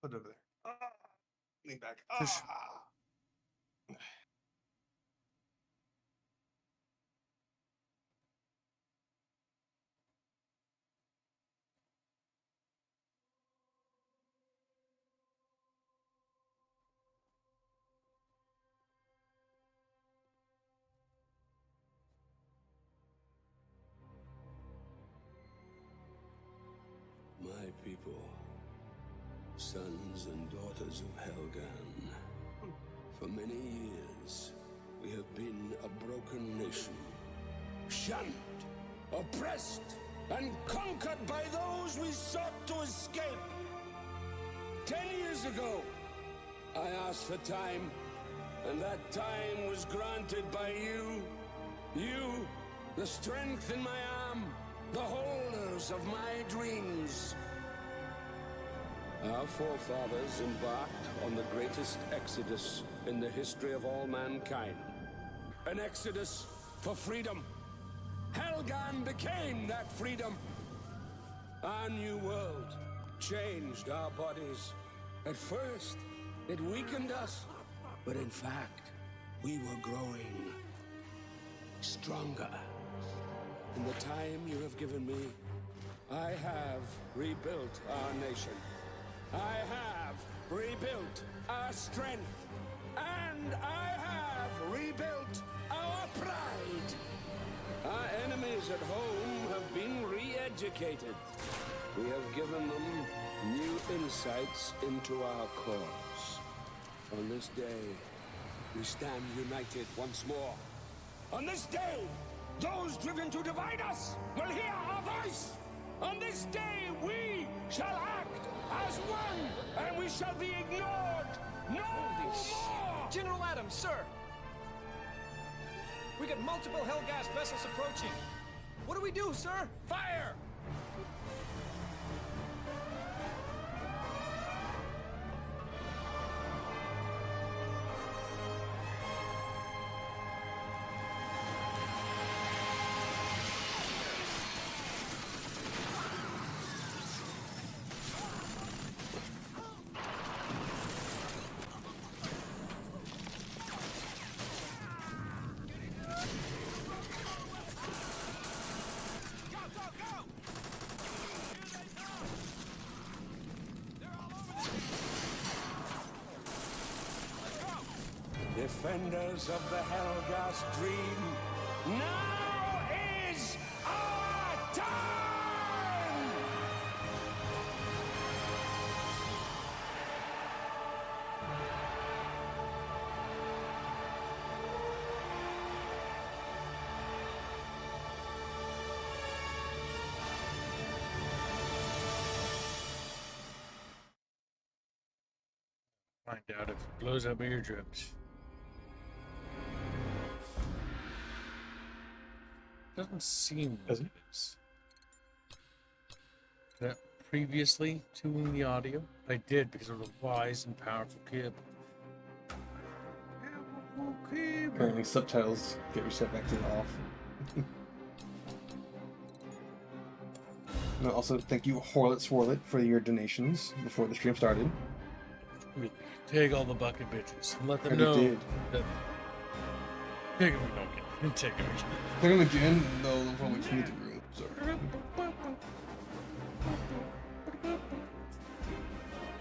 put it over there. Lean back. Ah. My people, sons and daughters of Helghan, for many years we have been a broken nation, shunned, oppressed, and conquered by those we sought to escape. 10 years ago, I asked for time, and that time was granted by you. You, the strength in my arm, the holders of my dreams. Our forefathers embarked on the greatest exodus in the history of all mankind. An exodus for freedom. Helghan became that freedom. Our new world changed our bodies. At first, it weakened us, but in fact, we were growing stronger. In the time you have given me, I have rebuilt our nation. I have rebuilt our strength. And I have rebuilt our pride. Our enemies at home have been re-educated. We have given them new insights into our cause. On this day, we stand united once more. On this day, those driven to divide us will hear our voice. On this day, we shall act as one, and we shall be ignored no more! General Adams, sir! We got multiple Hellgast vessels approaching. What do we do, sir? Fire! Defenders of the Hellgast dream, now is our time! Find out if it blows up my eardrums. Doesn't seem like it is. Did I previously tune the audio? I did because of the wise and powerful cable. Apparently subtitles get reset back to the off. And also, thank you, Horlet Swarlet, for your donations before the stream started. Really, take all the bucket bitches and let them Already know did. that. Take them again. Take them again. Take them again? No, they'll probably clean the room. Sorry.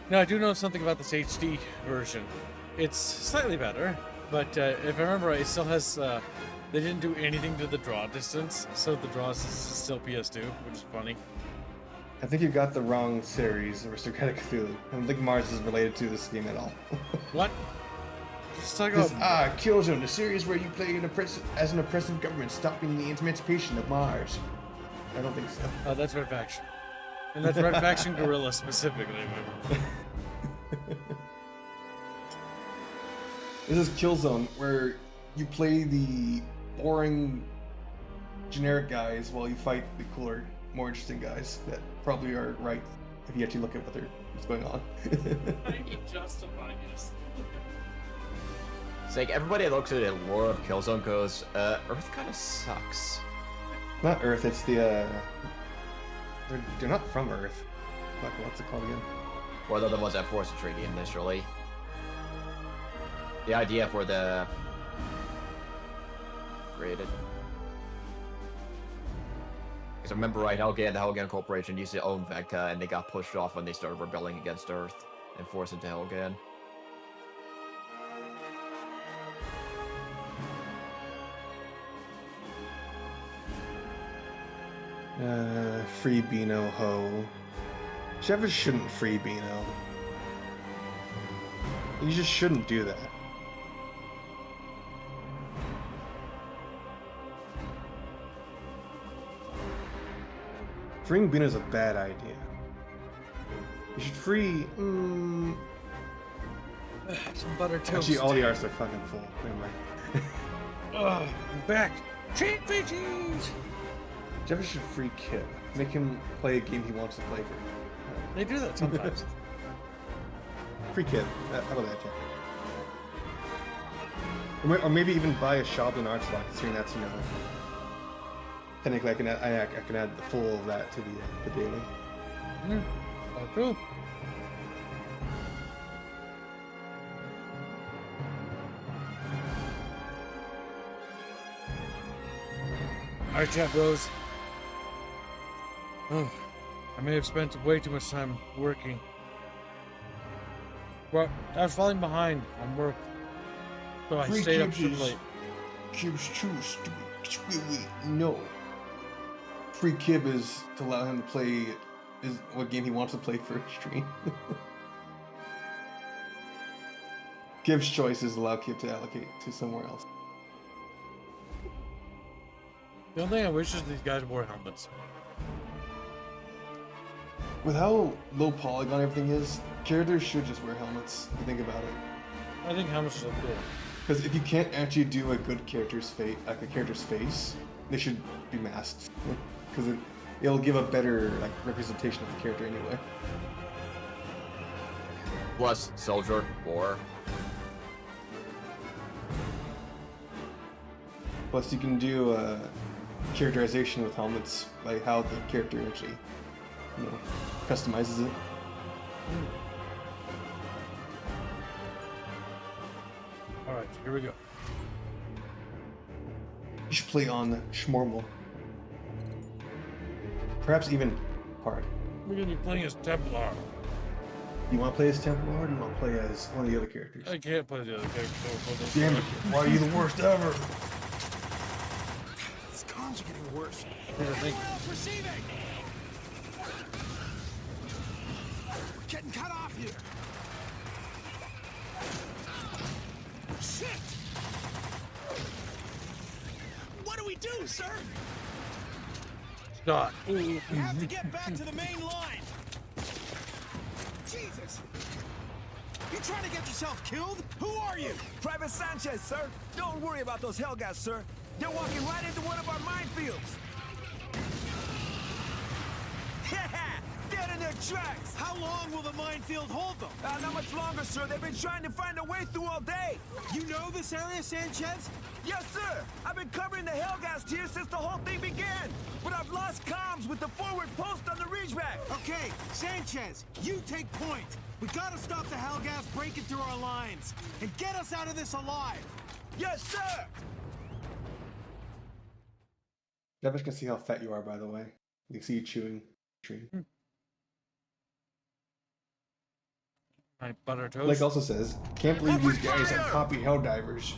Now, I do know something about this HD version. It's slightly better, but if I remember right, it still has. They didn't do anything to the draw distance, so the draw is still PS2, which is funny. I think you got the wrong series, Aristocratic Cthulhu. I don't think Mars is related to this game at all. What? Let's talk This, about KillZone, the series where you play as an oppressive government stopping the emancipation of Mars. I don't think so. Oh, that's Red Faction. And that's Red Faction Gorilla specifically. This is KillZone, where you play the boring, generic guys while you fight the cooler, more interesting guys that probably are right if you actually look at what's going on. I can justify this. It's like everybody looks at the lore of KillZone goes, Earth kind of sucks. Not Earth, it's the, they're not from Earth. Fuck, what's it called again? Well, they're the ones that forced the treaty initially. The idea for the created. Because I remember right, Helghan, the Helghan Corporation used to own Vecta, and they got pushed off when they started rebelling against Earth and forced into Helghan. Free Beano Ho. Chevers shouldn't free Beano. You just shouldn't do that. Freeing Beano is a bad idea. You should free. Some butter toast. Actually, all the arts are fucking full. Never mind. I'm back. Cheap veggies. Jeffers should free Kip. Make him play a game he wants to play for. They do that sometimes. Free Kip. How about that, Jeff? Or maybe even buy a Shoblin art slot, considering that's, you know, technically I can add the full of that to the daily. Oh, cool. Alright, chat bros. Oh, I may have spent way too much time working. Well, I was falling behind on work, so I stayed up super late. Kib's too stupid. No. Free Kib is to allow him to play what game he wants to play for stream. Kib's choice is allow Kib to allocate to somewhere else. The only thing I wish is these guys wore helmets. With how low polygon everything is, characters should just wear helmets, if you think about it. I think helmets are cool. Because if you can't actually do a good character's face, like a character's face, they should be masked. Because it'll give a better representation of the character anyway. Plus, soldier, war. Plus, you can do characterization with helmets, like how the character actually, you know, customizes it. Alright, here we go. You should play on Schmormal. Perhaps even hard. We're gonna be playing as Templar. You want to play as Templar, or do you want to play as one of the other characters? I can't play the other characters. Damn it! Why are you the worst ever? These comms are getting worse. Here's the thing. Receiving! We're getting cut off here. Shit! What do we do, sir? Dot. We have to get back to the main line. Jesus! You trying to get yourself killed? Who are you? Private Sanchez, sir. Don't worry about those Hellgast, sir. They're walking right into one of our minefields. Dead in their tracks. How long will the minefield hold them? Not much longer, sir. They've been trying to find a way through all day. You know this area, Sanchez? Yes, sir. I've been covering the Hellgast here since the whole thing began. But I've lost comms with the forward post on the ridgeback. Okay, Sanchez, you take point. We gotta stop the Hellgast breaking through our lines and get us out of this alive. Yes, sir. Devich can see how fat you are, by the way. You can see you chewing. My butter toast. Blake also says, can't believe these guys have copied Helldivers.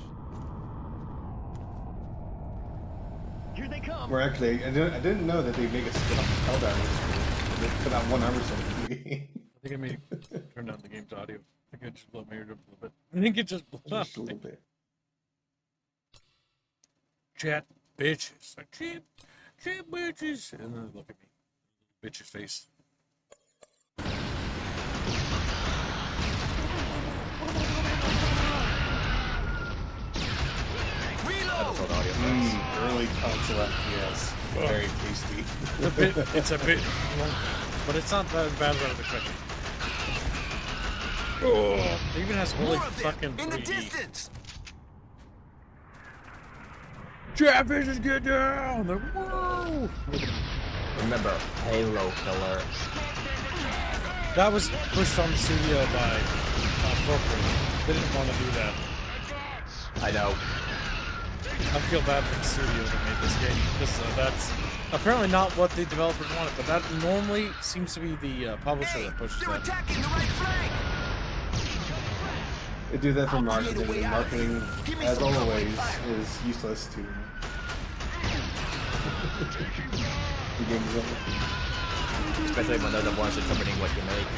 Here they come. Or actually, I didn't know that they make a spin off of Helldivers for that one armor set in the game. I think I may turn down the game's audio. I think I just blew my ear up a little bit. I think it just blew up. Just a little bit. Chat bitches. Like, cheap bitches. And then look at me. Bitch's face. Early console FPS. Very tasty. It's a bit long, but it's not that bad as I was expecting. Oh, it even has holy fucking 3D. In the distance. Chatfishes, get down! They're whoa! Remember, Halo Killer. That was pushed on the studio by corporate. They didn't want to do that. I know. I feel bad for the studio that made this game because that's apparently not what the developers wanted. But that normally seems to be the publisher that pushes They're that. attacking the right flank. They do that for marketing, and marketing, as some cover always, fire. is useless to the game designer. Especially when they're the ones determining what you make.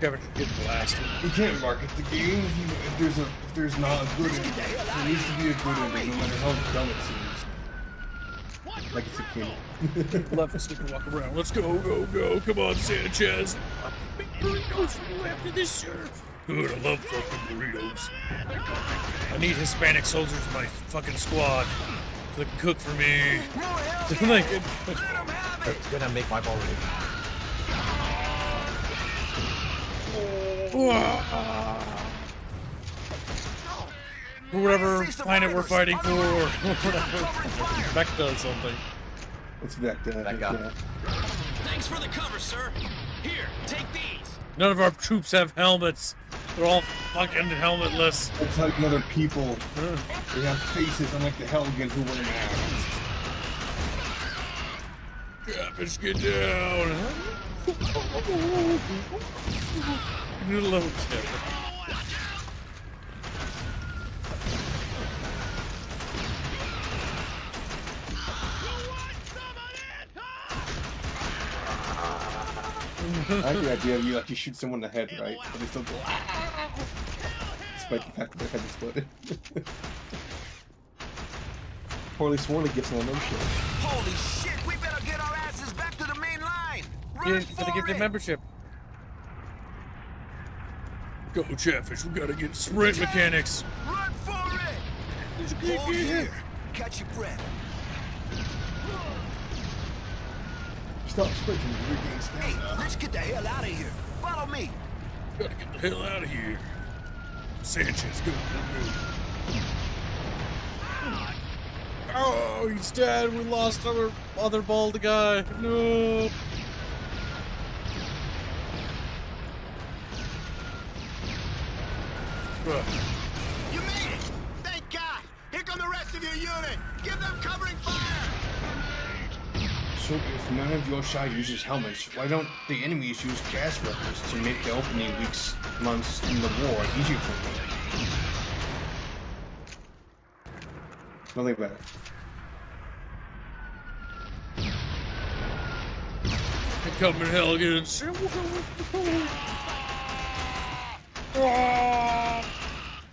Never get blasted. You can't market the game if there's not a good ending. There needs to be a good ending, no matter how dumb it seems. Like it's a game. Left and stick and walk around. Let's go, go, go. Come on, Sanchez. Big burritos for you after this, sir. Good, I love fucking burritos. I need Hispanic soldiers in my fucking squad so they can cook for me. So they can cook. It's gonna make my ball ready. Or whatever planet we're fighting for, or whatever. Vecta or something. It's Vecta. Vecta. Thanks for the cover, sir. Here, take these. None of our troops have helmets. They're all fucking helmetless. It's like other people. They have faces, unlike the Helghan who wear masks. Yeah, bitch, get down. You little kid. I like the idea of you actually shoot someone in the head, right? But they still go, "Ah!" Despite the fact that their head exploded. Poorly Swarley gets no shit. Holy shit, we better get our asses back to the main line. You Run gotta for get the it. membership. Go, Chatfish. We gotta get sprint mechanics. Run for it. Hold here. Catch your breath. Stop sprinting, you're getting Hey, stamina. let's get the hell out of here. Follow me. Gotta get the hell out of here. Sanchez, go, go, go. Oh, he's dead. We lost our other bald guy. No. You made it. Thank God. Here come the rest of your unit. Give them covering fire. So if none of your side uses helmets, why don't the enemies use gas weapons to make the opening weeks, months in the war easier for them? Don't think about it. They're coming, Helghan.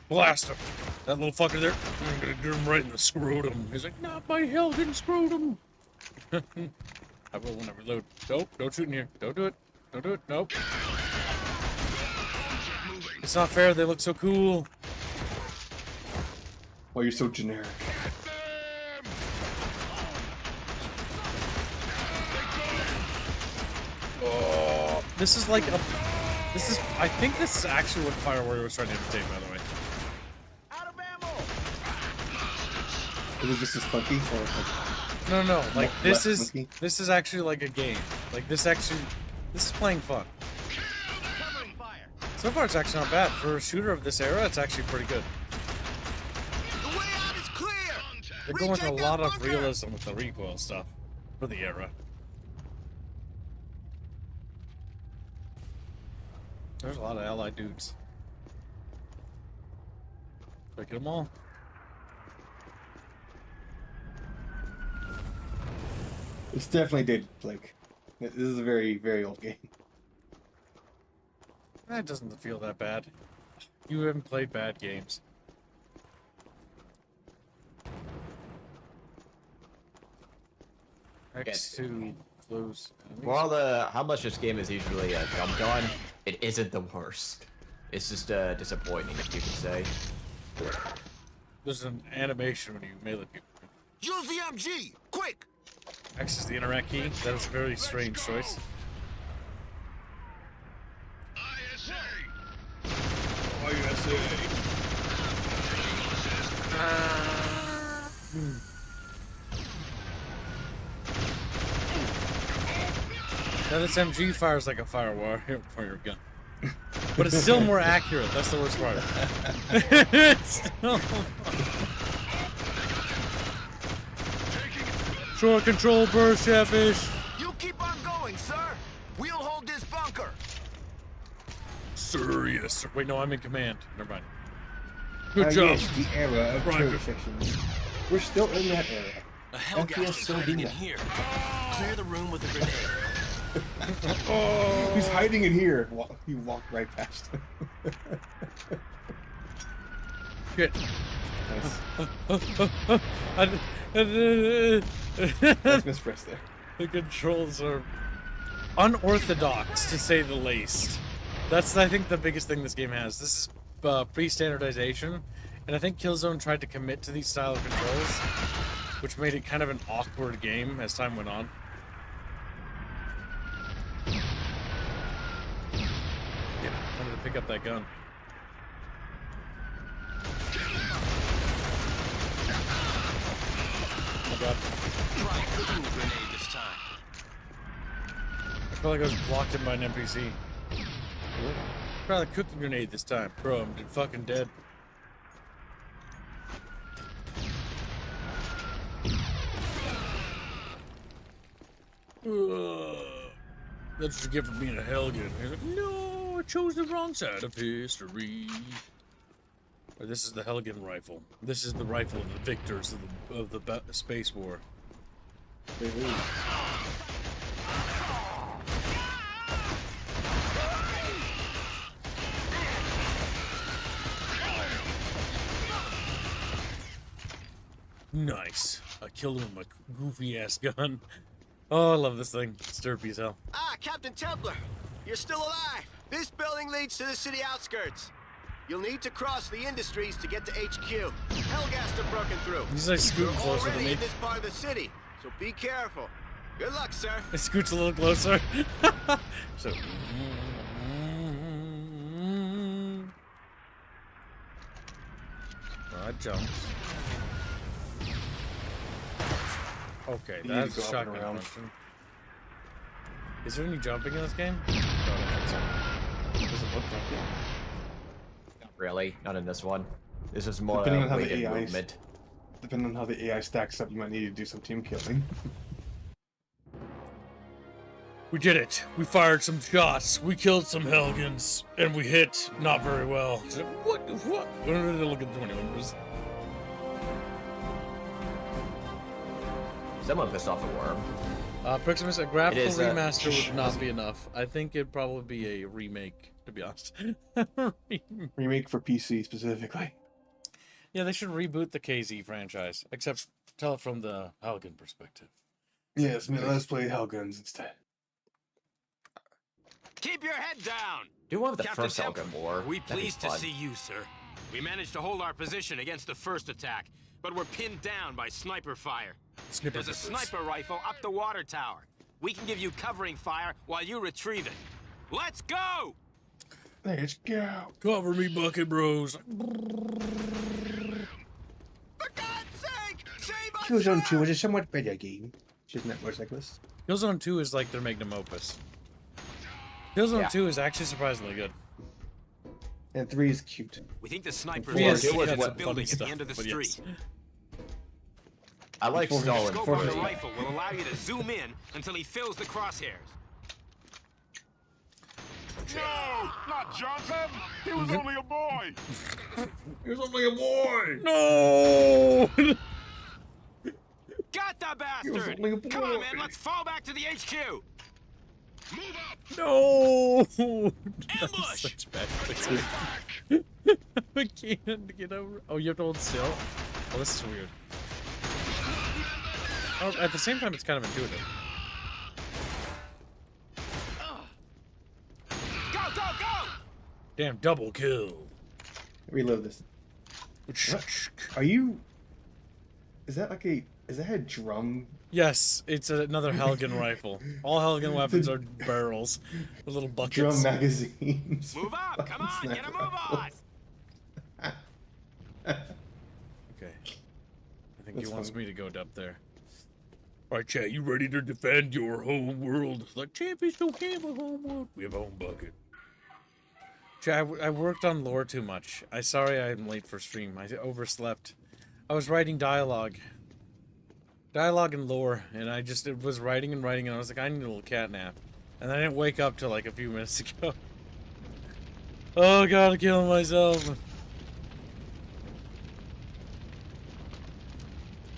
Blast him. That little fucker there. I'm gonna get him right in the scrotum. He's like, not my Helghan scrotum. I will when I reload. Nope, don't shoot in here. Don't do it. Don't do it. Nope. It's not fair. They look so cool. Why you're so generic. Oh, this is like a. This is. I think this is actually what Fire Warrior was trying to imitate, by the way. Out of ammo. Is it just as clunky or like No, like less this clunky? is actually like a game. Like this is playing fun. Covering fire. So far, it's actually not bad for a shooter of this era. It's actually pretty good. The way out is clear. They're going with a Retake lot that of bunker. realism with the recoil stuff for the era. There's a lot of allied dudes. Did I get them all? It's definitely dated, Blake. This is a very, very old game. That doesn't feel that bad. You haven't played bad games. X2 close. For all the how much this game is usually dumped on, it isn't the worst. It's just disappointing, if you could say. There's an animation when you melee people. Use the MG. Quick. X is the interact key. That is a very strange choice. Now this MG fires like a firewire for your gun. But it's still more accurate, that's the worst part. It's still... Short control burst, Chatfish. You keep on going, sir. We'll hold this bunker. Sir, yes, sir. Wait, no, I'm in command. Never mind. Good job. Yes, the era of Right. turret sections. We're still in that era. A Hellgast FPS is still hiding do in that. here. Clear the room with a grenade. He's hiding in here. He walked right past him. Good. Nice. Nice mispress there. The controls are unorthodox, to say the least. That's, I think, the biggest thing this game has. This is pre-standardization, and I think KillZone tried to commit to these style of controls, which made it kind of an awkward game as time went on. Yeah, I wanted to pick up that gun. Oh my god. Try cooking the grenade this time. I felt like I was blocked in by an NPC. Try the cooking grenade this time. Bro, I'm fucking dead. That's what you get for being a Helghan. He's like, no, I chose the wrong side of history. Or this is the Helghan rifle. This is the rifle of the victors of the space war. Nice. I killed him with my goofy ass gun. Oh, I love this thing. It's derpy as hell. Ah, Captain Templar, you're still alive. This building leads to the city outskirts. You'll need to cross the industries to get to HQ. Hellgast have broken through. He's like scooting You're closer to already me. in this part of the city, so be careful. Good luck, sir. It scoots a little closer. So. Jumps. Okay, You need that's to go up and shotgun around. function. Is there any jumping in this game? No, I don't think so. Doesn't look like it. Not really. Not in this one. This is more Depending on how the weighted AI movement. Depending on how the AI stacks up, you might need to do some team killing. We did it. We fired some shots. We killed some Helghans. And we hit not very well. What the fuck? Look at the 21. Someone pissed off a worm. Proximus, a graphical It is, remaster would not be enough. I think it'd probably be a remake, to be honest. Remake for PC specifically. Yeah, they should reboot the KZ franchise, except tell it from the Helghan perspective. Yes, man, let's play Hellguns instead. Keep your head down! Do one with the Captain first Templar, Helghan War. we That'd be pleased to fun. see you, sir. We managed to hold our position against the first attack, but we're pinned down by sniper fire. Snipper There's a peppers. sniper rifle up the water tower. We can give you covering fire while you retrieve it. Let's go! Let's go. Cover me, bucket bros. For God's sake, save us! KillZone 2 sir! was a somewhat better game. Shouldn't that motorcyclist? Killzone 2 is like their magnum opus. Killzone Yeah. 2 is actually surprisingly good. And 3 is cute. We think the sniper Yes, it was at the what building at funny the end of the stuff, but street. yes. I like Before he- Stalin. Scope Before on the he- rifle will allow you to zoom in until he fills the crosshairs. No, not Johnson. He was only a boy. Here's only a boy! No! Got the was bastard! only a Come on, boy. man, let's fall back to the HQ! No! Ambush! Such bad choices. I can't get over. Oh, you have to hold still? Oh, this is weird. Oh, at the same time, it's kind of intuitive. Go, go, go! Damn, double kill. Reload this. Are you... Is that like a... Is that a drum? Yes, it's another Helghan rifle. All Helghan weapons are barrels. The little buckets. Drum magazines. Move up! Come on, get a move on! Okay. I think That's he wants funny. me to go up there. Alright, chat, you ready to defend your home world? Like, champions don't have a home world. We have a home bucket. Chat, I worked on lore too much. Sorry I'm late for stream. I overslept. I was writing dialogue. Dialogue and lore, and it was writing, and I was like, I need a little cat nap. And I didn't wake up till like a few minutes ago. Oh god, I'm killing myself.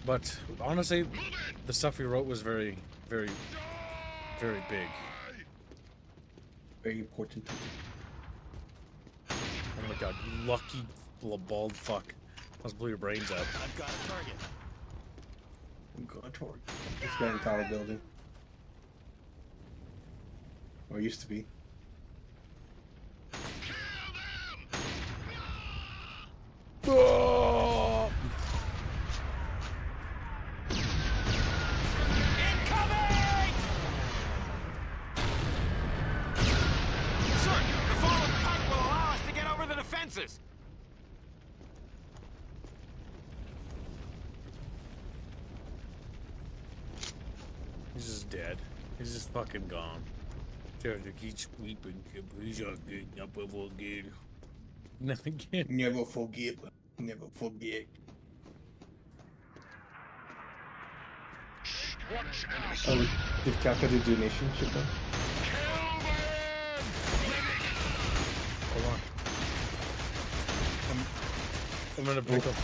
But honestly, the stuff we wrote was very, very, very big. Very important. Oh my god, you lucky bald fuck. Let's blow your brains out. I've got a target. I'm going toward this guy in the tower building. Or used to be. Oh! Incoming! Sir, the fallen pike will allow us to get over the defenses. He's just dead. He's just fucking gone. Just keep sweeping. He's not good. Never forget. Never again. Never forget. Never forget. Oh, did Hacka do donation shit though? Hold on. I'm gonna break up.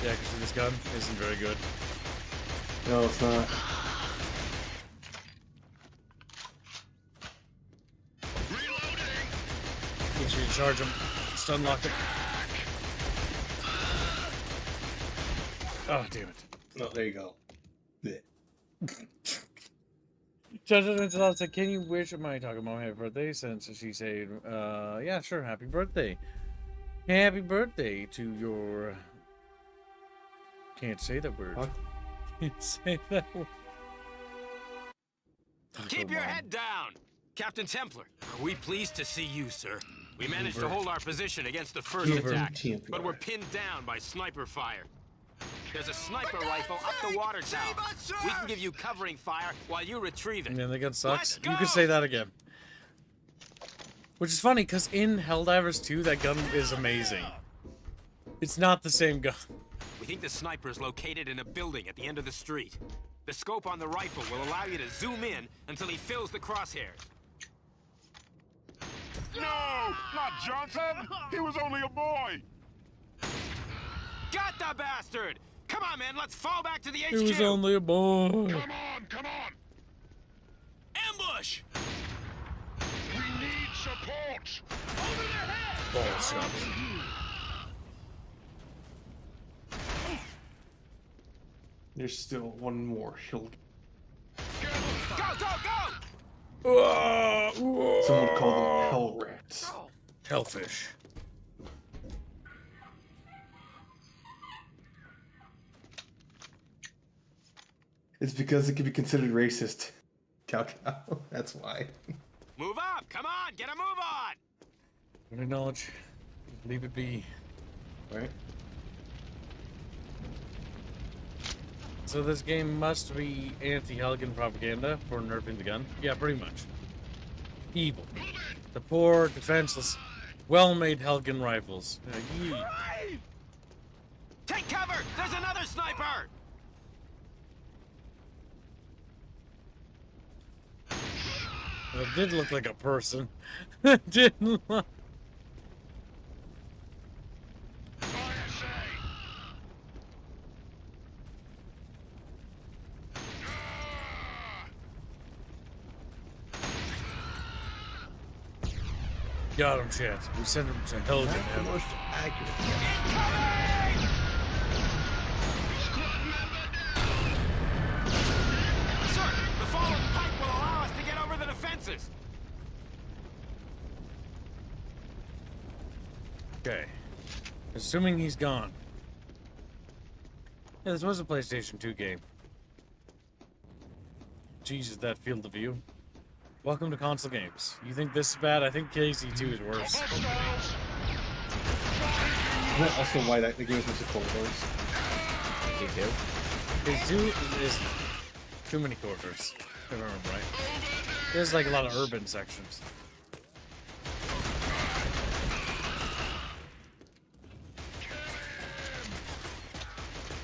Yeah, because this gun isn't very good. No, it's not. Make sure you charge him. Stun locked it. Oh, damn it. No, there you go. Blech. Judge said, can you wish my talking about happy birthday? Since she said, yeah, sure, happy birthday. Happy birthday to your... Can't say that word. Huh? Can't say that word. Keep your head down! Captain Templar, are we pleased to see you, sir? We managed to hold our position against the first attack, but we're pinned down by sniper fire. There's a sniper rifle up the water tower. We can give you covering fire while you retrieve it. Man, that gun sucks. Let's You go! could say that again. Which is funny, because in Helldivers 2, that gun is amazing. It's not the same gun. We think the sniper is located in a building at the end of the street. The scope on the rifle will allow you to zoom in until he fills the crosshairs. No! Not Johnson! He was only a boy! Got the bastard! Come on, man, let's fall back to the HQ! It was only a boy. Come on, come on! Ambush! We need support! Over their head! Ball shots. There's still one more shield. Go, go, go! Someone would call them hell rats. Hellfish. It's because it can be considered racist. Cow cow. That's why. Move up! Come on, get a move on! Acknowledge. Leave it be. Right? So this game must be anti-Helghan propaganda for nerfing the gun? Yeah, pretty much. Evil. The poor, defenseless, well-made Helghan rifles. Take cover! There's another sniper! It did look like a person. It didn't look... Got him, chat. We sent him to Helghan. The most accurate. Incoming! Sir, the fallen pike will allow us to get over the defenses. Okay. Assuming he's gone. Yeah, this was a PlayStation 2 game. Jesus, that field of view. Welcome to console games. You think this is bad? I think KC2 is worse. Hostiles! Isn't that also why the game is mostly corridors? G2. Is too many corridors, if I remember right. There's like a lot of urban sections.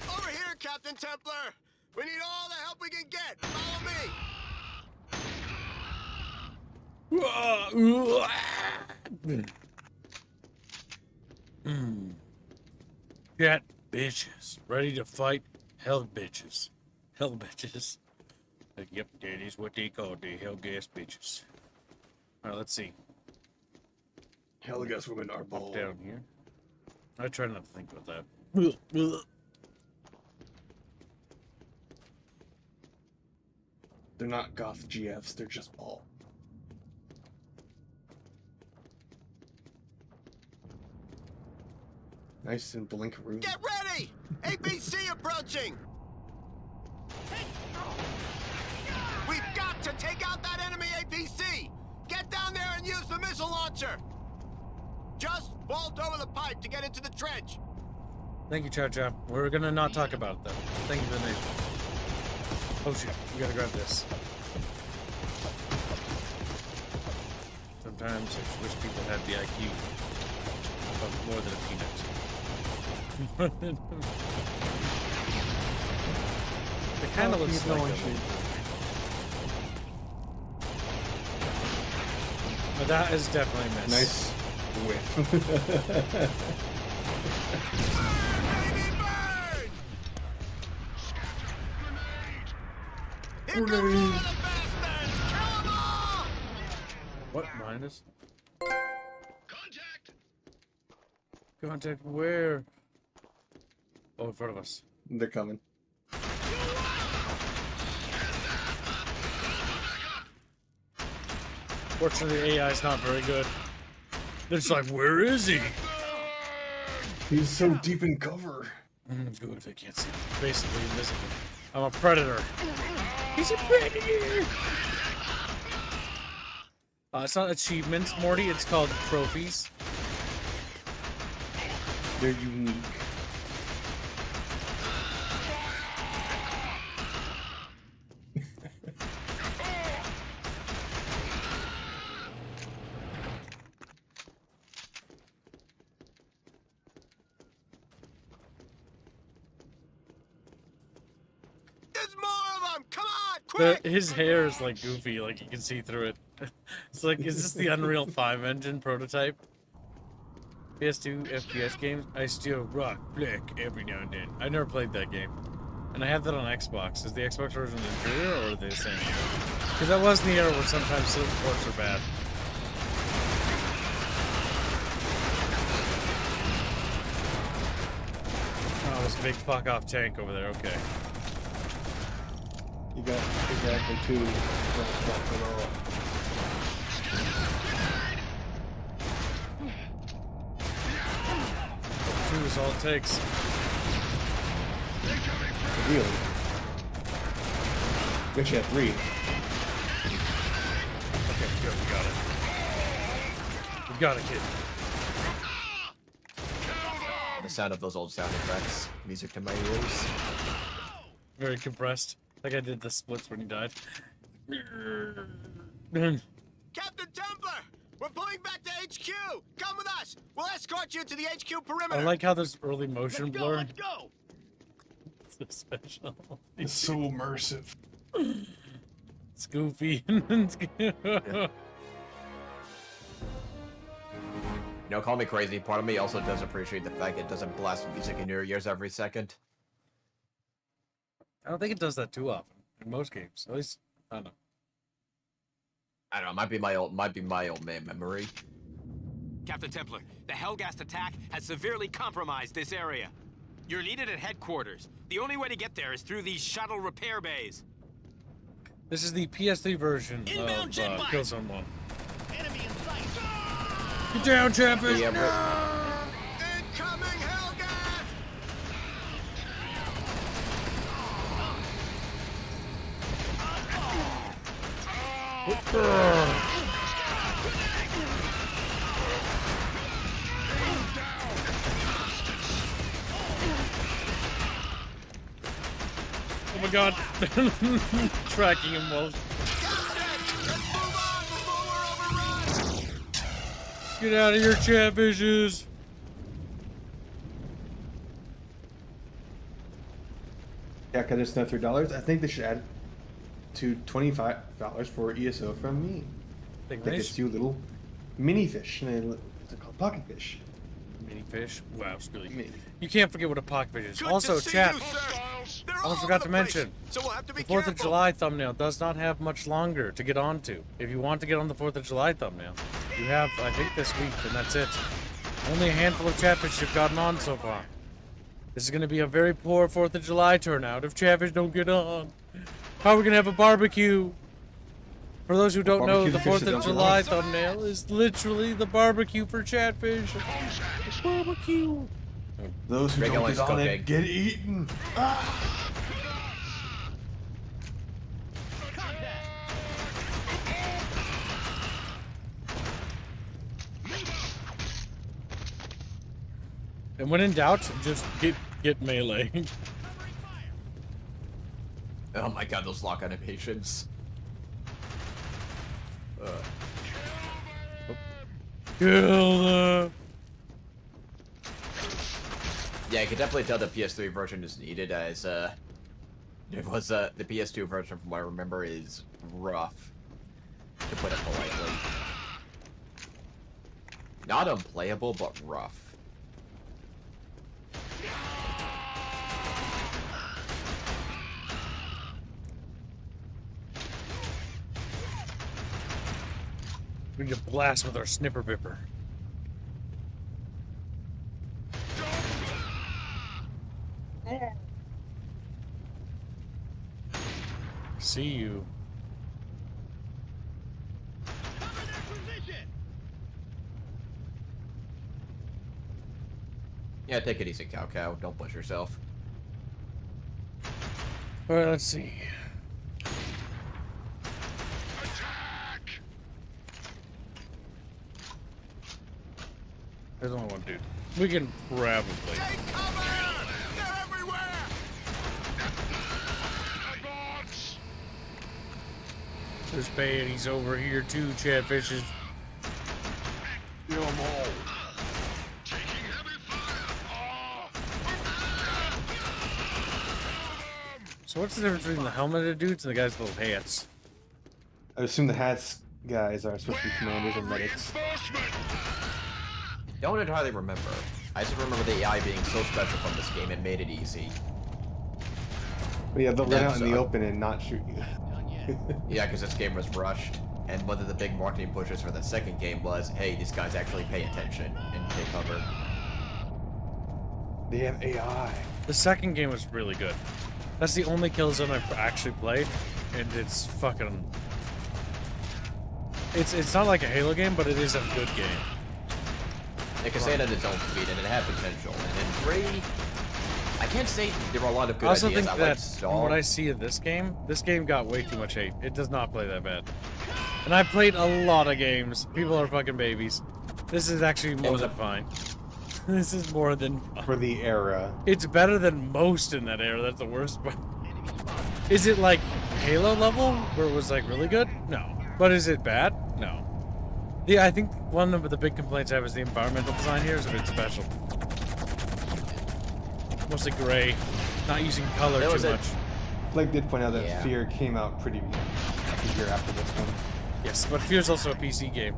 Over here, Captain Templar! We need all the help we can get! Follow me! Cat bitches. Ready to fight? Hell bitches. Hell bitches. Yep, that is what they call the Hellgast bitches. Alright, let's see. Hellgast women are Up bold. down here. I try not to think about that. They're not goth GFs, they're just bald. Nice and blink room. Get ready! APC approaching! We've got to take out that enemy APC! Get down there and use the missile launcher! Just vault over the pipe to get into the trench! Thank you, Cha-Cha. We're gonna not talk about it, though. Thank you for the nation. Oh shit, we gotta grab this. Sometimes I just wish people had the IQ of more than a peanut. It kind of looks like but that is definitely a miss. Nice whiff. Here come more of the bastards! Kill them all! What? Minus? Contact where? Oh, in front of us. They're coming. Fortunately, the AI is not very good. They're just like, where is he? He's so deep in cover. Good, they can't see me. Basically invisible. I'm a predator. He's a predator! It's not achievements, Morty. It's called trophies. They're unique. There's more of them! Come on, quick! His hair is like goofy, like you can see through it. It's like, is this the Unreal 5 engine prototype? PS2 FPS games? I still rock black every now and then. I never played that game. And I have that on Xbox. Is the Xbox version inferior or are they the same? Because that was in the era where sometimes certain ports are bad. Oh, this big fuck off tank over there, okay. You got exactly two. Two is all it takes. Really? Bet you had three. Okay, good, we got it. We got it, kid. The sound of those old sound effects. Music to my ears. Very compressed. Like I did the splits when he died. Captain Templar! We're pulling back to HQ! Come with us! We'll escort you to the HQ perimeter! I like how there's early motion blur. Let's go! It's so special. It's so immersive. It's goofy. You know, call me crazy. Part of me also does appreciate the fact it doesn't blast music in your ears every second. I don't think it does that too often in most games. At least I don't know. I don't know. Might be my old man memory. Captain Templar, the Hellgast attack has severely compromised this area. You're needed at headquarters. The only way to get there is through these shuttle repair bays. This is the PS3 version Inbound of jet bike. KillZone 1. Enemy in sight. Get down, Chatfish! Yeah, No! Incoming Hellgast! my god. Tracking him well. Get out of here, chatfishes. Yeah, cause it's another $3. I think they should add to $25 for ESO from me. Think that gets you little mini fish. And they're called pocket fish. Mini fish? Wow, it's really Mini. You can't forget what a pocket fish is. Good Also, to see chat. you, sir. They're I all forgot over to the place, mention. so we'll have to be The 4th of careful. July thumbnail does not have much longer to get onto. If you want to get on the 4th of July thumbnail, you have, I think, this week, and that's it. Only a handful of chatfish have gotten on so far. This is going to be a very poor 4th of July turnout if chatfish don't get on. How are we going to have a barbecue? For those who don't know, the 4th of July thumbnail is literally the barbecue for chatfish. Barbecue. Those who Rico don't likes get on cooking. it get eaten. And when in doubt, just get melee. Oh my god, those lock animations. Kill them. Yeah, I can definitely tell the PS3 version is needed, as it was the PS2 version, from what I remember, is rough, to put it politely. Not unplayable, but rough. We need to blast with our snipper bipper. See you. Yeah, take it easy, cow. Don't push yourself. Alright, let's see. There's only one dude. We can probably. Take cover! They're everywhere! Advance! There's Bay and he's over here too, chatfishes. Kill them all. Taking heavy fire! So what's the difference between the helmeted dudes and the guys with little hats? I assume the hats guys are supposed to be commanders and medics. Don't entirely remember. I just remember the AI being so special from this game, it made it easy. But yeah, they'll run out in the So- open and not shoot you. Yeah, because this game was rushed, and one of the big marketing pushes for the second game was, hey, these guys actually pay attention and take cover. They have AI. The second game was really good. That's the only KillZone I've actually played, and it's fucking... It's not like a Halo game, but it is a good game. It can stand on its own feet, and it had potential. And in 3, I can't say there were a lot of good I also ideas. think I that liked from Stall. what I see of this game got way too much hate. It does not play that bad. And I played a lot of games. People are fucking babies. This is actually more than fine. This is more than fine. For the era. It's better than most in that era. That's the worst part. Is it like Halo level, where it was like really good? No. But is it bad? No. Yeah, I think one of the big complaints I have is the environmental design here is a bit special. Mostly gray, not using color too much. Blake did point out that Yeah. Fear came out pretty a year after this one. Yes, but Fear's also a PC game.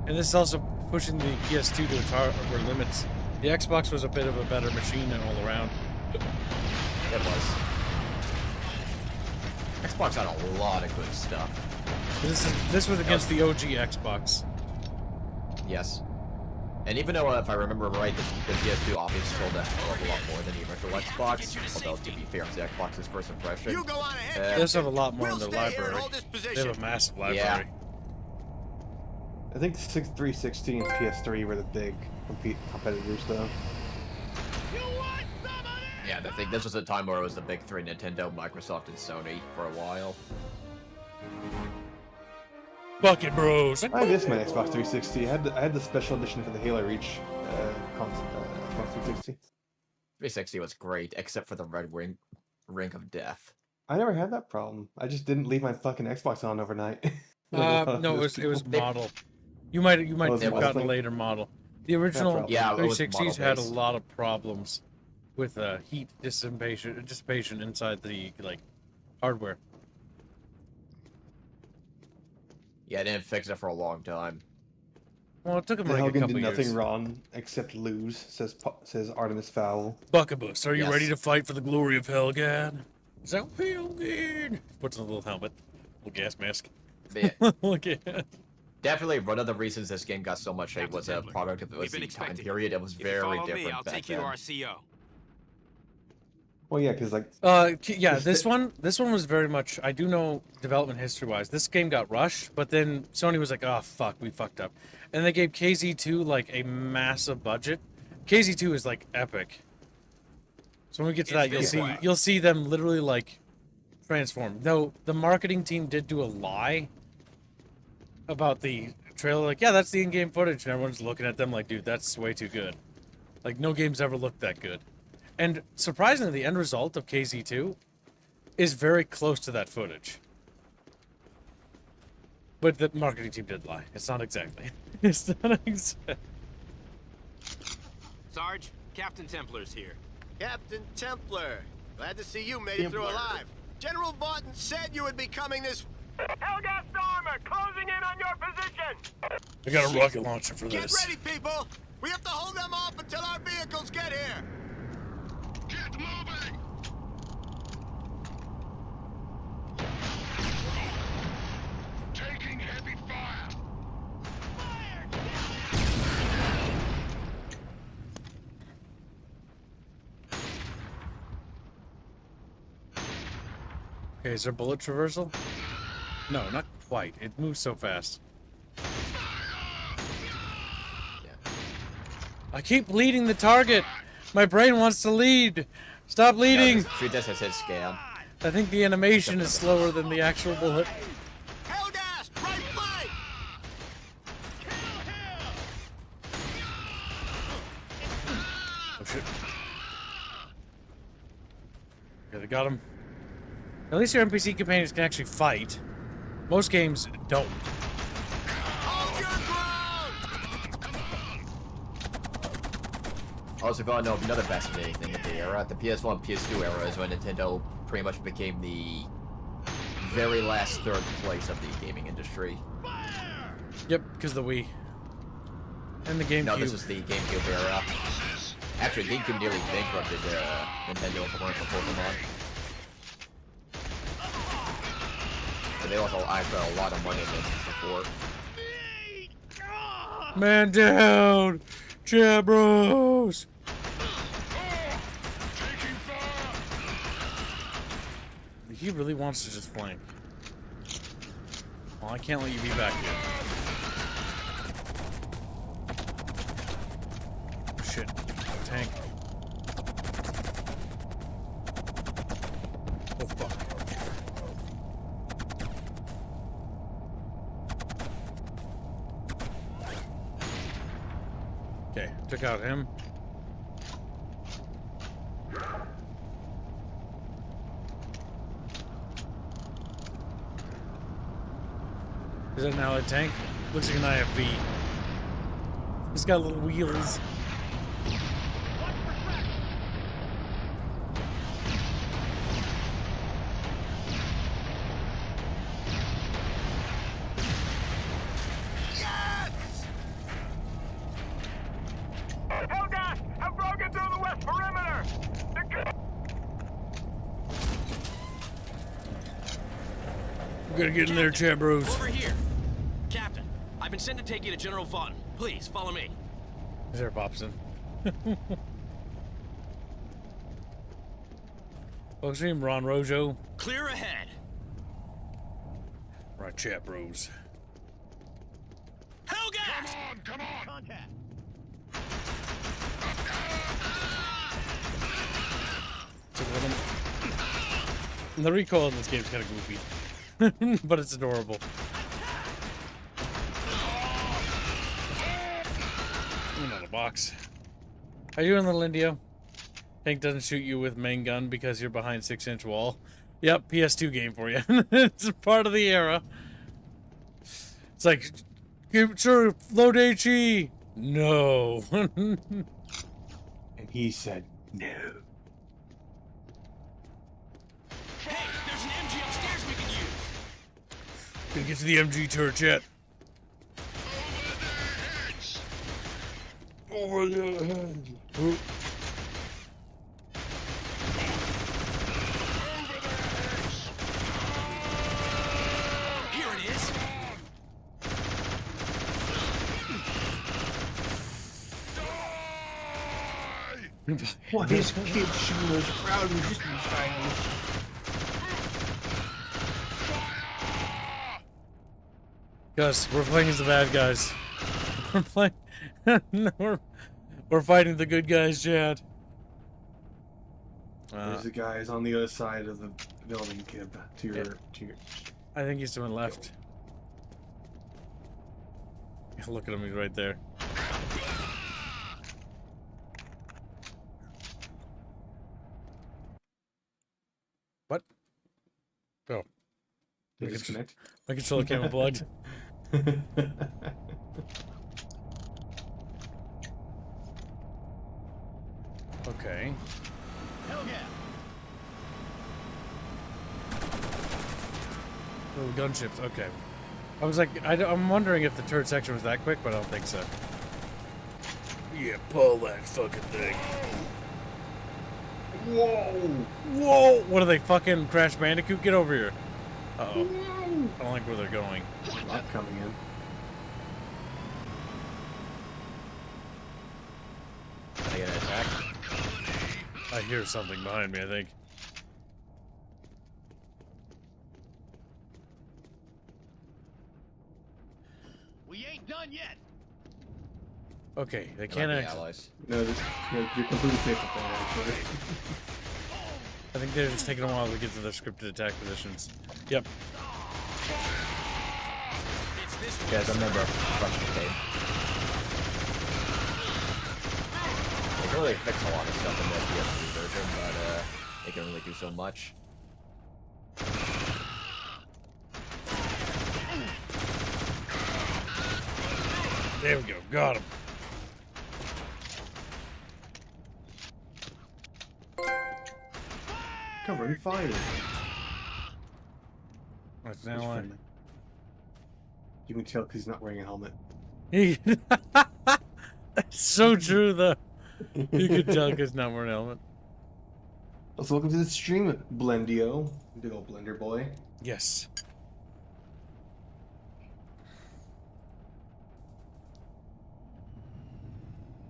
And this is also pushing the PS2 to its hardware limits. The Xbox was a bit of a better machine all around. It was. Xbox had a lot of good stuff. This was against the OG Xbox. Yes. And even though, if I remember right, the PS2 obviously sold a hell of a lot more than the original Xbox, although to be fair, it's the Xbox's first impression. You go on ahead, They also have a lot more We'll in their stay here and library. hold this They have position. a massive library. Yeah. I think 360 and PS3 were the big competitors, though. Yeah, I think this was a time where it was the big three: Nintendo, Microsoft, and Sony for a while. Bucket Bros. I had this my Xbox 360. I had the special edition for the Halo Reach Xbox 360. 360 was great, except for the Red Wing. Rink of Death. I never had that problem. I just didn't leave my fucking Xbox on overnight. No, it was model. You might Oh, have gotten a later model. The original Yeah, it was 360s had a model-based. lot of problems with heat dissipation inside the hardware. Yeah, I didn't fix it for a long time. Well, it took him The like a Helghan couple did nothing years. wrong except lose, says Artemis Fowl. Buckabus, are you Yes. ready to fight for the glory of Helghan? Is that Helghan? Puts on a little helmet, little gas mask. But Look at. definitely one of the reasons this game got so much hate Captain was a Templar, product of we've been the time expecting period. It was If you very follow different me, I'll back take you then. to our CO. Well, yeah, because like Yeah, this one was very much. I do know development history-wise. This game got rushed, but then Sony was like, "Oh fuck, we fucked up," and they gave KZ2 like a massive budget. KZ2 is like epic. So when we get to that, you'll see them literally like transform. Though the marketing team did do a lie about the trailer, like, yeah, that's the in-game footage, and everyone's looking at them like, dude, that's way too good. Like, no game's ever looked that good. And surprisingly, the end result of KZ2 is very close to that footage. But the marketing team did lie. It's not exactly. It's not exactly. Sarge, Captain Templar's here. Captain Templar. Glad to see you made it through alive. General Vaughton said you would be coming this... Hellgast armor closing in on your position. I got a rocket launcher for Get this. ready, people! We have to hold them off until our vehicles get here! Get moving! Taking heavy fire! Okay, is there bullet traversal? No, not quite. It moves so fast. I keep leading the target. My brain wants to lead. Stop leading. Treat this as his scam. I think the animation is slower than the actual bullet. Hellgast! Right flank! Oh shit. Okay, they got him. At least your NPC companions can actually fight. Most games don't. Hold your ground! Also, if you want to know another fascinating thing of the era, the PS1, PS2 era is when Nintendo pretty much became the very last third place of the gaming industry. Yep, because the Wii. And the GameCube. No, this is the GameCube era. Actually, GameCube nearly bankrupted Nintendo if it weren't for Pokemon. So they also for a lot of money in support. Man down! Jabros! He really wants to just flank. Well, I can't let you be back here. Oh, shit. Tank. Oh, fuck. Okay, took out him. Is that an allied tank? Looks like an IFV. It's got little wheels. Hellgast have broken through the west perimeter. We gotta get in there, Chabros. Over here. Captain, I've been sent to take you to General Vaughton. Please, follow me. Is there Bobson? Folks, name Ron Rojo. Clear ahead. Right, Chabros. Hellgast! Come on! Contact. The recoil in this game is kind of goofy. But it's adorable. Another box. How you doing, little Indio? Tank doesn't shoot you with main gun because you're behind 6-inch wall. Yep, PS2 game for you. It's part of the era. It's like, sure, load HE. No. And he said no. Hey, there's an MG upstairs we can use. Gonna get to the MG turret yet. Over the head. Ooh. Here it is. What is kid shooting crowd resistance triangles? Gus, we're playing as the bad guys. We're playing. we're fighting the good guys, Chad. There's the guys on the other side of the building, Kib. To your. I think he's to my left. Look at him, he's right there. What? Oh. Did you disconnect? My controller came unplugged. Okay. Helghan. Little gunships, okay. I was like, I'm wondering if the turret section was that quick, but I don't think so. Yeah, pull that fucking thing. Whoa! Whoa! What are they, fucking Crash Bandicoot? Get over here. Uh-oh. I don't like where they're going. Not coming in. Are they gonna attack? I hear something behind me, I think. We ain't done yet. Okay, they They can't might be act. allies. No, you're completely safe with that, actually. I think they're just taking a while to get to their scripted attack positions. Yep. Guys, I remember Russian tape. They can really fix a lot of stuff in the PS3 version, but they can only do so much. There we go. Got him. Covering fire. That's That's now on. friendly. You can tell because he's not wearing a helmet. That's so true, though. You can tell because not wearing a helmet. Also, welcome to the stream, Blendio. Big old blender boy. Yes.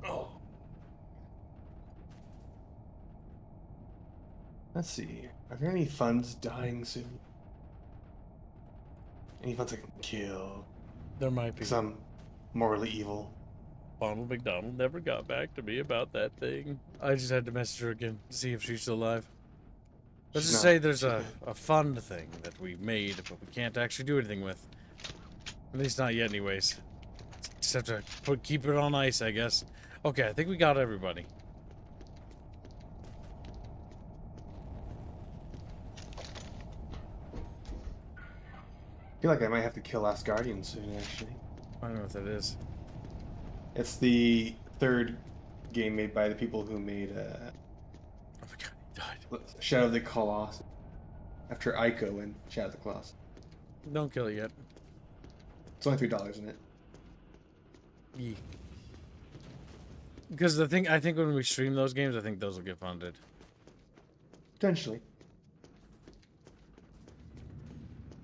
Oh. Let's see. Are there any funds dying soon? Any funds I can kill? There might be. Because I'm morally evil. Donald McDonald never got back to me about that thing. I just had to message her again to see if she's still alive. Let's She's just not. say there's a fund thing that we made, but we can't actually do anything with. At least not yet, anyways. Just have to keep it on ice, I guess. Okay, I think we got everybody. I feel like I might have to kill Last Guardian soon, actually. I don't know what that is. It's the third game made by the people who made Oh my god, he died. Shadow of the Colossus. After Ico and Shadow of the Colossus. Don't kill it yet. It's only $3, isn't it? Yeah. Because the thing, I think when we stream those games, I think those will get funded. Potentially.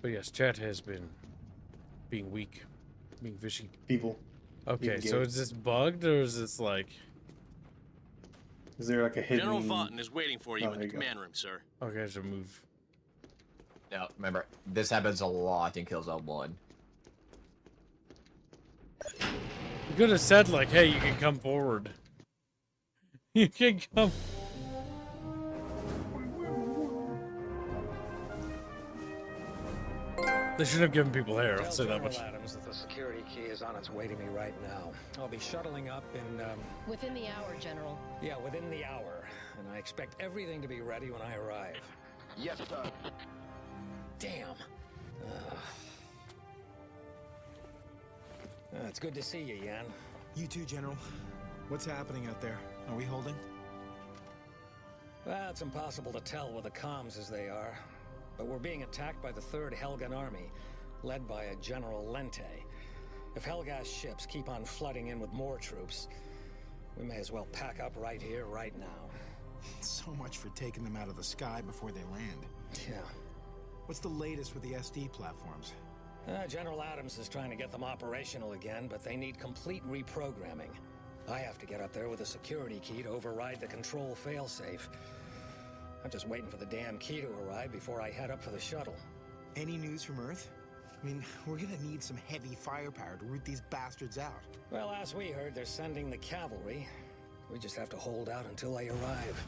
But yes, chat has been being weak, being fishy. People. Okay, being so gay. is this bugged or is this like... Is there like a hidden... General Vaughton is waiting for you Oh, in there the you go. command room, sir. Okay, I should move. Now, remember, this happens a lot in KillZone 1. You could have said like, hey, you can come forward. You can come... They shouldn't have given people hair, I'll say that much. Adams, the security key is on its way to me right now. I'll be shuttling up in, Within the hour, General. yeah, within the hour. and I expect everything to be ready when I arrive. Yes, sir. Damn. It's good to see you, Jan. You too, General. What's happening out there? Are we holding? Well, it's impossible to tell with the comms as they are. But we're being attacked by the 3rd Helghan army, led by a General Lente. If Hellgast ships keep on flooding in with more troops, we may as well pack up right here, right now. So much for taking them out of the sky before they land. Yeah. What's the latest with the SD platforms? General Adams is trying to get them operational again, but they need complete reprogramming. I have to get up there with a security key to override the control failsafe. I'm just waiting for the damn key to arrive before I head up for the shuttle. Any news from Earth? I mean, we're gonna need some heavy firepower to root these bastards out. Well, as we heard, they're sending the cavalry. We just have to hold out until they arrive.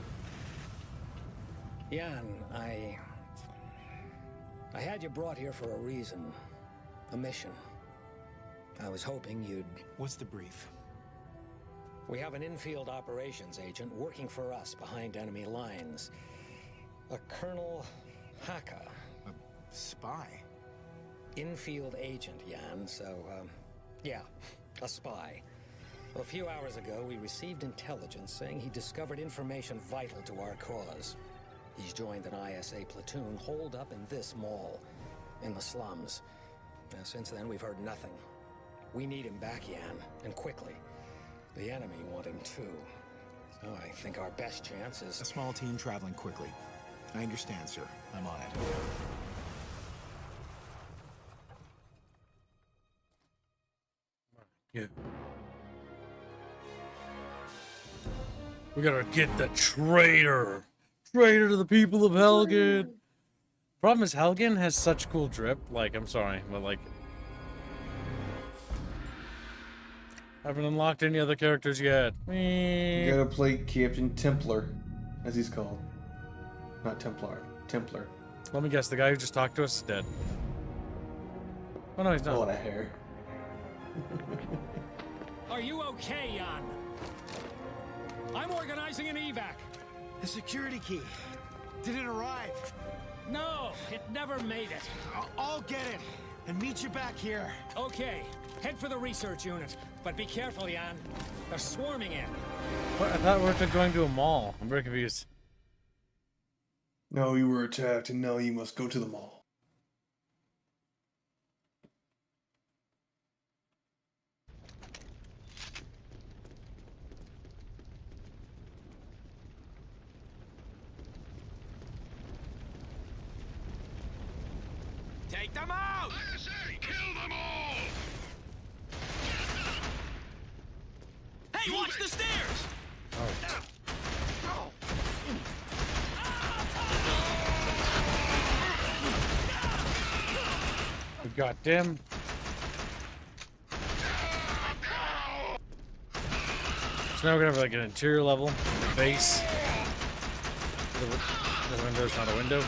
Jan, I had you brought here for a reason. A mission. I was hoping you'd... What's the brief? We have an infield operations agent working for us behind enemy lines. A Colonel Hacka. A spy? Infield agent, Jan, so, yeah, a spy. A few hours ago, we received intelligence saying he discovered information vital to our cause. He's joined an ISA platoon holed up in this mall, in the slums. Now, since then, we've heard nothing. We need him back, Jan, and quickly. The enemy want him too. So I think our best chance is... A small team traveling quickly. I understand, sir. I'm on it. Yeah. We gotta get the traitor. Traitor to the people of Helghan. Problem is, Helghan has such cool drip. Like, I'm sorry, but like, haven't unlocked any other characters yet. You gotta play Captain Templar, as he's called. Not Templar. Templar. Let me guess, the guy who just talked to us is dead. Oh no, he's not. Oh, what a hair. Are you okay, Jan? I'm organizing an evac. The security key. Did it arrive? No, it never made it. I'll get it and meet you back here. Okay, head for the research unit, but be careful, Jan. They're swarming in. What? I thought we were going to a mall. I'm very confused. No, you were attacked, and now you must go to the mall. Take them out! I say, kill them all! Hey, watch the stairs! We got them. So now we're gonna have like an interior level, base. The window's not a window.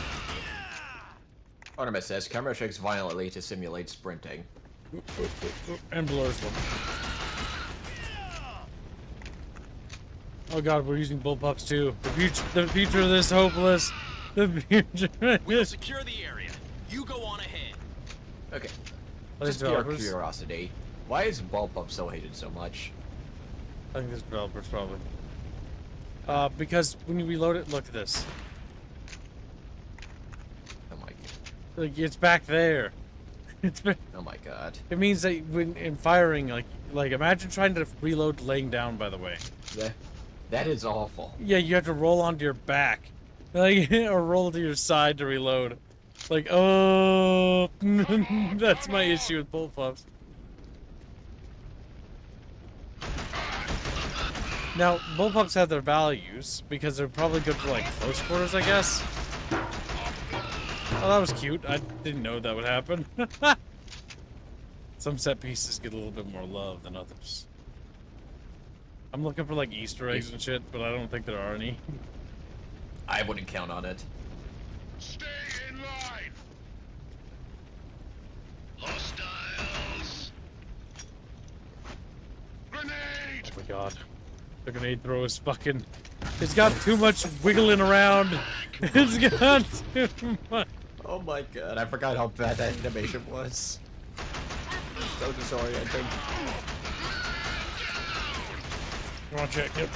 Artemis says, camera shakes violently to simulate sprinting. And blurs them. Oh god, we're using bullpups too. The future of this hopeless. The future. We'll secure the area. You go on ahead. Okay. Just Just pure curiosity. Why is bullpup so hated so much? I think it's developers probably. Because when you reload it, look at this. Oh my god. Like it's back there. It's back. Oh my god. It means that when in firing, like imagine trying to reload laying down. By the way. That is awful. Yeah, you have to roll onto your back, like or roll to your side to reload. Like, oh, that's my issue with bullpups. Now, bullpups have their values because they're probably good for like close quarters, I guess. Oh, that was cute. I didn't know that would happen. Some set pieces get a little bit more love than others. I'm looking for like Easter eggs and shit, but I don't think there are any. I wouldn't count on it. Stay in line! Hostiles! Grenade! Oh my god. The grenade throw is fucking It's got too much wiggling around. It's got too much. Oh my god, I forgot how bad that animation was. So disorienting. Come on, check. Yep.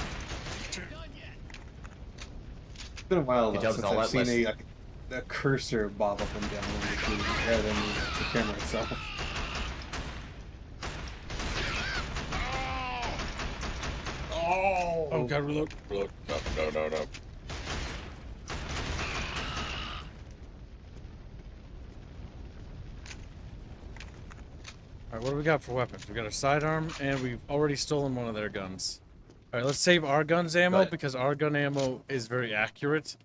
It's been a while though, Jump since all I've that seen a cursor bob up and down on the screen rather than the camera itself. Oh god, reload. No. Alright, what do we got for weapons? We got a sidearm, and we've already stolen one of their guns. Alright, let's save our gun's ammo, because our gun ammo is very accurate.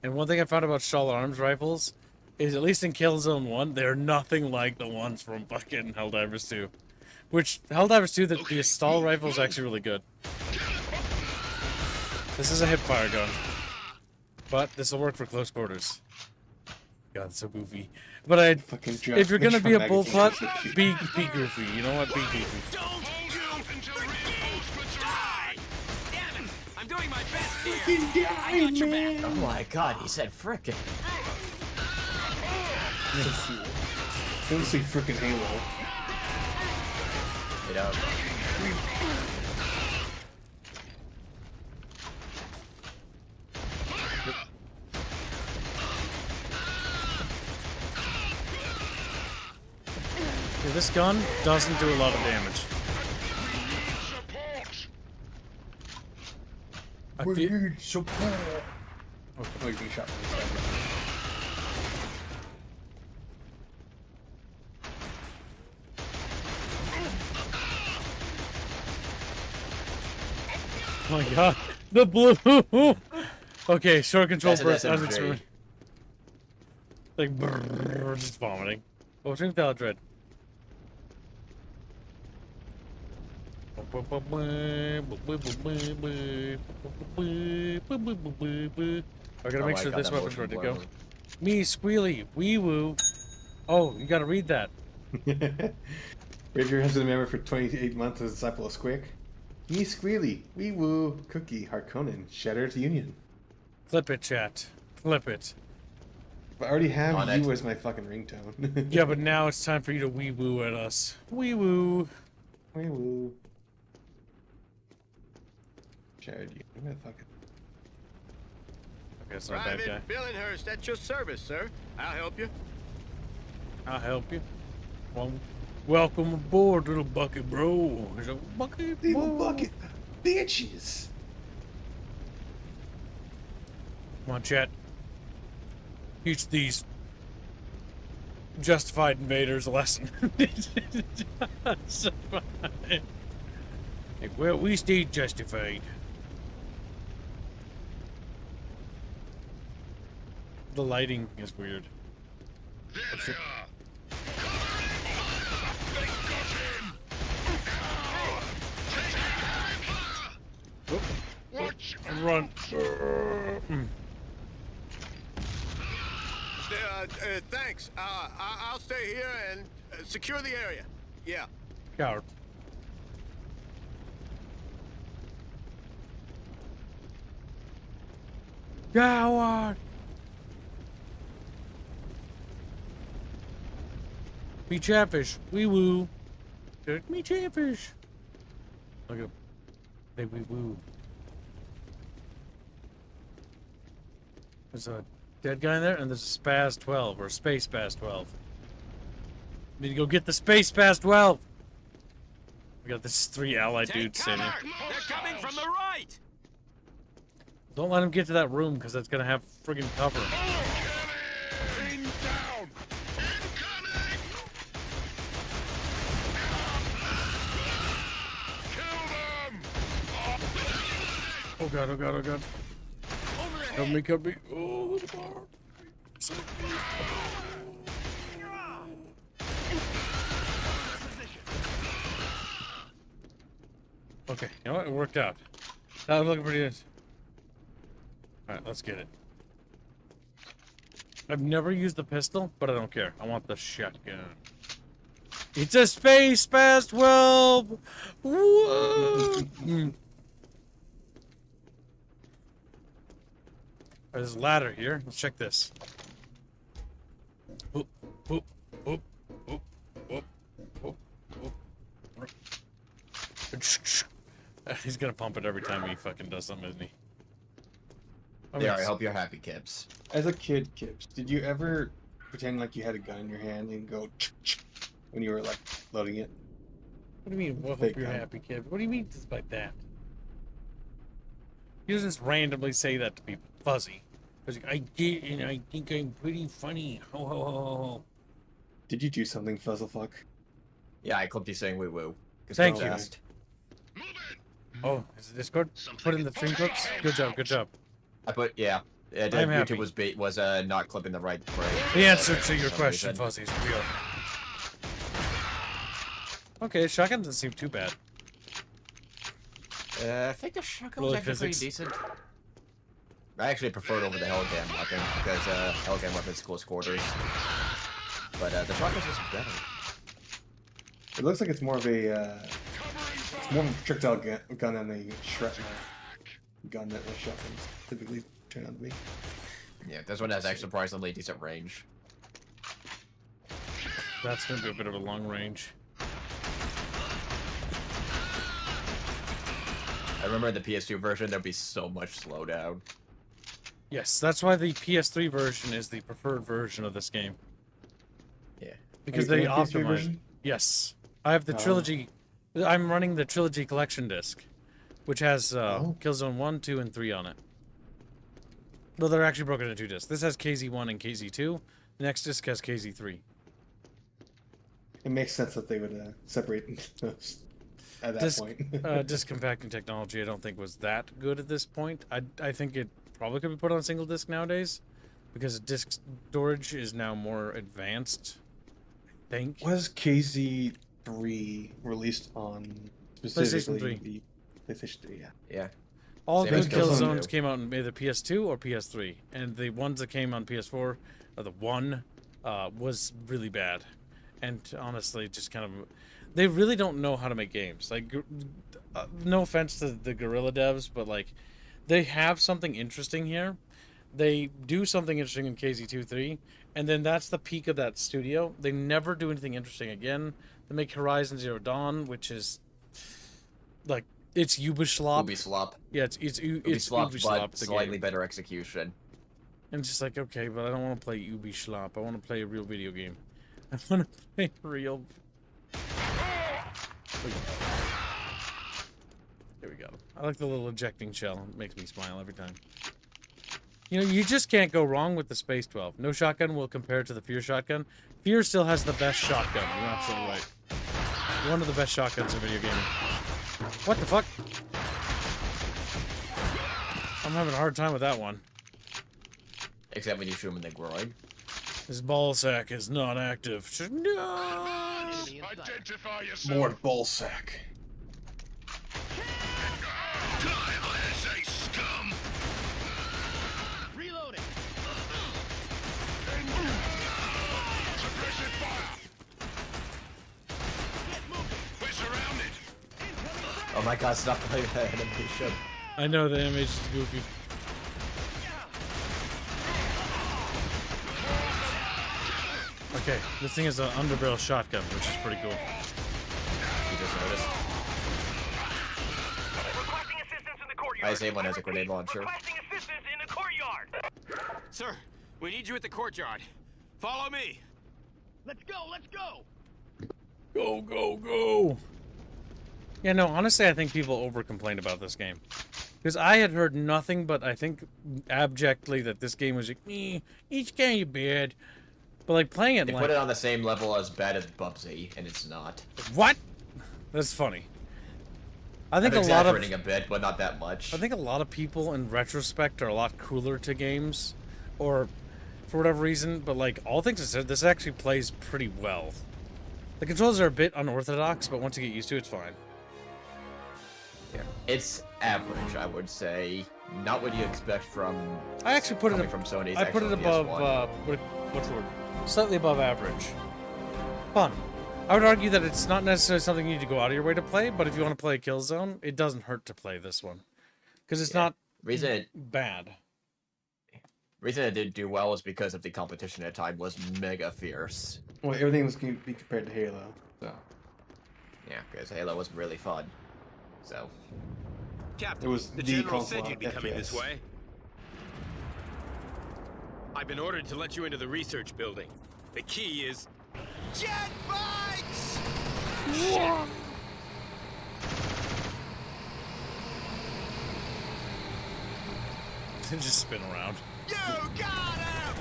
And one thing I found about Shaw Arms rifles is, at least in KillZone 1, they're nothing like the ones from fucking Helldivers 2. Which, Helldivers 2, the stall rifle is actually really good. This is a hipfire gun. But this will work for close quarters. God, it's so goofy. But if you're gonna be a bullputt, be goofy. You know what? Be goofy. Don't you die! Damn it! I'm doing my best here. I got your back. Oh my god, he said frickin'. Don't say frickin' Halo. You know. Yeah, this gun doesn't do a lot of damage. We need support. Oh, he's being shot from the side. Oh my god, the blue! Okay, short control burst as it's like brrr, just vomiting. Oh, drink the dread. I gotta make sure this weapon's ready to go. Me, Squealy, wee woo. Oh, you gotta read that. Ranger has been a member for 28 months as a disciple of Squick. Me, Squealy, wee woo, Cookie, Harkonnen, Shattered Union. Flip it, chat. Flip it. I already have you as my fucking ringtone. Yeah, but now it's time for you to wee woo at us. Wee woo. Wee woo. Shattered Union. I'm gonna fucking. Okay, it's not a bad guy. Billinghurst at your service, sir. I'll help you. I'll help you. Welcome aboard, little bucket bro. There's a bucket bro. Little bucket bitches. Come on, chat. Teach these justified invaders a lesson. Well, we stayed justified. The lighting is weird. There Run. Thanks. I'll stay here and secure the area. Yeah. Coward. Coward. Me Chatfish. Wee woo. Me Chatfish. Look at they wee woo. There's a dead guy in there, and there's a Spaz 12 or Space Spaz 12. Need to go get the Space Spaz 12. We got this 3 allied dudes standing. They're coming from the right. Don't let him get to that room because that's gonna have friggin' cover. Oh god, oh god, oh god. Cover me, cover me. Oh, the bar. Okay, you know what? It worked out. That was looking pretty good. Alright, let's get it. I've never used the pistol, but I don't care. I want the shotgun. It's a Space Spaz 12! Whoa! There's a ladder here. Let's check this. Oop, oop, oop, oop, oop, oop, oop. He's gonna pump it every time he fucking does something, isn't he? There, I hope you're happy, Kips. As a kid, Kips, did you ever pretend like you had a gun in your hand and go when you were like loading it? What do you mean, hope you're happy, kid? What do you mean just by that? You just randomly say that to people. Fuzzy. Because I did, and I think I'm pretty funny. Ho, ho, ho, ho. Did you do something, Fuzzlefuck? Yeah, I clipped you saying woo woo. Thank you. Oh, is it Discord? Put in the stream clips? Good job, good job. I put, yeah. YouTube was not clipping the right frame. The answer to your question, Fuzzy, is real. Okay, shotgun doesn't seem too bad. I think the shotgun was actually pretty decent. I actually prefer it over the Helghan weapon because Helghan weapon's close quarters. But the shotgun's just better. It looks like it's more of a projectile gun than a shrapnel gun that the shotguns typically turn out to be. Yeah, this one has actually surprisingly decent range. That's gonna be a bit of a long range. I remember in the PS2 version there'd be so much slowdown. Yes, that's why the PS3 version is the preferred version of this game. Yeah. Because they optimize. Yes. I have the Trilogy. I'm running the Trilogy collection disc, which has KillZone 1, 2, and 3 on it. Well, they're actually broken into 2 discs. This has KZ1 and KZ2. The next disc has KZ3. It makes sense that they would separate those at that point. Disc compacting technology, I don't think was that good at this point. I think it probably could be put on single disc nowadays, because disk storage is now more advanced. I think. Was KZ3 released on specifically PlayStation 3? The PlayStation 3, yeah. Yeah. All good Killzones came out on either PS2 or PS3, and the ones that came on PS4, or the one, was really bad, and honestly, just kind of, they really don't know how to make games. Like, no offense to the Guerrilla devs, but like, they have something interesting here. They do something interesting in KZ2-3, and then that's the peak of that studio. They never do anything interesting again. They make Horizon Zero Dawn, which is like, it's Ubislop. Ubislop. Yeah, it's Ubislop, but slightly better execution. And it's just like, okay, but I don't want to play Ubislop. I want to play a real video game. I want to play real. There we go. I like the little ejecting shell. It makes me smile every time. You know, you just can't go wrong with the Space 12. No shotgun will compare to the Fear shotgun. Fear still has the best shotgun. You're absolutely right. One of the best shotguns in video gaming. What the fuck? I'm having a hard time with that one. Except when you shoot him in the groin. His ball sack is not active. No! Identify yourself. More ball sack. Scum. Reloading. Suppressive fire. We're surrounded. Oh my god, stop playing that animation. I know the image is goofy. Okay, this thing is an underbarrel shotgun, which is pretty cool. You just noticed. Requesting assistance in the courtyard. I say one has a grenade launcher. Requesting assistance in the courtyard. Sir, we need you at the courtyard. Follow me. Let's go, let's go. Go, go, go. Yeah, no, honestly, I think people over-complain about this game. Because I had heard nothing but, I think, abjectly that this game was like, it's kind of bad. But, like, playing it, they like... put it on the same level as bad as Bubsy, and it's not. What? That's funny. I think I'm a lot of... exaggerating a bit, but not that much. I think a lot of people, in retrospect, are a lot cooler to games. Or, for whatever reason. But, like, all things aside, this actually plays pretty well. The controls are a bit unorthodox, but once you get used to it, it's fine. Yeah. It's average, I would say. Not what you expect from. I actually put it from Sony's. I put it above. What's the word? Slightly above average. Fun. I would argue that it's not necessarily something you need to go out of your way to play, but if you want to play Killzone, it doesn't hurt to play this one, because it's not reason bad. reason it didn't do well was because of the competition at the time was mega fierce. Well, everything was going to be compared to Halo, so. Yeah, because Halo was really fun. So. Captain, It was the the General console said you'd be coming this FPS. way. I've been ordered to let you into the research building. The key is... Jet bikes! Just spin around. You got him!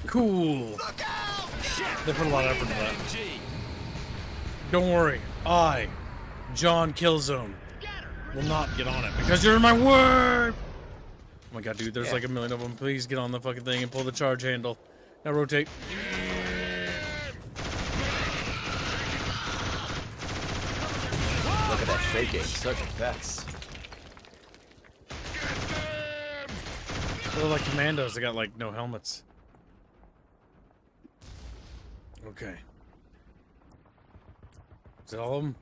Cool. Look out! They put a lot of effort into that. Don't worry, I, John KillZone, will not get on it because you're in my word. Oh my god, dude, there's like a million of them. Please get on the fucking thing and pull the charge handle. Now rotate. Look at that shaking, such effects. They're like commandos, they got like no helmets. Okay. Is that all of them?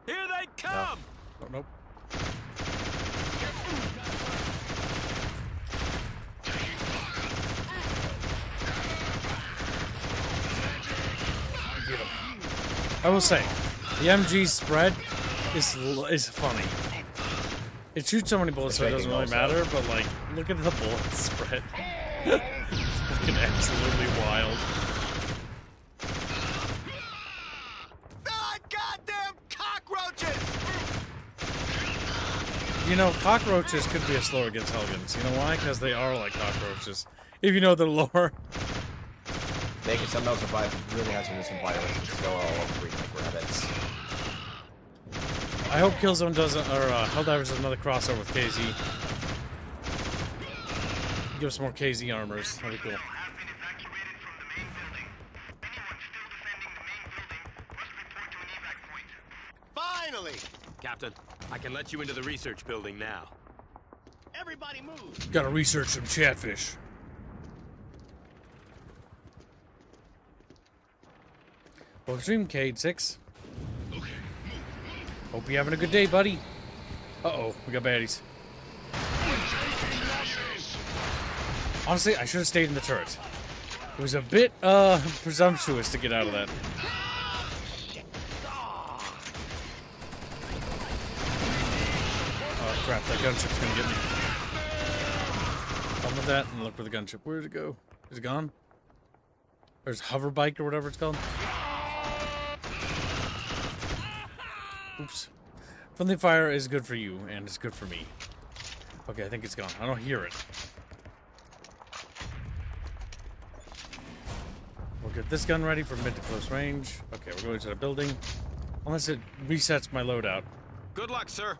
Here they come! Oh, nope. I will say, the MG spread is funny. It shoots so many bullets, so it doesn't really matter. But like, look at the bullet spread. It's fucking absolutely wild. Ah, goddamn cockroaches! You know, cockroaches could be a slow against Helghans. You know why? Because they are like cockroaches. If you know the lore. They can somehow survive really hazardous environments and still all breathe like rabbits. I hope KillZone doesn't, or Helldivers does another crossover with KZ. Give us some more KZ armors. That'd be cool. Finally! Captain, I can let you into the research building now. Everybody move! Gotta research some chatfish. Well, stream Cade 6. Hope you're having a good day, buddy. Uh-oh, we got baddies. Honestly, I should have stayed in the turret. It was a bit, presumptuous to get out of that. Oh, crap, that gunship's gonna get me. Come with that and look for the gunship. Where did it go? Is it gone? There's hover bike or whatever it's called. Oops. Friendly fire is good for you, and it's good for me. Okay, I think it's gone. I don't hear it. We'll get this gun ready for mid to close range. Okay, we're going to the building. Unless it resets my loadout. Good luck, sir.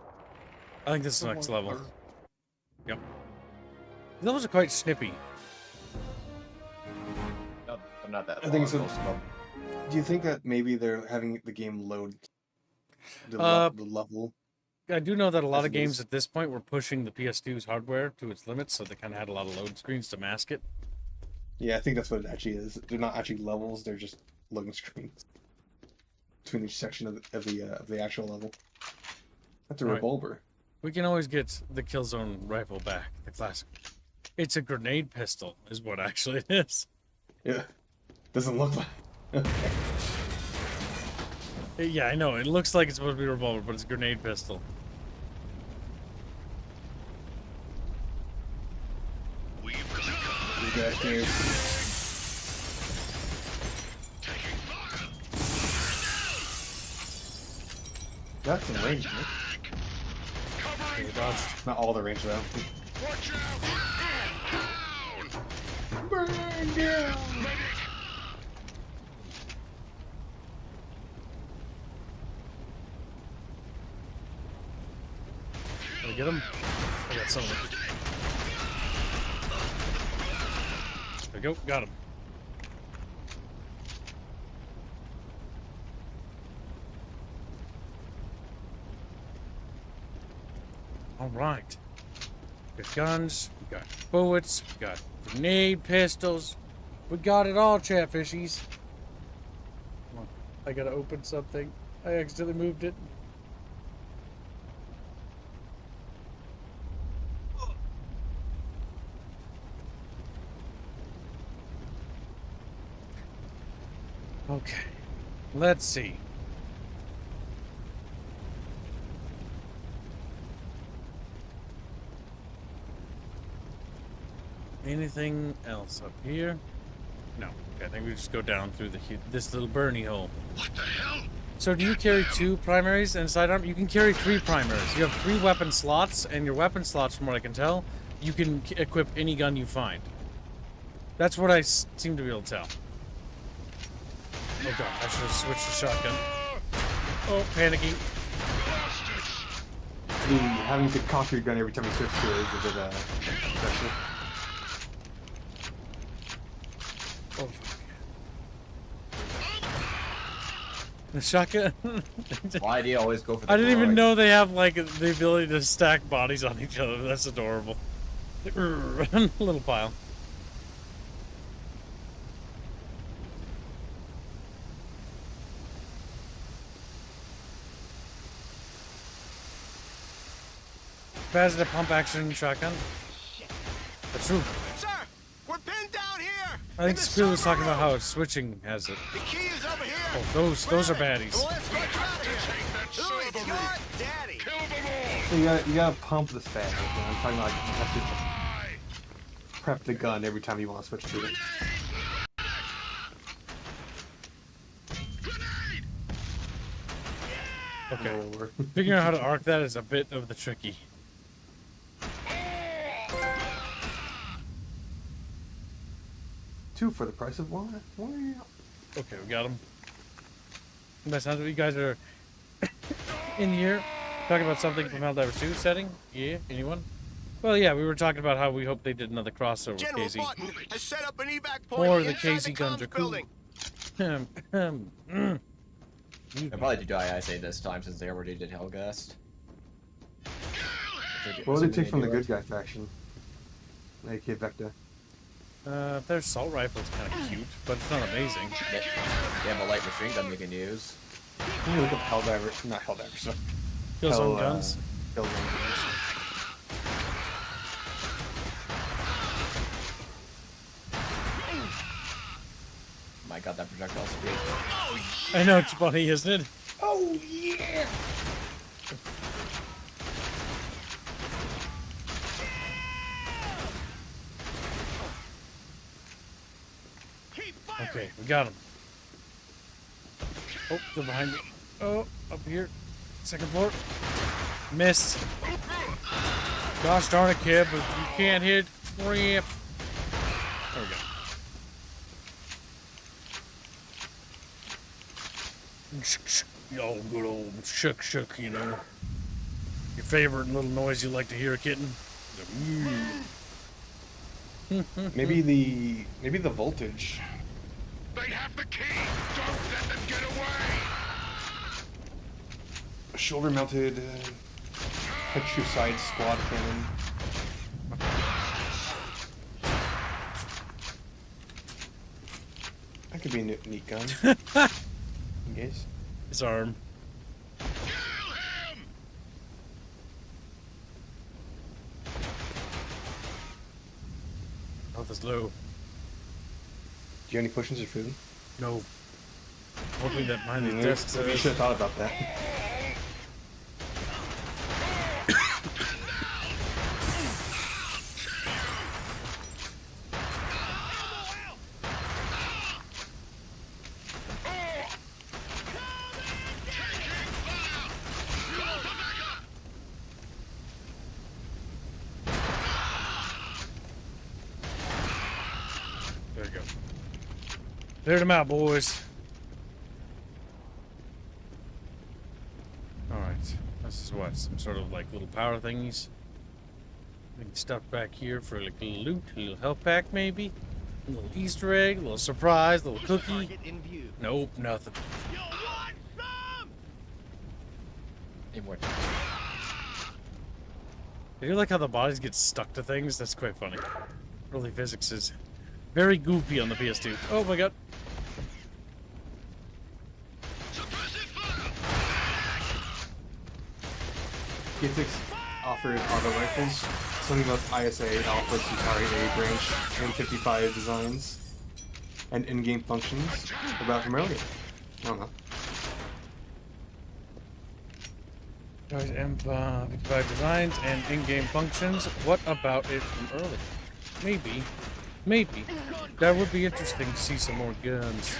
I think this is the next level. Yep. Those are quite snippy. No, I'm not that I think long, so. most of them. Do you think that maybe they're having the game load the level? I do know that a lot As of it games is. at this point were pushing the PS2's hardware to its limits, so they kind of had a lot of load screens to mask it. Yeah, I think that's what it actually is. They're not actually levels; they're just loading screens between each section of the actual level. That's a Right. revolver. We can always get the KillZone rifle back, the classic. It's a grenade pistol, is what actually it is. Yeah, doesn't look like. Yeah, I know. It looks like it's supposed to be a revolver, but it's a grenade pistol. You guys do. That's in range, Nick. Okay, we dodged. Not all the range though. Burn down. Did I get him? I got some of it. There we go. Got him. All right. We got guns. We got bullets. We got grenade pistols. We got it all, chatfishies. Come on. I gotta open something. I accidentally moved it. Okay. Let's see. Anything else up here? No. Okay, I think we just go down through this little Bernie hole. What the hell? So do you carry 2 primaries and sidearm? You can carry 3 primaries. You have 3 weapon slots, and your weapon slots, from what I can tell, you can equip any gun you find. That's what I seem to be able to tell. Oh god, I should have switched to shotgun. Oh, panicky. Having to cock your gun every time you switch to it is a bit special. Oh, the shotgun. Why do you always go for the I didn't even droid? know they have like the ability to stack bodies on each other. That's adorable. Little pile. Baz the pump action shotgun. That's true. Sir, we're pinned down here. I think Spill was talking about how switching has it. The key is over here. Oh, those are baddies. Well, let's get you out of here. Who is your daddy? Kill them all! So you gotta pump the spam. I'm talking about like you have to prep the gun every time you want to switch to it. Okay. Figuring out how to arc that is a bit of the tricky. Two for the price of one. Okay, we got him. That sounds like you guys are in here talking about something from Helldivers 2 setting. Yeah, anyone? Well, yeah, we were talking about how we hope they did another crossover with General KZ. Vaughton has set up an evac point Or the inside KZ comms guns are building. cool. They probably did ISA this time since they already did Hellgast. What would they take from the good guy faction? AK Vecta. Their assault rifle's kind of cute, but it's not amazing. They have a light machine gun you can use. Can you look up Helldivers? Not Helldivers, so. KillZone guns. KillZone guns. My god, that projectile speed. I know, it's funny, isn't it? Oh yeah! Okay, we got him. Oh, they're behind me. Oh, up here. Second floor. Missed. Gosh darn it, kid, but you can't hit crap. There we go. Oh, good old shook, you know. Your favorite little noise you like to hear, kitten? Maybe the voltage. They have the key! Don't let them get away! A shoulder-mounted extra side squad cannon. That could be a neat gun. Guys. His arm. Health is low. Do you have any potions or food? No. Hoping that behind these desks You should have thought about that. There you go. Cleared them out, boys. Alright. This is what? Some sort of like little power thingies. Stuff back here for like a little loot, a little health pack maybe. A little Easter egg, a little surprise, a little cookie. Nope, nothing. Anymore. I feel like how the bodies get stuck to things. That's quite funny. Early physics is very goofy on the PS2. Oh my god. K6 offered auto rifles. Something about ISA, Alpha, Centauri, A branch, and 55 designs. and in-game functions about from earlier. I don't know. Guys, M55 designs and in-game functions. What about it from earlier? Maybe. Maybe. That would be interesting to see some more guns.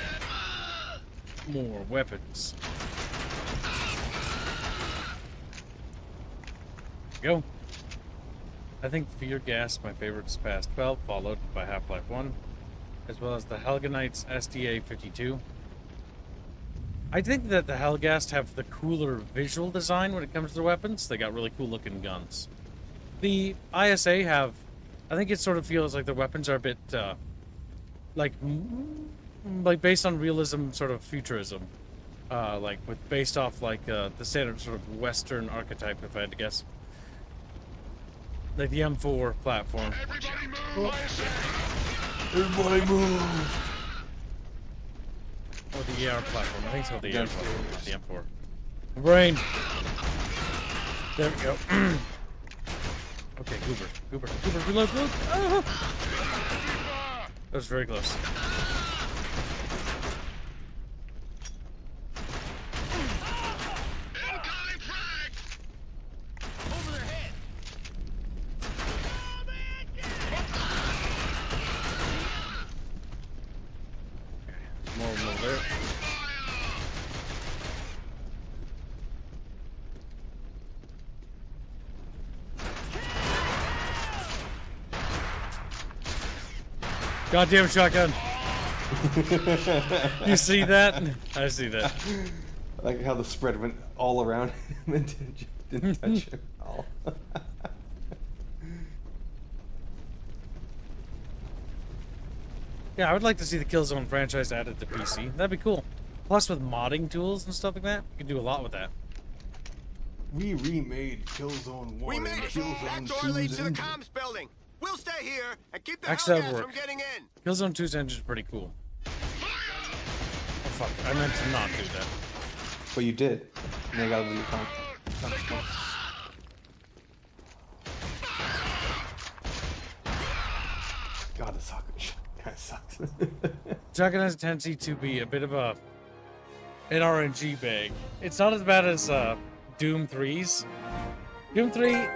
More weapons. Go. I think Fear Gas, my favorite, is past 12, followed by Half-Life 1, as well as the Helghanites SDA 52. I think that the Hellgast have the cooler visual design when it comes to the weapons. They got really cool looking guns. The ISA have, I think it sort of feels like the weapons are a bit, like based on realism, sort of futurism. Based off the standard sort of Western archetype, if I had to guess. Like the M4 platform. Everybody move! Oh, the AR platform. I think it's called the AR platform, not the M4. Brain! There we go. Okay, Goober, reload! Ah! That was very close. Goddamn shotgun. You see that? I see that. I like how the spread went all around him and didn't touch him at all. Yeah, I would like to see the KillZone franchise added to PC. That'd be cool. Plus with modding tools and stuff like that, you can do a lot with that. We remade KillZone 1. We made it! That door leads to the comms building! We'll stay here and keep the Actually, Hellgast from getting in! KillZone 2's engine is pretty cool. Oh fuck, I meant to not do that. But you did. And they got a new consequence. God, this kind of sucks. Shotgun has a tendency to be a bit of an RNG bag. It's not as bad as Doom 3's. Doom 3,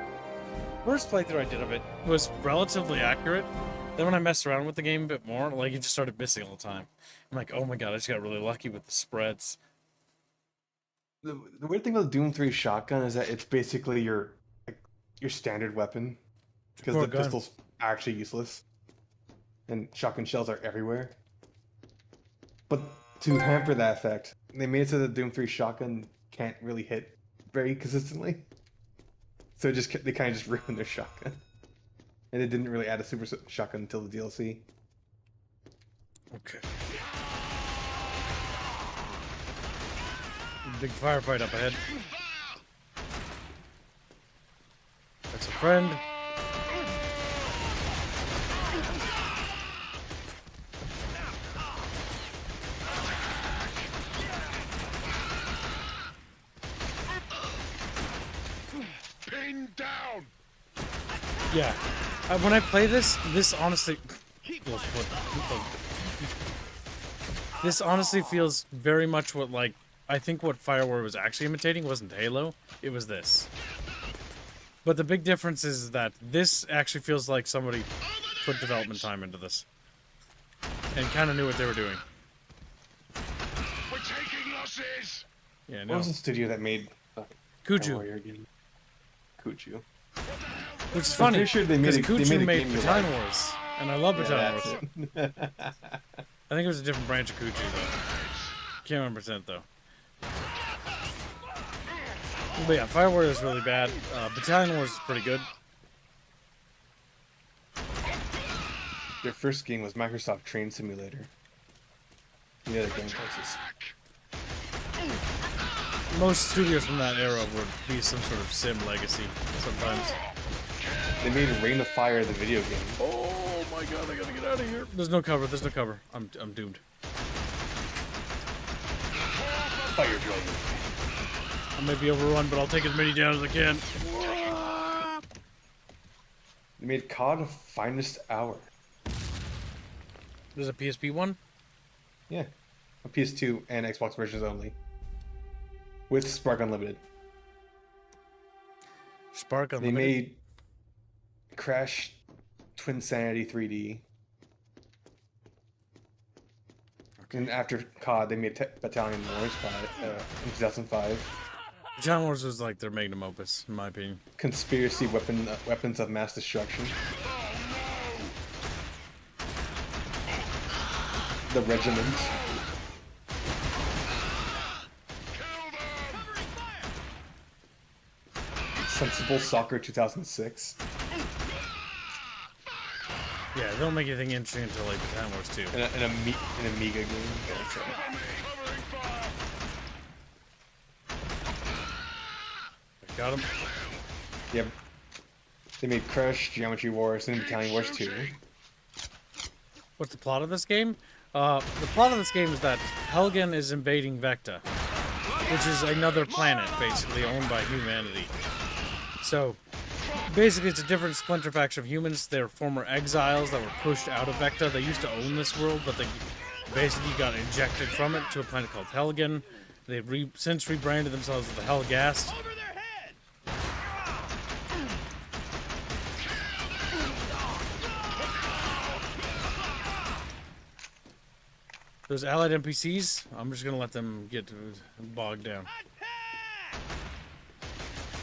first playthrough I did of it was relatively accurate. Then when I messed around with the game a bit more, like it just started missing all the time. I'm like, oh my god, I just got really lucky with the spreads. The weird thing about Doom 3 shotgun is that it's basically your standard weapon. Because the pistol's actually useless. And shotgun shells are everywhere. But to hamper that effect, they made it so that Doom 3 shotgun can't really hit very consistently. So they kind of just ruined their shotgun. And they didn't really add a super shotgun until the DLC. Okay. Big firefight up ahead. That's a friend. Down. Yeah, when I play this honestly, this honestly feels very much what I think what Firewall was actually imitating wasn't Halo, it was this. But the big difference is that this actually feels like somebody put development time into this and kind of knew what they were doing. We're taking losses. Yeah, no. What was the studio that made Kuju? Kuju. Which is funny, because Kuju made Battalion like... Wars, and I love Battalion Wars. I think it was a different branch of Kuju, though. Can't remember % though. But yeah, Fire Warrior is really bad. Battalion Wars is pretty good. Their first game was Microsoft Train Simulator. The other game places. Most studios from that era would be some sort of sim legacy sometimes. They made Rain of Fire the video game. Oh my god, I gotta get out of here. There's no cover, there's no cover. I'm doomed. Fire dragon. I may be overrun, but I'll take as many down as I can. They made COD Finest Hour. There's a PSP one? Yeah, on PS2 and Xbox versions only, with Spark Unlimited. Spark Unlimited. They made Crash Twin Sanity 3D. Okay. And after COD, they made Battalion Wars in 2005. Battalion Wars was like their magnum opus, in my opinion. Conspiracy Weapons of Mass Destruction. The Regiment. Sensible Soccer 2006. Yeah, they don't make anything interesting until like Battalion Wars 2. An Amiga game. Got him. Yep. They made Crash, Geometry Wars, and Battalion Wars 2. What's the plot of this game? The plot of this game is that Helghan is invading Vecta, which is another planet, basically, owned by humanity. So, basically, it's a different splinter faction of humans. They're former exiles that were pushed out of Vecta. They used to own this world, but they basically got ejected from it to a planet called Helghan. They've since rebranded themselves as the Hellgast. Those allied NPCs, I'm just gonna let them get bogged down.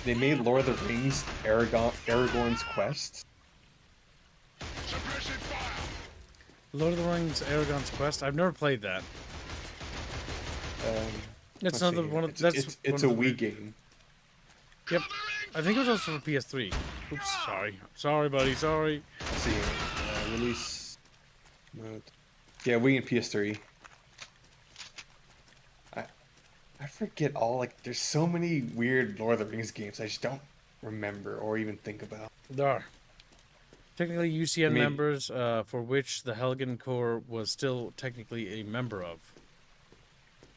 They made Lord of the Rings Aragorn's Quest. Lord of the Rings Aragorn's Quest? I've never played that. It's another one of it's a Wii game. Yep. I think it was also for PS3. Oops, sorry. Sorry, buddy, sorry. Let's see. Release mode. Yeah, Wii and PS3. I forget all, like, there's so many weird Lord of the Rings games I just don't remember or even think about. There are. Technically UCN members, for which the Helghan Corps was still technically a member of.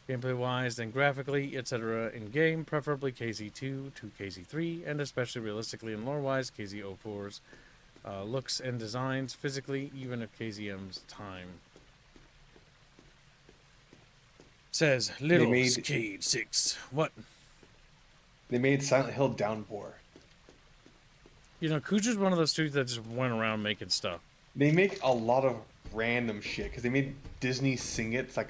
Gameplay-wise and graphically, etc. in-game, preferably KZ2 to KZ3, and especially realistically and lore-wise, KZ04's looks and designs, physically, even if KZM's time. Says Little Cade 6. What? They made Silent Hill Downpour. You know, Kuja's one of those dudes that just went around making stuff. They make a lot of random shit because they made Disney Sing It, like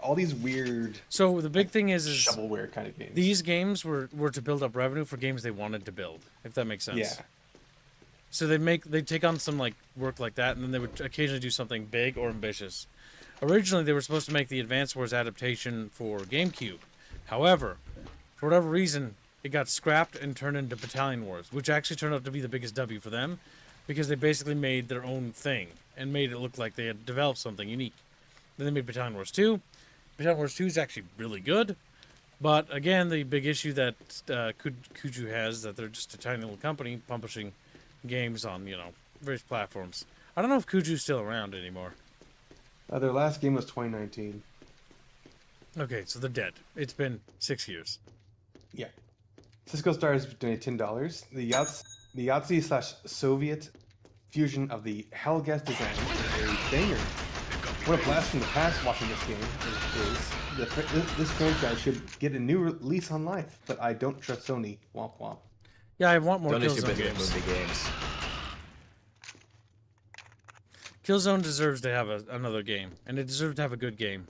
all these weird. So the big thing is shovelware kind of games. These games were to build up revenue for games they wanted to build, if that makes sense. Yeah. So they take on some like work like that, and then they would occasionally do something big or ambitious. Originally, they were supposed to make the Advance Wars adaptation for GameCube. However, for whatever reason, it got scrapped and turned into Battalion Wars, which actually turned out to be the biggest W for them, because they basically made their own thing and made it look like they had developed something unique. Then they made Battalion Wars 2. Battalion Wars 2 is actually really good, but again, the big issue that Kuju has is that they're just a tiny little company publishing games on, various platforms. I don't know if Kuju's still around anymore. Their last game was 2019. Okay, so they're dead. It's been 6 years. Yeah. Cisco Stars donated $10. The Yahtzee/Soviet fusion of the Hellgast design is a banger. What a blast from the past watching this game is. This franchise should get a new release on life, but I don't trust Sony. Womp womp. Yeah, I want more KillZone games. KillZone deserves to have another game, and it deserves to have a good game.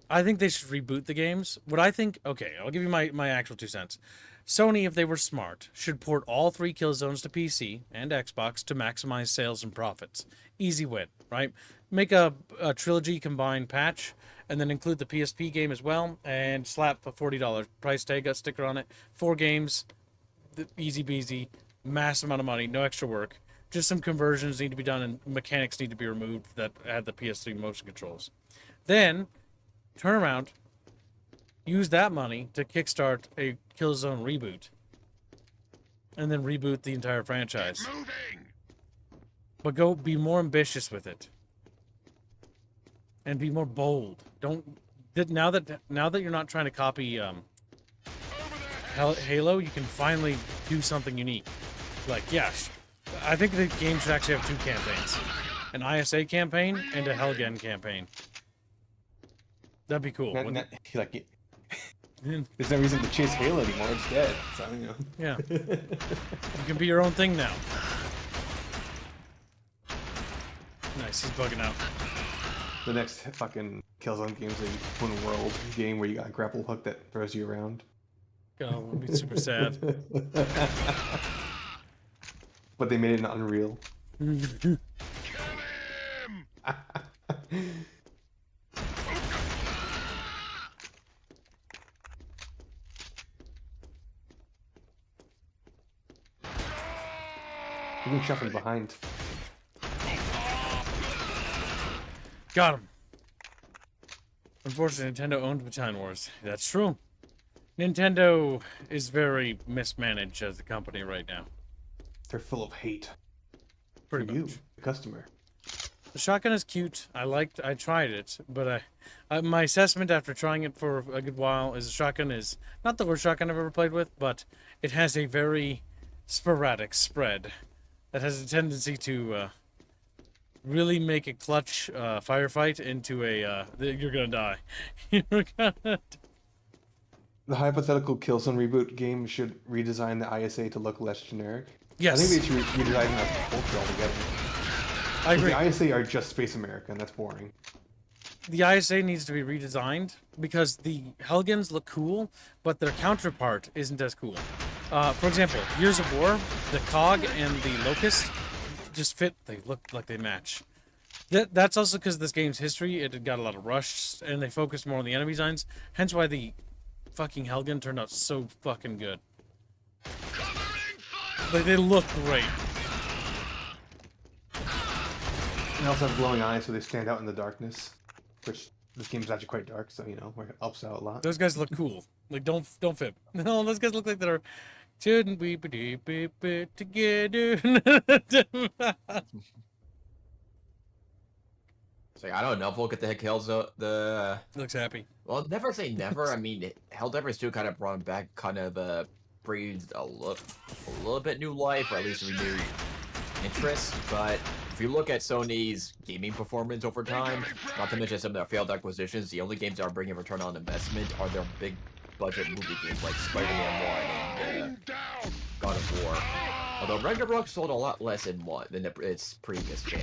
I think they should reboot the games. What I think... Okay, I'll give you my actual 2 cents. Sony, if they were smart, should port all 3 Killzones to PC and Xbox to maximize sales and profits. Easy win, right? Make a Trilogy combined patch, and then include the PSP game as well, and slap a $40 price tag, a sticker on it. 4 games, easy peasy, massive amount of money, no extra work. Just some conversions need to be done, and mechanics need to be removed that had the PS3 motion controls. Then, turn around, use that money to kickstart a KillZone reboot, and then reboot the entire franchise. But go be more ambitious with it, and be more bold. Now that you're not trying to copy Halo, you can finally do something unique. Like, yeah, I think the game should actually have 2 campaigns. an ISA campaign and a Helghan campaign. That'd be cool. Like, there's no reason to chase Halo anymore. It's dead. So, you know. Yeah. You can be your own thing now. Nice, he's bugging out. The next fucking KillZone game is a open world game where you got a grapple hook that throws you around. Oh, it'd be super sad. But they made it an Unreal. Kill him! You're being shot from behind. Got him. Unfortunately, Nintendo owned Battalion Wars. That's true. Nintendo is very mismanaged as a company right now. They're full of hate. Pretty for much. you, the customer. The shotgun is cute. I tried it, but my assessment after trying it for a good while is the shotgun is not the worst shotgun I've ever played with, but it has a very sporadic spread that has a tendency to really make a clutch firefight into a you're gonna die. You're gonna. The hypothetical KillZone reboot game should redesign the ISA to look less generic. Yes. I think they should redesign that culture altogether. I agree. The ISA are just Space America, and that's boring. The ISA needs to be redesigned because the Helgans look cool, but their counterpart isn't as cool. For example, Years of War, the Cog and the Locust just fit. They look like they match. That's also because this game's history, it got a lot of rush, and they focused more on the enemy designs. Hence why the fucking Helghan turned out so fucking good. Like, they look great. They also have glowing eyes, so they stand out in the darkness. Which this game is actually quite dark, so you know, it helps out a lot. Those guys look cool. Like, don't fib. No, those guys look like they're. Shouldn't we be together? So I don't know if we'll get the kills. The looks happy. Well, never say never. I mean, Helldivers 2 kind of brought back, kind of breathed a little bit new life, or at least renewed interest. But if you look at Sony's gaming performance over time, not to mention some of their failed acquisitions, the only games that are bringing return on investment are their big budget movie games like Spider-Man 1 and God of War. Although Ragnarok sold a lot less in one than its previous game.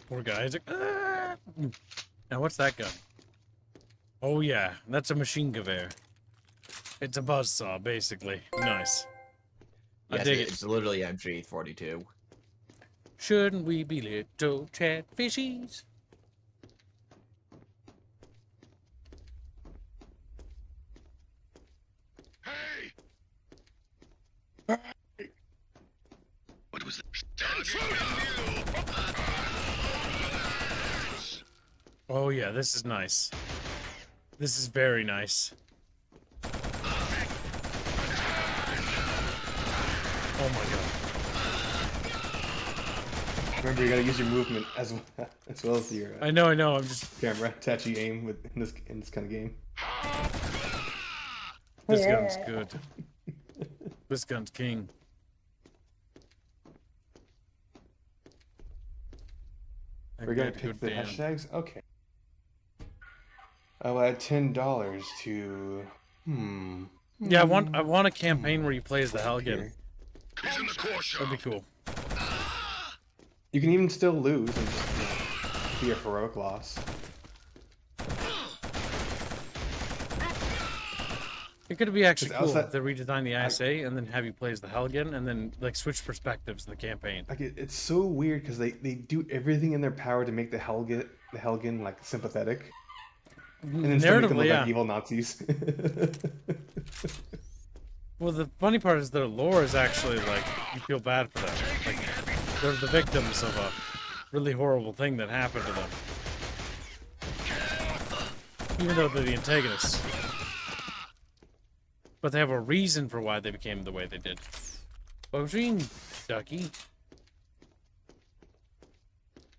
Poor guy. He's like, ah! Now what's that gun? Oh yeah, that's a machine gewehr. It's a buzzsaw, basically. Nice. Yes, I dig it. It's literally MG42. Shouldn't we be little chatfishies? Hey! What was that? Oh yeah, this is nice. This is very nice. Oh my god. Remember, you gotta use your movement as well as your I know, I'm just camera to actually aim in this kind of game. This gun's good. This gun's king. We're gonna pick the hashtags? Okay. I'll add $10 to... Yeah, I want a campaign where you play as the Helghan. He's in the core shop. That'd be cool. You can even still lose and just, you know, be a heroic loss. It could be actually cool outside, if they redesign the ISA and then have you play as the Helghan and then like switch perspectives in the campaign. Like it's so weird because they do everything in their power to make the Helghan like sympathetic, and then still make them look like evil Nazis. Well, the funny part is their lore is actually like you feel bad for them. Like they're the victims of a really horrible thing that happened to them, even though they're the antagonists. But they have a reason for why they became the way they did. Machine, ducky.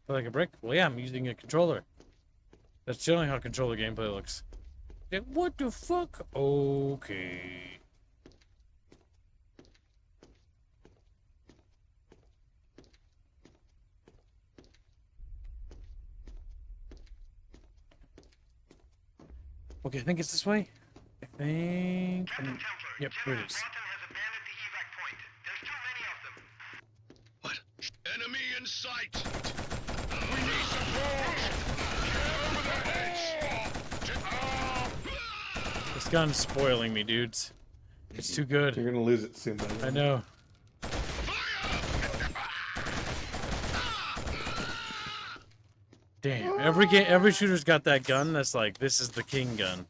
Feel like a brick? Well, yeah, I'm using a controller. That's generally how controller gameplay looks. Like, what the fuck? Okay. Okay, I think it's this way. I think. Yep, here it is. What? Enemy in sight! We need support! Over the hedge! This gun's spoiling me, dudes. It's too good. You're gonna lose it soon, buddy. I know. Damn, every shooter's got that gun that's like, this is the king gun.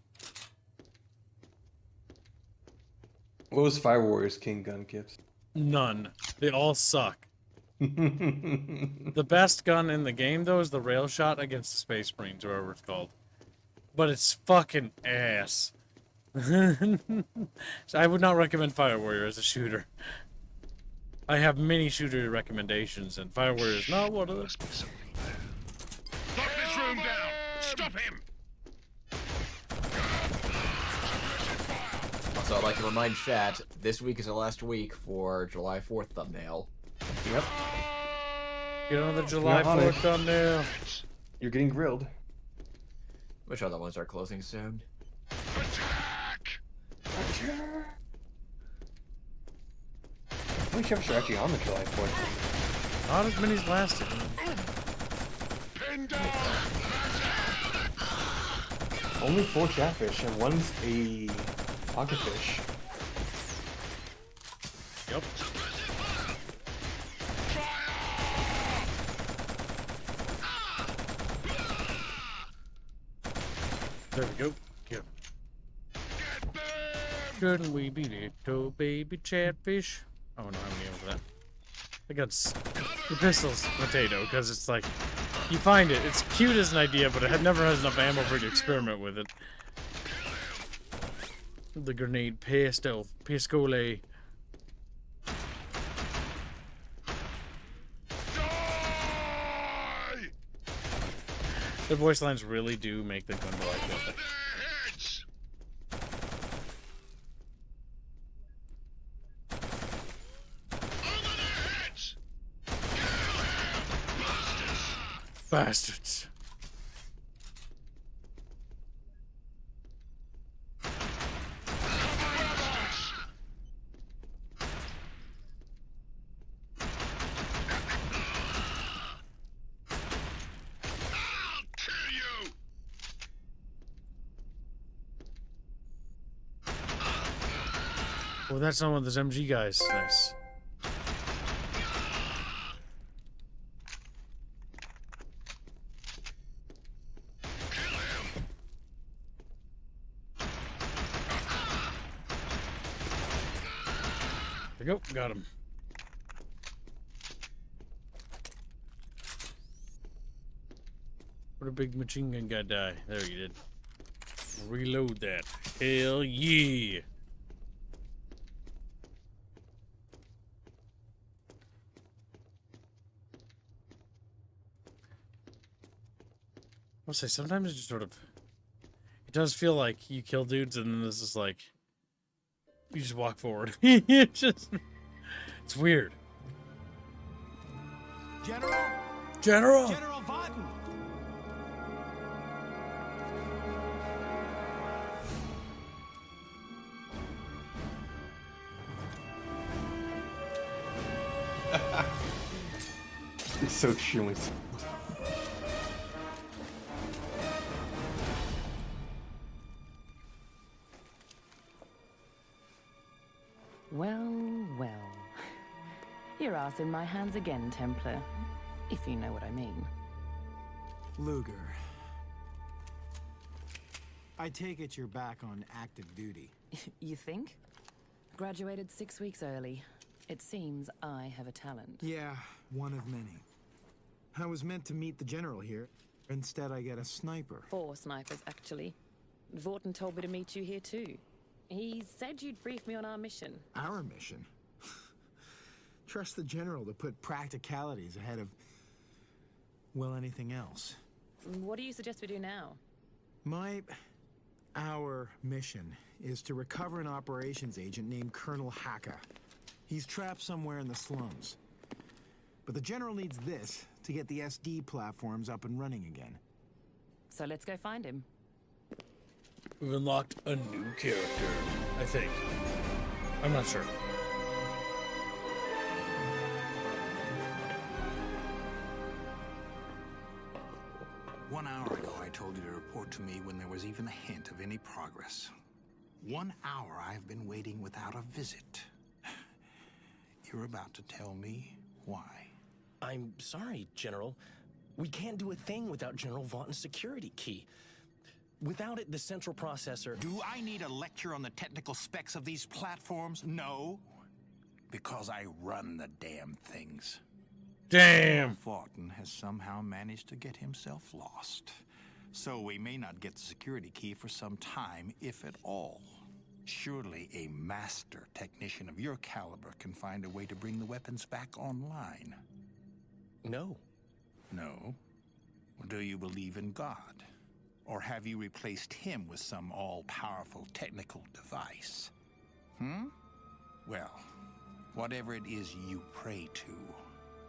What was Fire Warrior's king gun, Kips? None. They all suck. The best gun in the game, though, is the rail shot against the Space Marines, or whatever it's called. But it's fucking ass. So I would not recommend Fire Warrior as a shooter. I have many shooter recommendations, and Fire Warrior is not one of them. Lock this room down! Stop him! Also, I'd like to remind chat, this week is the last week for July 4th thumbnail. Yep. Get on the July 4th thumbnail. You're getting grilled. Which other ones are closing soon? Attack! How many ships are actually on the July 4th? Not as many's lasted. Pin down! Only 4 Chatfish, and one's a pocketfish. Yep. There we go. Yep. Couldn't we be little baby Chatfish? Oh no, how many of that? I got the pistol's potato, because it's like, you find it, it's cute as an idea, but it never has enough ammo for you to experiment with it. The grenade pesto, piscole. The voice lines really do make the gun like that. Bastards. Well, that's not one of those MG guys. Nice. There we go. Got him. What a big machine gun guy die. There you did. Reload that. Hell yeah. I'll say sometimes it just sort of, it does feel like you kill dudes and then this is like, you just walk forward. It's weird. General Vaughton. It's so extremely. Well, well. Your ass in my hands again, Templar. If you know what I mean. Luger. I take it you're back on active duty. You think? Graduated 6 weeks early. It seems I have a talent. Yeah, one of many. I was meant to meet the general here. Instead, I get a sniper. 4 snipers, actually. Vaughton told me to meet you here, too. He said you'd brief me on our mission. Our mission? Trust the general to put practicalities ahead of, well, anything else. What do you suggest we do now? Our mission is to recover an operations agent named Colonel Hacka. He's trapped somewhere in the slums. But the general needs this to get the SD platforms up and running again. So let's go find him. We've unlocked a new character, I think. I'm not sure. One hour ago, I told you to report to me when there was even a hint of any progress. 1 hour I've been waiting without a visit. You're about to tell me why. I'm sorry, General. We can't do a thing without General Vaughton's security key. Without it, the central processor... Do I need a lecture on the technical specs of these platforms? No. Because I run the damn things. Damn! Vaughton has somehow managed to get himself lost. So we may not get the security key for some time, if at all. Surely a master technician of your caliber can find a way to bring the weapons back online. No. No? Well, do you believe in God? Or have you replaced him with some all-powerful technical device? Well, whatever it is you pray to,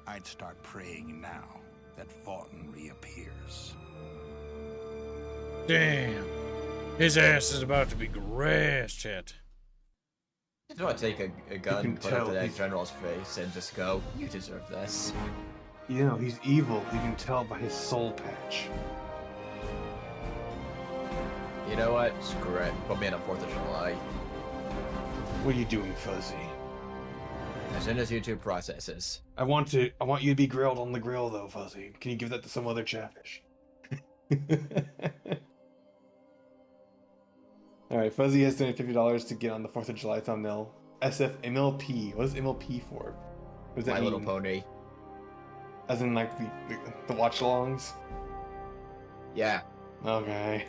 I'd start praying now that Vaughton reappears. Damn. His ass is about to be grass, chat. I just want to take a gun, put it up to that general's face, and just go, you deserve this. You know, he's evil. You can tell by his soul patch. You know what? Screw it. Put me on a 4th of July. What are you doing, Fuzzy? As soon as YouTube processes. I want you to be grilled on the grill, though, Fuzzy. Can you give that to some other chatfish? Alright, Fuzzy has donated $50 to get on the 4th of July thumbnail. SFMLP. What is MLP for? What does that My mean? Little Pony. As in, like, the watch-alongs? Yeah. Okay.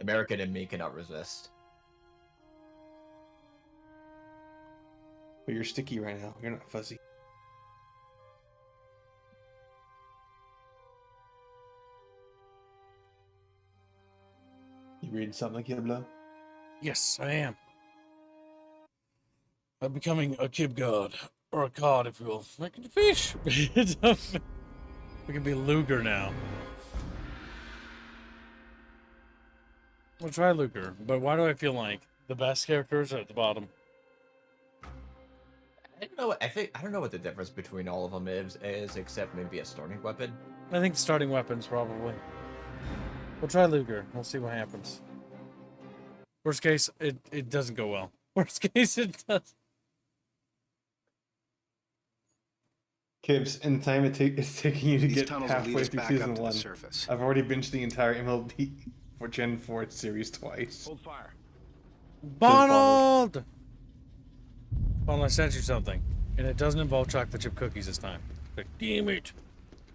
American in me cannot resist. But you're sticky right now. You're not Fuzzy. You reading something, Kiblo? Yes, I am. I'm becoming a kib god. Or a cod, if you will. Like a fish! We can be Luger now. We'll try Luger, but why do I feel like the best characters are at the bottom? I don't know. I don't know what the difference between all of them is except maybe a starting weapon. I think starting weapons probably. We'll try Luger. We'll see what happens. Worst case, it doesn't go well. Worst case, it does. Kibs, in the time it's taking you to get halfway through season 1, I've already binged the entire MLB for Gen 4 series twice. Hold fire. Bonald! Bonald, I sent you something. And it doesn't involve chocolate chip cookies this time. Like, damn it!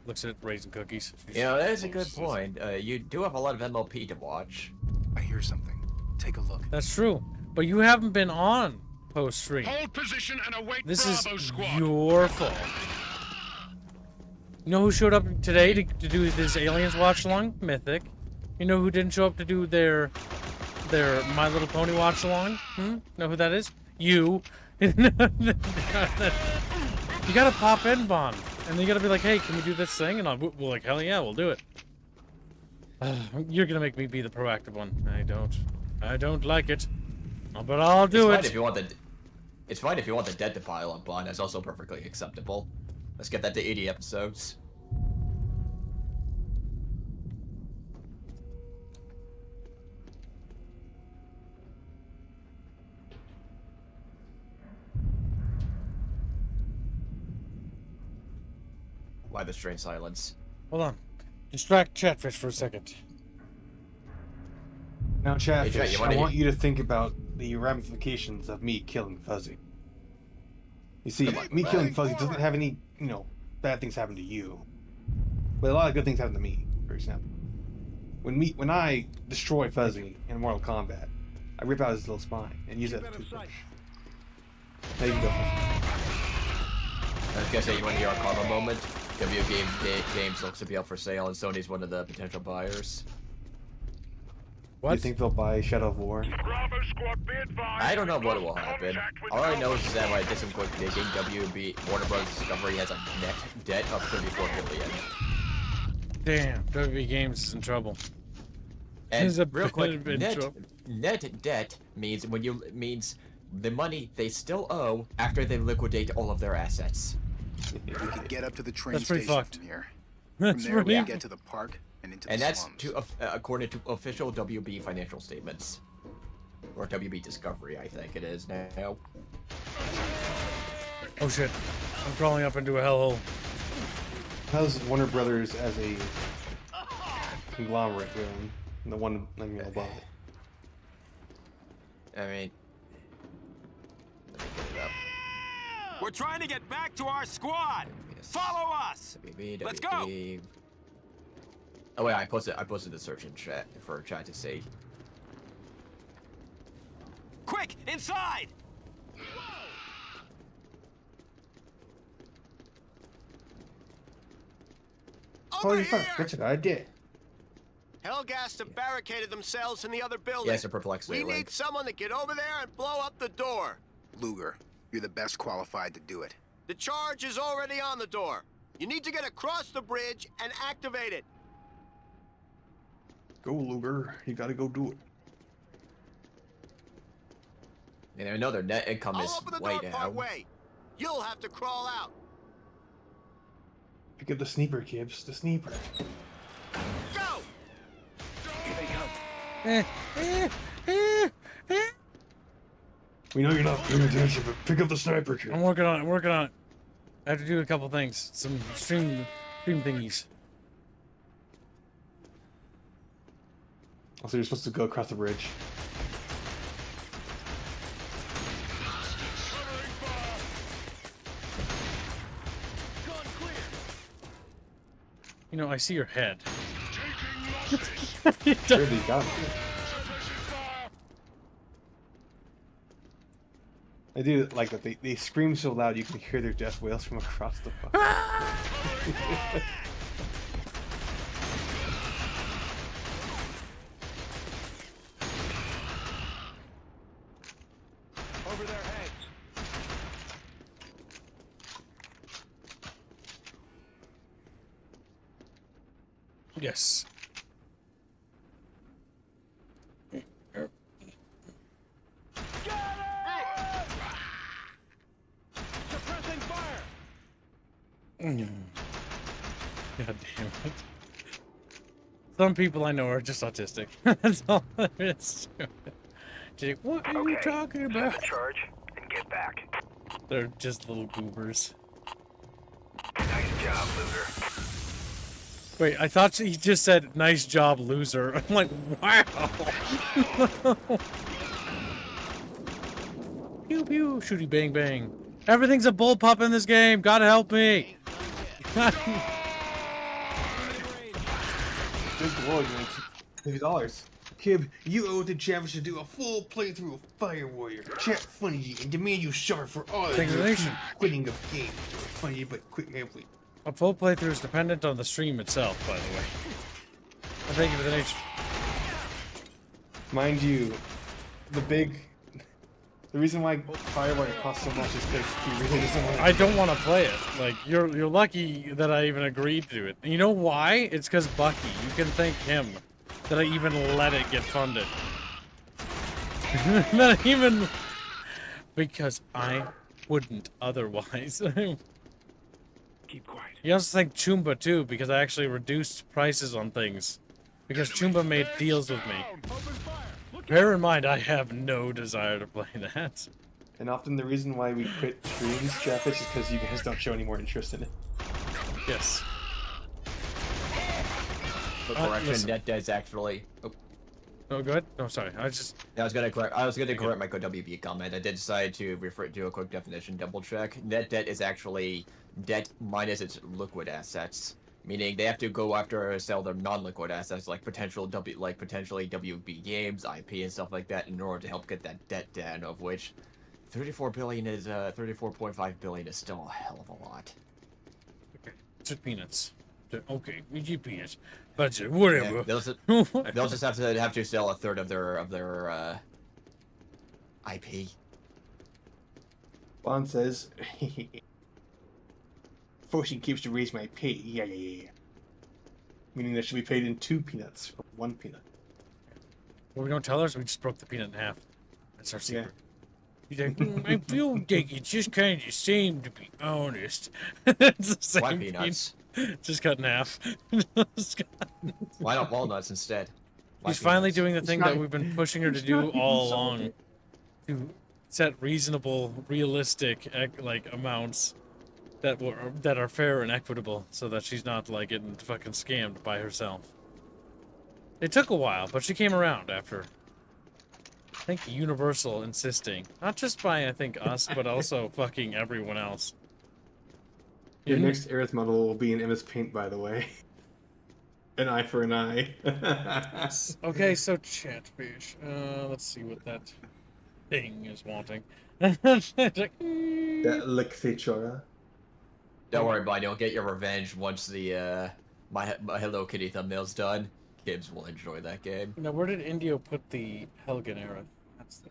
Looks at raisin cookies. You know, that is a good point. You do have a lot of MLP to watch. I hear something. Take a look. That's true. But you haven't been on post-stream. Hold position and await This Bravo is squad. your fault. You know who showed up today to do this Aliens watch-along? Mythic. You know who didn't show up to do their My Little Pony watch-along? Know who that is? You. You gotta pop in, Bond. And you gotta be like, hey, can we do this thing? And we're like, hell yeah, we'll do it. You're gonna make me be the proactive one. I don't like it. But I'll do it. It's fine if you want the dead to pile up on. That's also perfectly acceptable. Let's get that to 80 episodes. Why the strange silence? Hold on. Distract Chatfish for a second. Now, Chatfish, Hey, Chat, I want you to think about the ramifications of me killing Fuzzy. You see, me killing Fuzzy doesn't have any, bad things happen to you. But a lot of good things happen to me, for example. When I destroy Fuzzy in Mortal Kombat, I rip out his little spine and use it as a toothbrush. Now you can go, Fuzzy. I was gonna say, you want to hear our karma moment? W Games looks to be up for sale, and Sony's one of the potential buyers. Do you think they'll buy Shadow of War? I don't know what will happen. All I know is that when I did some quick digging, Warner Bros. Discovery has a net debt of $34 billion. Damn, WB Games is in trouble. And real quick, net debt means the money they still owe after they liquidate all of their assets. We can get up to the train That's pretty station fucked. from here. That's From there, we can pretty- get to the park and into And the that's slums. according to official WB financial statements. Or WB Discovery, I think it is now. Oh shit. I'm crawling up into a hellhole. How's Warner Brothers as a conglomerate doing? The one above it. I mean, let me get it up. We're trying to get back to our squad. Follow us. Let's go. Oh wait, I posted the search in chat for chat to see. Quick, inside. Holy fuck, that's a good idea. Hellgast have barricaded themselves in the other building. Yes, a perplexity We link. need someone to get over there and blow up the door. Luger, you're the best qualified to do it. The charge is already on the door. You need to get across the bridge and activate it. Go, Luger. You gotta go do it. And I know their net income I'll is open the way door down. part way. You'll have to crawl out. Pick up the sniper, Gibbs. The sniper. Go! We know you're not paying attention, but pick up the sniper, kid. I'm working on it. I'm working on it. I have to do a couple things. Some stream thingies. Also, you're supposed to go across the bridge. You know, I see your head. Really got it. I do like that they scream so loud you can hear their death wails from across the fuck. Over their heads. Yes. Suppressing fire. God damn it. Some people I know are just autistic. That's all there is to it. Jake, what are you talking about? Charge and get back. They're just little goobers. Nice job, loser. Wait, I thought he just said, nice job, loser. I'm like, wow. Pew pew, shooty bang bang. Everything's a bullpup in this game. Gotta help me. Good lord, $50. Kib, you owe the Chatfish to do a full playthrough of Fire Warrior. Chat funny you and demand you suffer for all of your quitting of games. Funny but quick gameplay. A full playthrough is dependent on the stream itself, by the way. Thank you for the nation. Mind you, the reason why Fire Warrior costs so much is because he really doesn't want to. I don't want to play it. Like, you're lucky that I even agreed to it. And you know why? It's because Bucky. You can thank him that I even let it get funded. Not even because I wouldn't otherwise. Keep quiet. You also thank Chumba too, because I actually reduced prices on things. Because Chumba made deals with me. Bear in mind, I have no desire to play that. And often the reason why we quit streams, Chatfish, is because you guys don't show any more interest in it. Yes. For correction, net debt is actually. Oh, go ahead. No, sorry. I was gonna correct my WB comment. I did decide to refer to a quick definition double check. Net debt is actually debt minus its liquid assets, meaning they have to go after sell their non-liquid assets like potentially WB games, IP, and stuff like that in order to help get that debt down. Of which, 34.5 billion is still a hell of a lot. Okay. It's just peanuts. Okay, eat peanuts. But whatever. Yeah, they'll just have to sell a third of their IP. Bond says, fortune keeps to raise my pay. Yeah. Meaning that should be paid in 2 peanuts or 1 peanut. Well, we don't tell her, so we just broke the peanut in half. That's our secret. He's like, I feel like it's just kind of the same, to be honest. It's the same. Why peanuts? Just cut in half. Why not walnuts instead? He's finally doing the thing that we've been pushing her to do all along. To set reasonable, realistic, like, amounts that are fair and equitable, so that she's not, like, getting fucking scammed by herself. It took a while, but she came around after, I think, Universal insisting. Not just by, I think, us, but also fucking everyone else. Your next Aerith model will be in MS Paint, by the way. An eye for an eye. Okay, so Chatfish. Let's see what that thing is wanting. That lick feature. Don't worry, buddy. You'll get your revenge once the my Hello Kitty thumbnail's done. Kids will enjoy that game. Now, where did Indio put the Helghan era? That's the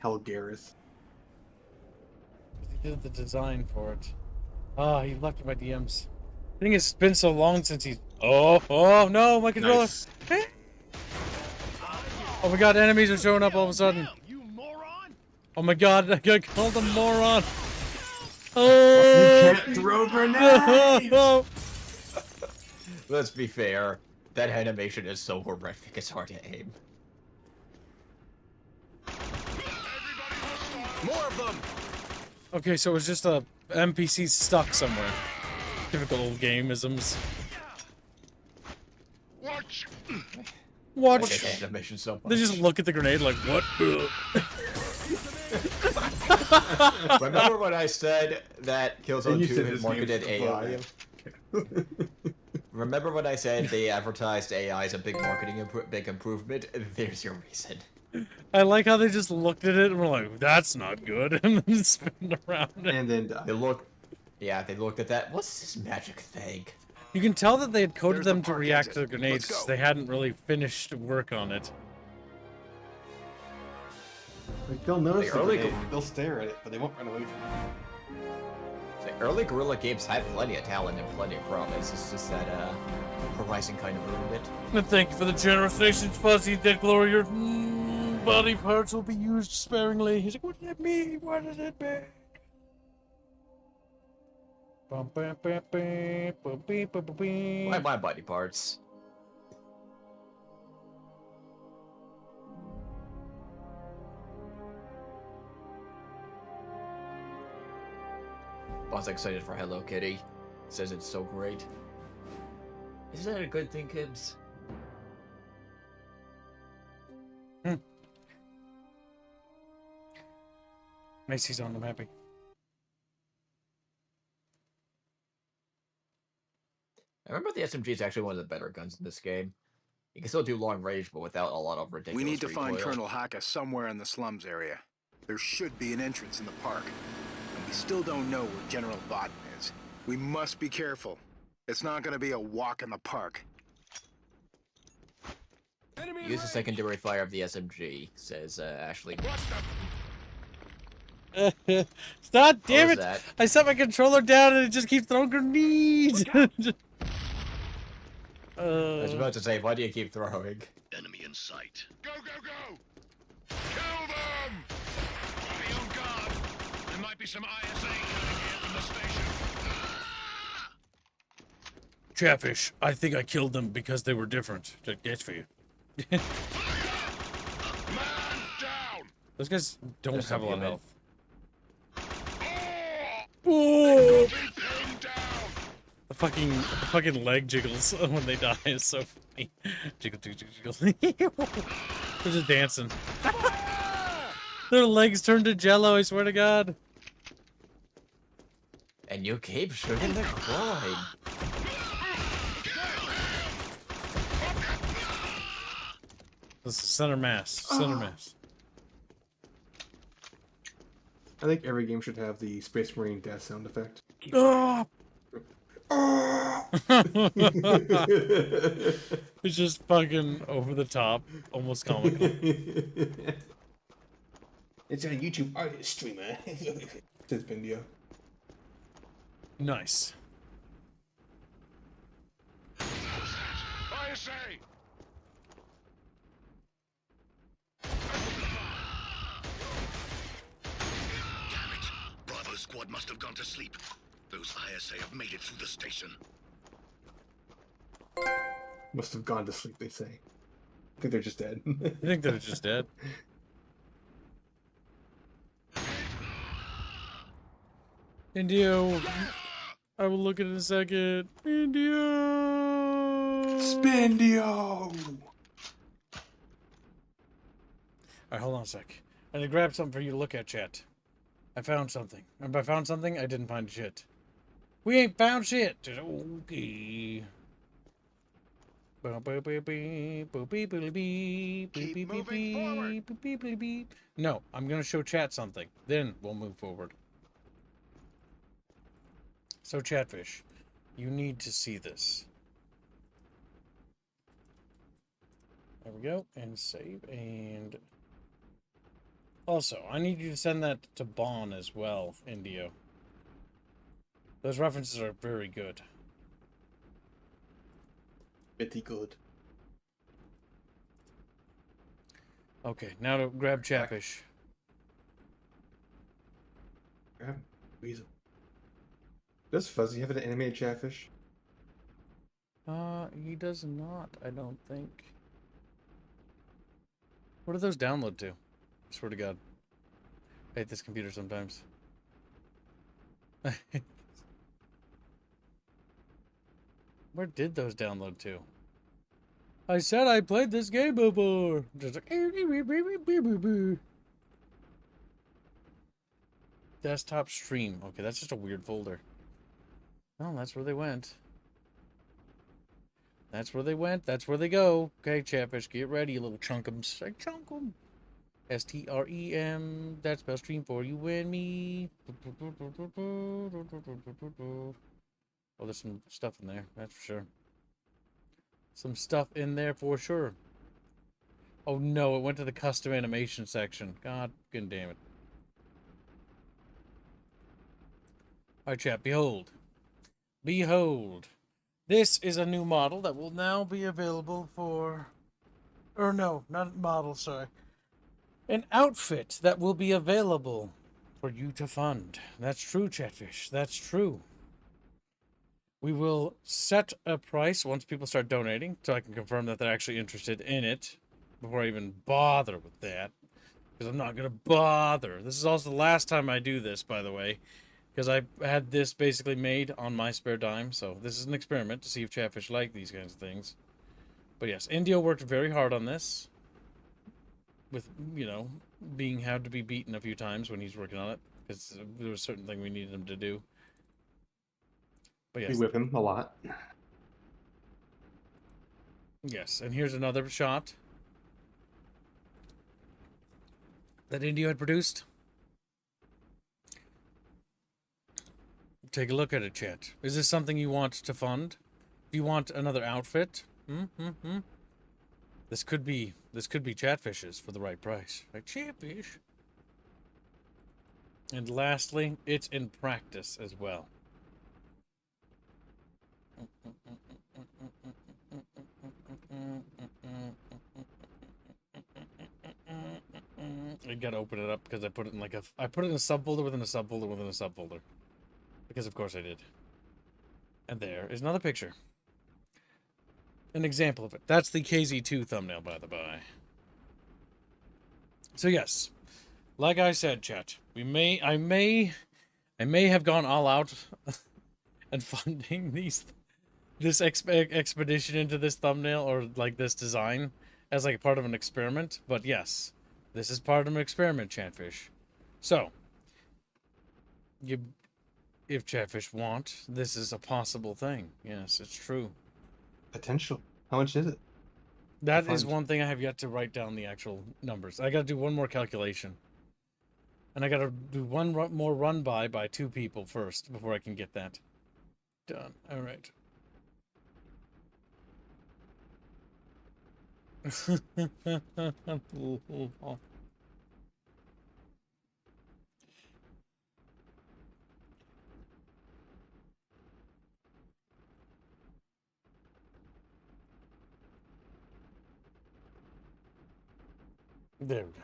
Hellgareth. He did the design for it. Oh, he left in my DMs. I think it's been so long since he's. Oh no, my controller! Nice. Oh my god, enemies are showing up all of a sudden. Oh my god, I got called a moron. Oh, you can't throw grenades! Let's be fair. That animation is so horrific, it's hard to aim. More of them! Okay, so it's just a NPC stuck somewhere. Typical old game-isms. Watch! Watch! Animation so much. They just look at the grenade like, what? Remember when I said that KillZone 2 had marketed AI? Remember when I said they advertised AI as a big marketing big improvement? There's your reason. I like how they just looked at it and were like, that's not good, and then spin around it. And then died. They looked at that. What's this magic thing? You can tell that they had coded them to react to the grenades, because they hadn't really finished work on it. Like, they'll notice the grenade, they'll stare at it, but they won't run away from it. The early Guerrilla games had plenty of talent and plenty of promise. It's just that Horizon kind of ruined it. And thank you for the generous donations, Fuzzy. Dead Glory, your body parts will be used sparingly. He's like, what does that mean? What does it mean? Why my body parts? Bob's excited for Hello Kitty. Says it's so great. Is that a good thing, kids? Macy's on, I'm happy. I remember the SMG is actually one of the better guns in this game. You can still do long range, but without a lot of ridiculous We need to recoil. find Colonel Hacka somewhere in the slums area. There should be an entrance in the park. And we still don't know where General Vaughton is. We must be careful. It's not going to be a walk in the park. Use the secondary fire of the SMG, says Ashley. Stop, damn it! That? I set my controller down and it just keeps throwing grenades! I was about to say, why do you keep throwing? Enemy in sight. Go, go, go! Kill them! Be on guard. There might be some ISA coming here from the station. Chatfish, I think I killed them because they were different. That's for you. Man down! Those guys don't have a lot of health. Oh! The fucking leg jiggles when they die is so funny. Jiggle, jiggle, jiggle. They're just dancing. Their legs turned to jello, I swear to God. And you keep shooting the groin. This is center mass. Center mass. I think every game should have the Space Marine death sound effect. Oh! It's just fucking over the top, almost comical. It's a YouTube artist streamer. Says Bendio. Nice. I say! Damn it! Bravo squad must have gone to sleep. Those ISA have made it through the station. Must have gone to sleep, they say. I think they're just dead. I think they're just dead. Indio. I will look at it in a second. Indio. Spendio. Alright, hold on a sec. I need to grab something for you to look at, chat. I found something. And by found something, I didn't find shit. We ain't found shit. Okay. No, I'm gonna show chat something. Then we'll move forward. So, Chatfish, you need to see this. There we go, and save, and... Also, I need you to send that to Bon as well, Indio. Those references are very good. Pretty good. Okay, now to grab Chatfish. Grab Weasel. Does Fuzzy have an animated Chatfish? He does not, I don't think. What do those download to? I swear to God. I hate this computer sometimes. Where did those download to? I said I played this game before. Just like... Desktop stream. Okay, that's just a weird folder. Oh, that's where they went. That's where they went. That's where they go. Okay, Chatfish, get ready, you little chunkums. I chunk 'em. STREM. That's spell stream for you and me. Oh, there's some stuff in there. That's for sure. Some stuff in there for sure. Oh no, it went to the custom animation section. God damn it. Alright, chat. Behold. Behold. This is a new model that will now be available for... Or no, not model, sorry. An outfit that will be available for you to fund. That's true, Chatfish. That's true. We will set a price once people start donating, so I can confirm that they're actually interested in it before I even bother with that. Because I'm not going to bother. This is also the last time I do this, by the way. Because I had this basically made on my spare dime. So this is an experiment to see if Chatfish like these kinds of things. But yes, Indio worked very hard on this. With, you know, being had to be beaten a few times when he's working on it. Because there was a certain thing we needed him to do. But yes. We whip him a lot. Yes, and here's another shot that Indio had produced. Take a look at it, chat. Is this something you want to fund? Do you want another outfit? This could be Chatfish's for the right price. Like Chatfish. And lastly, it's in practice as well. I gotta open it up because I put it in like I put it in a subfolder within a subfolder within a subfolder. Because of course I did. And there is another picture. An example of it. That's the KZ2 thumbnail, by the by. So yes, like I said, chat, I may have gone all out and funding this expedition into this thumbnail or like this design as like part of an experiment, but yes, this is part of an experiment, Chatfish. So, if Chatfish want, this is a possible thing. Yes, it's true. Potential. How much is it? That is one thing I have yet to write down the actual numbers. I gotta do one more calculation. And I gotta do one more run by 2 people first before I can get that. Done. All right. There we go.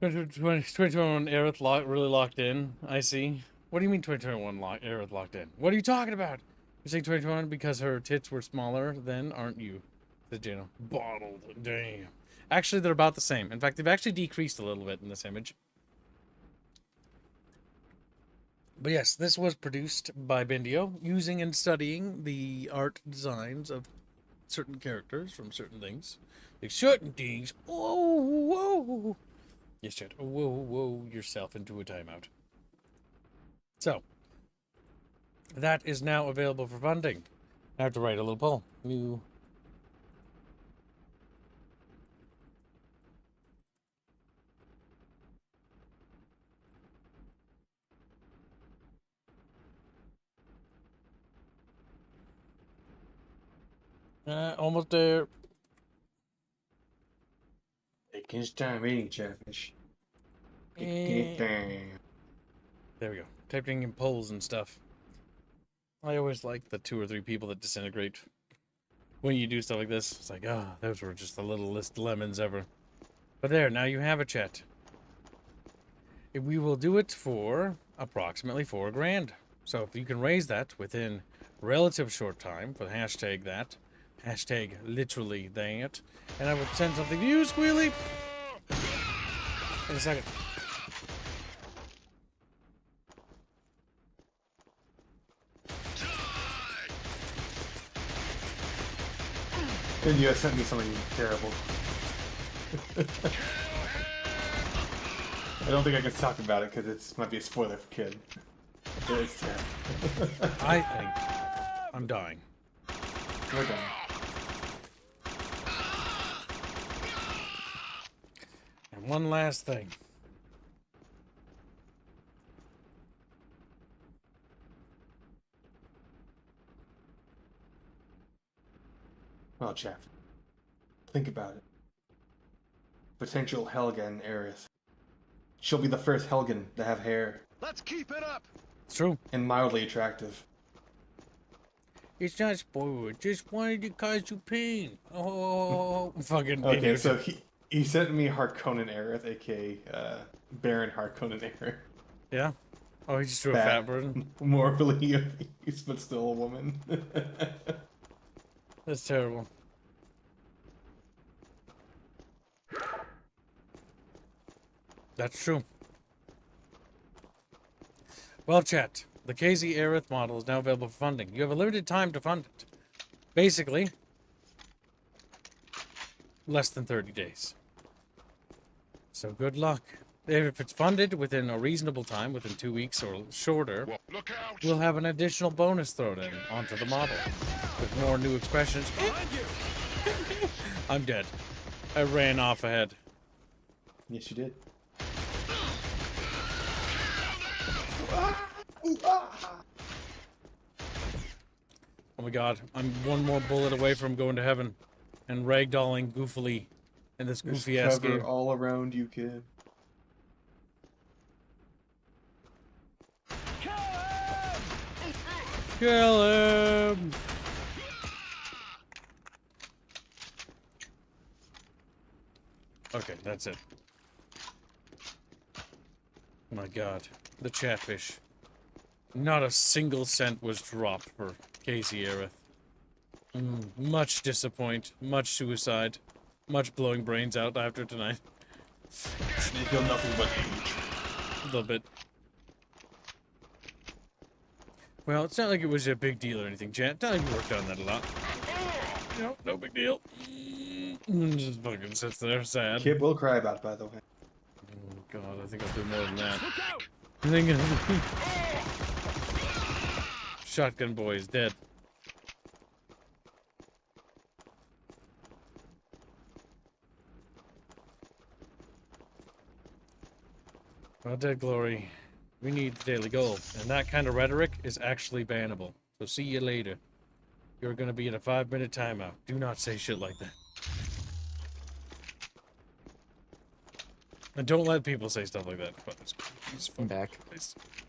2021 Aerith really locked in. I see. What do you mean 2021 Aerith locked in? What are you talking about? You're saying 2021 because her tits were smaller then, aren't you? The Jano. Bottled. Damn. Actually, they're about the same. In fact, they've actually decreased a little bit in this image. But yes, this was produced by Bendio, using and studying the art designs of certain characters from certain things. Like certain things. Whoa, whoa. Yes, chat. Whoa, whoa, yourself into a timeout. So, that is now available for funding. I have to write a little poll. New. Almost there. Taking his time eating Chatfish. Taking it down. There we go. Typing in polls and stuff. I always like the 2 or 3 people that disintegrate when you do stuff like this. It's like, ah, those were just the littlest lemons ever. But there, now you have a chat. We will do it for approximately $4 grand. So if you can raise that within relative short time for hashtag that, hashtag literally that, and I will send something to you, Squealy, in a second. And you sent me something terrible. I don't think I can talk about it because it might be a spoiler for kid. It's terrible. I think I'm dying. We're done. And one last thing. Well, Jeff, think about it. Potential Helghan heiress. She'll be the first Helghan to have hair. Let's keep it up. It's true. And mildly attractive. It's not spoiler. Just wanted to cause you pain. Oh, fucking. Okay, idiot. so he sent me Harkonnen Aerith, aka Baron Harkonnen Aerith. Yeah. Oh, he just drew a fat person. Morbidly obese, but still a woman. That's terrible. That's true. Well, chat, the KZ Aerith model is now available for funding. You have a limited time to fund it. Basically, less than 30 days. So good luck. If it's funded within a reasonable time, within 2 weeks or shorter, we'll have an additional bonus thrown in onto the model with more new expressions. I'm dead. I ran off ahead. Yes, you did. Oh my god, I'm one more bullet away from going to heaven and ragdolling goofily in this goofy ass Cover game. all around you, kid. Kill him! Okay, that's it. Oh my god, the Chatfish. Not a single cent was dropped for Casey Aerith. Much disappoint, much suicide, much blowing brains out after tonight. You feel nothing but rage. A little bit. Well, it's not like it was a big deal or anything, Chat. It's not like we worked on that a lot. You know, no big deal. Just fucking sits there, sad. Kid will cry about it, by the way. Oh god, I think I'll do more than that. I think Shotgun Boy is dead. Well, dead glory. We need daily gold. And that kind of rhetoric is actually bannable. So see you later. You're going to be in a 5-minute timeout. Do not say shit like that. And don't let people say stuff like that. I'm back.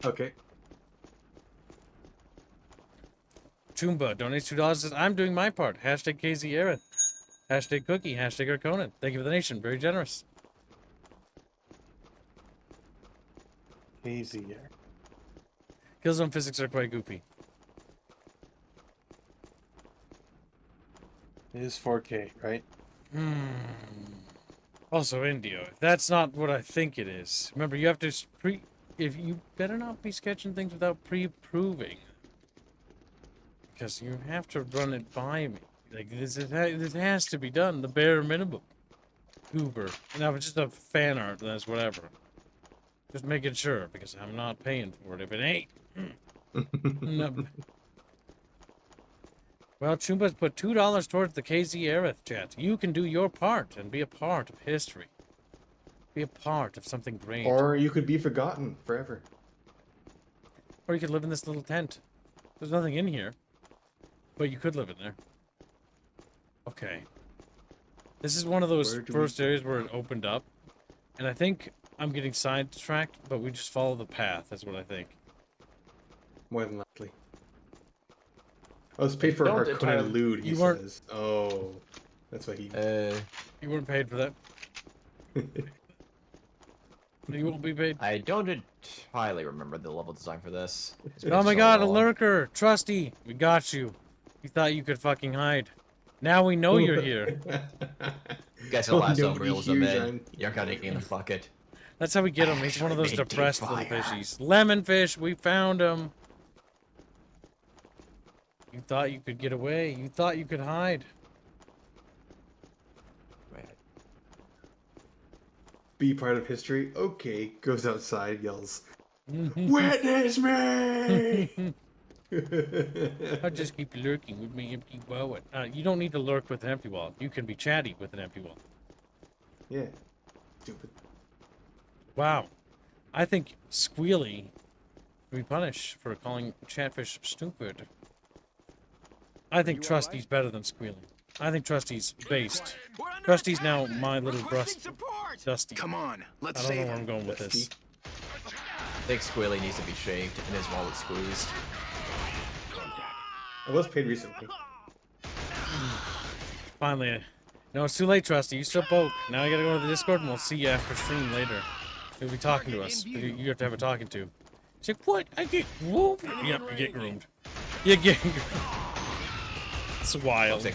Okay. Choomba donates $2. Says, I'm doing my part. Hashtag KZ Aerith. Hashtag Cookie. Hashtag Arconan. Thank you for the nation. Very generous. KZ Aerith. KillZone physics are quite goofy. It is 4K, right? Also, Indio. That's not what I think it is. Remember, you have to if you better not be sketching things without pre-proving. Because you have to run it by me. Like, this has to be done, the bare minimum. Goober. Now, if it's just a fan art, that's whatever. Just making sure, because I'm not paying for it if it ain't. No. Well, Choomba's put $2 towards the KZ Aerith chat. You can do your part and be a part of history. Be a part of something great. Or you could be forgotten forever. Or you could live in this little tent. There's nothing in here. But you could live in there. Okay. This is one of those first areas where it opened up. And I think I'm getting sidetracked, but we just follow the path, that's what I think. More than likely. I was paid for a Harkonnen loot, he says. Oh. That's what he... You weren't paid for that. You won't be paid. I don't entirely remember the level design for this. Oh my god, a lurker! Trusty! We got you. You thought you could fucking hide. Now we know you're here. You guys will have some realism in. You're gonna get in the bucket. That's how we get him. He's one of those depressed little fishies. Lemonfish, we found him. You thought you could get away. You thought you could hide. Be part of history? Okay. Goes outside, yells, Witness me! I just keep lurking with my empty wallet. You don't need to lurk with an empty wallet. You can be chatty with an empty wallet. Yeah. Stupid. Wow. I think Squealy should be punished for calling Chatfish stupid. I think Trusty's better than Squealy. I think Trusty's based. Trusty's now my little Dusty. Come on, let's I don't know save where I'm him. going with this. I think Squealy needs to be shaved and his wallet squeezed. I was paid recently. Finally. No, it's too late, Trusty. You still poke. Now I gotta go to the Discord and we'll see you after stream later. You'll be talking to us. You have to have a talking to. It's like, what? I get groomed? Yep, you get groomed. You get groomed. It's wild. I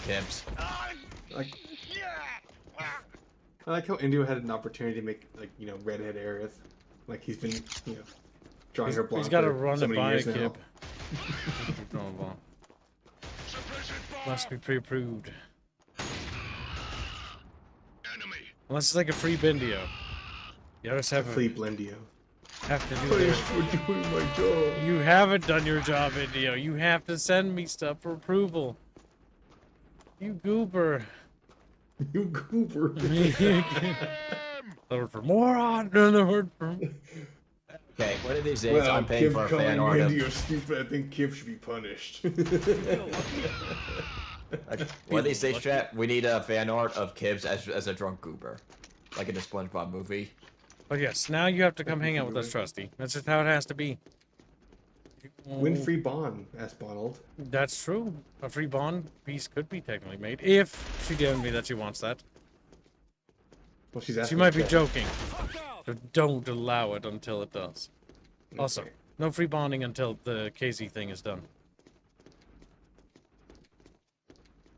like how Indio had an opportunity to make, like, you know, redhead Aerith. Like, he's been, you know, drawing her blonde. He's got to for run so it many by a years now. kip. Must be pre-approved. Unless it's like a free Bindio. You always have a free Blendio. Have to do Punished for doing my job. You haven't done your job, Indio. You have to send me stuff for approval. You goober. You goober. The word for moron. No, the word for. Okay, one of these days I'm paying for a fan art of... You're stupid. I think Kip should be punished. One of these days, chat, we need a fan art of Kibbs as a drunk goober. Like in the SpongeBob movie. But yes, now you have to come hang out with us, Trusty. That's just how it has to be. Win free bond, asked Bonald. That's true. A free bond piece could be technically made if she tells me that she wants that. Well, she's she might be joking. So don't allow it until it does. Okay. Also, no free bonding until the KZ thing is done.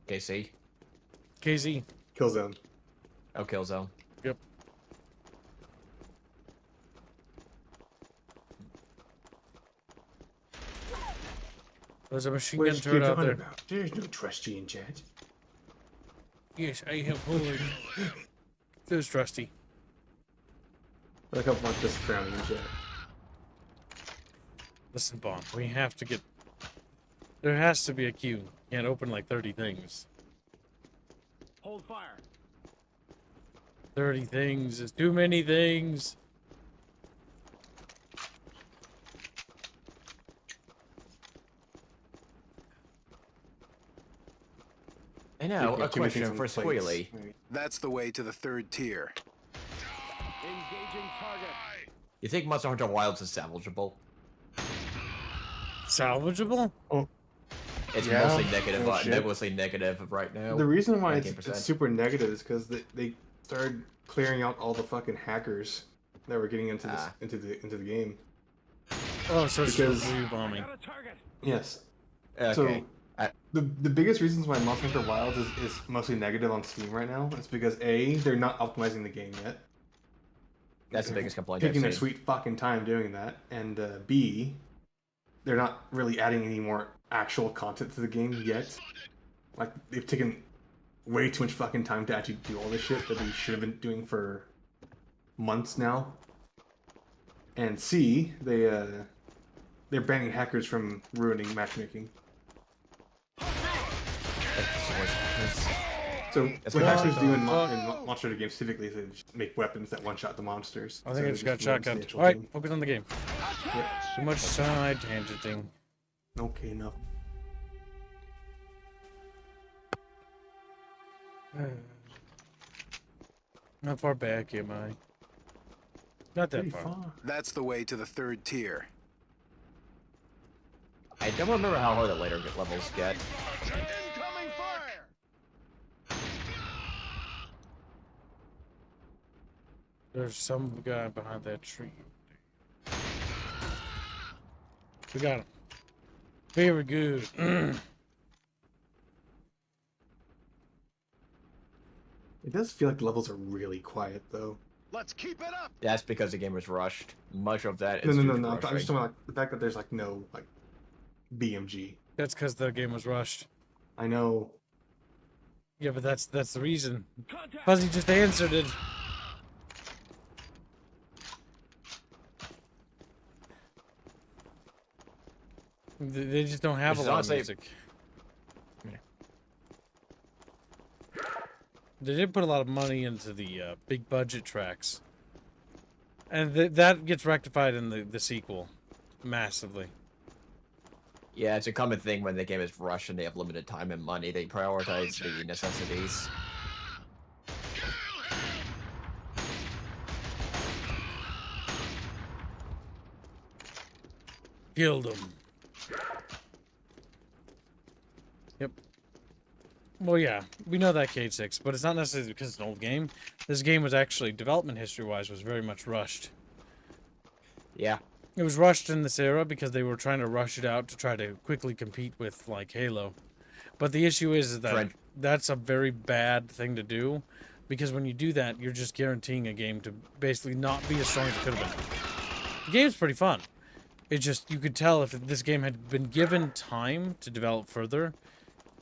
KC? KZ. KillZone. Oh, KillZone. Yep. There's a machine gun turret out there. There's no Trusty in chat. Yes, I have heard. There's Trusty. Look how much this frowning in chat. Listen, Bond, we have to get... There has to be a queue. Can't open like 30 things. Hold fire. 30 things is too many things. I know, a question for Squealy. That's the way to the 3rd tier. Engaging target. You think Monster Hunter Wilds is salvageable? Salvageable? Oh. It's Yeah, mostly negative right now. The reason why 19%. it's super negative is because they started clearing out all the fucking hackers that were getting into this into the game. Oh, so it's because bombing. Yes. Okay. So the biggest reasons why Monster Hunter Wilds is mostly negative on Steam right now is because A, they're not optimizing the game yet. That's the biggest complaint. Taking their sweet fucking time doing that, and B, they're not really adding any more actual content to the game yet. Like, they've taken way too much fucking time to actually do all this shit that they should have been doing for months now. And C, they're banning hackers from ruining matchmaking. So what hackers do in Monster Hunter games typically is they just make weapons that one-shot the monsters. I think I just got shotgun. Alright, focus on the game. Yep. Too much side tangenting. Okay, enough. How far back am I? Not that far. That's the way to the 3rd tier. I don't remember how hard the later levels get. There's some guy behind that tree. We got him. Very good. It does feel like the levels are really quiet, though. Let's keep it up. That's because the game was rushed. Much of that is No. I'm just talking about like, the fact that there's like no like BMG. That's because the game was rushed. I know. Yeah, but that's the reason. Fuzzy just answered it. They just don't have a lot of music. They did put a lot of money into the big budget tracks. And that gets rectified in the sequel. Massively. Yeah, it's a common thing when the game is rushed and they have limited time and money. They prioritize the necessities. Killed him. Yep. Well, yeah, we know that K6, but it's not necessarily because it's an old game. This game was actually, development history-wise, was very much rushed. Yeah. It was rushed in this era because they were trying to rush it out to try to quickly compete with, like, Halo. But the issue is that that's a very bad thing to do, because when you do that, you're just guaranteeing a game to basically not be as strong as it could have been. The game's pretty fun. It's just, you could tell if this game had been given time to develop further,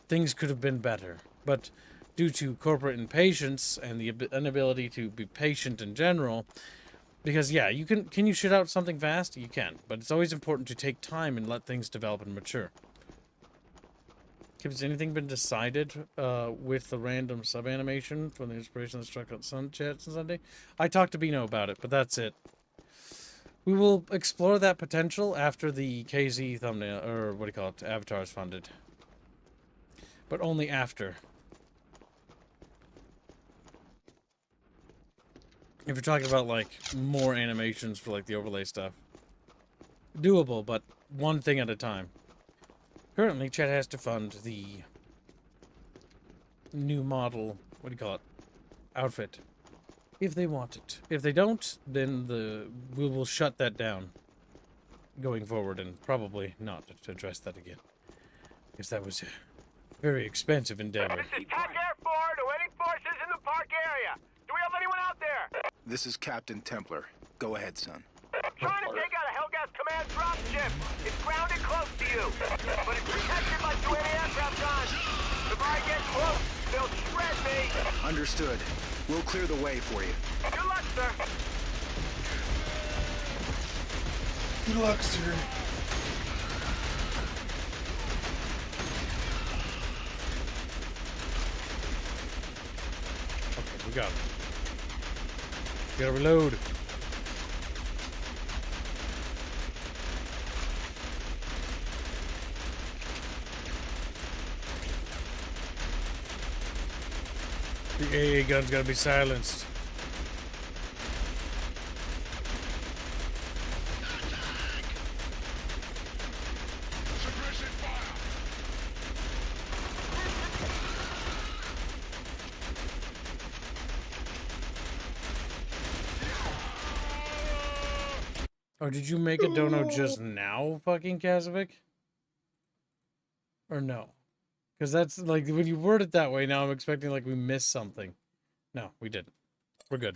things could have been better. But due to corporate impatience and the inability to be patient in general, because yeah, can you shit out something fast? You can, but it's always important to take time and let things develop and mature. Has anything been decided with the random sub-animation from the inspiration that struck out Chats on Sunday? I talked to Bino about it, but that's it. We will explore that potential after the KZ thumbnail, or what do you call it, avatar is funded. But only after. If you're talking about, like, more animations for, like, the overlay stuff. Doable, but one thing at a time. Currently, Chat has to fund the new model, what do you call it, outfit. If they want it. If they don't, then we will shut that down going forward and probably not to address that again. Because that was a very expensive endeavor. This is TAC Air 4 to any forces in the park area. Do we have anyone out there? This is Captain Templar. Go ahead, son. Trying to take out a Hellgast command dropship. It's grounded close to you, but it's protected by 2 anti-aircraft guns. If I get close, they'll shred me. Understood. We'll clear the way for you. Good luck, sir. Good luck, sir. Okay, we got it. We gotta reload. The AA gun's gotta be silenced. Oh, did you make a dono just now, fucking Kazovic? Or no? Because that's, like, when you word it that way, now I'm expecting, like, we missed something. No, we didn't. We're good.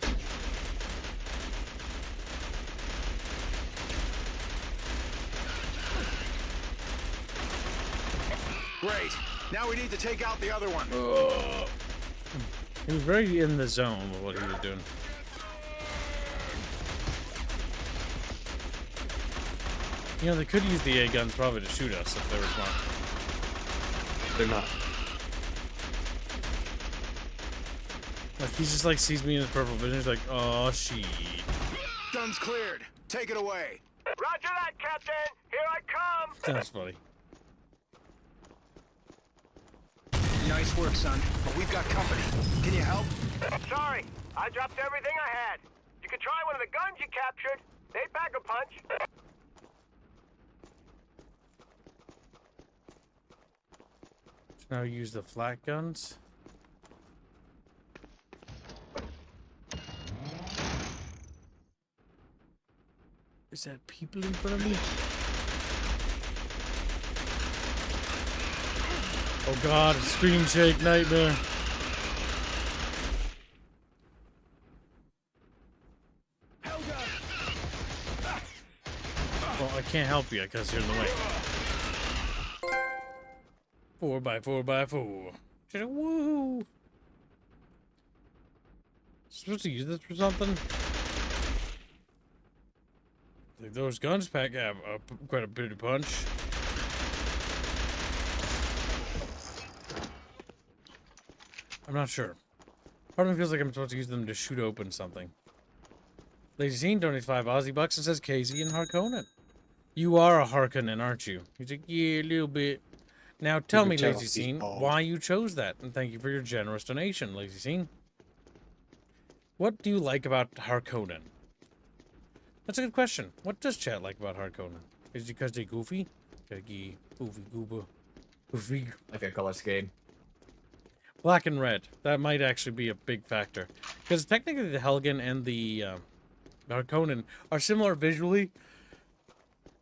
Great. Now we need to take out the other one. He was very in the zone with what he was doing. You know, they could use the A guns probably to shoot us if they were smart. They're not. Like, he just, like, sees me in his purple vision. He's like, oh, shit. Guns cleared. Take it away. Roger that, Captain. Here I come. That's funny. Nice work, son. But we've got company. Can you help? Sorry, I dropped everything I had. You could try one of the guns you captured. They'd pack a punch. Now use the flat guns. Is that people in front of me? Oh god, screen shake nightmare. Well, I can't help you because you're in the way. 4x4x4. Woo! Supposed to use this for something? Like those guns pack have quite a bit of punch. I'm not sure. Part of me feels like I'm supposed to use them to shoot open something. Lazy Scene donates 5 Aussie bucks and says KZ and Harkonnen. You are a Harkonnen, aren't you? He's like, yeah, a little bit. Now tell me, Lazy Scene, why you chose that. And thank you for your generous donation, Lazy Scene. What do you like about Harkonnen? That's a good question. What does chat like about Harkonnen? Is it because they're goofy? Goofy, gooba. Goofy. Like a color scheme. Black and red. That might actually be a big factor. Because technically the Helghan and the Harkonnen are similar visually.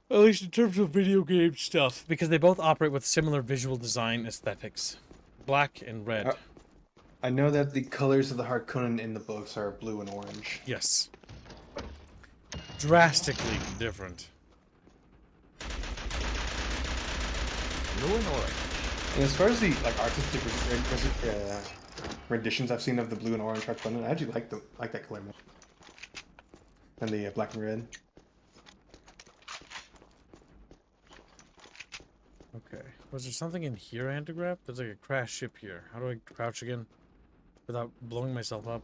At least in terms of video game stuff. Because they both operate with similar visual design aesthetics. Black and red. I know that the colors of the Harkonnen in the books are blue and orange. Yes. Drastically different. Blue and orange. And as far as the like artistic renditions I've seen of the blue and orange Harkonnen, I actually like that color more. And the black and red. Okay. Was there something in here I had to grab? There's like a crashed ship here. How do I crouch again? Without blowing myself up?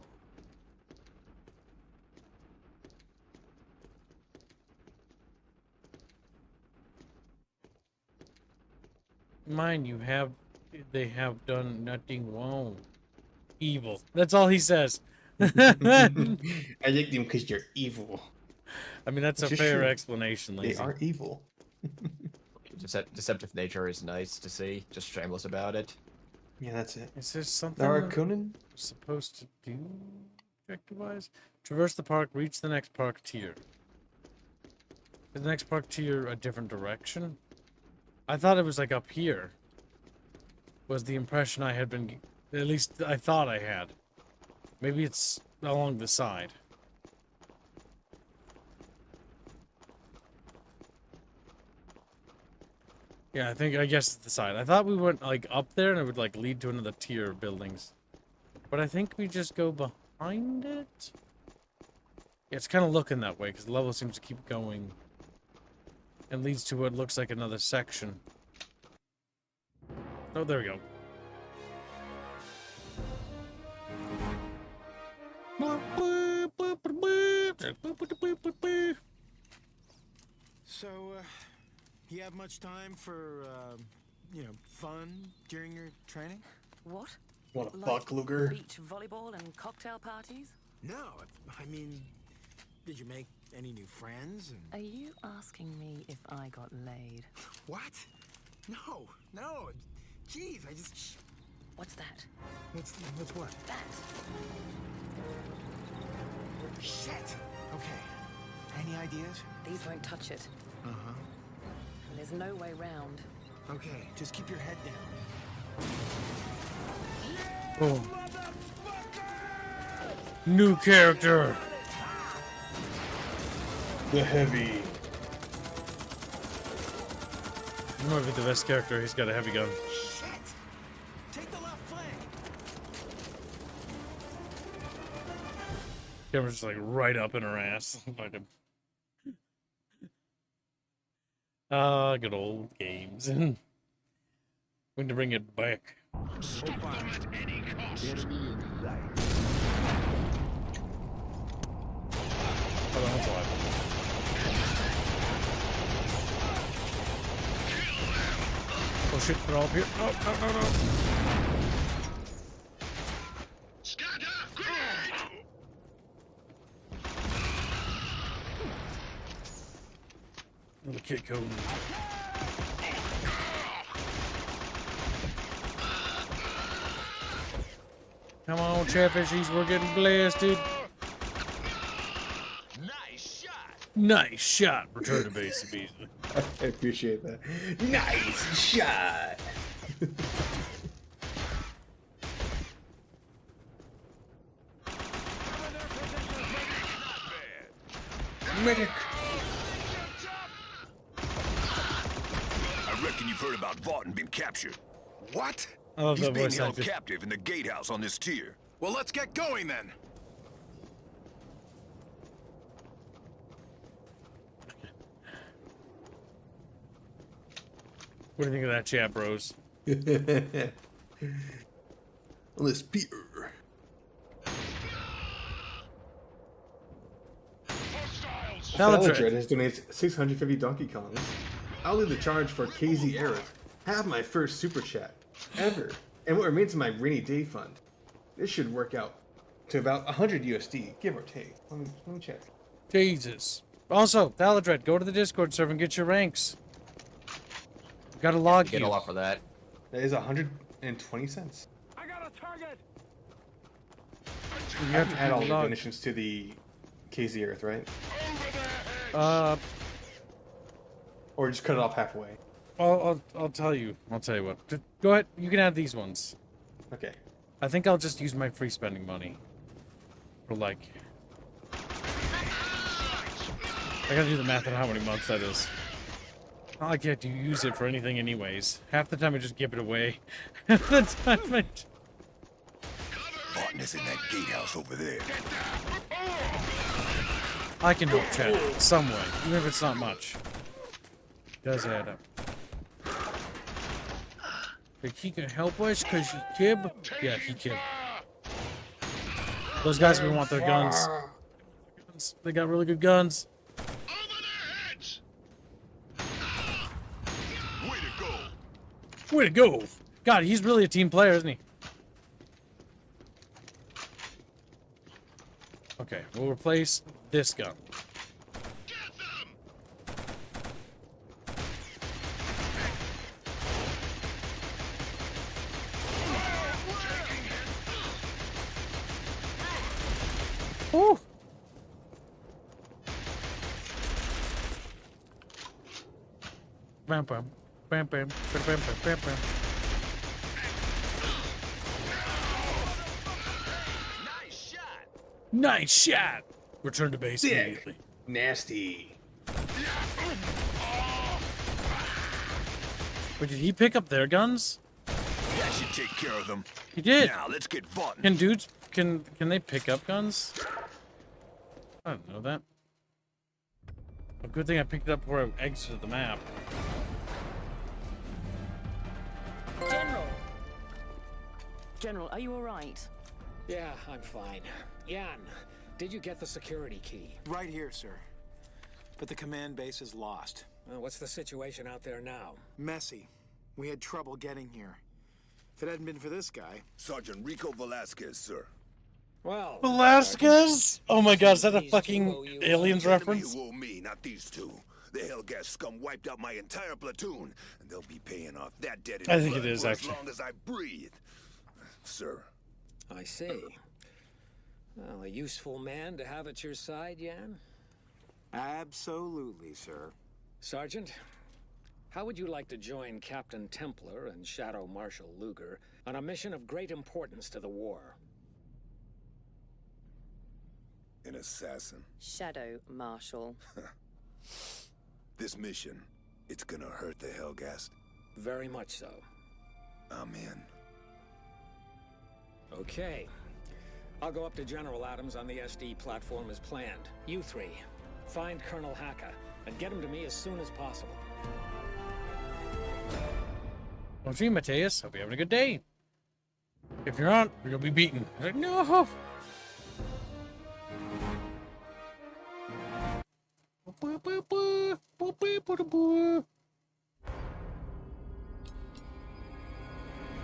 Mind you, they have done nothing wrong. Evil. That's all he says. I like them because you're evil. I mean, that's a fair explanation, Lazy. They are evil. Deceptive nature is nice to see. Just shameless about it. Yeah, that's it. Is there something There are Harkonnen supposed to do objective-wise? Traverse the park, reach the next park tier. Is the next park tier a different direction? I thought it was like up here. Was the impression I had been... At least I thought I had. Maybe it's along the side. Yeah, I guess it's the side. I thought we went like up there and it would like lead to another tier of buildings. But I think we just go behind it? Yeah, it's kind of looking that way because the level seems to keep going. And leads to what looks like another section. Oh, there we go. So, you have much time for, you know, fun during your training? What? Want to Like fuck, Luger? beach volleyball and cocktail parties? No, I mean, did you make any new friends? Are you asking me if I got laid? What? No, no. Jeez, I just... Shh. What's that? What's what? That. Shit! Okay. Any ideas? These won't touch it. Uh-huh. And there's no way round. Okay, just keep your head down. Oh. New character. The heavy. He might be the best character. He's got a heavy gun. Shit! Take the left flank! Camera's just like right up in her ass. Fucking. Good old games. Going to bring it back. Stop them at any cost. Hold on, what's alive? Oh shit, they're all up here. No, no, no, no. Scatter! Grenade! Another kid code. Come on, Chatfishies, we're getting blasted. Nice shot! Nice shot. Return to base immediately. I appreciate that. Nice shot. Medic. I reckon you've heard about Vaughton being captured. What? I love He's that being voice held actor. captive in the gatehouse on this tier. Well, let's get going then. What do you think of that chat, bros? Unless Peter. Saladred has donated 650 Donkey Kongs. I'll lead the charge for KZ Aerith. Have my first super chat ever, and what remains of my rainy day fund. This should work out to about 100 USD, give or take. Let me check. Jesus. Also, Saladred, go to the Discord server and get your ranks. Got a log Get a lot for that. That is 120 cents. I got a target. You have to add all the donations to the KZ Aerith, right? Or just cut it off halfway. I'll tell you. I'll tell you what. Just go ahead. You can add these ones. Okay. I think I'll just use my free spending money. For like... I gotta do the math on how many months that is. Not like you have to use it for anything anyways. Half the time I just give it away. Half the time I... Vaughton is in that gatehouse over there. I can help chat some way, even if it's not much. Does add up. Like he can help us because he kib? Yeah, he kib. Those guys, we want their guns. They got really good guns. Way to go! God, he's really a team player, isn't he? Okay, we'll replace this gun. Ooh. Bam bam. Bam bam. Bam bam bam bam. Nice shot! Return to base immediately. Nasty. Wait, did he pick up their guns? That should take care of them. He did. Now let's get Vaughton. Can dudes can they pick up guns? I don't know that. A good thing I picked it up before I exited the map. General, are you all right? Yeah, I'm fine. Jan, did you get the security key? Right here, sir. But the command base is lost. What's the situation out there now? Messy. We had trouble getting here. If it hadn't been for this guy. Sergeant Rico Velasquez, sir. Well, Velasquez? Oh my god, is that a fucking Aliens reference? Who owe me, not these two. The Hellgast scum wiped out my entire platoon, and they'll be paying off that debt in I think blood it is, for actually. as long as I breathe. Sir. I see. Well, a useful man to have at your side, Jan? Absolutely, sir. Sergeant, how would you like to join Captain Templar and Shadow Marshal Luger on a mission of great importance to the war? An assassin. Shadow Marshal. This mission, it's gonna hurt the Hellgast. Very much so. I'm in. Okay. I'll go up to General Adams on the SD platform as planned. You three, find Colonel Hacka and get him to me as soon as possible. Well, gee, Mateus, hope you're having a good day. If you're not, you'll be beaten. I was like, no!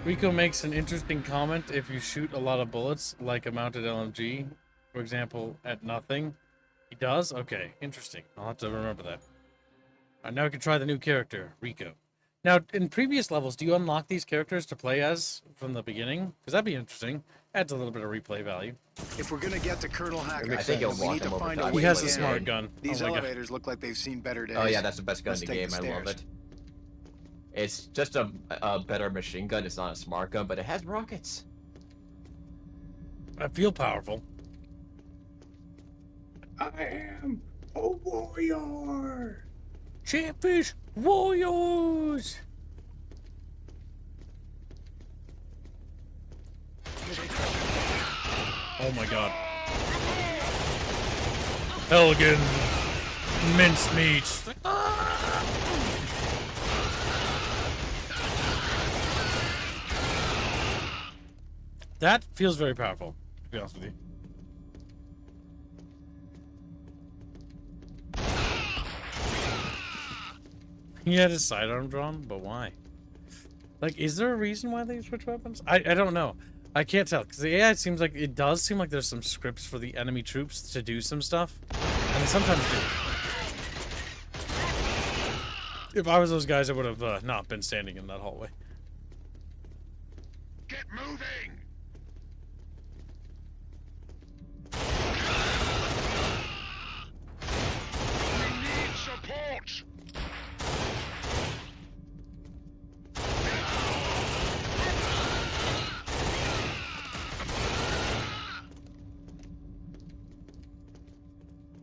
Rico makes an interesting comment. If you shoot a lot of bullets, like a mounted LMG, for example, at nothing, he does? Okay, interesting. I'll have to remember that. Now we can try the new character, Rico. Now, in previous levels, do you unlock these characters to play as from the beginning? Because that'd be interesting. Adds a little bit of replay value. If we're gonna get to Colonel Hacka, I think you'll we need to find a way. He has a in. smart gun. These Oh my God. elevators look like they've seen better days. Oh yeah, that's the best gun Let's in the take game. the I love stairs. it. It's just a better machine gun. It's not a smart gun, but it has rockets. I feel powerful. I am a warrior. Chatfish warriors. Oh my god. Helghan. Mincemeat. That feels very powerful, to be honest with you. He had his sidearm drawn, but why? Like, is there a reason why they switch weapons? I don't know. I can't tell, because the AI seems like, it does seem like there's some scripts for the enemy troops to do some stuff, and they sometimes do. If I was those guys, I would have not been standing in that hallway. Get moving! We need support!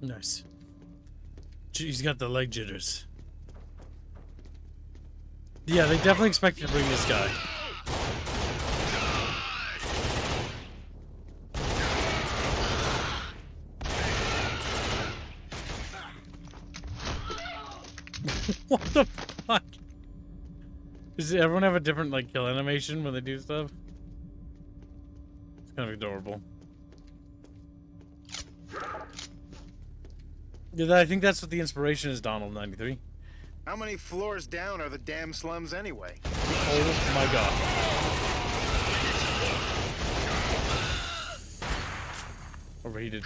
Nice. He's got the leg jitters. Yeah, they definitely expect you to bring this guy. What the fuck? Does everyone have a different, like, kill animation when they do stuff? It's kind of adorable. Yeah, I think that's what the inspiration is, Donald93. How many floors down are the damn slums anyway? Oh my god. Overheated.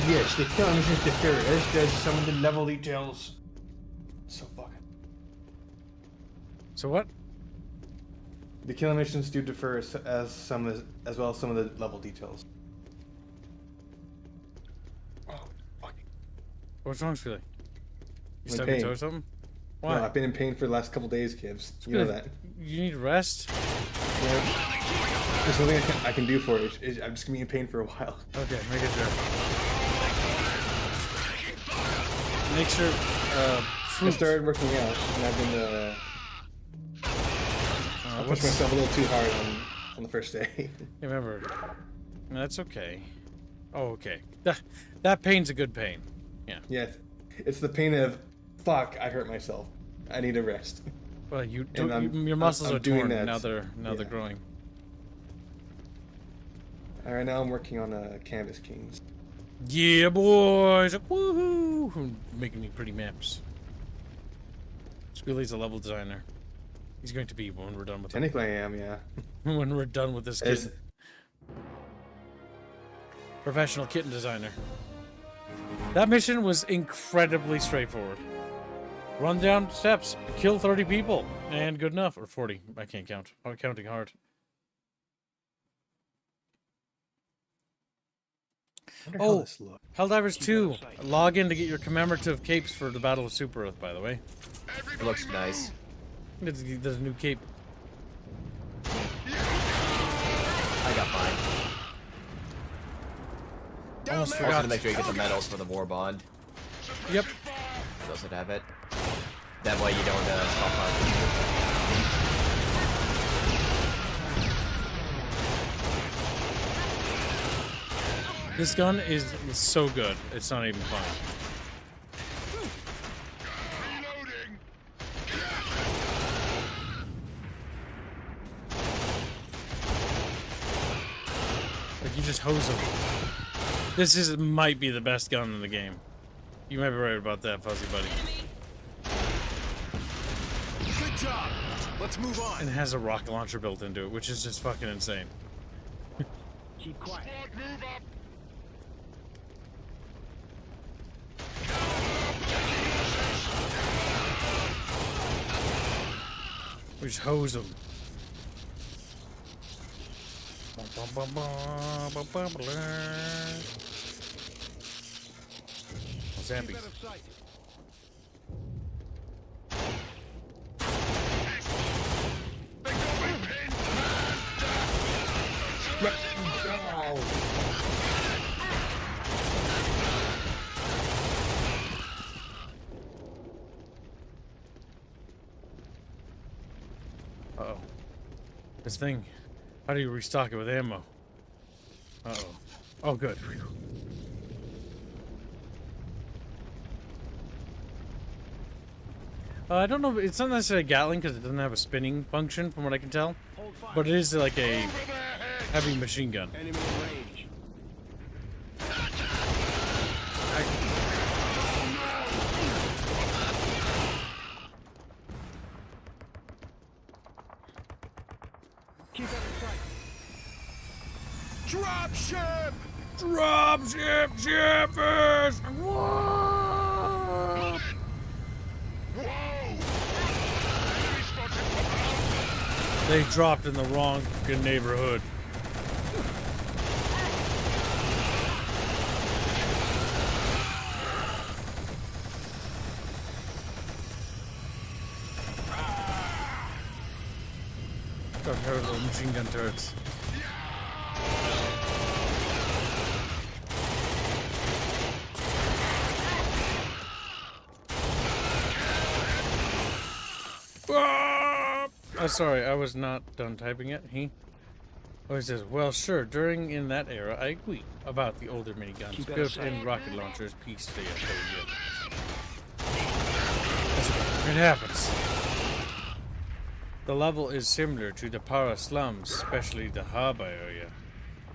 Yes, the killing is deferious. There's some of the level details. So fucking. So what? The kill missions do differ as well as some of the level details. Oh, fucking. What's wrong, Philly? You I'm in stubbed your pain. toe or something? Why? No, I've been in pain for the last couple days, Gibbs. You know that. You need rest? Yeah. There's nothing I can do for it. I'm just gonna be in pain for a while. Okay, make it sure. Make sure, I started working out, and I've been, I pushed myself a little too hard on the first day. Remember, that's okay. Oh, okay. That pain's a good pain. Yeah. Yeah, it's the pain of, fuck, I hurt myself. I need a rest. Well, your muscles are doing torn that. now. They're growing. All right, now I'm working on Canvas Kings. Yeah, boys! Woohoo! Making me pretty maps. Squealy's a level designer. He's going to be when we're done with him. Technically, I am, yeah. When we're done with this kid. Professional kitten designer. That mission was incredibly straightforward. Run down steps, kill 30 people, and good enough. Or 40. I can't count. I'm counting hard. Oh, Helldivers 2. Log in to get your commemorative capes for the Battle of Super Earth, by the way. It looks nice. There's a new cape. I got mine. Almost Also forgot. to make sure you get the medals for the war bond. Yep. Doesn't have it. That way you don't stop out. This gun is so good. It's not even fun. Like, you just hose them. This might be the best gun in the game. You might be right about that, Fuzzy Buddy. Good job. Let's move on. And it has a rocket launcher built into it, which is just fucking insane. Keep quiet. Move up. We just hose them. Zambies. Uh-oh. This thing. How do you restock it with ammo? Uh-oh. Oh, good. I don't know. It's not necessarily a Gatling because it doesn't have a spinning function, from what I can tell. But it is like a heavy machine gun. Enemy in range. Keep it in sight. Drop ship! Drop ship, shippers! Whoa! They dropped in the wrong fucking neighborhood. Got her little machine gun turrets. Oh, sorry, I was not done typing it. Oh, he says, well, sure, in that era, I agree about the older miniguns, built-in rocket launchers, peace to you. It happens. The level is similar to the Para slums, especially the harbor area,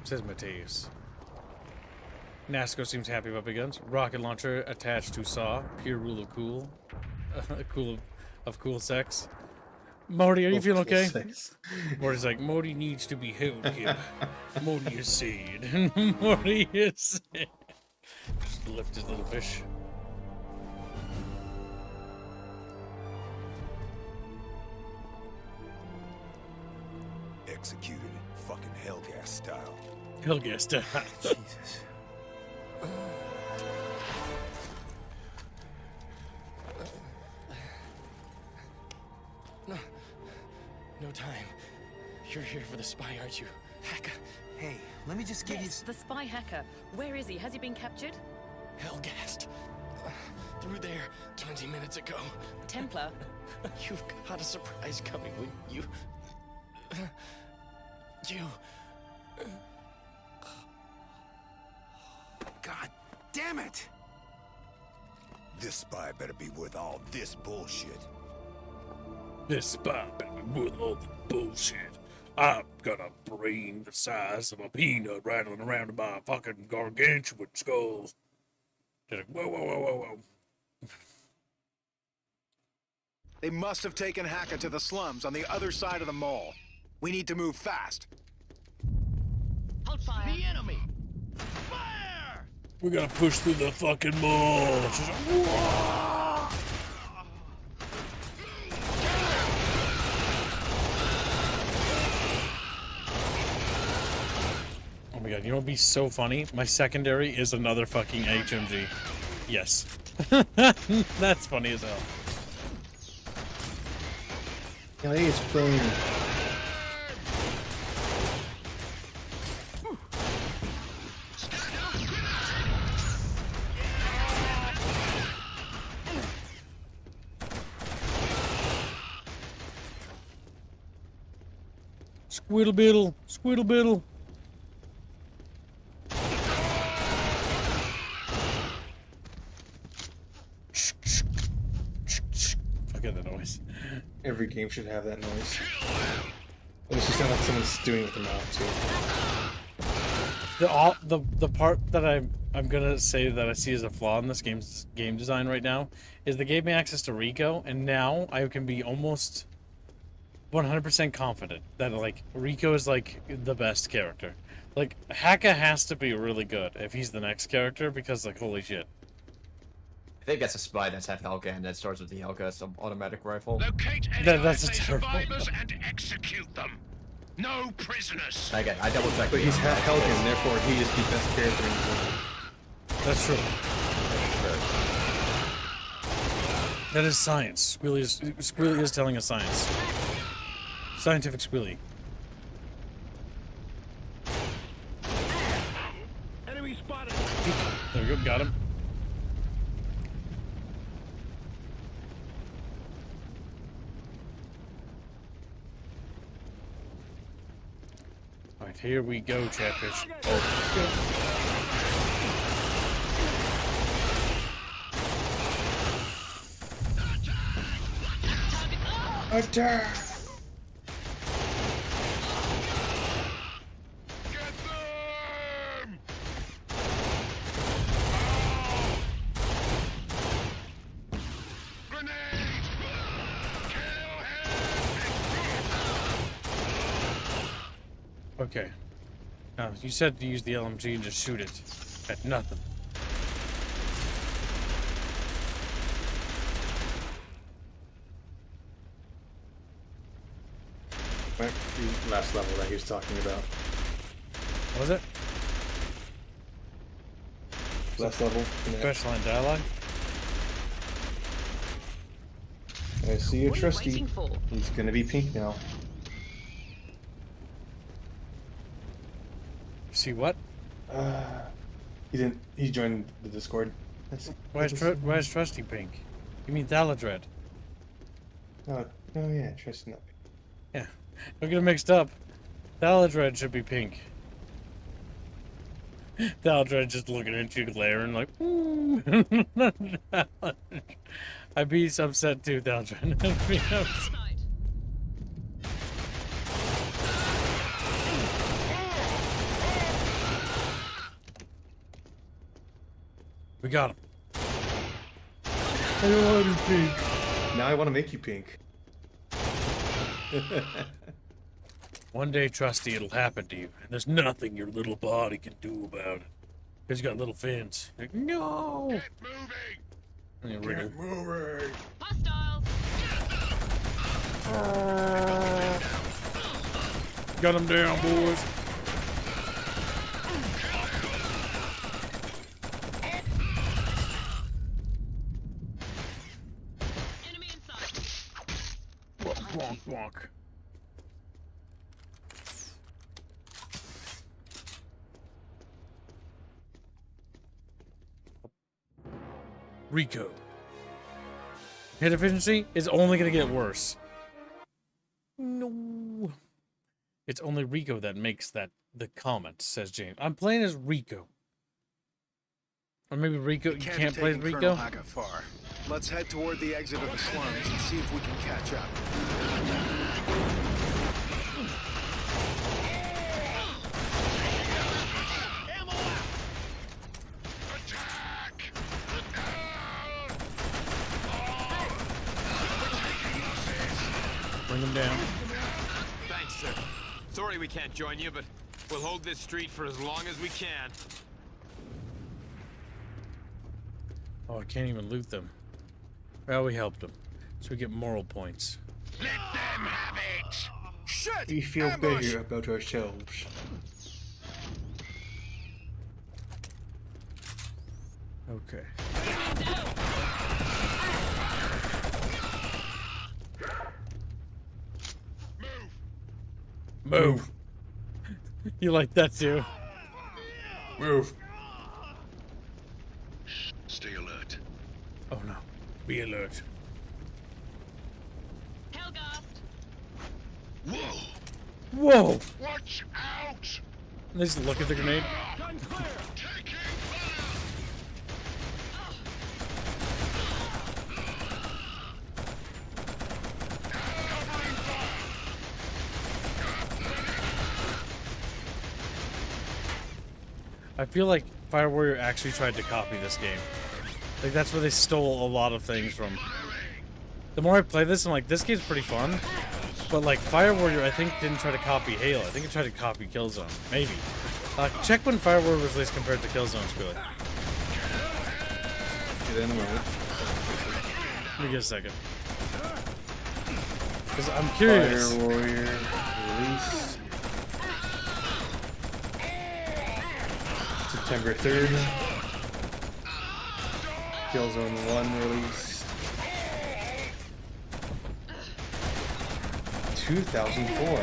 says Mateus. Nasco seems happy about big guns. Rocket launcher attached to saw, pure rule of cool. Cool sex. Morty, are you feeling okay? Morty's like, Morty needs to be held, kid. Morty is sad. Morty is sad. Just lift his little fish. Executed it, fucking Hellgast style. Hellgast style. Jesus. No time. You're here for the spy, aren't you? Hacka. Hey, let me just give Yes, the spy Hacka. Where is he? Has he been captured? Hellgast. Through there 20 minutes ago. Templar. You've got a surprise coming when you... God damn it! This spy better be worth all this bullshit. This spy better be worth all the bullshit. I've got a brain the size of a peanut rattling around in my fucking gargantuan skull. Just like, whoa, whoa, whoa, whoa, whoa. They must have taken Hacka to the slums on the other side of the mall. We need to move fast. Hold fire. The enemy! Fire! We gotta push through the fucking mall. Oh my god, you know what'd be so funny? My secondary is another fucking HMG. Yes. That's funny as hell. Yeah, I think it's filling. Squiddle biddle, squiddle biddle. Forget the noise. Every game should have that noise. It should sound like someone's doing it with their mouth too. The part that I'm gonna say that I see as a flaw in this game's game design right now is they gave me access to Rico, and now I can be almost 100% confident that like Rico is like the best character. Like Hacka has to be really good if he's the next character, because like holy shit. I think that's a spy that's half Helghan that starts with the Hellgast automatic rifle. Locate any That's a ISA terrible. survivors and execute them. No prisoners. Again, I double checked. But he's half Helghan, therefore he is the best character in the game. That's true. That is science. Squealy is telling us science. Scientific Squealy. Enemy spotted. There we go, got him. Alright, here we go, Chatfish. Attack! Okay. Now, you said to use the LMG and just shoot it at nothing. Right, the last level that he was talking about. What was it? Last level. Special line dialogue? I see you, Trusty. He's gonna be pink now. See what? He didn't. He joined the Discord. Why is Trusty pink? You mean Thaladred? Oh yeah, Trusty not pink. Yeah. Don't get it mixed up. Thaladred should be pink. Thaladred just looking at you, glaring like, I'd be upset too, Thaladred. I'd be upset. We got him. I don't want to be pink. Now I want to make you pink. One day, Trusty, it'll happen to you, and there's nothing your little body can do about it. Because you got little fins. Like, no! Get moving! Get moving! Hostiles! Got him down, boys. Enemy inside. Bonk, bonk. Rico. Hit efficiency is only going to get worse. No. It's only Rico that makes the comment, says James. I'm playing as Rico. Or maybe Rico, you can't play as Rico? Hacka far. Let's head toward the exit of the slums and see if we can catch up. Bring them down. Thanks, sir. Sorry we can't join you, but we'll hold this street for as long as we can. Oh, I can't even loot them. Well, we helped them. So we get moral points. Let them have it! Shit! We feel Ambush! better about ourselves. Okay. Move. You like that too? Move. Stay alert. Oh no. Be alert. Hellgast. Whoa! Whoa! Watch out! They just look at the grenade. Gun clear! Taking I feel like Fire Warrior actually tried to copy this game. Like, that's where they stole a lot of things from. The more I play this, I'm like, this game's pretty fun. But, like, Fire Warrior, I think, didn't try to copy Halo. I think it tried to copy KillZone. Maybe. Check when Fire Warrior was released compared to KillZone, Squilly. Get in a moment. Let me get a second. Because I'm curious. Fire Warrior release September 3rd. KillZone 1 release 2004.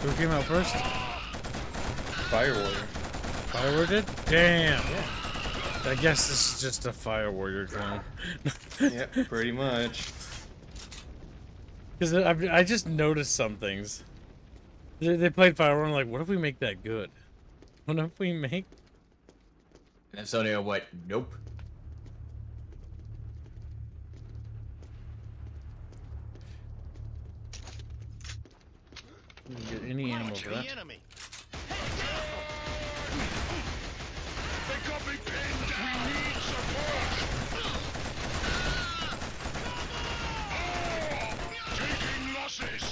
Who came out first? Fire Warrior. Fire Warrior did? Damn. Yeah. I guess this is just a Fire Warrior clone. Yep, pretty much. Because I just noticed some things. They played Fire Warrior and like, what if we make that good? What if we make... And Sonya went, nope. Didn't get any ammo for that. They got me pinned down. We need support. Taking losses.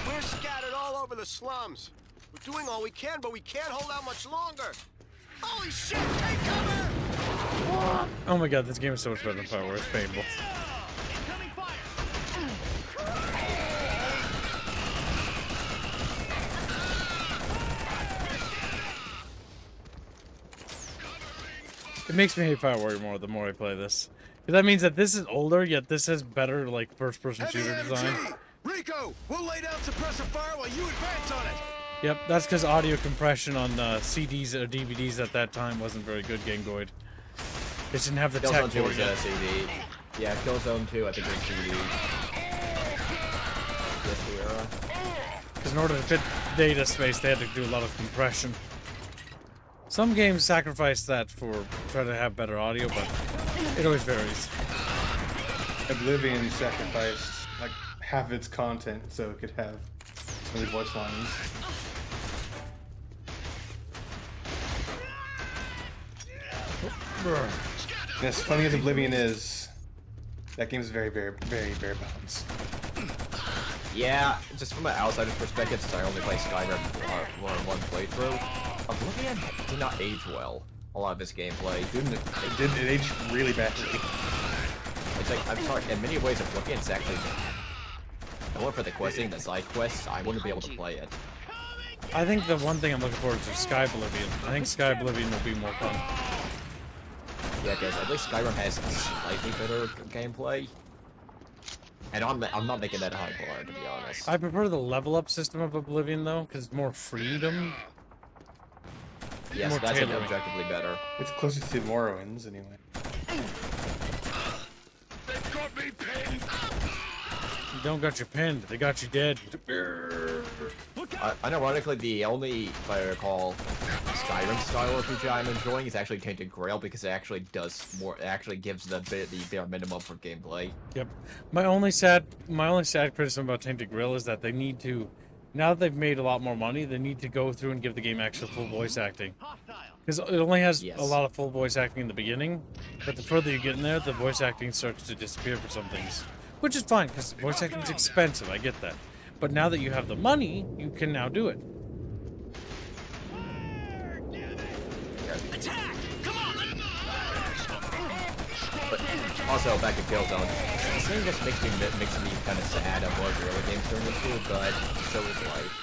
We're scattered all over the slums. We're doing all we can, but we can't hold out much longer. Holy shit, take cover! Oh my god, this game is so much better than Fire Warrior. It's painful. It makes me hate Fire Warrior more the more I play this. Because that means that this is older, yet this has better, like, first-person shooter design. Rico, we'll lay down suppressive fire while you advance on it. Yep, that's because audio compression on CDs or DVDs at that time wasn't very good, Gangoid. They didn't have the tech KillZone 2 for was it. a CD. Yeah, KillZone 2, I think it was CD. PS2 era. Because in order to fit data space, they had to do a lot of compression. Some games sacrifice that for trying to have better audio, but it always varies. Oblivion sacrificed like half its content so it could have so many voice lines. And as funny as Oblivion is, that game is very, very, very, very balanced. Yeah, just from an outsider's perspective, since I only play Skyrim one playthrough, Oblivion did not age well. A lot of its gameplay. It aged really badly. It's like, I'm sorry, in many ways, Oblivion's actually... If it weren't for the questing, the side quests, I wouldn't be able to play it. I think the one thing I'm looking forward to is Sky Oblivion. I think Sky Oblivion will be more fun. Yeah, because at least Skyrim has slightly better gameplay. And I'm not making that a high bar, to be honest. I prefer the level up system of Oblivion though, because it's more freedom. Yes, more that's tailoring. objectively better. It's closer to Morrowind's anyway. They've got me pinned. You don't got you pinned, they got you dead. Unironically, the only, if I recall, Skyrim style RPG I'm enjoying is actually Tainted Grail because it actually does more. It actually gives the bare minimum for gameplay. Yep. My only sad criticism about Tainted Grail is that they need to, now that they've made a lot more money, they need to go through and give the game actual full voice acting. Because it only has a lot of full voice acting in the beginning, but the further you get in there, the voice acting starts to disappear for some things. Which is fine, because voice acting is expensive, I get that. But now that you have the money, you can now do it. But also, back to KillZone. This thing just makes me kind of sad of what Guerrilla Games turned into, but so is life.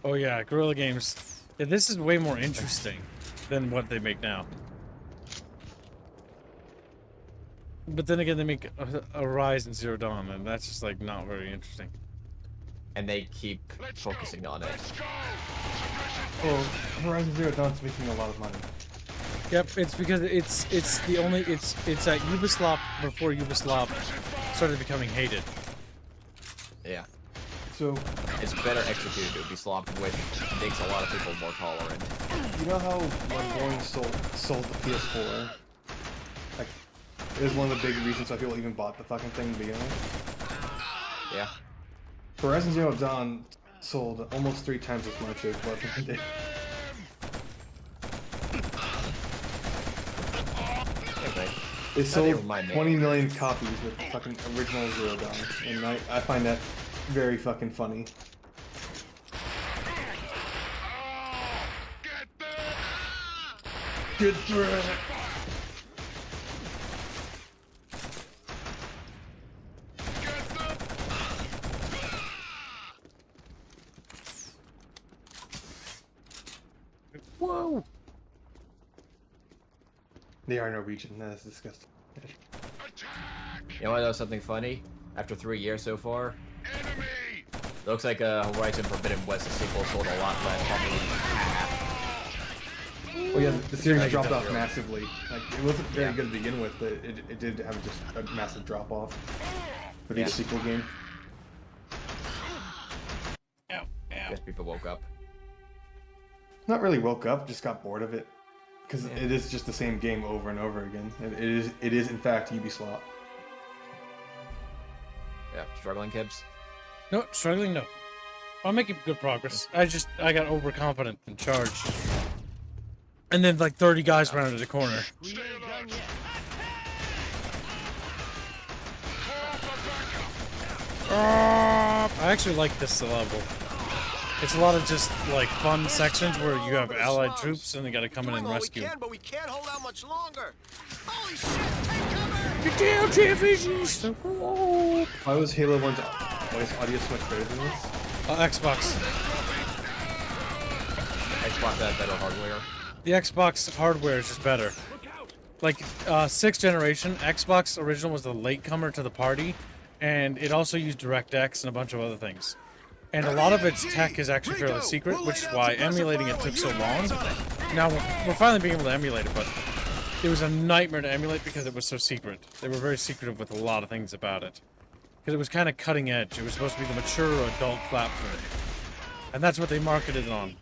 Oh yeah, Guerrilla Games. Yeah, this is way more interesting than what they make now. But then again, they make a Rise and Zero Dawn, and that's just like not very interesting. And they keep focusing on it. Well, Horizon Zero Dawn's making a lot of money. Yep, it's because it's the only it's at Ubisoft before Ubisoft started becoming hated. Yeah. So it's better executed Ubisoft, which makes a lot of people more tolerant. You know how when Boring sold the PS4? Like, it was one of the big reasons why people even bought the fucking thing to begin with. Yeah. Horizon Zero Dawn sold almost 3 times as much as what they did. They sold 20 million copies with the fucking original Zero Dawn, and I find that very fucking funny. Get through it! Whoa! They are Norwegian, that is disgusting. You know what, though, something funny? After 3 years so far, looks like Horizon Forbidden West, the sequel, sold a lot less, probably half. Oh yeah, the series dropped off massively. Like, it wasn't very good to begin with, but it did have just a massive drop off for each sequel game. Guess people woke up. Not really woke up, just got bored of it. Because it is just the same game over and over again. It is in fact Ubisoft. Yeah, struggling, Kibbs? No, struggling, no. I'm making good progress. I got overconfident and charged. And then like 30 guys rounded the corner. I actually like this level. It's a lot of just like fun sections where you have allied troops and they gotta come in and rescue. But we can't hold out much longer. Holy shit! Betrayal, Chatfish! Why was Halo 1's voice audio so much better than this? Xbox. Xbox had better hardware. The Xbox hardware is just better. Like, 6th generation, Xbox original was the latecomer to the party, and it also used DirectX and a bunch of other things. And a lot of its tech is actually fairly secret, which is why emulating it took so long. Now, we're finally being able to emulate it, but it was a nightmare to emulate because it was so secret. They were very secretive with a lot of things about it. Because it was kind of cutting edge. It was supposed to be the mature adult platform. And that's what they marketed it on.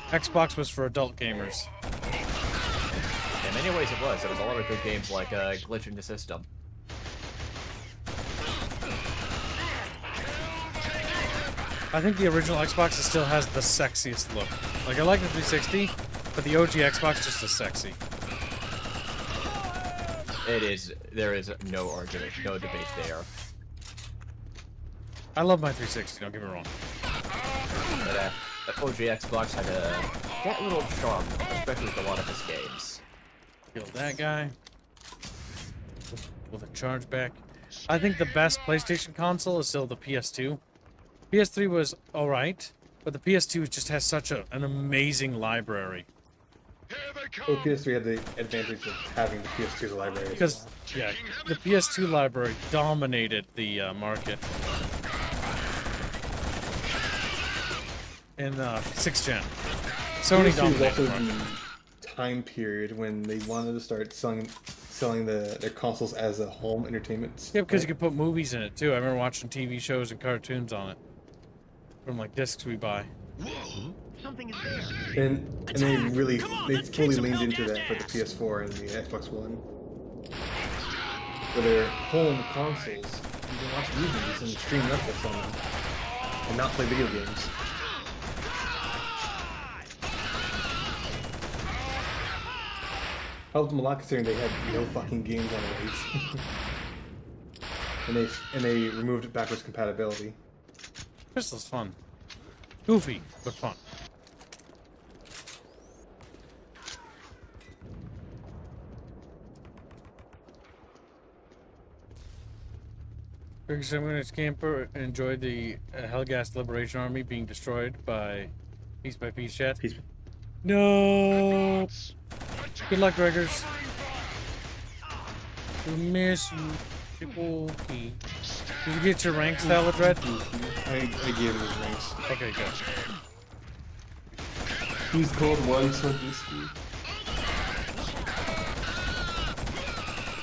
Xbox was for adult gamers. In many ways it was. There was a lot of good games like Glitch in the System. I think the original Xbox still has the sexiest look. Like, I like the 360, but the OG Xbox just as sexy. It is. There is no argument, no debate there. I love my 360, don't get me wrong. But the OG Xbox had that little charm, especially with a lot of his games. Kill that guy. With a charge back. I think the best PlayStation console is still the PS2. PS3 was alright, but the PS2 just has such an amazing library. Well, PS3 had the advantage of having the PS2's library. Because, yeah, the PS2 library dominated the market. In 6th gen. Sony dominated the market. Time period when they wanted to start selling their consoles as a home entertainment. Yeah, because you could put movies in it too. I remember watching TV shows and cartoons on it. From like discs we buy. Something is there. And they really fully leaned into that for the PS4 and the Xbox One. For their home consoles, you can watch movies and stream Netflix on them. And not play video games. Helped them a lot considering they had no fucking games anyways. and they removed backwards compatibility. Pistol's fun. Goofy, but fun. Biggest Communist camper enjoyed the Hellgast Liberation Army being destroyed by piece chat. No. Good luck, Gregors. We miss you. Triple P. Did you get your ranks, Salad Red? I gave him his ranks. Okay, good. He's called one Sobieski.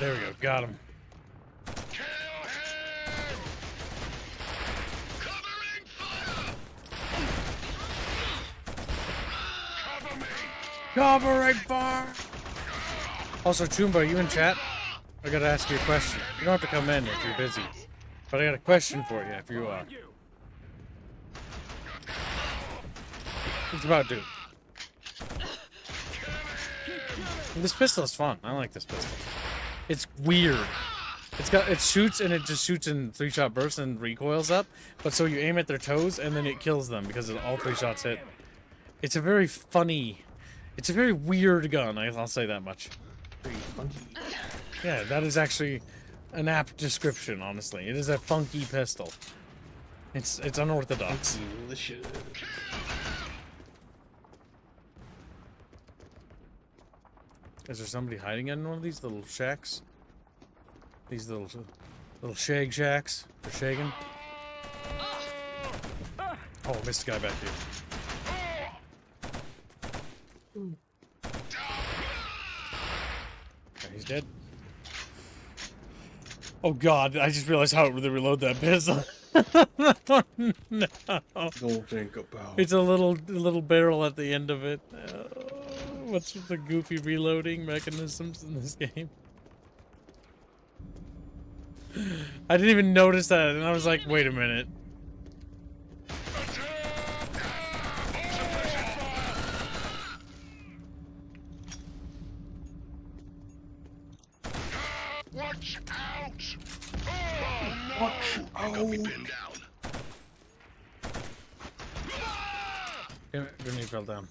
There we go, got him. Covering fire! Also, Choomba, are you in chat? I gotta ask you a question. You don't have to come in if you're busy. But I got a question for you if you are. It's about dude. This pistol is fun. I like this pistol. It's weird. It shoots and it just shoots in 3-shot bursts and recoils up. But so you aim at their toes and then it kills them because all 3 shots hit. It's a very funny. It's a very weird gun, I'll say that much. Very funky. Yeah, that is actually an apt description, honestly. It is a funky pistol. It's unorthodox. Delicious. Is there somebody hiding in one of these little shacks? These little shag shacks? They're shagging? Oh, missed a guy back here. Okay, he's dead. Oh god, I just realized how to reload that pistol. No. Don't think about. It's a little barrel at the end of it. What's with the goofy reloading mechanisms in this game? I didn't even notice that, and I was like, wait a minute. Watch out! Watch out! Got me pinned down. Damn it, grenade fell down.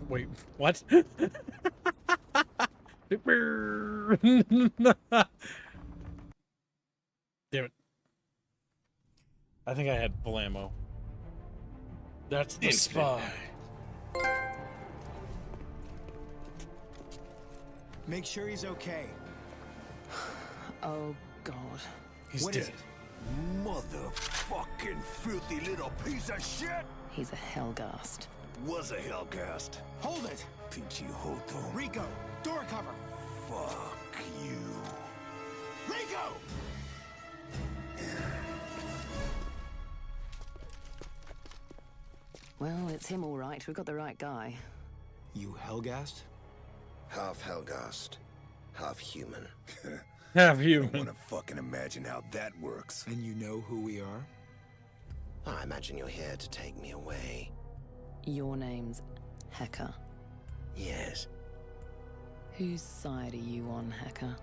Wait, what? Damn it. I think I had full ammo. That's the spy. Make sure he's okay. Oh, God. He's dead. Motherfucking filthy little piece of shit! He's a Hellgast. Was a Hellgast. Hold it! Pinchy Hoto. Rico, door cover! Fuck you. Rico! Well, it's him all right. We've got the right guy. You Hellgast? Half Hellgast, half human. Half I human. wanna fucking imagine how that works. And you know who we are? I imagine you're here to take me away. Your name's Hacka. Yes, Whose side are you on, Hacka?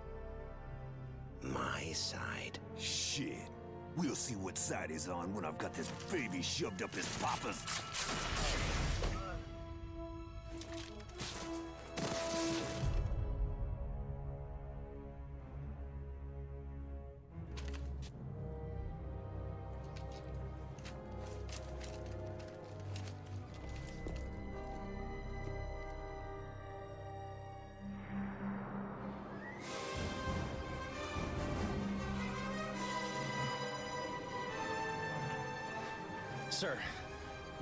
my side. Shit. We'll see what side he's on when I've got this baby shoved up his papa's. Sir,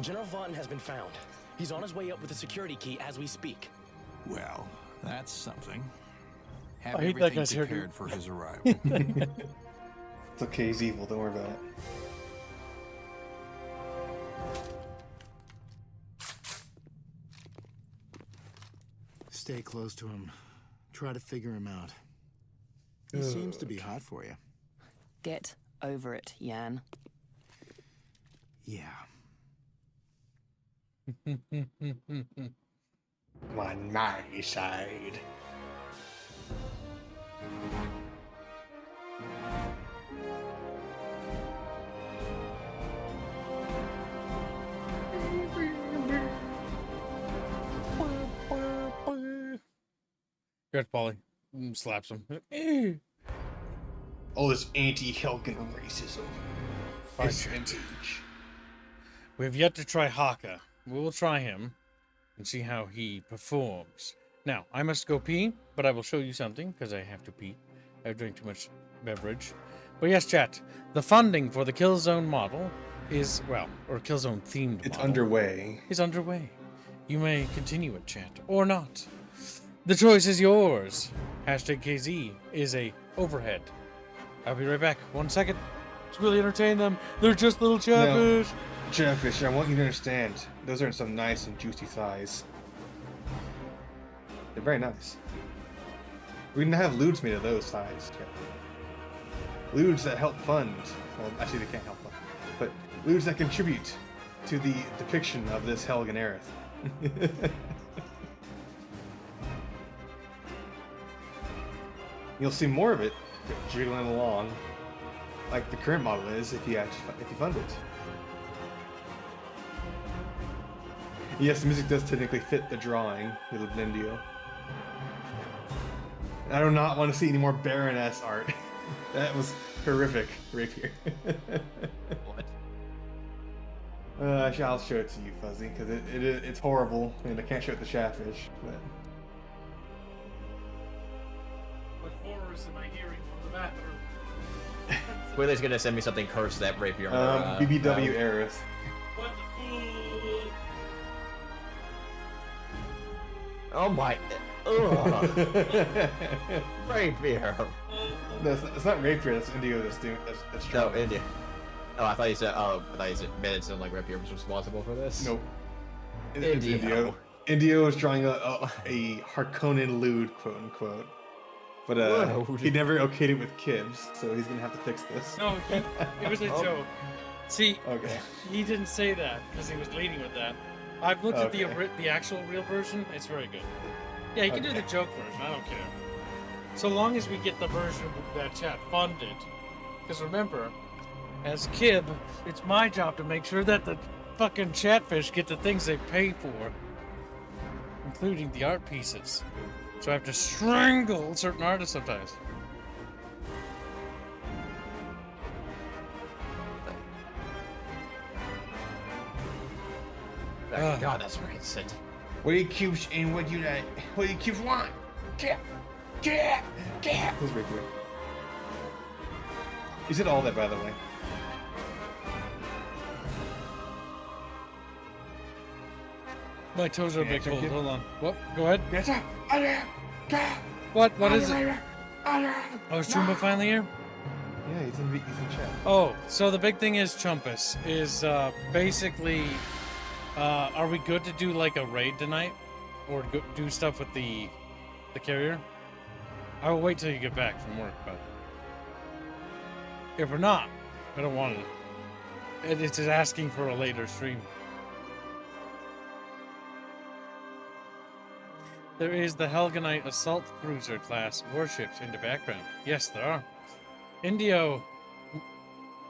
General Vaughton has been found. He's on his way up with the security key as we speak. Well, that's something. I Have hate that everything guy's hairdo. prepared for his arrival. It's okay, he's evil, don't worry about it. Stay close to him. Try to figure him out. He seems to be hot for you. Get over it, Jan. Yeah. On my side. Good, Polly. Slaps him. All this anti-Helghan racism. We have yet to try Hacka. We will try him and see how he performs. Now, I must go pee, but I will show you something, because I have to pee. I've drank too much beverage. But yes, chat, the funding for the KillZone model is, well, or KillZone themed It's model underway. is underway. You may continue it, chat, or not. The choice is yours. Hashtag KZ is a overhead. I'll be right back. 1 second. Let's really entertain them. They're just little chatfish. No, chatfish, I want you to understand. Those are some nice and juicy thighs. They're very nice. We didn't have lewds made of those thighs. Lewds that help fund. Well, actually, they can't help fund. But lewds that contribute to the depiction of this Helghan era. You'll see more of it jiggling along, like the current model is, if you fund it. Yes, the music does technically fit the drawing, little Indio. I do not want to see any more barren-ass art. That was horrific, Rapier. What? I'll show it to you, Fuzzy, because it's horrible, and I can't show it to Chatfish. But... What horrors am I hearing from the bathroom? Wheeler's gonna send me something cursed that Rapier. BBW Aerith. What the fool? Oh my. Ugh. Rapier. No, it's not Rapier, that's Indio that's No, India. Oh, I thought you said. Oh, I thought you said. Made it sound like Rapier was responsible for this. Nope. It's Indio. Indio is drawing a Harkonnen lewd, quote unquote. But he never okayed it with Kibbs, so he's gonna have to fix this. No, it was a joke. See, okay. He didn't say that because he was leading with that. I've looked at the actual real version. It's very good. Yeah, you can do the joke version. I don't care. So long as we get the version that chat funded. Because remember, as Kib, it's my job to make sure that the fucking chatfish get the things they pay for, including the art pieces. So I have to strangle certain artists sometimes. God, that's racist. What do you cubes and what do you cubes want? Get. Who's Rapier? You said all that, by the way. My toes are a bit cold. Hold on. What? Go ahead. Yes, What? What is it? Oh, is Chumba finally here? Yeah, he's in chat. Oh, so the big thing is Chumpus is basically, are we good to do like a raid tonight, or do stuff with the carrier? I will wait till you get back from work, but if we're not, I don't want it. It's just asking for a later stream. There is the Helghanite assault cruiser class warships in the background. Yes, there are. Indio,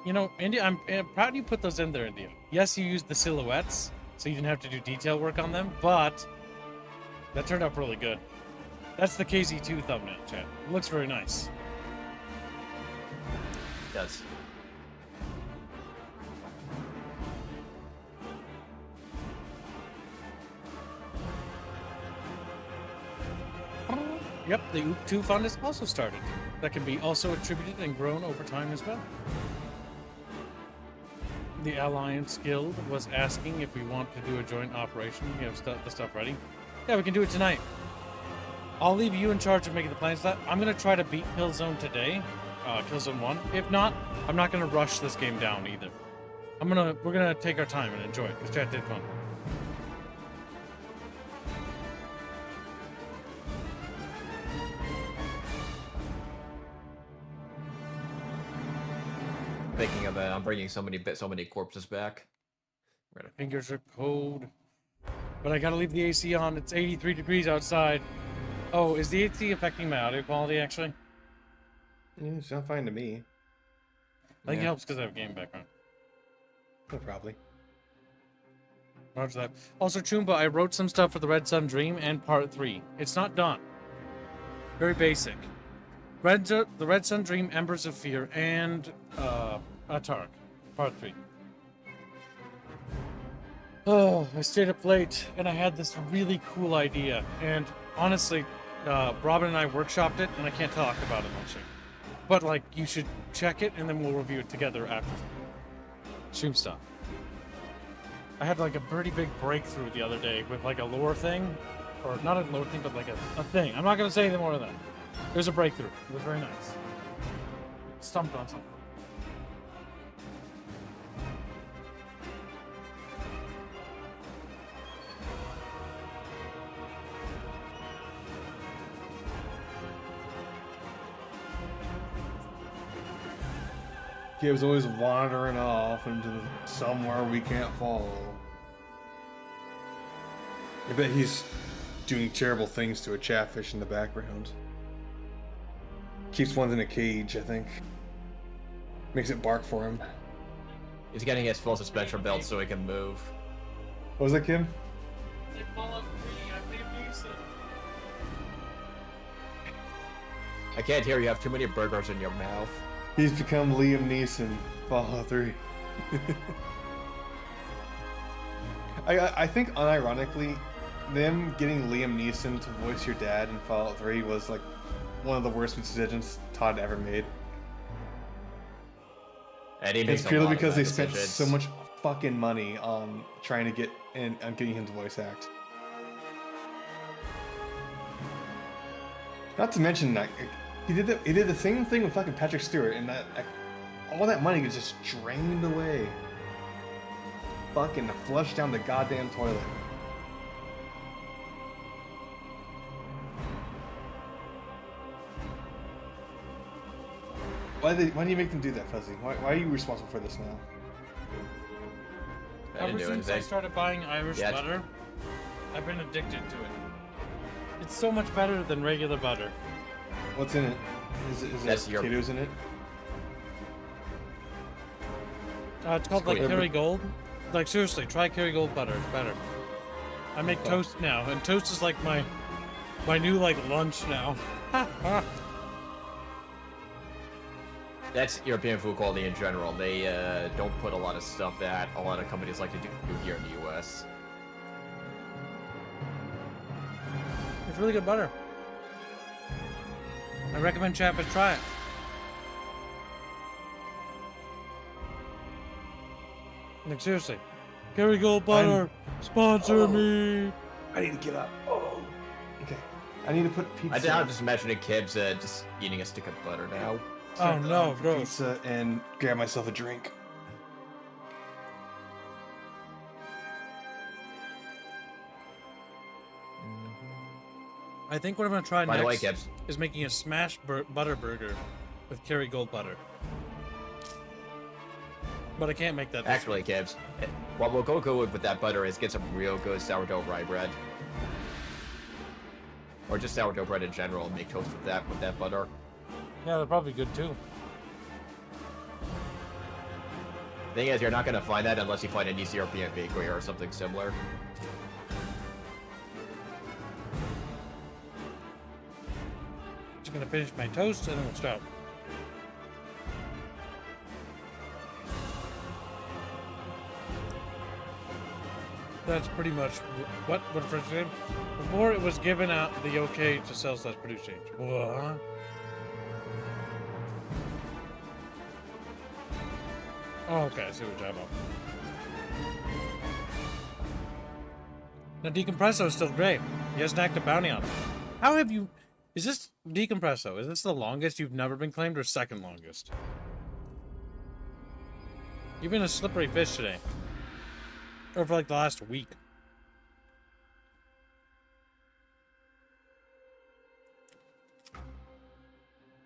you know, Indio, I'm proud you put those in there, Indio. Yes, you used the silhouettes, so you didn't have to do detail work on them, but that turned out really good. That's the KZ2 thumbnail, chat. It looks very nice. It does. Yep, the OOP2 fund is also started. That can be also attributed and grown over time as well. The Alliance Guild was asking if we want to do a joint operation. We have the stuff ready. Yeah, we can do it tonight. I'll leave you in charge of making the plans. I'm going to try to beat KillZone today, KillZone 1. If not, I'm not going to rush this game down either. We're going to take our time and enjoy it, because chat did fun. thinking of it. I'm bringing so many corpses back. Fingers are cold. But I gotta leave the AC on. It's 83 degrees outside. Oh, is the AC affecting my audio quality, actually? Yeah, it sounds fine to me. I think it helps because I have game background. Oh, probably. Roger that. Also, Choomba, I wrote some stuff for the Red Sun Dream and Part 3. It's not done. Very basic. The Red Sun Dream, Embers of Fear, and Atark. Part 3. Oh, I stayed up late, and I had this really cool idea. And honestly, Robin and I workshopped it, and I can't talk about it much. But, like, you should check it, and then we'll review it together after. Stream stuff. I had, like, a pretty big breakthrough the other day with, like, a lore thing. Or, not a lore thing, but, like, a thing. I'm not going to say anything more than that. It was a breakthrough. It was very nice. Stumped on something. He was always wandering off into somewhere we can't follow. I bet he's doing terrible things to a chatfish in the background. Keeps one in a cage, I think. Makes it bark for him. He's getting his full suspension belt so he can move. What was that, Kim? I can't hear you. Have too many burgers in your mouth. He's become Liam Neeson, Fallout 3. I think, unironically, them getting Liam Neeson to voice your dad in Fallout 3 was, like, one of the worst decisions Todd ever made. It's purely because they spent so much fucking money on trying to get on getting him to voice act. Not to mention that he did the same thing with fucking Patrick Stewart, and that all that money was just drained away. Fucking flushed down the goddamn toilet. Why do you make them do that, Fuzzy? Why are you responsible for this now? Ever since I started buying Irish butter, I've been addicted to it. It's so much better than regular butter. What's in it? Is there potatoes in it? It's called like Kerrygold. Like seriously, try Kerrygold butter. It's better. I make toast now, and toast is like my new like lunch now. That's European food quality in general. They don't put a lot of stuff that a lot of companies like to do here in the US. It's really good butter. I recommend Chappas try it. Like seriously, Kerrygold butter, sponsor me. I need to get up. Oh, okay. I need to put pizza. I'm just imagining Kibbs just eating a stick of butter now. Oh no, gross. Pizza and grab myself a drink. I think what I'm gonna try By the way, next Gibbs, is making a smashed butter burger with Kerrygold butter. But I can't make that. Actually, Gibbs, what we'll go good with that butter is get some real good sourdough rye bread. Or just sourdough bread in general and make toast with that butter. Yeah, they're probably good too. Thing is, you're not going to find that unless you find an East European bakery or something similar. Just gonna finish my toast and then we'll stop. That's pretty much what first said. Before it was given out the okay to sell / produce change. What? Oh, okay, I see what you're talking about. Now, Decompresso is still great. He has an active bounty on him. How have you... Is this Decompresso? Is this the longest you've never been claimed or second longest? You've been a slippery fish today. Or for like the last week.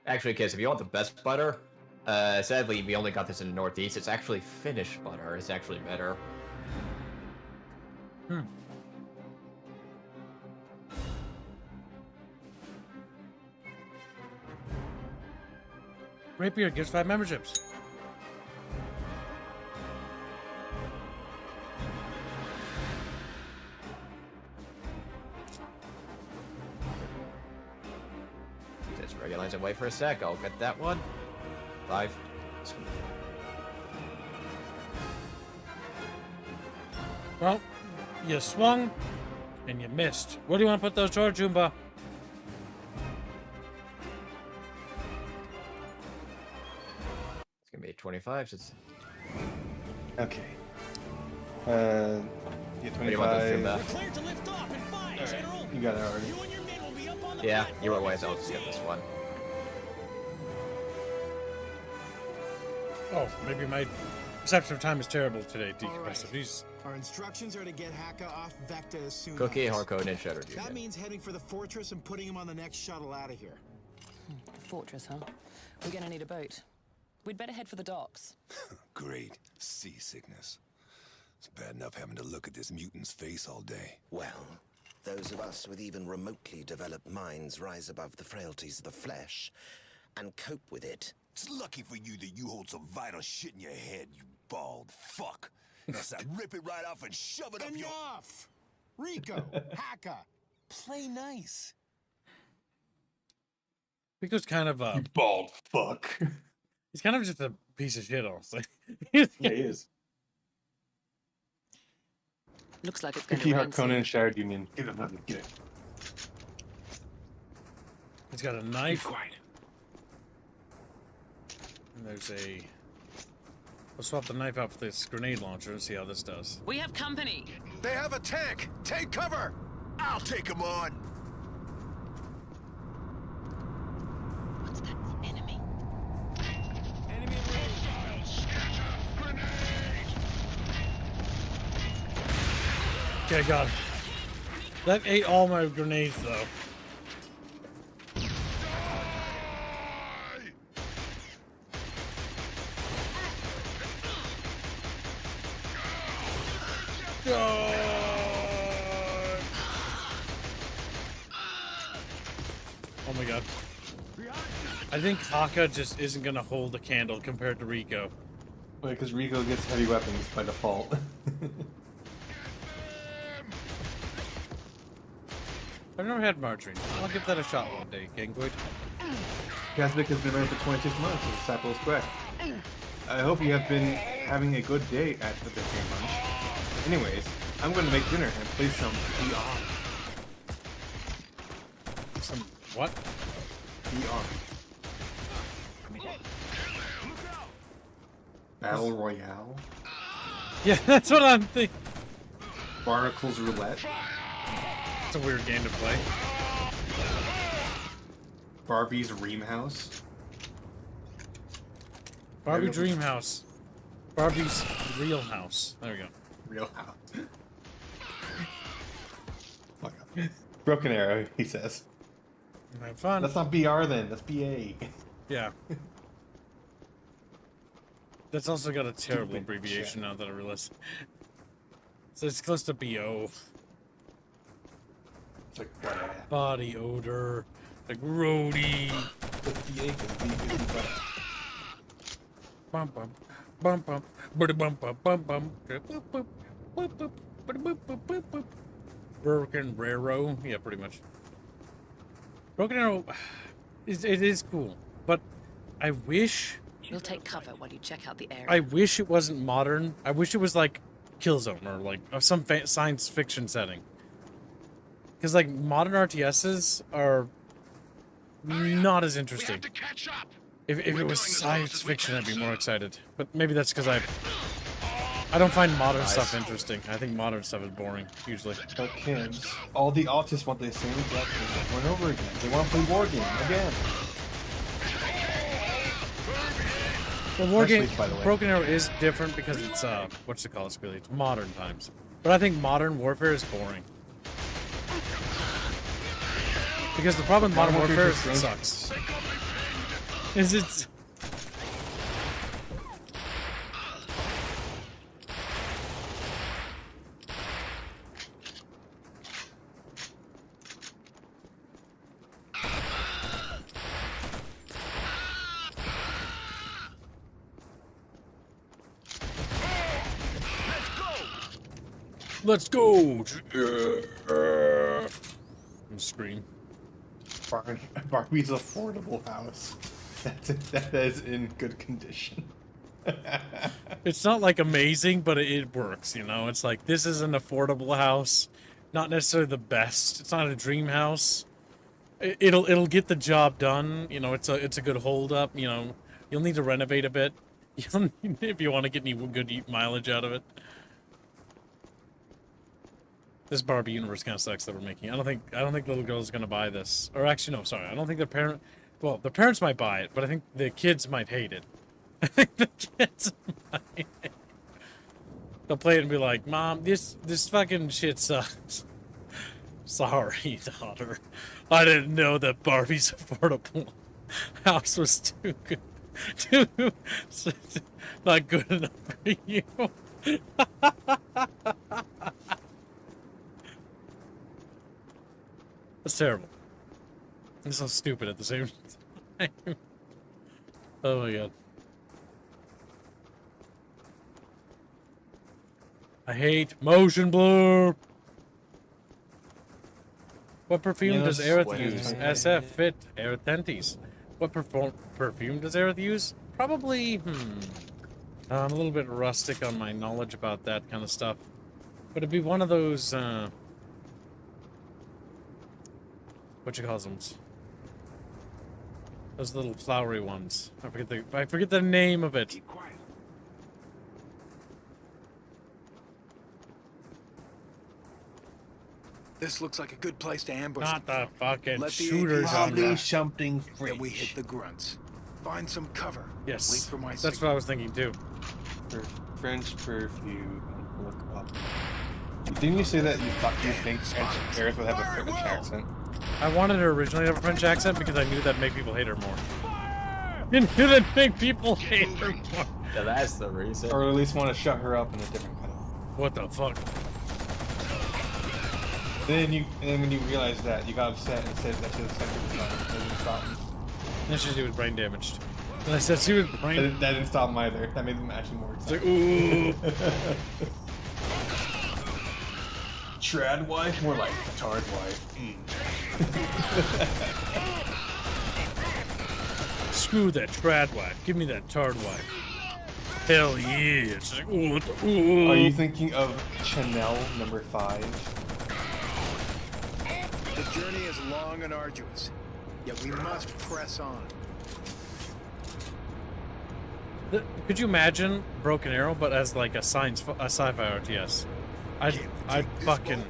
Actually, kids, if you want the best butter, Sadly, we only got this in the Northeast. It's actually Finnish butter. It's actually better. Hmm. Rapier gives 5 memberships. Just regularize and wait for a sec. I'll get that one. 5. Well, you swung and you missed. Where do you want to put those towards, Jumba? It's gonna be 25. So it's... Okay. Yeah, 25. We're cleared to lift off in 5, General. You got it already. You and your men will be up on the Yeah, platform. you were wise. I'll just get this one. Oh, maybe my perception of time is terrible today, Decompressive. Jeez. Our instructions are to get Hacka off Vecta as soon Cookie, as. hardcode, and Shutter Union. That means heading for the fortress and putting him on the next shuttle out of here. Fortress, huh? We're gonna need a boat. We'd better head for the docks. Great. Seasickness. It's bad enough having to look at this mutant's face all day. Well, those of us with even remotely developed minds rise above the frailties of the flesh and cope with it. It's lucky for you that you hold some vital shit in your head, you bald fuck. Else I'd rip it right off and shove it up your... Enough! Rico, Hacka, play nice. Rico's kind of a bald fuck. He's kind of just a piece of shit, honestly. Yeah, he is. Looks like it's going Cookie, to Heart, Conan, and Shattered Union. Get it, get it. He's got a knife. And there's a... We'll swap the knife out for this grenade launcher and see how this does. We have company. They have a tank. Take cover. I'll take him on. What's that? The enemy. Enemy hostile scatter grenade. Okay, got it. That ate all my grenades, though. Oh my god. I think Hacka just isn't gonna hold a candle compared to Rico. Wait, because Rico gets heavy weapons by default. I've never had margarine. I'll give that a shot one day, Gangoid. Gasmic has been around for 26 months, so Sapo is correct. I hope you have been having a good day at the Bickering lunch. Anyways, I'm going to make dinner and play some VR. Some what? VR. Battle Royale? Yeah, that's what I'm thinking. Barnacles Roulette? It's a weird game to play. Barbie's Ream House? Barbie Dream House. Barbie's Real House. There we go. Real House. Oh my God. Broken Arrow, he says. Have fun. That's not BR then, that's BA. Yeah. That's also got a terrible abbreviation now that I realize. So it's close to BO. It's like body odor, like roadie. Bum bum bum bum bum bum bum bum. Broken Arrow, yeah, pretty much. Broken Arrow, it is cool, but I wish. We'll take cover while you check out the area. I wish it wasn't modern. I wish it was like KillZone or like some science fiction setting. Because like modern RTSs are not as interesting. If it was science fiction, I'd be more excited. But maybe that's because I don't find modern stuff interesting. I think modern stuff is boring usually. But kids, all the autists want the same exact thing over and over again. They want to play war game again. Well, war game, Broken Arrow is different because it's what's it called? It's modern times. But I think modern warfare is boring. Because the problem with modern warfare is it sucks. Let's go! And scream. Barbie's affordable house. That is in good condition. It's not like amazing, but it works, you know? It's like, this is an affordable house. Not necessarily the best. It's not a dream house. It'll get the job done. You know, it's a good hold up. You know, you'll need to renovate a bit. If you want to get any good mileage out of it. This Barbie universe kind of sucks that we're making. I don't think the little girl's gonna buy this. Or actually, no, sorry. I don't think the parent. Well, the parents might buy it, but I think the kids might hate it. I think the kids might. They'll play it and be like, "Mom, this fucking shit sucks." Sorry, daughter. I didn't know that Barbie's affordable house was too good. Not good enough for you. That's terrible. It's so stupid at the same time. Oh my god. I hate motion blur. What perfume does Aerith use? SF, Fit, Aerith. What perfume does Aerith use? Probably, I'm a little bit rustic on my knowledge about that kind of stuff. But it'd be one of those, what you call them? Those little flowery ones. I forget the name of it. Keep quiet. This looks like a good place to ambush. Not the fucking Let the shooters on probably there. something that we hit the grunts. Find some cover. Yes, Wait for my that's signal. what I was thinking too. French perfume. Look up. Didn't you say that you think Aerith would have a French accent? I wanted her originally to have a French accent because I knew that'd make people hate her more. I knew that'd make people hate her more. Yeah, that's the reason. Or at least want to shut her up in a different kind of. What the fuck? And then when you realize that, you got upset and said that she was sent. Then she was brain damaged. And I said she was brain. That didn't stop him either. That made them actually more excited. It's like, ooh. Trad wife? More like tard wife. Screw that trad wife. Give me that tard wife. Hell yeah. It's like, ooh, ooh. Are you thinking of Chanel number 5? The journey is long and arduous, yet we must press on. Could you imagine Broken Arrow, but as like a sci-fi RTS? I'd fucking.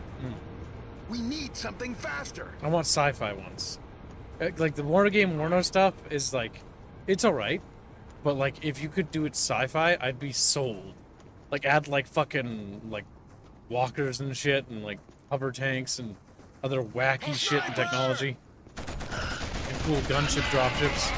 We need something faster. I want sci-fi ones. Like the War Game Warno stuff is like, it's alright, but like if you could do it sci-fi, I'd be sold. Like add like fucking like walkers and shit, and like hover tanks and other wacky shit and technology, and cool gunship dropships.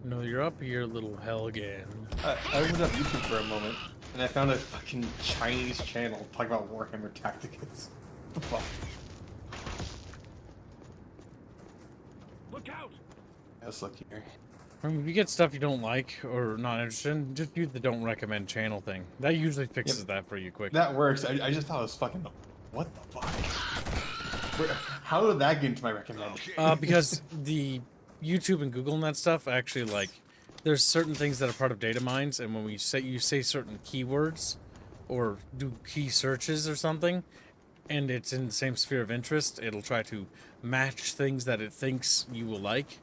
No, you're up here, little Helghan. I opened up YouTube for a moment, and I found a fucking Chinese channel talking about Warhammer Tactics. What the fuck? Look out! Let's look here. I mean, if you get stuff you don't like or not interested in, just use the don't recommend channel thing. That usually fixes that for you quick. That works. I just thought it was fucking... What the fuck? How did that get into my recommend? Because the YouTube and Google and that stuff actually, like, there's certain things that are part of data mines, and when you say certain keywords or do key searches or something, and it's in the same sphere of interest, it'll try to match things that it thinks you will like.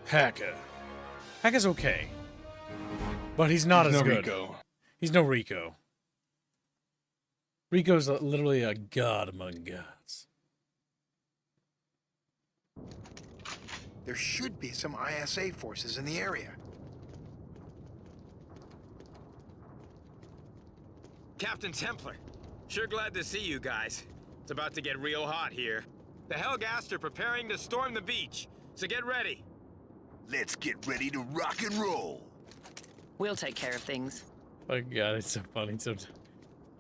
Hacka. Hacka's okay. But he's not as good. Rico. He's no Rico. Rico's literally a god among gods. There should be some ISA forces in the area. Captain Templar, sure glad to see you guys. It's about to get real hot here. The Hellgast are preparing to storm the beach, so get ready. Let's get ready to rock and roll. We'll take care of things. Oh god, it's so funny sometimes.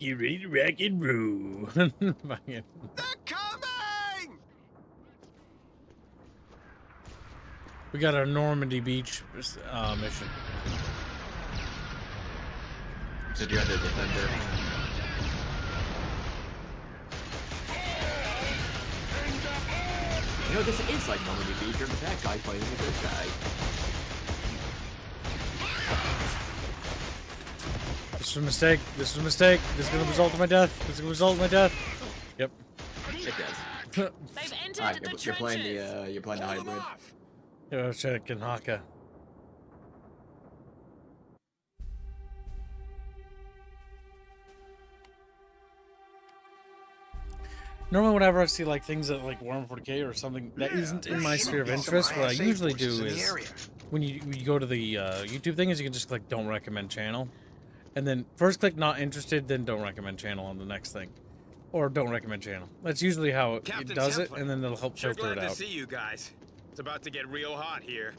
You ready to rock and roll? They're coming! We got our Normandy Beach mission. So you're the defender. You know, this is like Normandy Beach. You're the bad guy fighting the good guy. This was a mistake. This was a mistake. This is gonna result in my death. This is gonna result in my death. Yep. It does. They've entered Alright, the you're playing the hybrid. Yeah, I was checking Hacka. Normally, whenever I see like things that like Warm 40K or something that isn't in my sphere of interest, what I usually do is when you go to the YouTube thing, is you can just click "Don't recommend channel," and then first click "Not interested," then "Don't recommend channel" on the next thing, or "Don't recommend channel." That's usually how it does it, and then it'll help filter it out. Glad to see you guys. It's about to get real hot here.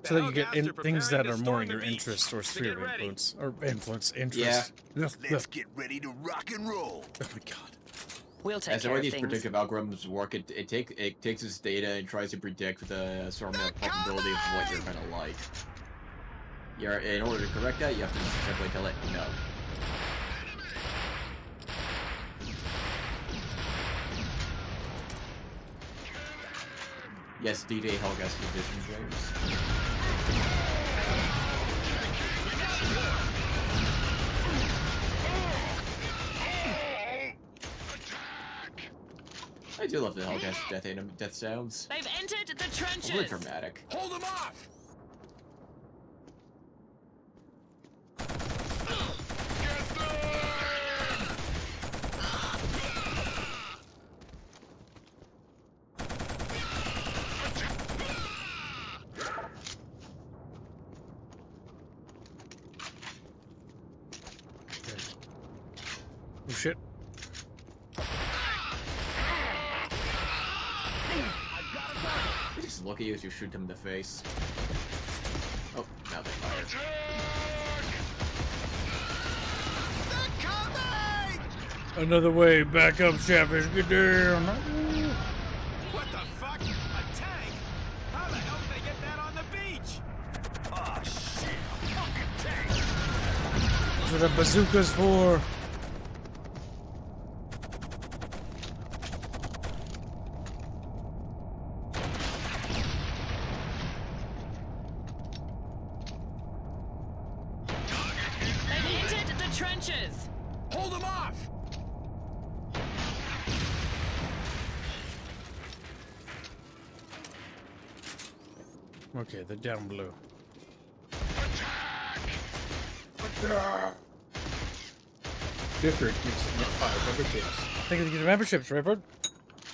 So that you get things that are more in your interest or sphere of influence, or interest. Yeah. Let's get ready to rock and roll. Oh my god. We'll take As the care way of these things. predictive algorithms work, it takes its data and tries to predict the sort of probability of what you're gonna like. In order to correct that, you have to simply tell it no. Yes, D-Day Hellgast edition, James. I do love the Hellgast death sounds. They've entered the trenches. Really dramatic. Hold them off! Oh shit. They just look at you as you shoot them in the face. Oh, now they fired. Another way, back up, Chatfish, get down. What the fuck? A tank? How the hell did they get that on the beach? Oh shit, a fucking tank! That's what a bazooka's for. They've entered the trenches. Hold them off! Okay, they're down below. Different gives 5 memberships. Thank you for the memberships, Redbird.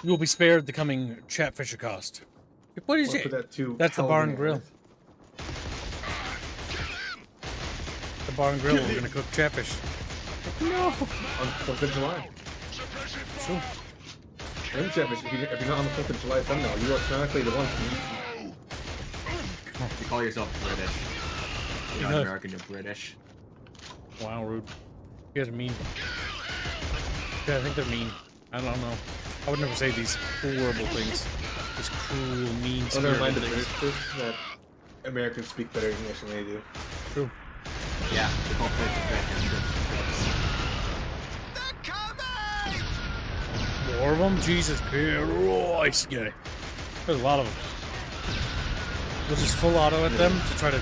You will be spared the coming Chatfish cost. What is it? That's the bar and grill. The bar and grill, we're gonna cook Chatfish. No! On 4th of July. Sure. Remember, Chatfish, if you're not on the 4th of July thumbnail, you are automatically the one to eat. You call yourself British. You're not American, you're British. Wow, rude. You guys are mean. Yeah, I think they're mean. I don't know. I would never say these horrible things. These cruel, mean Oh, never mind the things. British that Americans speak better English than they do. True. Yeah, they call fish and More of them? Jesus Christ, guy. There's a lot of them. We'll just full auto at them to try to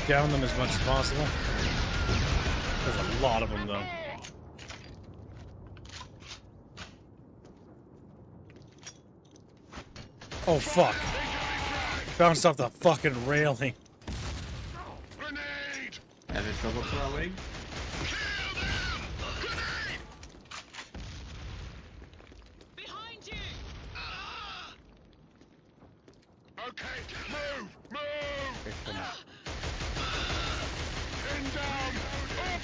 down them as much as possible. There's a lot of them, though. Oh, fuck. Bounced off the fucking railing. Having trouble throwing? Okay, move! Move! Pin down! Up!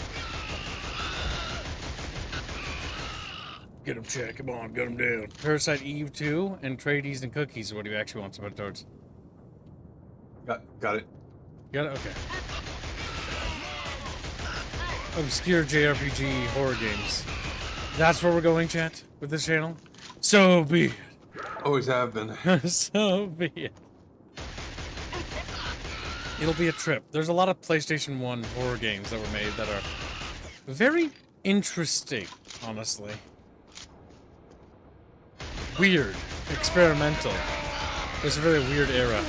Get him, Chad. Come on, get him down. Parasite Eve 2 and Trades and Cookies is what he actually wants to put towards. Got it. Got it? Okay. Obscure JRPG horror games. That's where we're going, chat, with this channel. So be it. Always have been. So be it. It'll be a trip. There's a lot of PlayStation 1 horror games that were made that are very interesting, honestly. Weird. Experimental. It was a very weird era.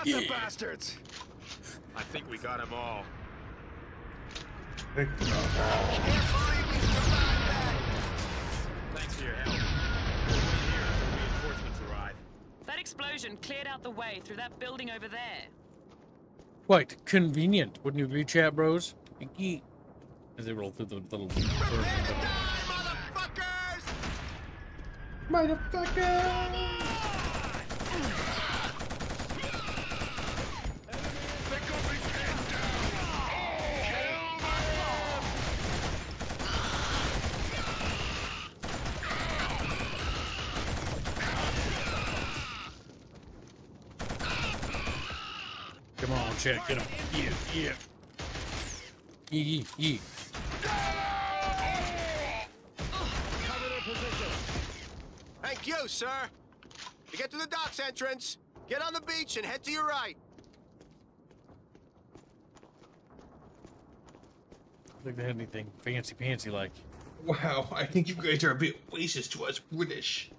The bastards! I think we got them all. Thanks for your help. We'll wait here until reinforcements arrive. That explosion cleared out the way through that building over there. Quite convenient, wouldn't you agree, chat bros? As they roll through the little... Motherfucker! Come on, chat, get him. Yeah. Yeah. Thank you, sir. To get to the docks entrance, get on the beach and head to your right. I think they had anything fancy like. Wow, I think you guys are a bit racist to us British.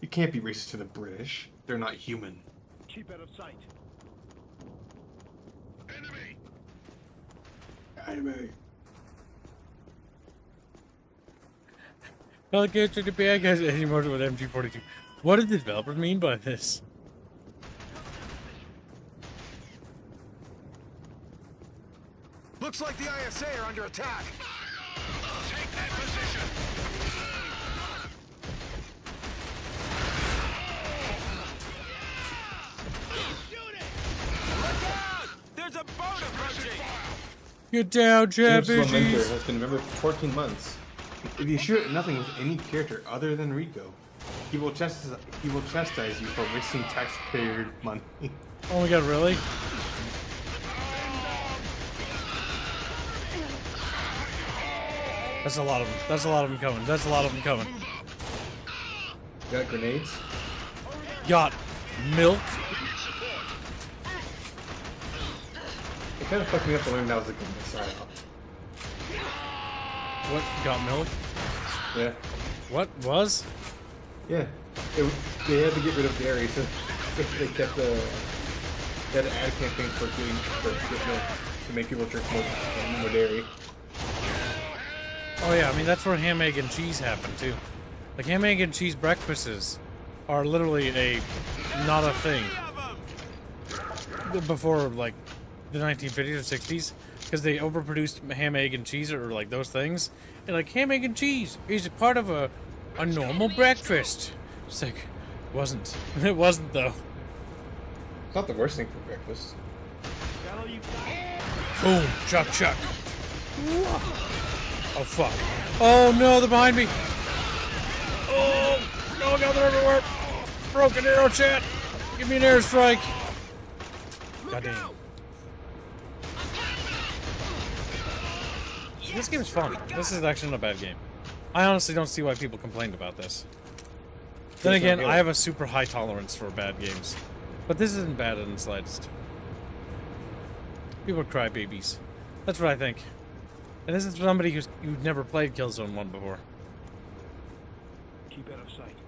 You can't be racist to the British. They're not human. Keep out of sight. Enemy. Well, get to the bad guys anymore with MG42. What did the developer mean by this? Looks like the ISA are under attack. Take that position! Look out! There's a boat approaching! Get down, Championship champions! has been member for 14 months. If you shoot at nothing with any character other than Rico, he will chastise you for wasting taxpayer money. Oh my god, really? That's a lot of them. That's a lot of them coming. That's a lot of them coming. Got grenades? Got milk. It kind of fucked me up to learn that was a good missile. What? Got milk? Yeah. What was? Yeah. They had to get rid of dairy, so they kept they had an ad campaign for get milk to make people drink more dairy. Oh yeah, I mean that's where ham, egg, and cheese happen too. Like ham, egg, and cheese breakfasts are literally not a thing before like the 1950s or 60s because they overproduced ham, egg, and cheese or like those things, and like ham, egg, and cheese is a part of a normal breakfast. It's like it wasn't though. It's not the worst thing for breakfast. Boom, chuck. Oh fuck. Oh no, they're behind me. Oh no, God, they're everywhere. Broken arrow, chat. Give me an airstrike. God damn. This game's fun. This is actually not a bad game. I honestly don't see why people complained about this. Then again, I have a super high tolerance for bad games. But this isn't bad in the slightest. People are crybabies. That's what I think. And this is somebody who's never played KillZone 1 before. Keep out of sight.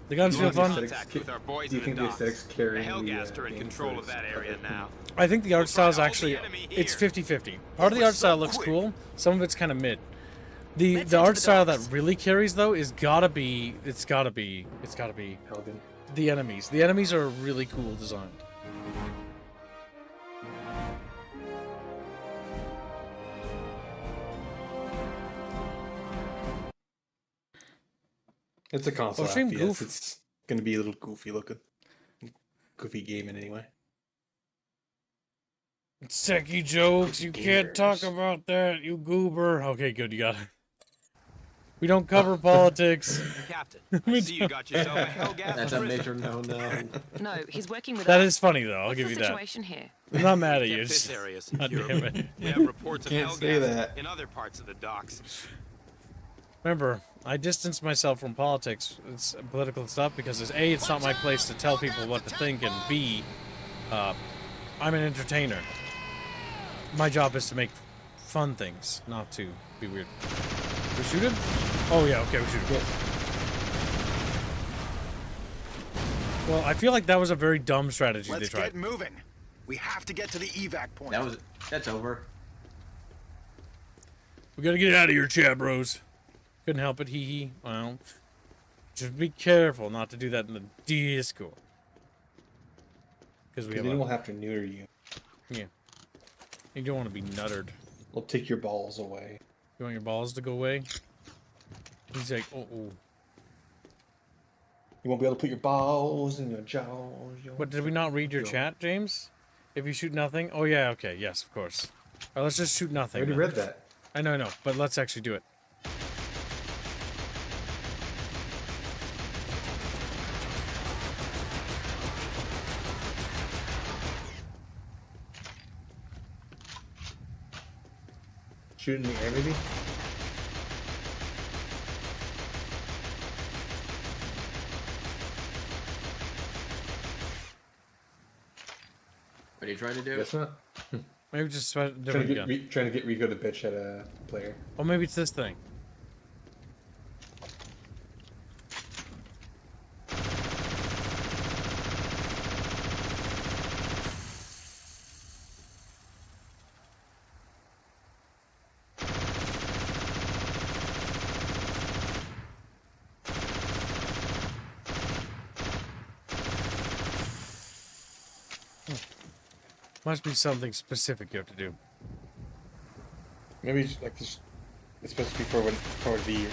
The guns feel fun. With our boys Do you think the aesthetics carry the Hellgast are in control of that area now. I think the art style is actually, it's 50-50. Part of the art style looks cool, some of it's kind of mid. The art style that really carries though is gotta be Helghan. the enemies. The enemies are really cool designed. It's a console shame FPS. Goof. It's going to be a little goofy looking. Goofy gaming anyway. It's techie jokes. You can't talk about that, you goober. Okay, good. You got it. We don't cover politics. Captain, I see you got yourself a Hellgast. That's a major no. No, he's working with That us. is funny, though. I'll What's give the you that. situation here? I'm not mad at Kept you. this area God secure. damn it. We have reports of Can't say Hellgast that. in other parts of the docks. Remember, I distance myself from politics, it's political stuff, because it's A, it's not my place to tell people what to think, and B, I'm an entertainer. My job is to make fun things, not to be weird. We shoot him? Oh yeah, okay, we shoot him. Well, I feel like that was a very dumb strategy Let's they tried. get moving. We have to get to the evac point. That's over. We gotta get out of here, chat bros. Couldn't help it, hee hee. Well, just be careful not to do that in the Discord. Because we have Then we'll have to neuter you. Yeah. You don't want to be nuttered. We'll take your balls away. You want your balls to go away? He's like, oh. You won't be able to put your balls in your jaws. But did we not read your chat, James? If you shoot nothing? Oh, yeah, okay. Yes, of course. All right, let's just shoot nothing. I already read that. I know. But let's actually do it. Shoot in the air, maybe? What are you trying to do? Guess not. Maybe just different Trying to get Rico to bitch at a player. Or maybe it's this thing. Must be something specific you have to do. Maybe it's like this. It's supposed to be for the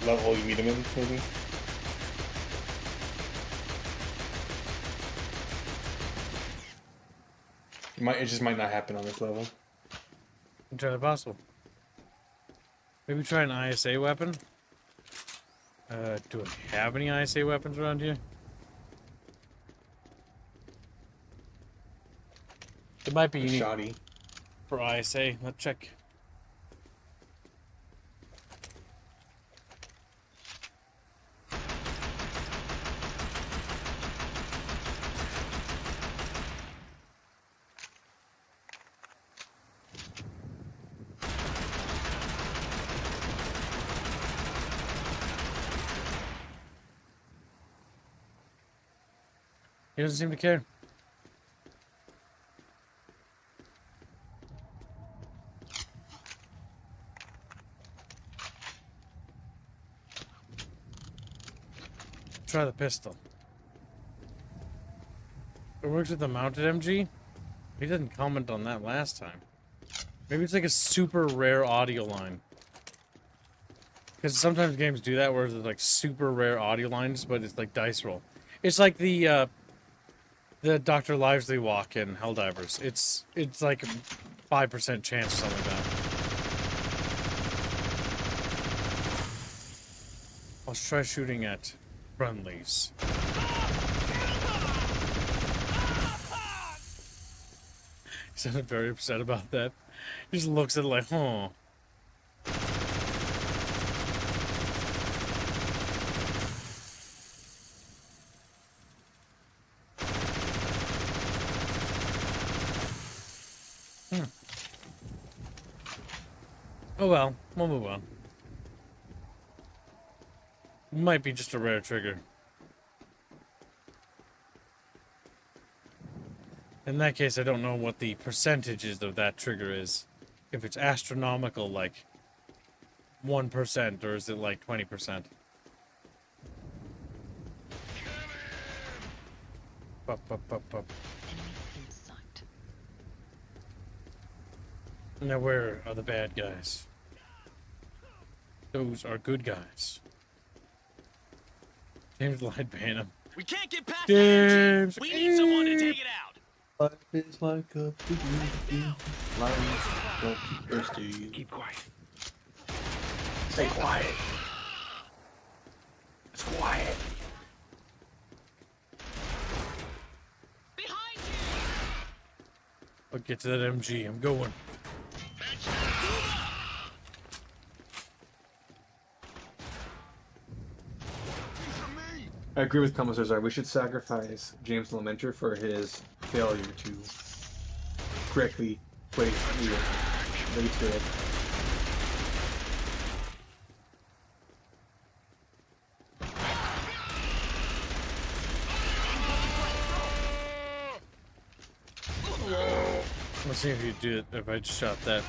level you meet him in, maybe. It just might not happen on this level. Entirely possible. Maybe try an ISA weapon. Do I have any ISA weapons around here? It might be unique shoddy for ISA. Let's check. He doesn't seem to care. Try the pistol. It works with the mounted MG? He didn't comment on that last time. Maybe it's like a super rare audio line. Because sometimes games do that where there's like super rare audio lines, but it's like dice roll. It's like the Dr. Livesley walk in Helldivers. It's like a 5% chance or something like that. Let's try shooting at friendlies. He sounded very upset about that. He just looks at it like, huh. Oh well, we'll move on. Might be just a rare trigger. In that case, I don't know what the percentages of that trigger is. If it's astronomical, like 1%, or is it like 20%? Up. Now where are the bad guys? Those are good guys. James lied, ban him. We can't get past James. that. We need someone to take it out. Life is like a life. Keep quiet. Stay quiet. It's quiet. Behind I'll get to that MG. I'm going. I agree with Commissar. We should sacrifice James Lamenter for his failure to correctly place the turret. Let's see if you do it. If I just shot that.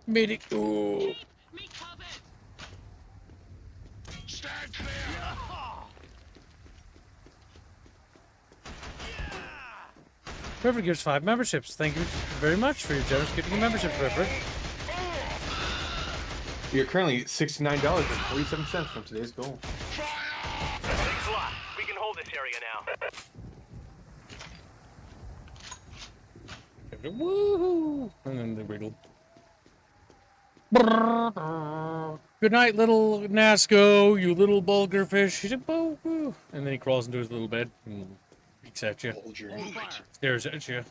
Medic. Ooh. Stand clear. Whoever gives 5 memberships. Thank you very much for your generous giving of membership, River. You're currently $69.47 from today's goal. Thanks a lot. We can hold this area now. Woohoo! And then they wiggle. Good night, little Nasco, you little bulger fish. He's a boo. And then he crawls into his little bed and peeks at you. Stares at you.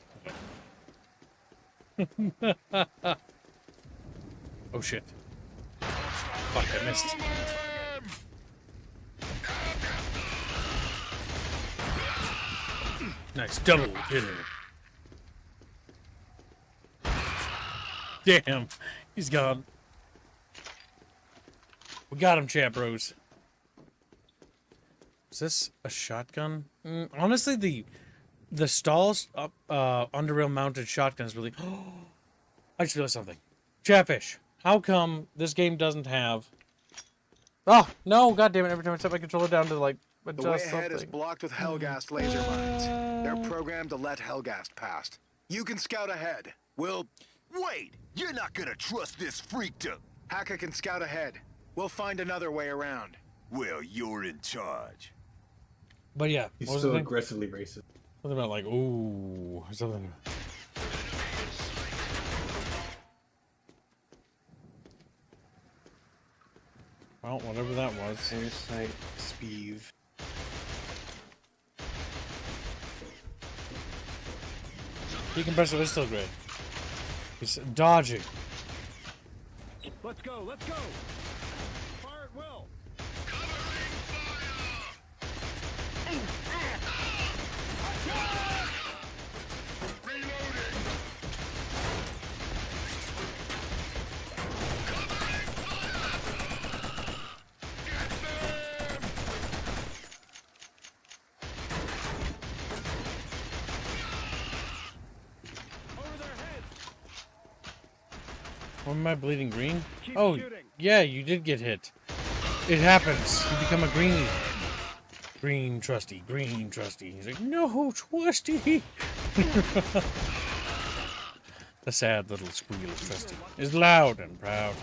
Oh shit. Fuck, I missed. Nice double hitter. Damn, he's gone. We got him, chat bros. Is this a shotgun? Honestly, the stalls underrail mounted shotgun is really. I just realized something. Chatfish, how come this game doesn't have? Oh no! God damn it! Every time I set my controller down to like adjust the way ahead something. is blocked with Hellgast laser mines. They're programmed to let Hellgast past. You can scout ahead. We'll. Wait! You're not gonna trust this freak to... Hacka can scout ahead. We'll find another way around. Well, you're in charge. But yeah, He's what was still the thing? aggressively racist. Something about like, ooh, or something. Well, whatever that was. Parasite Speeve. Decompressor is still great. He's dodging. Let's go, let's go! Fire at will! Why am I bleeding green? Oh, yeah, you did get hit. It happens. You become a greenie. Green trusty, green trusty. He's like, no, trusty. The sad little squeal of trusty is loud and proud.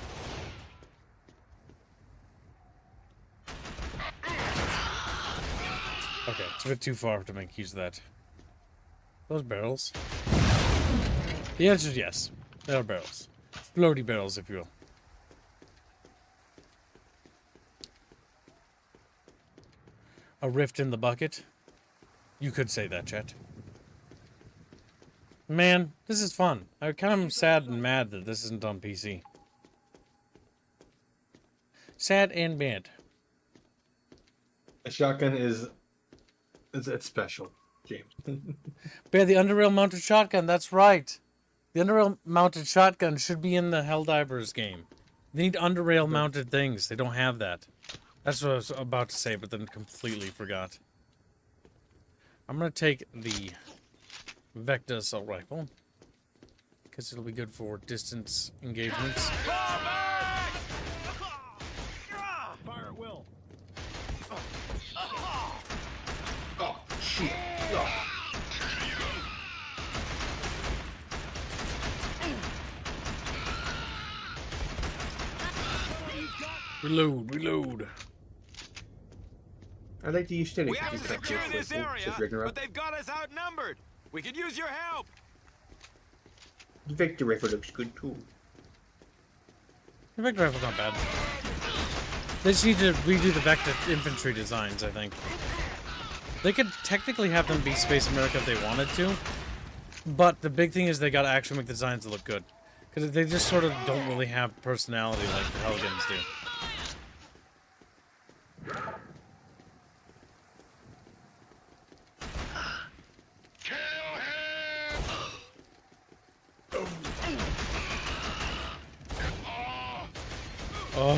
Okay, it's a bit too far to make use of that. Those barrels? The answer is yes. They are barrels. Floaty barrels, if you will. A rift in the bucket? You could say that, chat. Man, this is fun. I kind of am sad and mad that this isn't on PC. Sad and mad. A shotgun is... It's special, James. But yeah, the underrail mounted shotgun, that's right. The underrail mounted shotgun should be in the Helldivers game. They need underrail mounted things. They don't have that. That's what I was about to say, but then completely forgot. I'm going to take the Vecta assault rifle, because it'll be good for distance engagements. shit. Oh. Reload. I like to use steady. We have to secure this area, but they've got us outnumbered. We could use your help. The Victor rifle looks good too. The Vector rifle's not bad. They just need to redo the Vector infantry designs, I think. They could technically have them be Space America if they wanted to, but the big thing is they gotta actually make the designs look good. Because they just sort of don't really have personality like the Helghans do. Oh.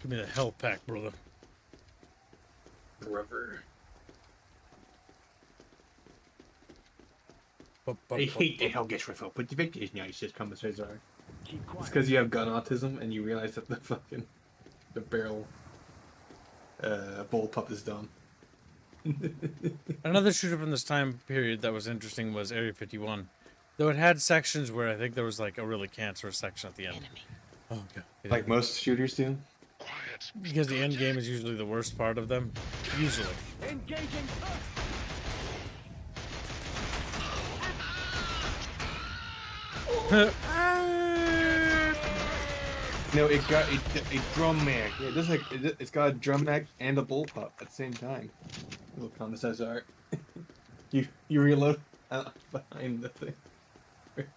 Give me the hell pack, brother. Rubber. I hate the Hellgast rifle, but the Victor is nice as commissars are. It's because you have gun autism and you realize that the barrel bullpup is dumb. Another shooter from this time period that was interesting was Area 51. Though it had sections where I think there was like a really cancerous section at the end. Oh god. Like most shooters do? Because the end game is usually the worst part of them. Usually. Engaging. No, it got a drum mag. Yeah, just like it's got a drum mag and a bullpup at the same time. Little commissars art. you reload behind the thing. There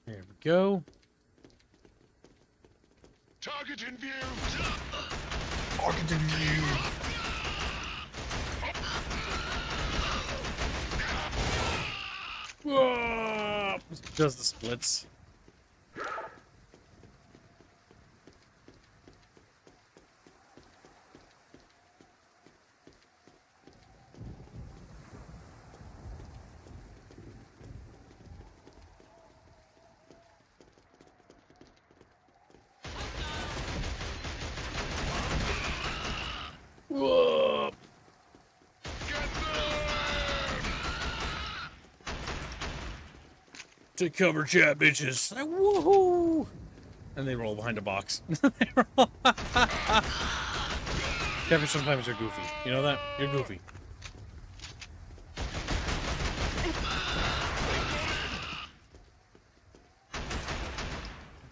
we go. Target in view. Target in view. Whoa! Does the splits. Whoa! Take cover, chat, bitches. Woohoo! And they roll behind a box. Kevin, sometimes you're goofy. You know that? You're goofy.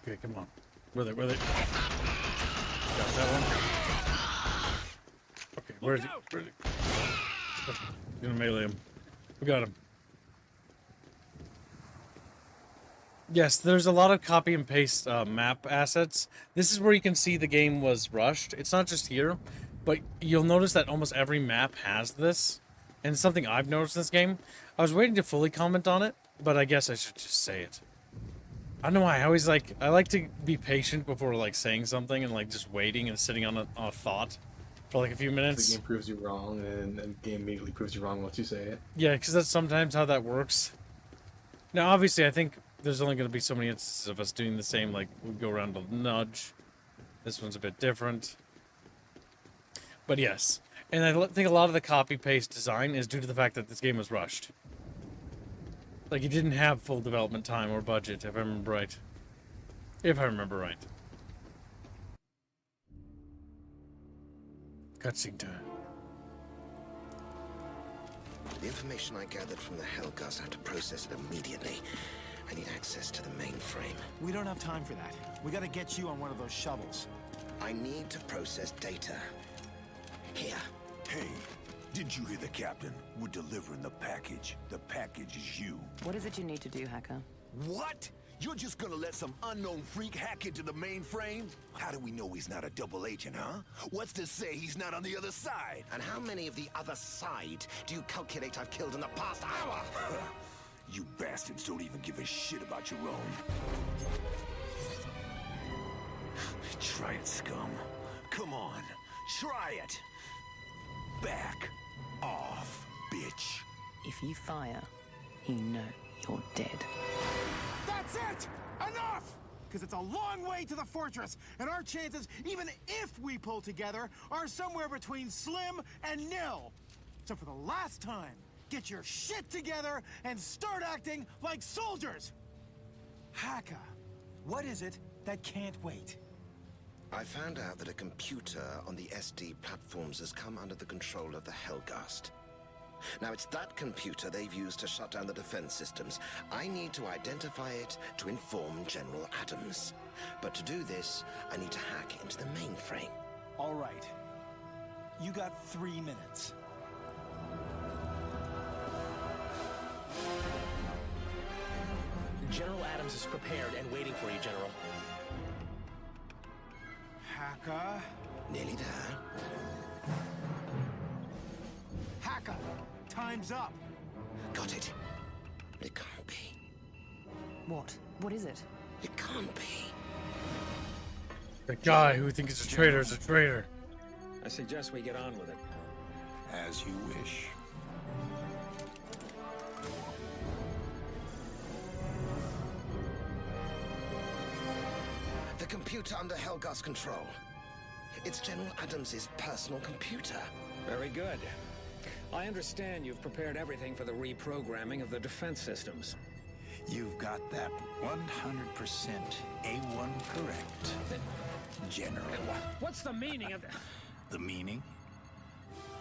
Okay, come on. Where they? Got that one? Okay, where is he? Okay, gonna melee him. We got him. Yes, there's a lot of copy and paste map assets. This is where you can see the game was rushed. It's not just here, but you'll notice that almost every map has this. And it's something I've noticed in this game. I was waiting to fully comment on it, but I guess I should just say it. I don't know why, I like to be patient before like saying something and like just waiting and sitting on a thought for like a few minutes. The game proves you wrong, and the game immediately proves you wrong once you say it. Yeah, because that's sometimes how that works. Now, obviously, I think there's only going to be so many instances of us doing the same, like, we go around a nudge. This one's a bit different. But yes. And I think a lot of the copy-paste design is due to the fact that this game was rushed. Like, you didn't have full development time or budget, if I remember right. If I remember right. Cutscene time. The information I gathered from the Hellgast, I have to process it immediately. I need access to the mainframe. We don't have time for that. We gotta get you on one of those shuttles. I need to process data. Here. Hey, didn't you hear the captain? We're delivering the package. The package is you. What is it you need to do, Hacka? What? You're just gonna let some unknown freak hack into the mainframe? How do we know he's not a double agent, huh? What's to say he's not on the other side? And how many of the other side do you calculate I've killed in the past hour? You bastards don't even give a shit about your own. Try it, scum. Come on, try it. Back off, bitch. If you fire, you know you're dead. That's it! Enough! Because it's a long way to the fortress, and our chances, even if we pull together, are somewhere between slim and nil. So for the last time, get your shit together and start acting like soldiers! Hacka, what is it that can't wait? I found out that a computer on the SD platforms has come under the control of the Hellgast. Now, it's that computer they've used to shut down the defense systems. I need to identify it to inform General Adams. But to do this, I need to hack into the mainframe. All right. You got 3 minutes. General Adams is prepared and waiting for you, General. Hacka. Nearly there. Hacka, time's up. Got it. It can't be. What? What is it? It can't be. The guy who thinks he's a traitor is a traitor. I suggest we get on with it. As you wish. The computer under Hellgast control. It's General Adams's personal computer. Very good. I understand you've prepared everything for the reprogramming of the defense systems. You've got that 100% A1 correct, General. What's the meaning of that? The meaning?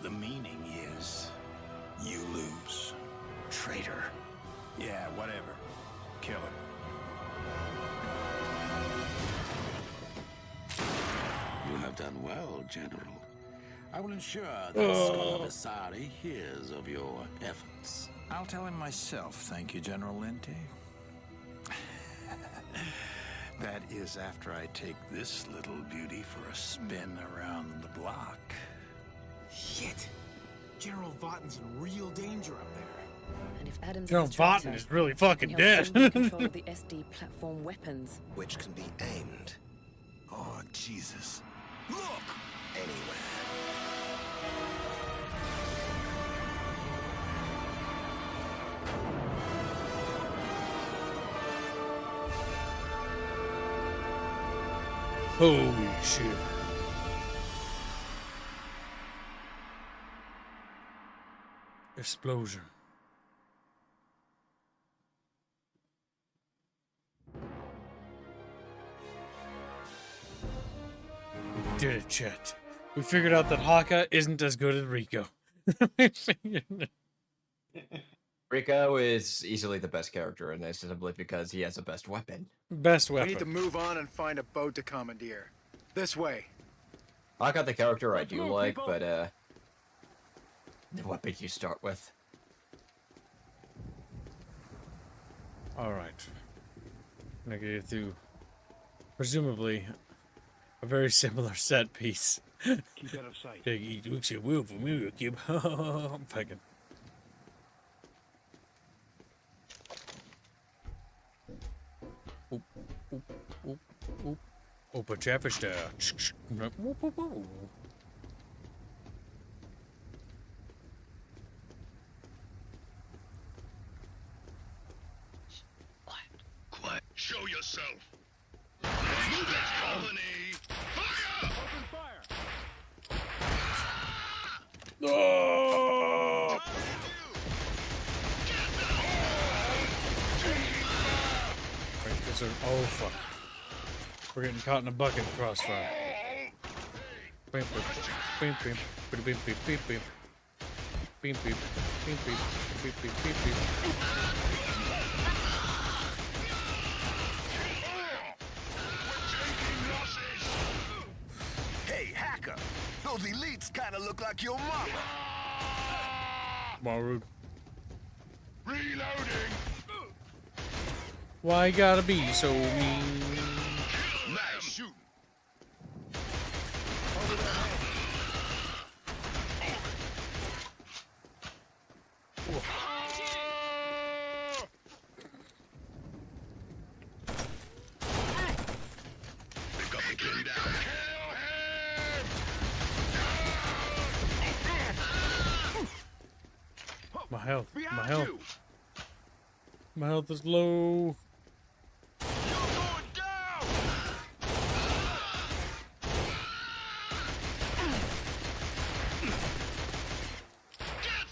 The meaning is you lose. Traitor. Yeah, whatever. Kill him. You have done well, General. I will ensure that Scholar Vasari hears of your efforts. I'll tell him myself, thank you, General Lente. That is after I take this little beauty for a spin around the block. Shit. General Vaughton's in real danger up there. And if Adams General is a traitor, Vaughton is really fucking he'll dead. soon be in control of the SD platform weapons. Which can be aimed. Oh, Jesus. Look! Anywhere. Holy shit. Explosion. We did it, Chet. We figured out that Hacka isn't as good as Rico. Rico is easily the best character in this simply because he has the best weapon. Best We weapon. need to move on and find a boat to commandeer. This way. I got the character I do move, like, people. but the weapon you start with. Alright. I'm gonna get through presumably a very similar set piece. Keep out of sight. It looks a will for me, keep I'm fucking. Oop, oop, oop, oop. Open Chatfish there. Whoop, whoop, whoop. Quiet. Show yourself. Colony. Fire! Open fire! Oh! Right, this is, oh fuck. We're getting caught in a bucket crossfire. Beep, beep, beep, beep, beep, beep, beep, beep, beep. Beep, beep, beep, beep, beep, beep, beep, beep. Hey, Hacka. Those elites kind of look like your mama. Rude. Reloading. Why you gotta be so mean? Nice shooting. They got me pinned down. Kill him! health. My health. My health is low.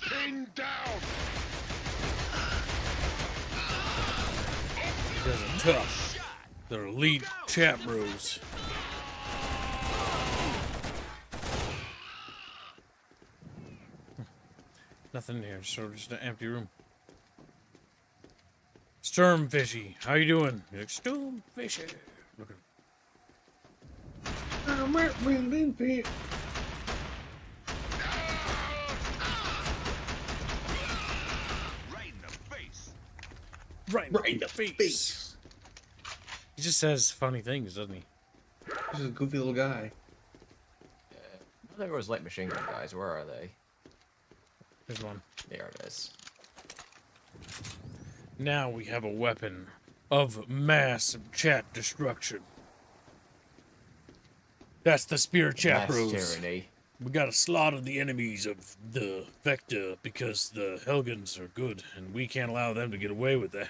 Pinned down. You guys are tough. They're elite chat bros. Nothing in here, sort of just an empty room. Stormfishy, how you doing? You're like, Stormfishy. Look at him. Right in the face. He just says funny things, doesn't he? He's a goofy little guy. There was light machine gun guys. Where are they? There's one. There it is. Now we have a weapon of mass chat destruction. That's the spear chat bros. Tyranny. We gotta slaughter the enemies of the Vector because the Helghans are good, and we can't allow them to get away with that.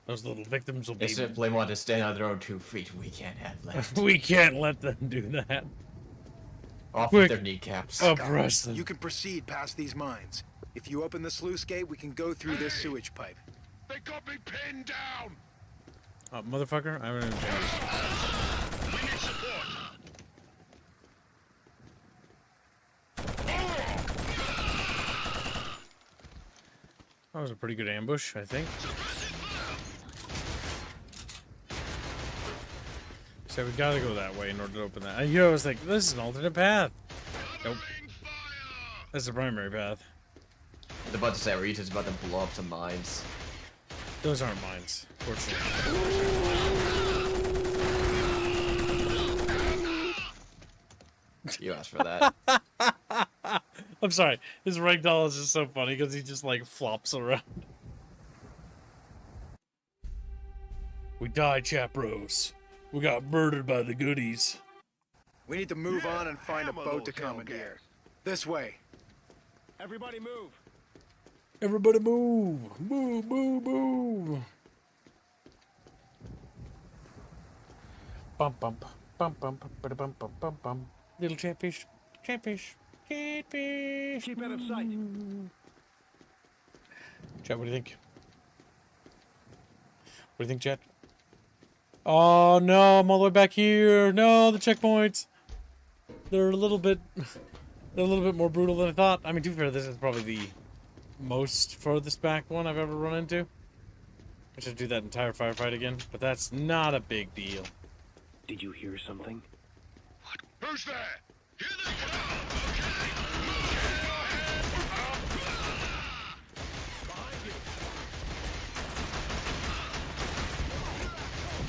Those little victims will be... They simply want to stand on their own 2 feet. We can't have that. We can't let them do that. Off with their kneecaps. Uprust them. You can proceed past these mines. If you open the sluice gate, we can go through this sewage pipe. They got me pinned down. Motherfucker, I haven't even changed. We need support. That was a pretty good ambush, I think. So we gotta go that way in order to open that. I was like, this is an alternate path. Nope. That's the primary path. I was about to say, Rita's about to blow up some mines. Those aren't mines, fortunately. You asked for that. I'm sorry. His ragdoll is just so funny because he just like flops around. We died, chapros. We got murdered by the goodies. We need to move on and find a boat to commandeer. This way. Everybody move. Everybody move! Move, move, move! Bump, bump, bump, bump, bump, bump, bump, bump, bump. Little chatfish, chatfish, chatfish. Keep out of sight. Chat, what do you think? What do you think, chat? Oh no, I'm all the way back here. No, the checkpoints. They're a little bit more brutal than I thought. I mean, to be fair, this is probably the most furthest back one I've ever run into. I should do that entire firefight again, but that's not a big deal. Did you hear something? Who's there? Here they come! Okay!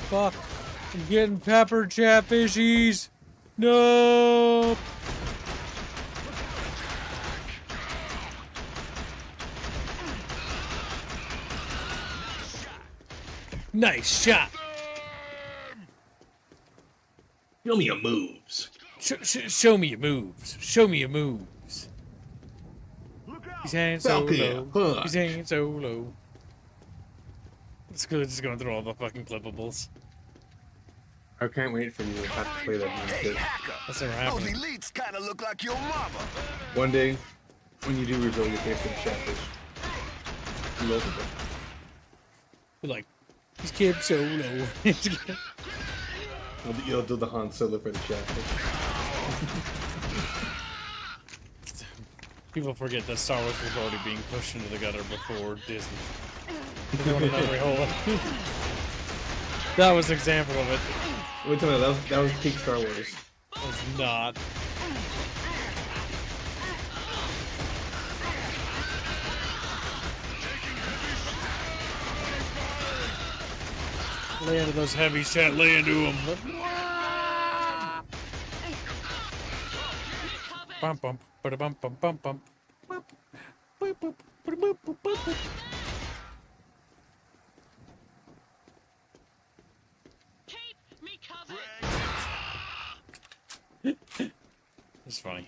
Fuck. I'm getting peppered, chatfishies. No. Nice shot. Show me your moves. Show me your moves. Show me your moves. He's hanging so low. He's hanging so low. It's good just going through all the fucking clippables. I can't wait for you to have to play that game. Hey, Hacka. That's never happening. Those elites kind of look like your mama. One day, when you do reveal your face to the chatfish, you open it. You're like, he's kid so low. You'll do the Han Solo for the chatfish. People forget that Star Wars was already being pushed into the gutter before Disney. That was an example of it. Wait a minute, that was peak Star Wars. It was not. Lay into those heavy chat, lay into them. Bump bump, bada bump bump bump bump. Boop, boop, boop, boop, boop, boop, boop. It's funny.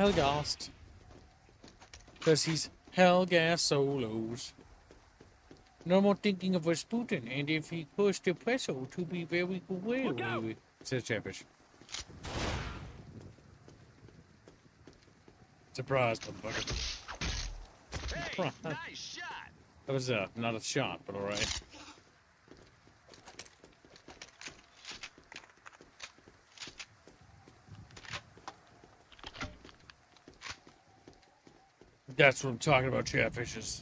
Hellgast. Because he's Hellgast solos. No more thinking of Rasputin, and if he pushed the peso to be very well, says Chatfish. Surprise, motherfucker. Hey, nice shot. That was not a shot, but alright. That's what I'm talking about, Chatfishes.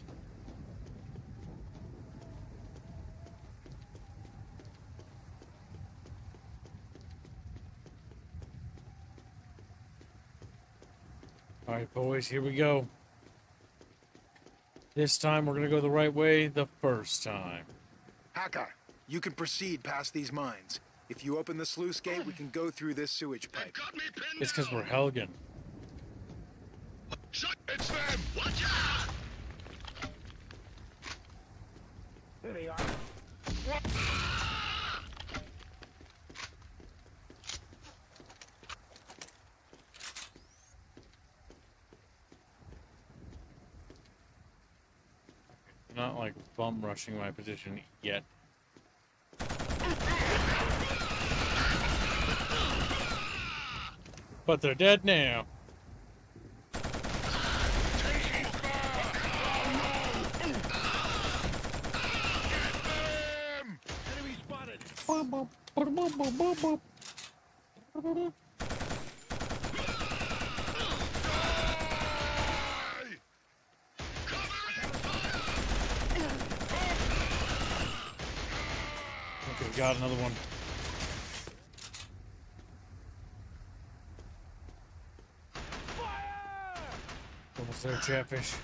Alright, boys, here we go. This time we're gonna go the right way the first time. Hacka, you can proceed past these mines. If you open the sluice gate, we can go through this sewage pipe. It's because we're Helghan. It's them! Watch out! There they are. Not like bum rushing my position yet. But they're dead now. Enemy spotted. Okay, got another one. Almost there, Chatfish.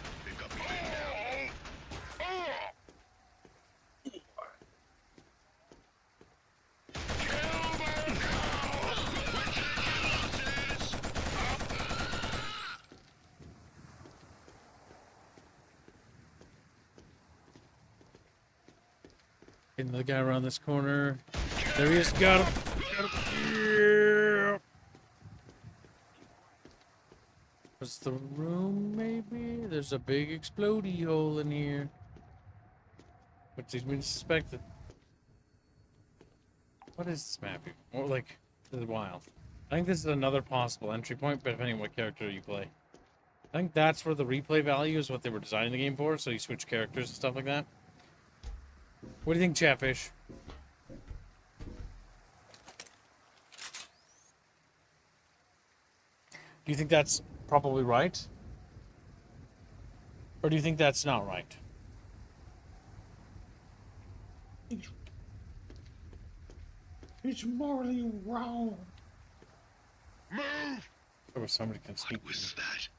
Getting the guy around this corner. There he is. Got him. Yeah. What's the room, maybe? There's a big explodey hole in here. Which leads me to suspect that... What is this map? More like, this is wild. I think this is another possible entry point, but depending on what character you play. I think that's where the replay value is what they were designing the game for, so you switch characters and stuff like that. What do you think, Chatfish? Do you think that's probably right? Or do you think that's not right? It's morally wrong. Move! Or somebody can speak. What was that?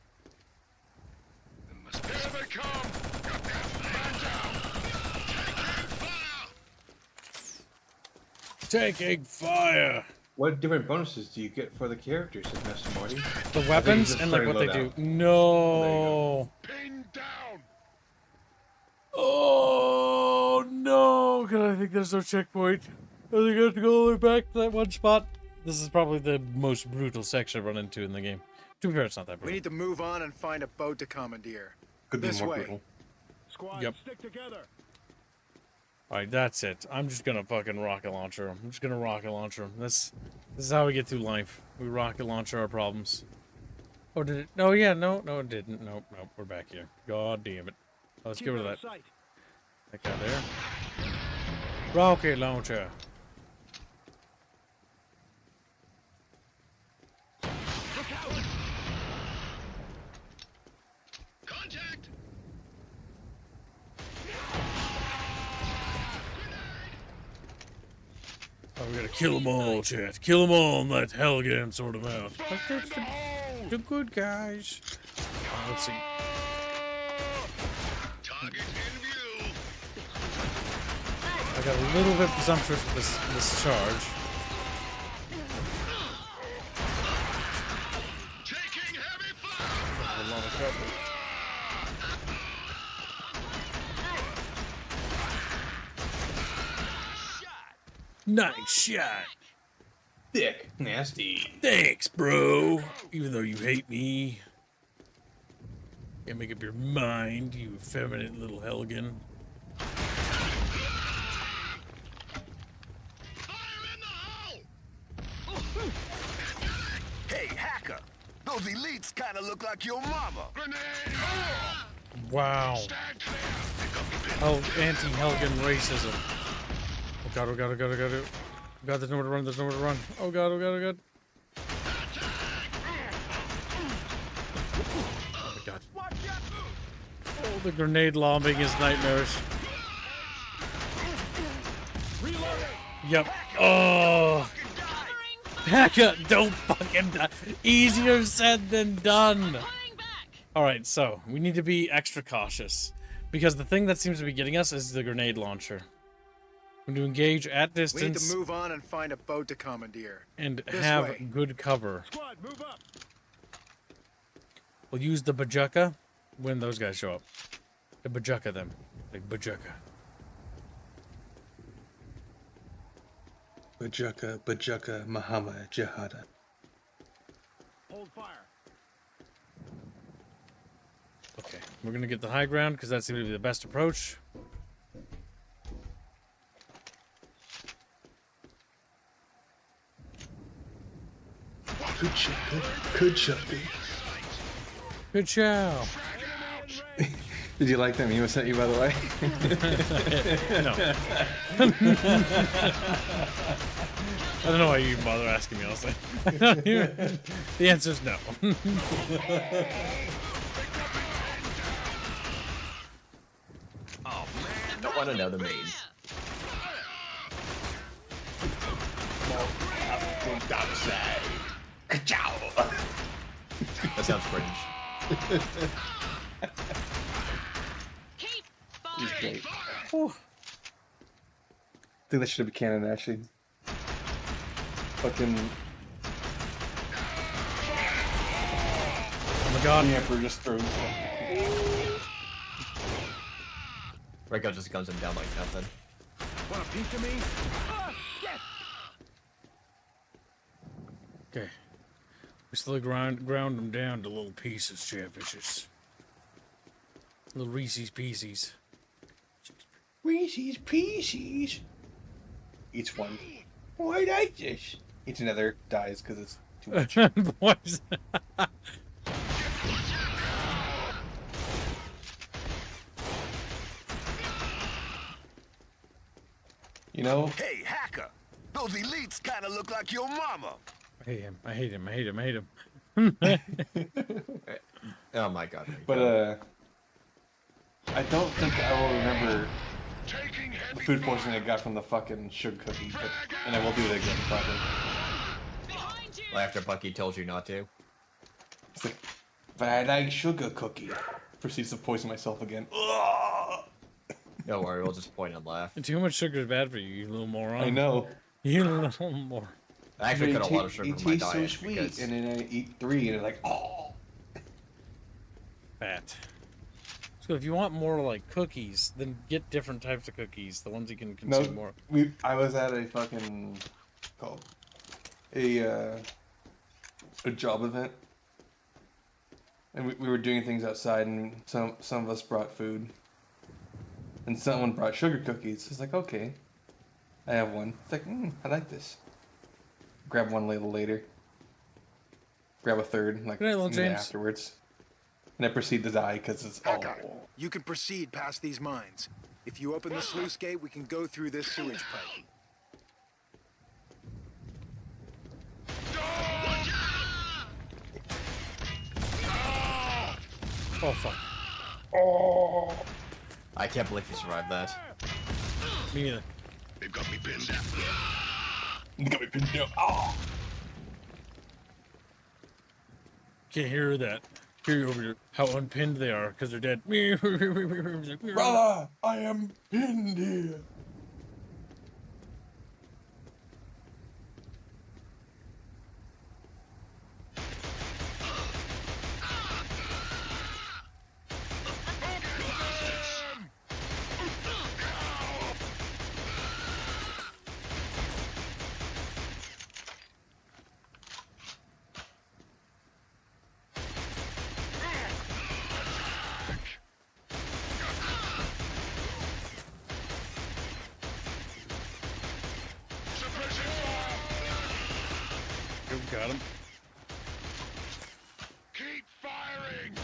Here they come! Man down! Taking fire! What different bonuses do you get for the characters, Mr. Marty? The weapons and like what they do. No. Pin down! Oh no! God, I think there's no checkpoint. I think I have to go all the way back to that one spot. This is probably the most brutal section I've run into in the game. To be fair, it's not that brutal. We need to move on and find a boat to commandeer. Could be this more way. brutal. Squad, Yep. stick together. Alright, that's it. I'm just gonna fucking rocket launcher him. I'm just gonna rocket launcher him. This is how we get through life. We rocket launcher our problems. Oh, did it? No, yeah, no, it didn't. Nope, we're back here. God damn it. Let's get rid of that. That guy there. Rocket launcher. Contact! Oh, we gotta kill them all, chat. Kill them all and let Helghan sort them out. That's the good guys. Let's see. Target in view! I got a little bit presumptuous with this charge. Taking heavy fire! A lot of trouble. Nice shot. Thick. Nasty. Thanks, bro. Even though you hate me. Can't make up your mind, you effeminate little Helghan. Hey, Hacka! Those elites kind of look like your mama. Wow. Oh, anti-Helghan racism. Oh god, oh god, oh god, oh god. Oh god, there's nowhere to run, there's nowhere to run. Oh god, oh god, oh god. Oh my god. Oh, the grenade lobbing is nightmarish. Yep. Oh. Hacka, don't fucking die. Easier said than done. Alright, so we need to be extra cautious. Because the thing that seems to be getting us is the grenade launcher. We need to engage at distance. We need to move on and find a boat to commandeer. And This have way. good cover. Squad, move up. We'll use the bajuka when those guys show up. The bajuka them. Like bajuka. Bajuka, Muhammad, Jihada. Hold fire. Okay, we're gonna get the high ground because that seems to be the best approach. Good shot, good shot, good. Good chow. Did you like that meme I sent you, by the way? No. I don't know why you even bother asking me, honestly. The answer is no. Oh man, don't want to know the meme. That sounds cringe. He's great. Whew. I think that should have been canon, actually. Fucking. Oh my god. The Emperor just throws him. Rico just guns him down like nothing. Want a piece of me? Yes. Okay. We still ground them down to little pieces, Chatfishes. Little Reese's Pieces. Reese's Pieces. Eats one. Oh, I like this. Eats another, dies because it's too much. Boys. You know? Hey, Hacka! Those elites kind of look like your mama. I hate him. I hate him. I hate him. I hate him. Oh my god. But, I don't think I will remember the food poisoning I got from the fucking sugar cookie, but, and I will do it again, probably. Well, after Bucky told you not to. It's like, but I like sugar cookie. Proceeds to poison myself again. Don't worry, we'll just point and laugh. And too much sugar is bad for you, you little moron. I know. You little more. I actually cut a lot of sugar from my diet. It tastes so sweet, because... and then I eat 3, and it's like, oh. Fat. So if you want more like cookies, then get different types of cookies. The ones you can consume more. I was at a fucking a job event, and we were doing things outside, and some of us brought food, and someone brought sugar cookies. It's like, okay, I have one. It's like, I like this. Grab one a little later. Grab a third, like afterwards. And I proceed to die because it's You can proceed past these mines. If you open the sluice gate, we can go through this sewage pipe. Oh fuck. Oh. I can't believe you survived that. Me neither. They've got me pinned down. You got me pinned down. Oh. Can't hear that. Hear over here how unpinned they are because they're dead. Brother, I am pinned here. Got him. Keep firing!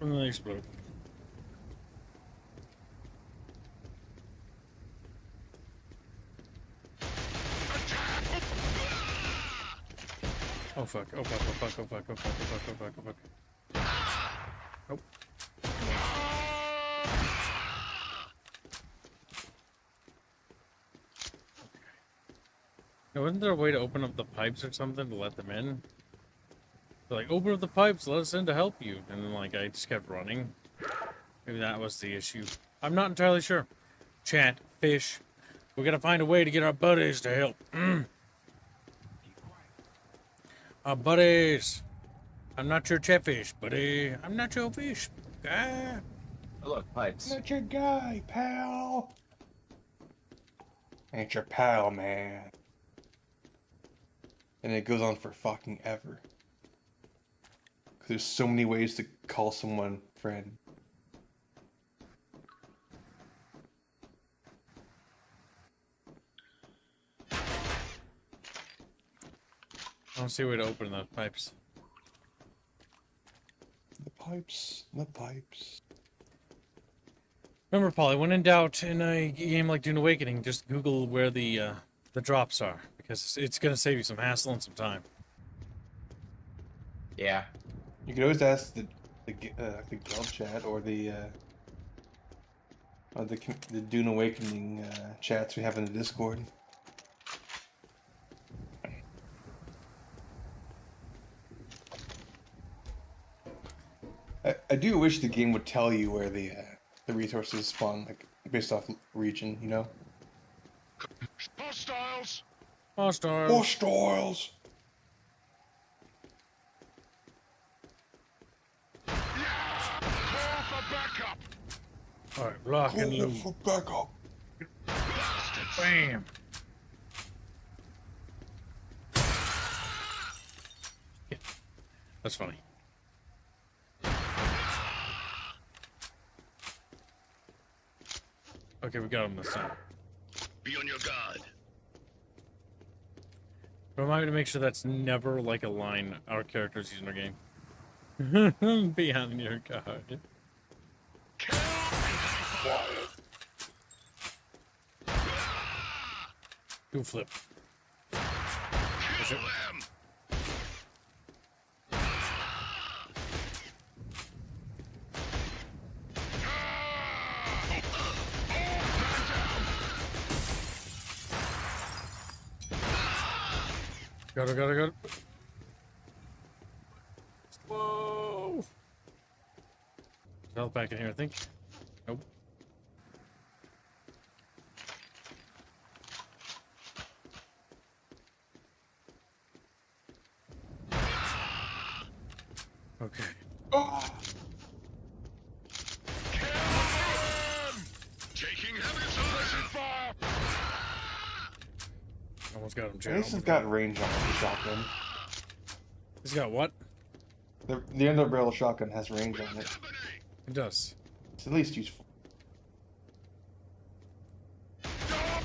And then they explode. Oh fuck, oh fuck, oh fuck, oh fuck, oh fuck, oh fuck, oh fuck, oh fuck. Oh. Now, wasn't there a way to open up the pipes or something to let them in? They're like, open up the pipes, let us in to help you. And then, like, I just kept running. Maybe that was the issue. I'm not entirely sure. Chat, fish. We're gonna find a way to get our buddies to help. Our buddies. I'm not your chatfish, buddy. I'm not your fish. Ah. Oh, look, pipes. Not your guy, pal. Ain't your pal, man. And it goes on for fucking ever. Because there's so many ways to call someone friend. I don't see a way to open those pipes. The pipes, the pipes. Remember, Paul, when in doubt in a game like Dune Awakening, just Google where the drops are, because it's gonna save you some hassle and some time. Yeah. You could always ask the guild chat or the Dune Awakening chats we have in the Discord. I do wish the game would tell you where the resources spawn, like based off region, you know. Hostiles! Hostiles! Hostiles! Call for backup! Alright, block and loot. For backup. Bam! Yeah. That's funny. Okay, we got him this time. Be on your guard. Remind me to make sure that's never like a line our characters use in our game. Be on your guard. Do a flip. Push it. Got it. Whoa! There's health back in here, I think. Nope. Okay. Oh. Taking heavy fire! Almost got him, At least it's got range on the shotgun. It's got what? The end barrel shotgun has range on it. It does. It's at least useful. Fire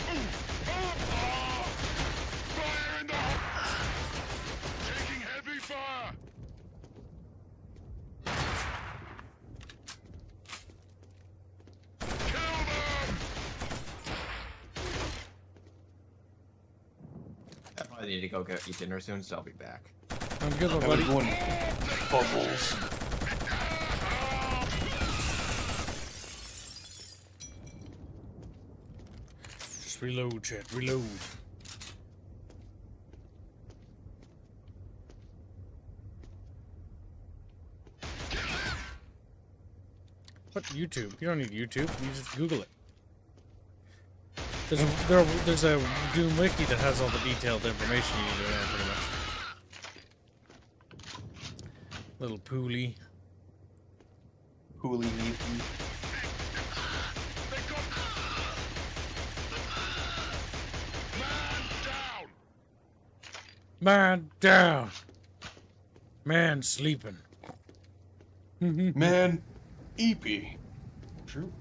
in the taking heavy fire! Kill them! I probably need to go eat dinner soon, so I'll be back. Sounds good, buddy. Bubbles. Just reload, chat. Reload. What? YouTube? You don't need YouTube. You just Google it. There's a Doom wiki that has all the detailed information you need to know, pretty much. Little poolie. Poolie meaty. Man down. Man sleeping. Man EP. True.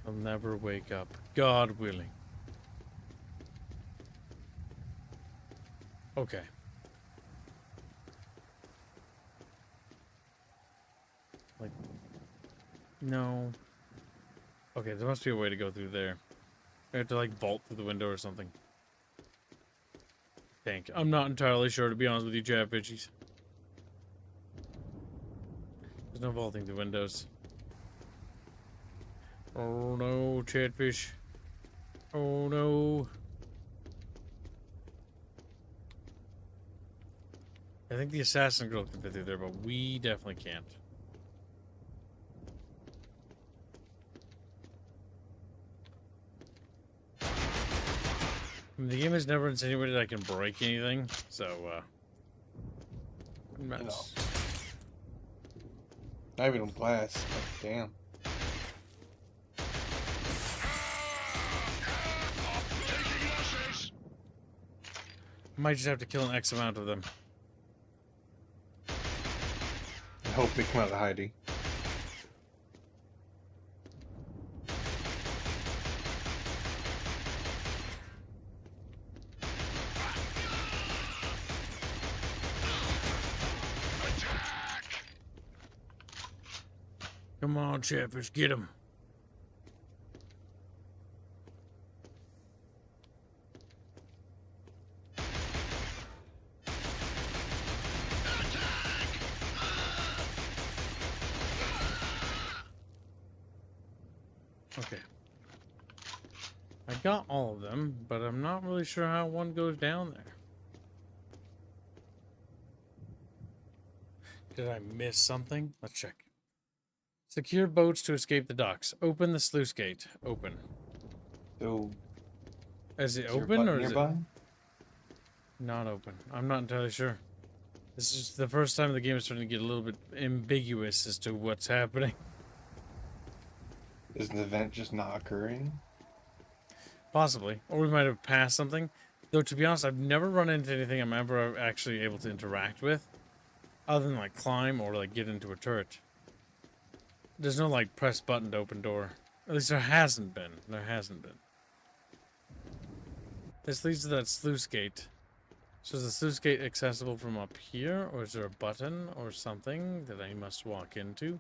I'll never wake up. God willing. Okay. Like, no. Okay, there must be a way to go through there. I have to, like, vault through the window or something. Think. I'm not entirely sure, to be honest with you, Chatfishies. There's no vaulting the windows. Oh no, Chatfish. Oh no. I think the assassin girl can fit through there, but we definitely can't. I mean, the game has never insinuated I can break anything, so, Not even on glass. Damn. Might just have to kill an X amount of them. I hope they come out of hiding. Come on, Chatfish, get him. Okay. I got all of them, but I'm not really sure how one goes down there. Did I miss something? Let's check. Secure boats to escape the docks. Open the sluice gate. Open. So, is it open or is nearby? it not open? I'm not entirely sure. This is the first time the game is starting to get a little bit ambiguous as to what's happening. Is an event just not occurring? Possibly. Or we might have passed something. Though, to be honest, I've never run into anything I'm ever actually able to interact with. Other than, like, climb or, like, get into a turret. There's no, like, press button to open door. At least there hasn't been. There hasn't been. This leads to that sluice gate. So is the sluice gate accessible from up here? Or is there a button or something that I must walk into?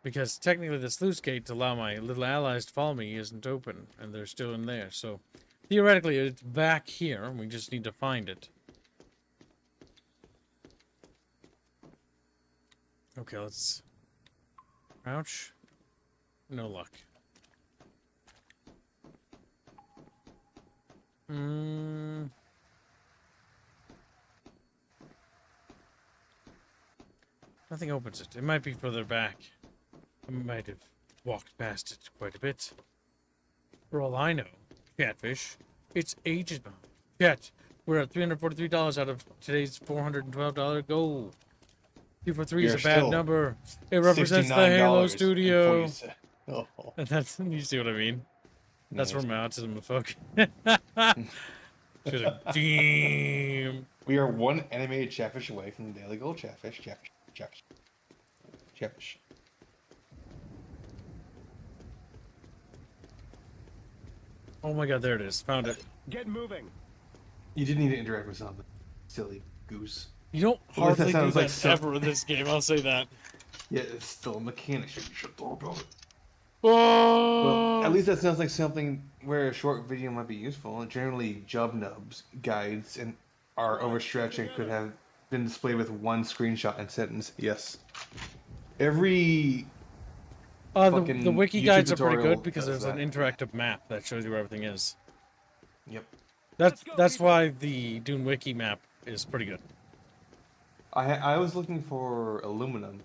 Because technically the sluice gate to allow my little allies to follow me isn't open. And they're still in there. So theoretically it's back here. We just need to find it. Okay, let's... Crouch. No luck. Nothing opens it. It might be further back. I might have walked past it quite a bit. For all I know, Chatfish, it's ages behind. Chat, we're at $343 out of today's $412 goal. 243 is a bad number. It represents the Halo studio. Oh. And that's, you see what I mean? That's where my autism will focus. Damn. We are one animated Chatfish away from the daily goal. Chatfish. Oh my god, there it is. Found it. Get moving. You didn't need to interact with something. Silly goose. You don't hardly do that ever in this game, I'll say that. Yeah, it's still a mechanic. You should talk about it. Whoa! Well, at least that sounds like something where a short video might be useful. Generally, job nubs, guides, and are overstretched and could have been displayed with one screenshot and sentence. Yes. Every the wiki guides are pretty good because there's an interactive map that shows you where everything is. Yep. That's why the Dune wiki map is pretty good. I was looking for aluminum,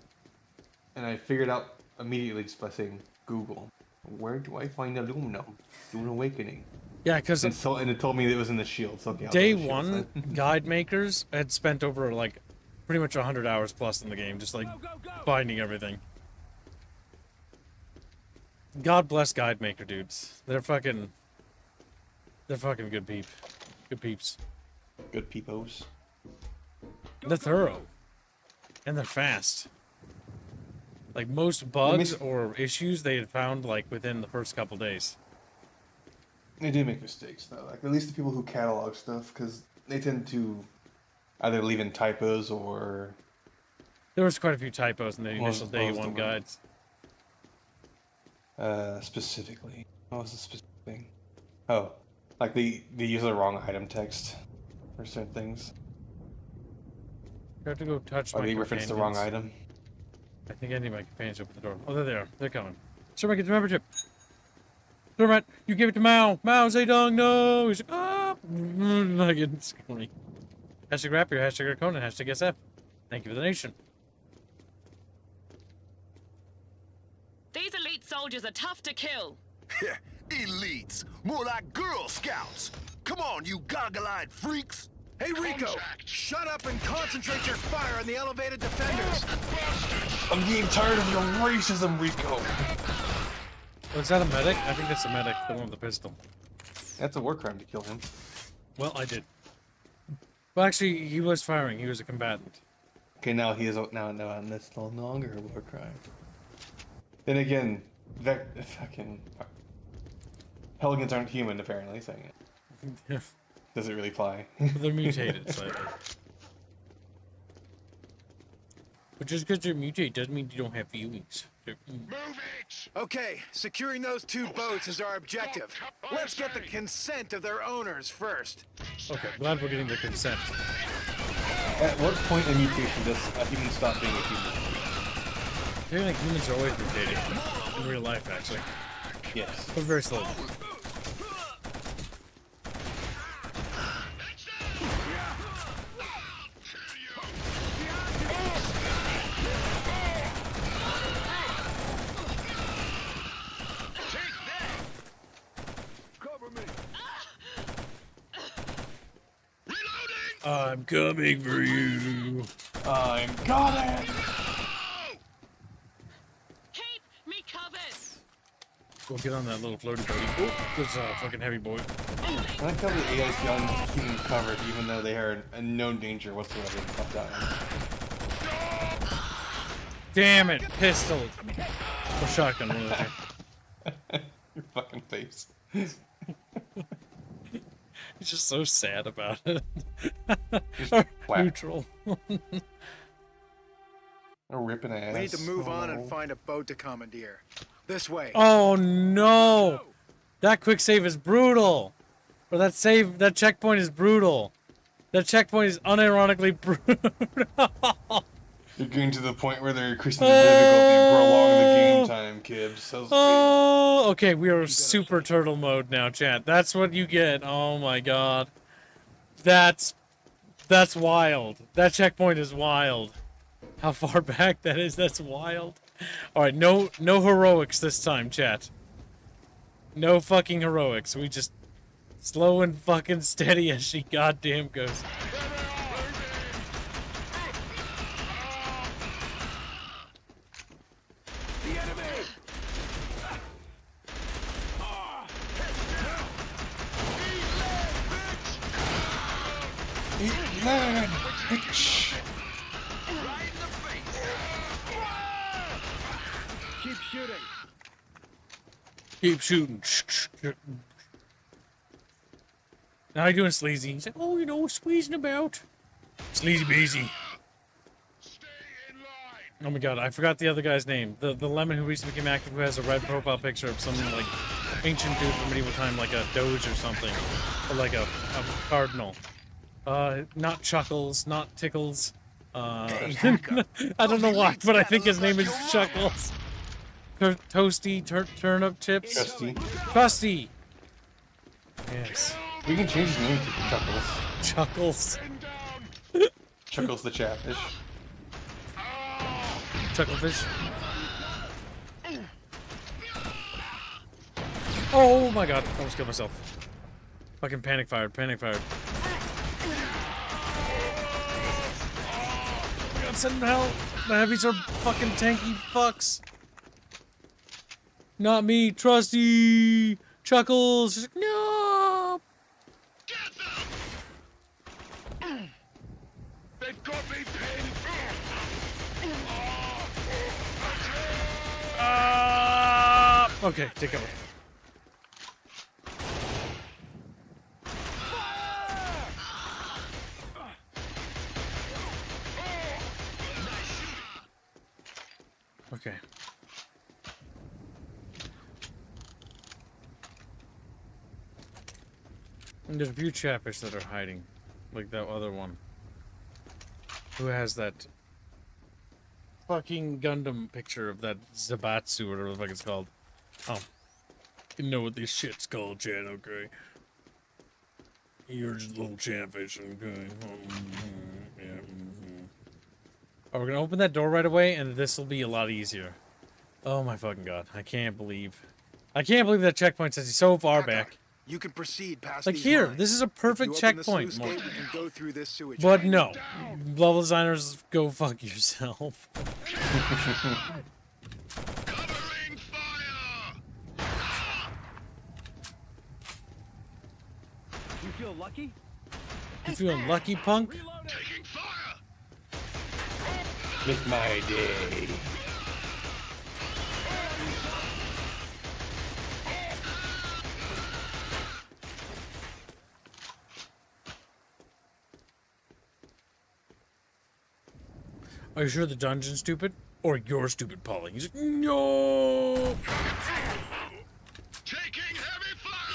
and I figured out immediately just by saying Google, where do I find aluminum? Dune Awakening. Yeah, because and it told me it was in the shield. So okay, day one, guide makers had spent over like pretty much 100 hours plus in the game, just like finding everything. God bless guide maker dudes. They're fucking good peeps. Good peepos. They're thorough. And they're fast. Like most bugs or issues they had found like within the first couple days. They do make mistakes though. Like at least the people who catalog stuff, because they tend to either leave in typos or. There was quite a few typos in the initial day one guides. Specifically, what was the specific thing? Oh, like they use the wrong item text for certain things. You have to go touch or my they reference the wrong item. I think any of my companions opened the door. Oh, they're there. They're coming. Sherman, get the membership. Sherman, you gave it to Mao. Mao Zedong, no. He's like, ah. Like it's screaming. Hashtag Rapier, hashtag Conan, hashtag SF. Thank you for the nation. These elite soldiers are tough to kill. Elites. More like Girl Scouts. Come on, you goggle-eyed freaks. Hey, Rico, shut up and concentrate your fire on the elevated defenders. I'm getting tired of your racism, Rico. Was that a medic? I think that's a medic, the one with the pistol. That's a war crime to kill him. Well, I did. Well, actually, he was firing. He was a combatant. Okay, now he is. No, that's no longer a war crime. Then again, that fucking Helgans aren't human, apparently. Saying it. Does it really fly? They're mutated slightly. But just because you're mutated doesn't mean you don't have feelings. Move it! Okay, securing those 2 boats is our objective. Let's get the consent of their owners first. Okay, glad we're getting the consent. At what point in mutation does a human stop being a human? I feel like humans are always mutating. In real life, actually. Yes. But very slowly. I'm coming for you. I'm coming. Keep me covered. Go get on that little floaty boaty. Oh, there's a fucking heavy boy. I like how the AI's beyond keeping covered, even though they are in no danger whatsoever to pop down. Damn it, pistoled. Or shotgun, one of the two. Your fucking face. He's just so sad about it. Neutral. A ripping ass. We need to move on and find a boat to commandeer. This way. Oh no! That quick save is brutal. Or that checkpoint is brutal. That checkpoint is unironically brutal. You're getting to the point where they're increasing the difficulty, prolong the game time, kids. Oh, okay, we are super turtle mode now, chat. That's what you get. Oh my god. That's wild. That checkpoint is wild. How far back that is, that's wild. Alright, no heroics this time, chat. No fucking heroics. We just slow and fucking steady as she goddamn goes. Man, bitch. Keep shooting. Keep shooting. Now how you doing, Sleazy? He's like, oh, you know, squeezing about. Sleazy Beezy. Oh my god, I forgot the other guy's name. The lemon who recently became active, who has a red profile picture of some, like, ancient dude from medieval time, like a doge or something. Or like a cardinal. Not Chuckles, not Tickles. I don't know why, but I think his name is Chuckles. Toasty, turnip chips? Krusty. Yes. We can change his name to Chuckles. Chuckles. Chuckles the Chatfish. Chucklefish. Oh my god, I almost killed myself. Fucking panic fired. God, send him to hell. The heavies are fucking tanky fucks. Not me, Trusty. Chuckles. She's like, no. They've got me pinned. Okay, take cover. Okay. And there's a few chatfish that are hiding. Like that other one. Who has that fucking Gundam picture of that Zabatsu or whatever the fuck it's called. Oh. You know what this shit's called, Chad, okay? You're just a little chatfish, okay? Yeah. Oh, we're gonna open that door right away, and this will be a lot easier. Oh my fucking god. I can't believe that checkpoint says he's so far back. You can proceed past Like these here, lines. this is a perfect If you open the checkpoint. sluice gate, we can go through this sewage But pipe. no. Level designers, go fuck yourself. You feel lucky? You feeling lucky, punk? Taking fire! Make my day. Are you sure the dungeon's stupid? Or you're stupid, Polly? He's like, no!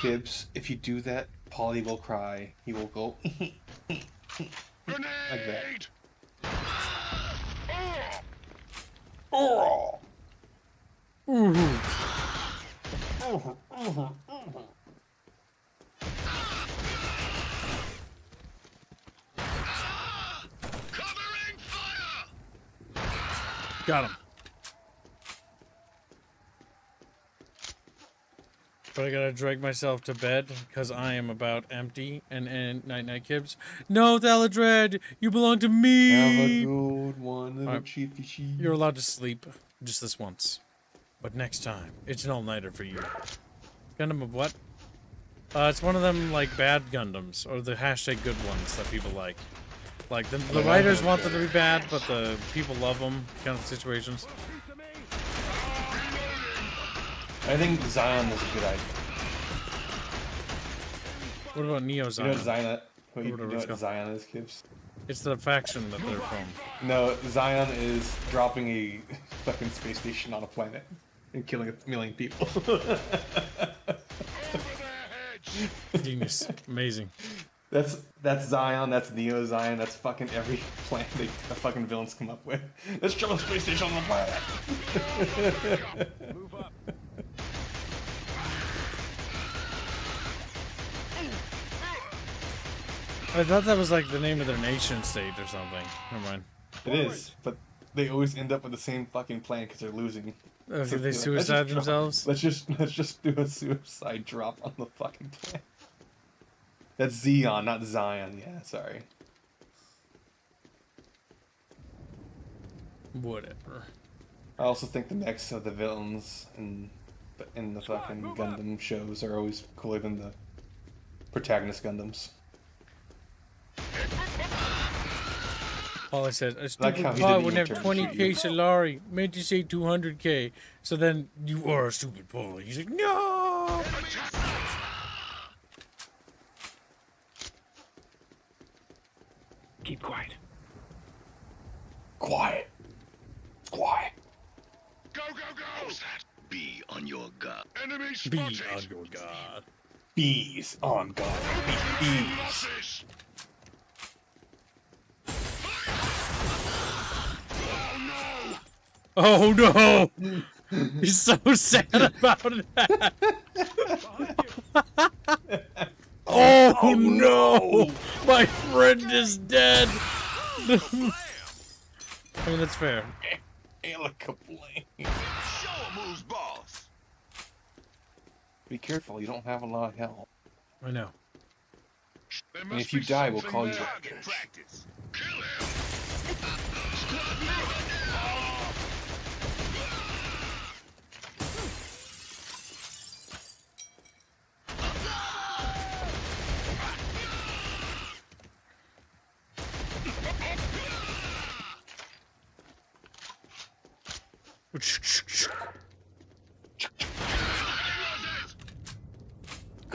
Kibbs, if you do that, Polly will cry. He will go like that. Oh. Got him. But I gotta drag myself to bed because I am about empty. And night Kibbs. No, Thaladred, you belong to me. Have a good one, little Alright. chiefy. You're allowed to sleep just this once, but next time it's an all-nighter for you. Gundam of what? It's one of them like bad Gundams or the hashtag good ones that people like. Like the writers want them to be bad, but the people love them. Kind of situations. I think Zion is a good idea. What about Neo Zion? You know Zion? You Whatever know it's what called. Zion is, Kibbs? It's the faction that they're from. No, Zion is dropping a fucking space station on a planet and killing 1 million people. Genius. Amazing. That's Zion, that's Neo Zion, that's fucking every plan the fucking villains come up with. Let's drop a space station on the planet. Move up. I thought that was like the name of their nation state or something. Never mind. It is, but they always end up with the same fucking plan because they're losing. Okay, So they let's just suicide drop- themselves? Let's just do a suicide drop on the fucking planet. That's Zion, not Zion. Yeah, sorry. Whatever. I also think the mechs of the villains in the fucking Gundam shows are always cooler than the protagonist Gundams. All I said, a Like stupid how he pod didn't wouldn't even have turn to 20k you. Solari. Meant to say 200k. So then you are a stupid Polly. He's like, no! Keep quiet. Quiet. Quiet. Go, go, go! Be on your guard. Enemy Be spotted! on your god. Bees on guard. Bees. Losses! Oh no! He's so sad about that. Oh no! My friend is dead. I mean, that's fair. Helicopter. Show 'em who's boss! Be careful, you don't have a lot of health. I know. There And must if you be die, we'll something call you there. back. Target practice. Kill him!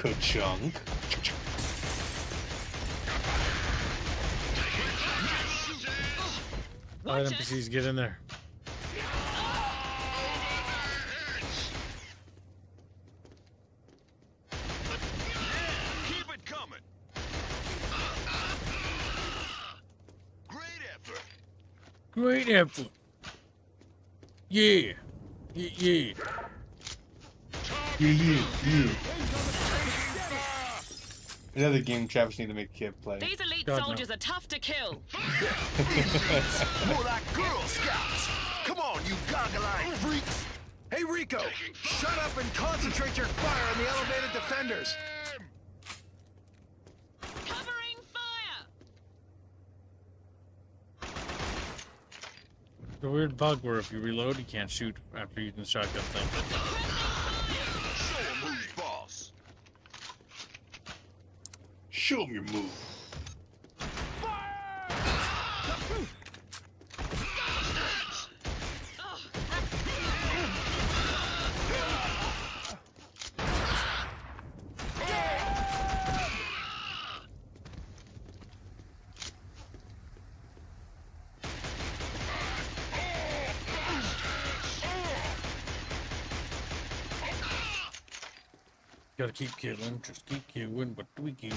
Ka-chunk. Alright, NPCs, get in there. Keep it coming. Great effort. Great effort. Yeah. Yeah. Yeah. Another game Travis need to make Kid play. These elite God, soldiers are tough to kill. More like Girl Scouts. Come on, you goggle-eyed freaks. Hey, Rico, shut up and concentrate your fire on the elevated defenders. Covering fire. The weird bug where if you reload, you can't shoot after using the shotgun thing. Show 'em who's boss. Show him your move. Gotta keep killing, just keep killing, but we can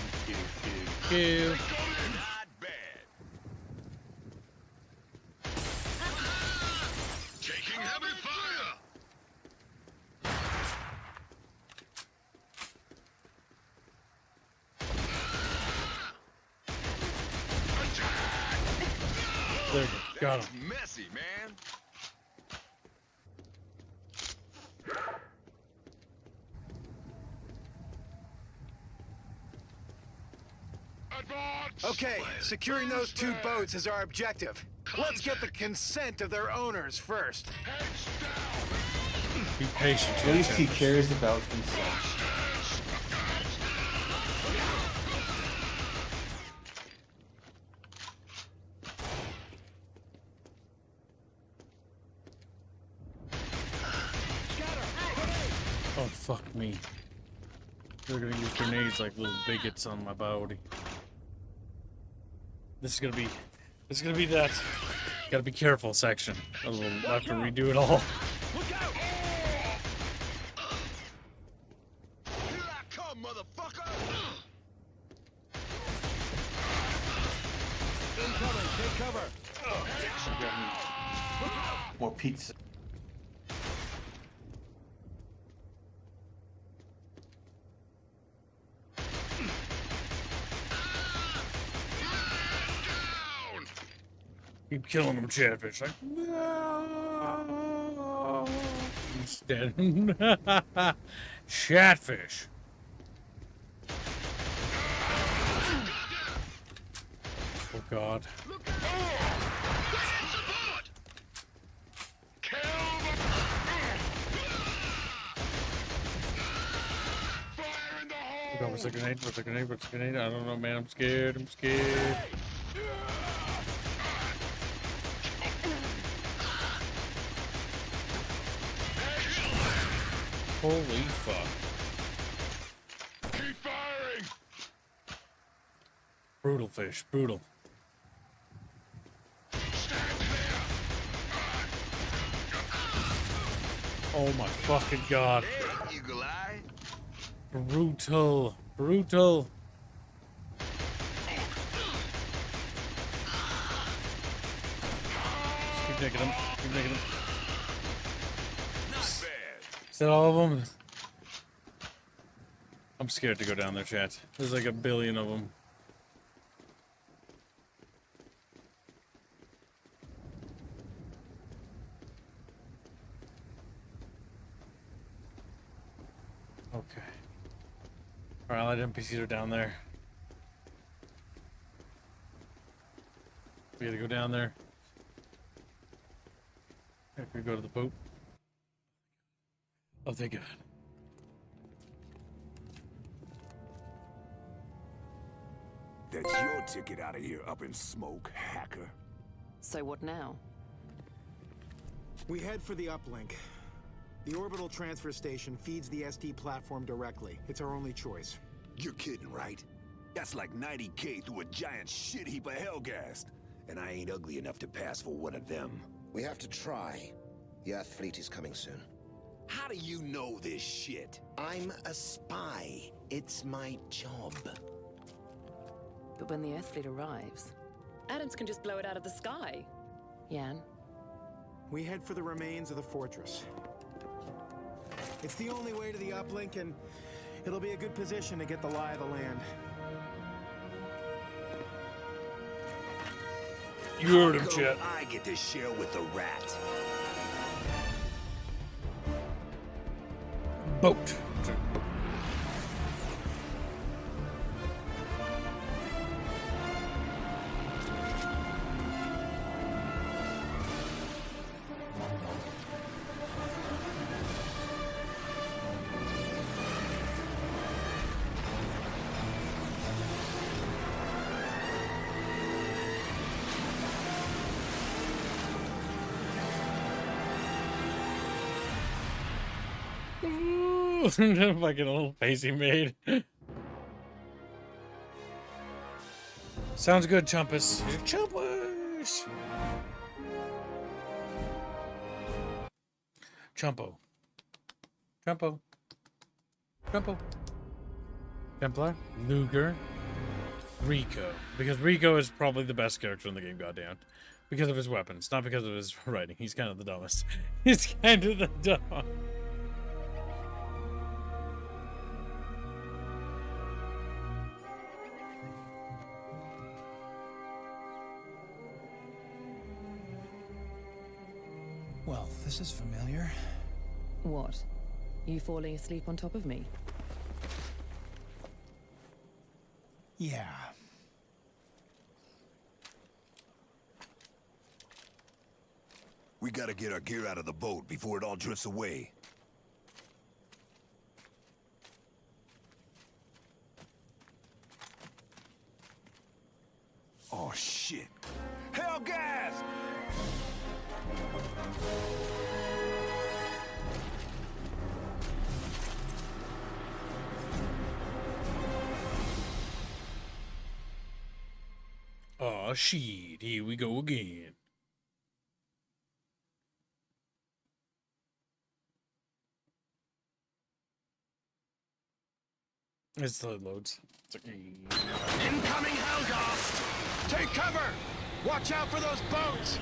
kill. Not bad. Taking heavy fire. There you go, got him. Messy, man. Okay, securing those two boats is our objective. Let's get the consent of their owners first. Be patient. At least he cares about consent. Oh, fuck me. They're gonna use grenades like little bigots on my body. This is gonna be that. Gotta be careful section. I'll have to redo it all. Look out! Here I come, motherfucker! Incoming, take cover. More pizza. Keep killing them, Chatfish. Like, no. He's dead. Chatfish. Oh, God. Oh, God, what's a grenade? What's a grenade? What's a grenade? I don't know, man. I'm scared. I'm scared. Holy fuck. Keep firing! Brutal fish, brutal. Oh my fucking God. Hey, Eagle Eye. Brutal, brutal. Just keep nicking him, keep nicking him. Is that all of them? I'm scared to go down there, chat. There's like a billion of them. Okay. Alright, all NPCs are down there. We gotta go down there. If we go to the boat. Oh, thank God. That's your ticket out of here up in smoke, hacker. So what now? We head for the uplink. The orbital transfer station feeds the SD platform directly. It's our only choice. You're kidding, right? That's like 90K through a giant shit heap of Hellgast. And I ain't ugly enough to pass for one of them. We have to try. The Earth fleet is coming soon. How do you know this shit? I'm a spy. It's my job. But when the Earth fleet arrives, Adams can just blow it out of the sky. Yan, We head for the remains of the fortress. It's the only way to the uplink, and it'll be a good position to get the lie of the land. You heard him, Chet. I get to share with the rat. Boat. Fucking little face he made. Sounds good, Chumpus. Chumpus! Chumpo. Chumpo. Chumpo. Templar. Luger. Rico. Because Rico is probably the best character in the game, goddamn. Because of his weapons, not because of his writing. He's kind of the dumbest. He's kind of the dumb. Well, this is familiar. What? You falling asleep on top of me? Yeah. We gotta get our gear out of the boat before it all drifts away. Oh, shit. Hellgast! Oh shit, here we go again. It still loads. It's like, Incoming Hellgast! Take cover! Watch out for those boats!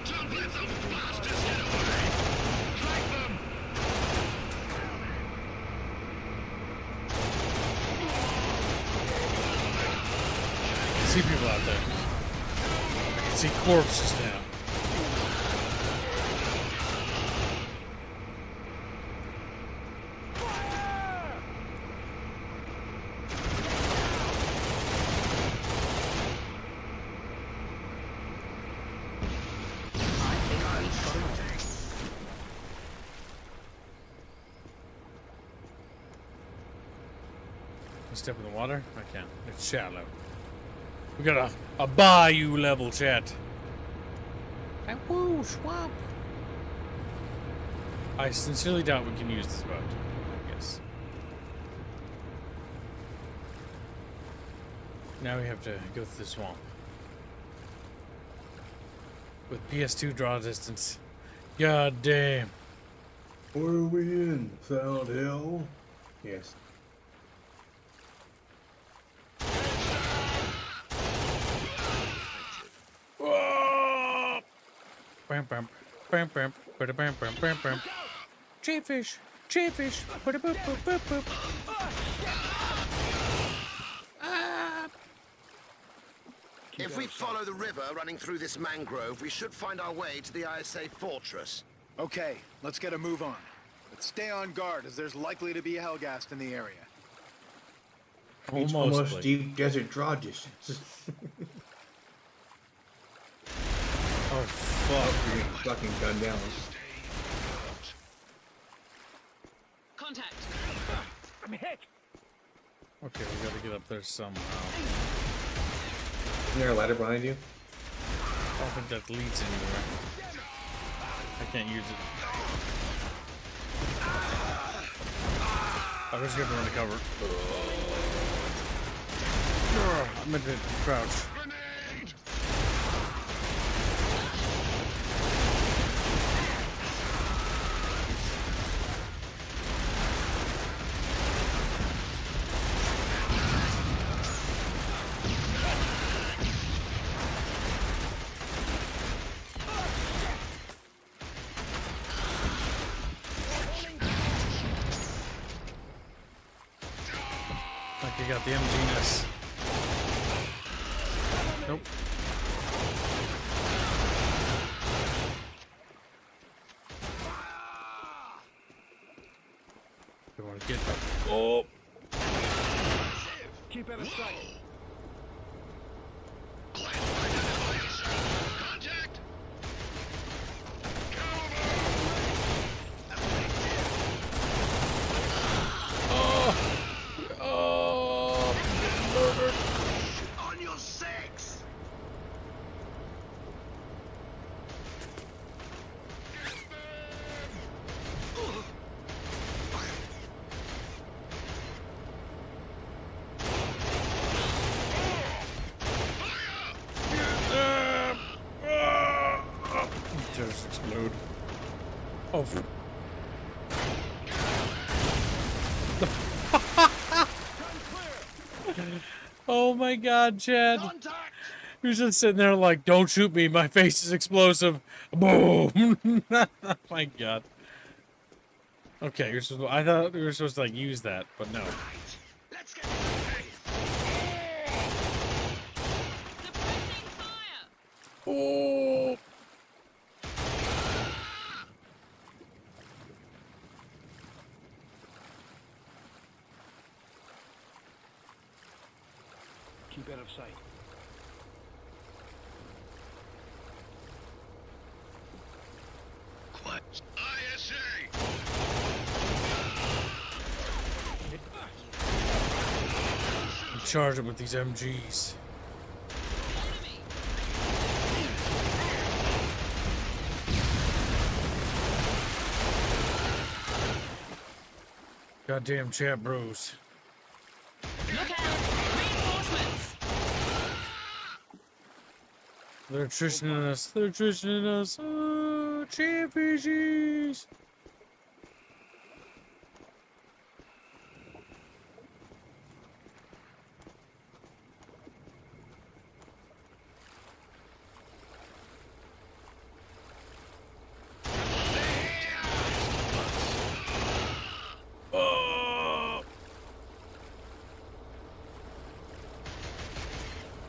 Don't let those bastards get away! Track them! I can see people out there. I can see corpses now. Step in the water? I can't. It's shallow. We got a bayou level, chat. Woo, swamp. I sincerely doubt we can use this boat. I guess. Now we have to go through the swamp. With PS2 draw distance. God damn. Where are we in? Sound Hill? Yes. Bam, bam, bam, bam, bam, bam, bam, bam, bam. Chatfish, chatfish, boop, boop, boop, boop, boop. If we follow the river running through this mangrove, we should find our way to the ISA fortress. Okay, let's get a move on. But stay on guard, as there's likely to be a Hellgast in the area. It's almost deep desert draw distance. Oh fuck! You're getting fucking gunned down. Contact. I'm hit. Okay, we gotta get up there somehow. Isn't there a ladder behind you? I don't think that leads anywhere. I can't use it. I was going to run to cover. I meant to crouch. You got the MG-ness. Nope. You want to get that? Oh! Keep out of sight. Contact! Oh! Murdered! On your six! Just explode. Oh. Oh my god, Chad. You're just sitting there like, don't shoot me, my face is explosive. Boom! Oh my god. Okay, you're supposed to, I thought we were supposed to like use that, but no. Let's get Oh! Keep out of sight. Quiet. ISA! Charge it with these MGs. Goddamn chat bros. Look out! Reinforcements! They're attritioning us. They're attritioning us. Oh, chatfishies! Oh!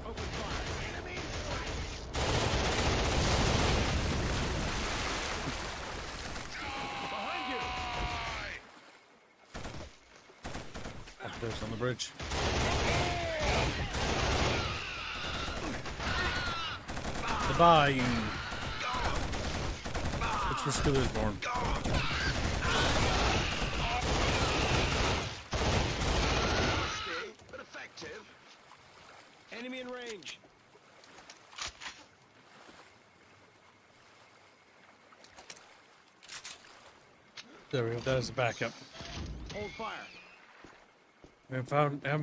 Open fire. Enemy behind you. Oh, there's on the bridge. The bayou. It's where Skill is born. But effective. Enemy in range. There we go. That is a backup. Hold fire. I haven't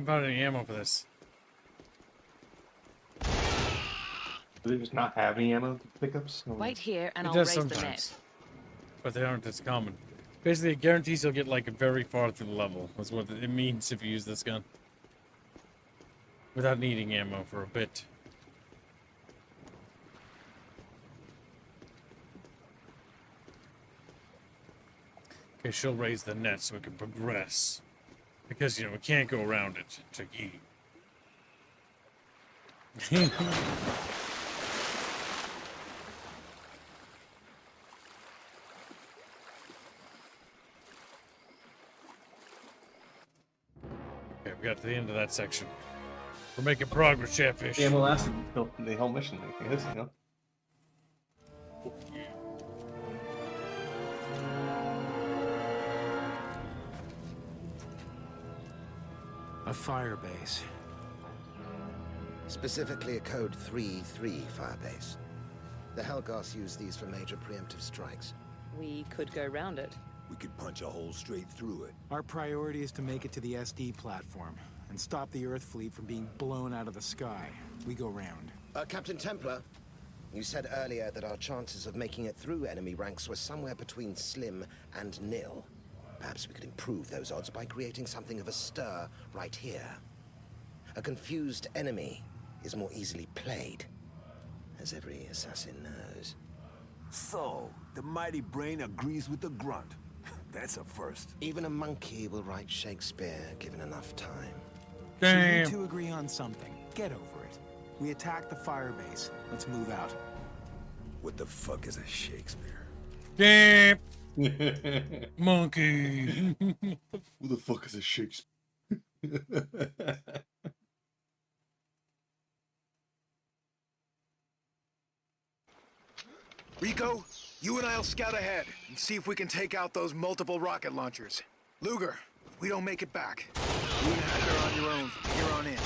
found any ammo for this. Do they just not have any ammo pickups? Wait here and It I'll does raise sometimes, the net. but they aren't as common. Basically, it guarantees you'll get like very far through the level. That's what it means if you use this gun. Without needing ammo for a bit. Okay, she'll raise the net so we can progress. Because, you know, we can't go around it. Tricky. Okay, we got to the end of that section. We're making progress, Chatfish. The ammo lasted until the whole mission, I guess, you know? A firebase. Specifically a code 3-3 firebase. The Hellgast use these for major preemptive strikes. We could go round it. We could punch a hole straight through it. Our priority is to make it to the SD platform and stop the Earth fleet from being blown out of the sky. We go round. Captain Templar, you said earlier that our chances of making it through enemy ranks were somewhere between slim and nil. Perhaps we could improve those odds by creating something of a stir right here. A confused enemy is more easily played, as every assassin knows. So, the mighty brain agrees with the grunt. That's a first. Even a monkey will write Shakespeare, given enough time. So you need to agree on something. Get over it. We attack the firebase. Let's move out. What the fuck is a Shakespeare? Damn. Monkey. Who the fuck is a Shakespeare? Rico, you and I'll scout ahead and see if we can take out those multiple rocket launchers. Luger, if we don't make it back, you and Hacka are on your own from here on in.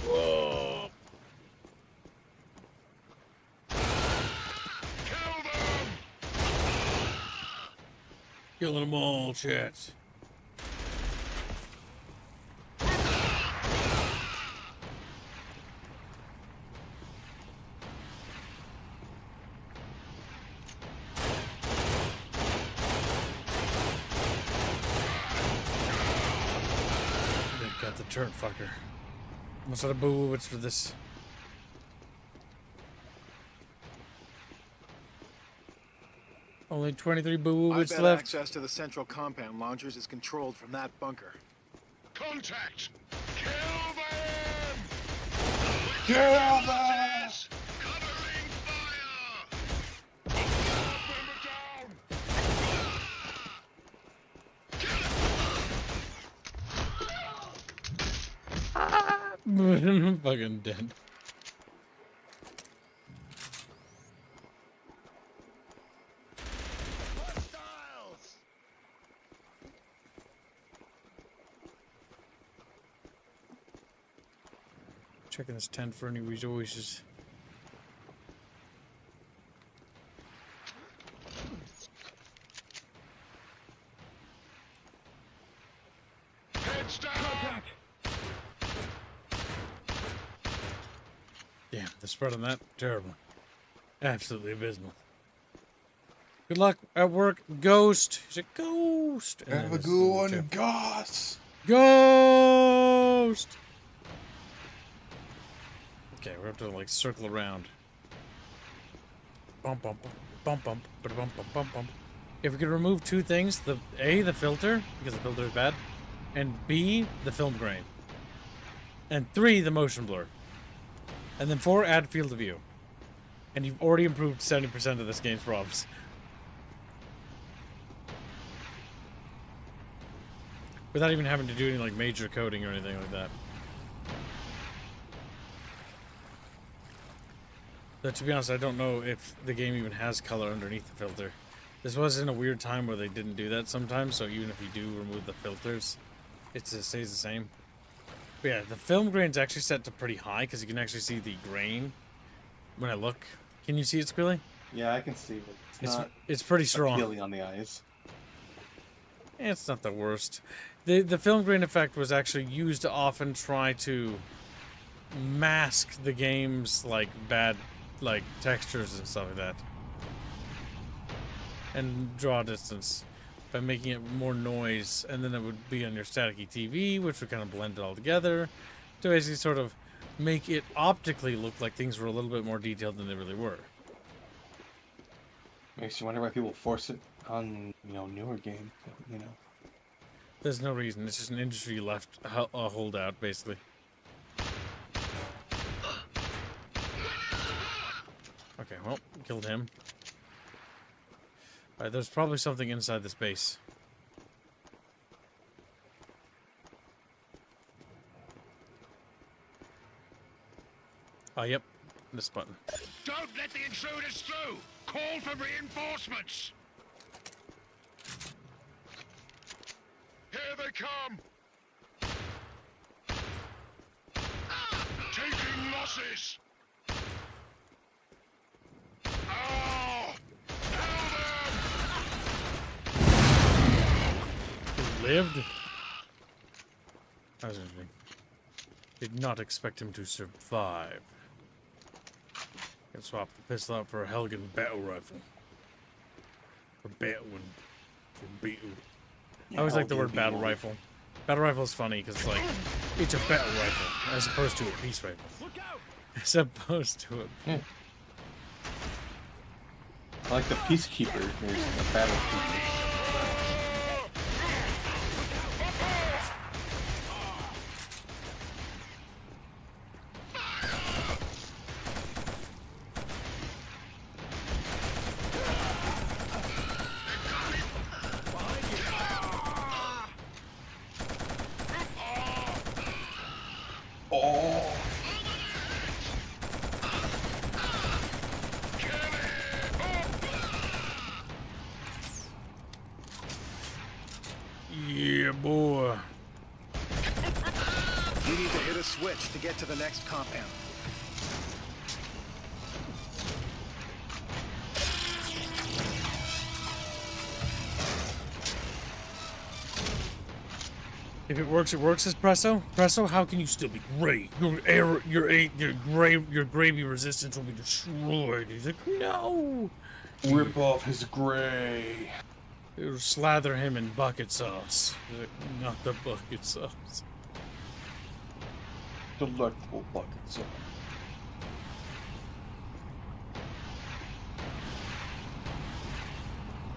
Whoa. Kill them! Killing them all, chats. Got the turret fucker. Almost out of boo-wits for this. Only 23 boo-wits I bet left. access to the central compound launchers is controlled from that bunker. Contact! Kill them! Kill them! Covering fire! Bomber down! I'm fucking dead. Checking this tent for any resources. Heads down! Damn, the spread on that, terrible. Absolutely abysmal. Good luck at work, Ghost. He's a ghost. And Have a good one, Ghost. Ghost. Okay, we have to like circle around. Bump, bump, bump, bump, bump, bump, bump, bump. If we could remove two things, the filter, because the filter is bad, and B, the film grain. And 3, the motion blur. And then 4, add field of view. And you've already improved 70% of this game's problems. Without even having to do any like major coding or anything like that. But to be honest, I don't know if the game even has color underneath the filter. This was in a weird time where they didn't do that sometimes, so even if you do remove the filters, it just stays the same. But yeah, the film grain's actually set to pretty high because you can actually see the grain when I look. Can you see it, Squilly? Yeah, I can see it. It's pretty strong. Appealing on the eyes. It's not the worst. The film grain effect was actually used to often try to mask the game's like bad like textures and stuff like that. And draw distance by making it more noise, and then it would be on your staticky TV, which would kind of blend it all together to basically sort of make it optically look like things were a little bit more detailed than they really were. Makes you wonder why people force it on, newer games, There's no reason. It's just an industry left a holdout, basically. Okay, well, killed him. Alright, there's probably something inside this base. Oh, yep. This button. Don't let the intruders through! Call for reinforcements! Here they come! Taking losses! lived. That was interesting. Did not expect him to survive. Can swap the pistol out for a Helghan battle rifle. For battle one. For battle. I always like the word battle rifle. Battle rifle is funny because it's like it's a battle rifle as opposed to a peace rifle. As opposed to a. I like the peacekeeper. There's the battle keeper. Yeah, boy. You need to hit a switch to get to the next compound. If it works as Presso. Presso, how can you still be gray? Your gravy resistance will be destroyed. He's like, no. Rip off his gray. It'll slather him in bucket sauce. He's like, not the bucket sauce. Delectable bucket sauce.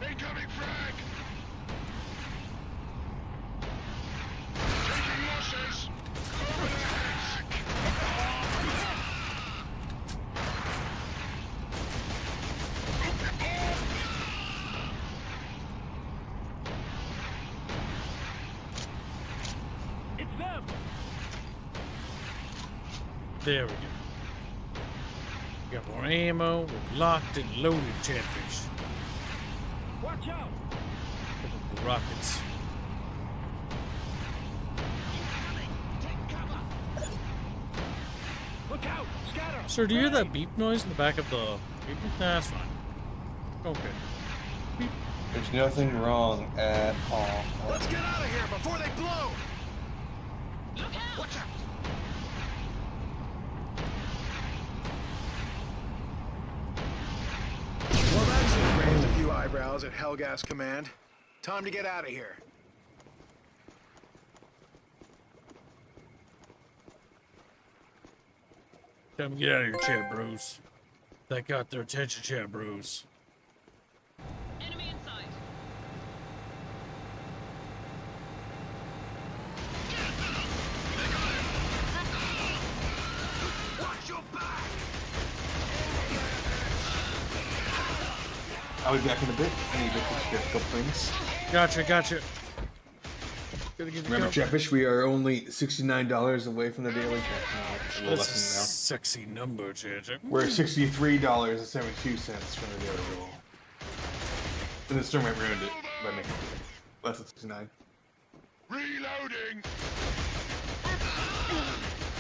Incoming frag! Taking losses! It's them! There we go. Got more ammo. We're locked and loaded, Chatfish. Watch out! The rockets. Look out! Scatter! Sir, do you hear that beep noise in the back of the... Nah, that's fine. Okay. Beep. There's nothing wrong at all. Let's get out of here before they blow! Look out! Watch out! Well, that's it. Raised a few eyebrows at Hellgast command. Time to get out of here. Come get out of here, chat bros. That got their attention, chat bros. Enemy in sight. Watch your back! I'll be back in a bit. I need to take care of a couple things. Gotcha. Remember, Chatfish, we are only $69 away from the daily cash. A little That's a less than sexy number, Chat. We're at $63.72 from the daily goal. And this tournament ruined it by making it less than 69. Reloading!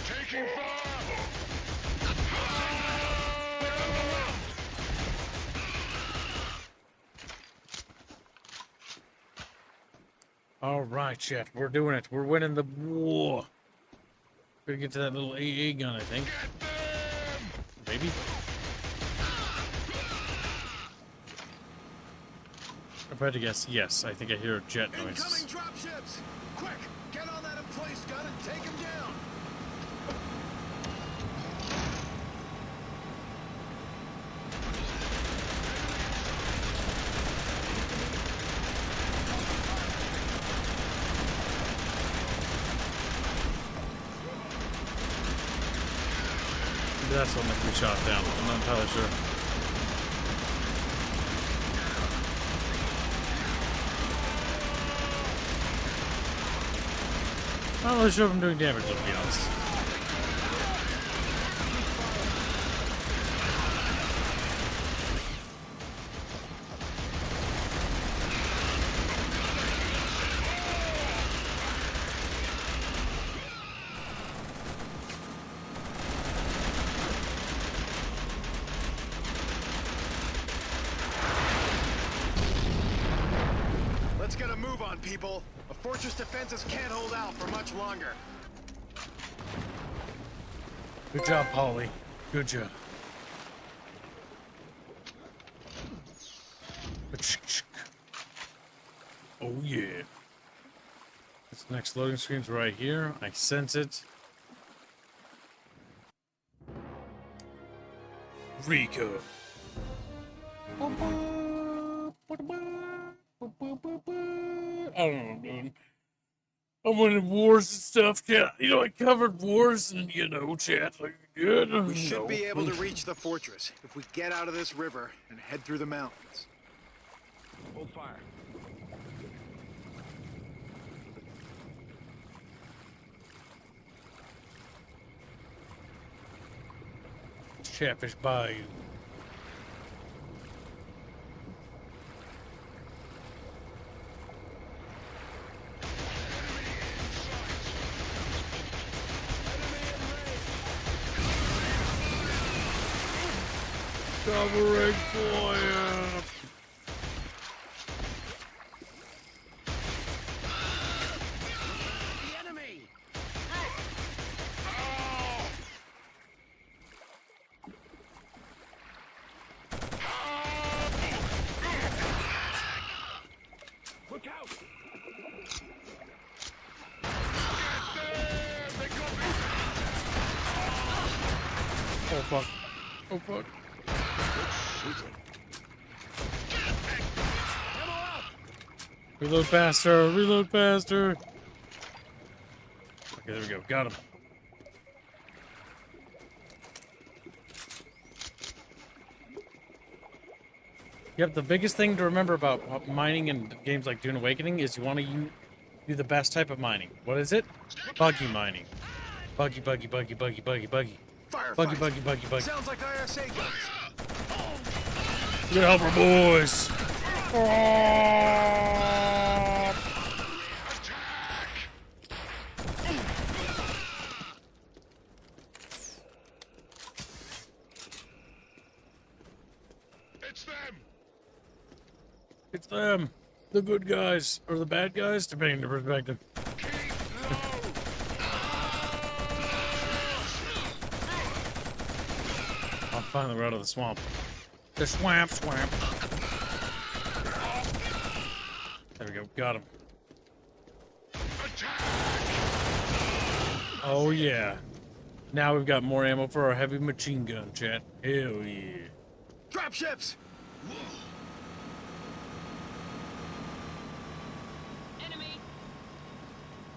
Taking fire! All right, chat. We're doing it. We're winning the war. Gonna get to that little AA gun, I think. Maybe. If I had to guess, yes. I think I hear a jet noise. Incoming dropships! Quick, get on that emplaced gun and take him down! That's what must be shot down. I'm not entirely sure. I'm not really sure if I'm doing damage, to be honest. Let's get a move on, people. The fortress defenses can't hold out for much longer. Good job, Polly. Good job. Oh yeah. This next loading screen's right here. I sense it. Rico. I don't know, dude. I'm winning wars and stuff, chat. You know, I covered wars and, you know, chat. Like, good. We should be able to reach the fortress if we get out of this river and head through the mountains. Hold fire. Chatfish Bayou. Covering fire. The enemy! Look out! Oh fuck. Oh fuck. Reload faster, reload faster. Okay, there we go. Got him. Yep, the biggest thing to remember about mining in games like Dune Awakening is you want to do the best type of mining. What is it? Buggy mining. Buggy, buggy, buggy, buggy, buggy, buggy. Buggy, buggy, buggy, buggy. Sounds like ISA guns. Get help our boys. It's them. It's them. The good guys. Or the bad guys, depending on the perspective. I'm finally we're out of the swamp. The swamp. There we go. Got him. Oh, yeah. Now we've got more ammo for our heavy machine gun, chat. Hell yeah. Dropships!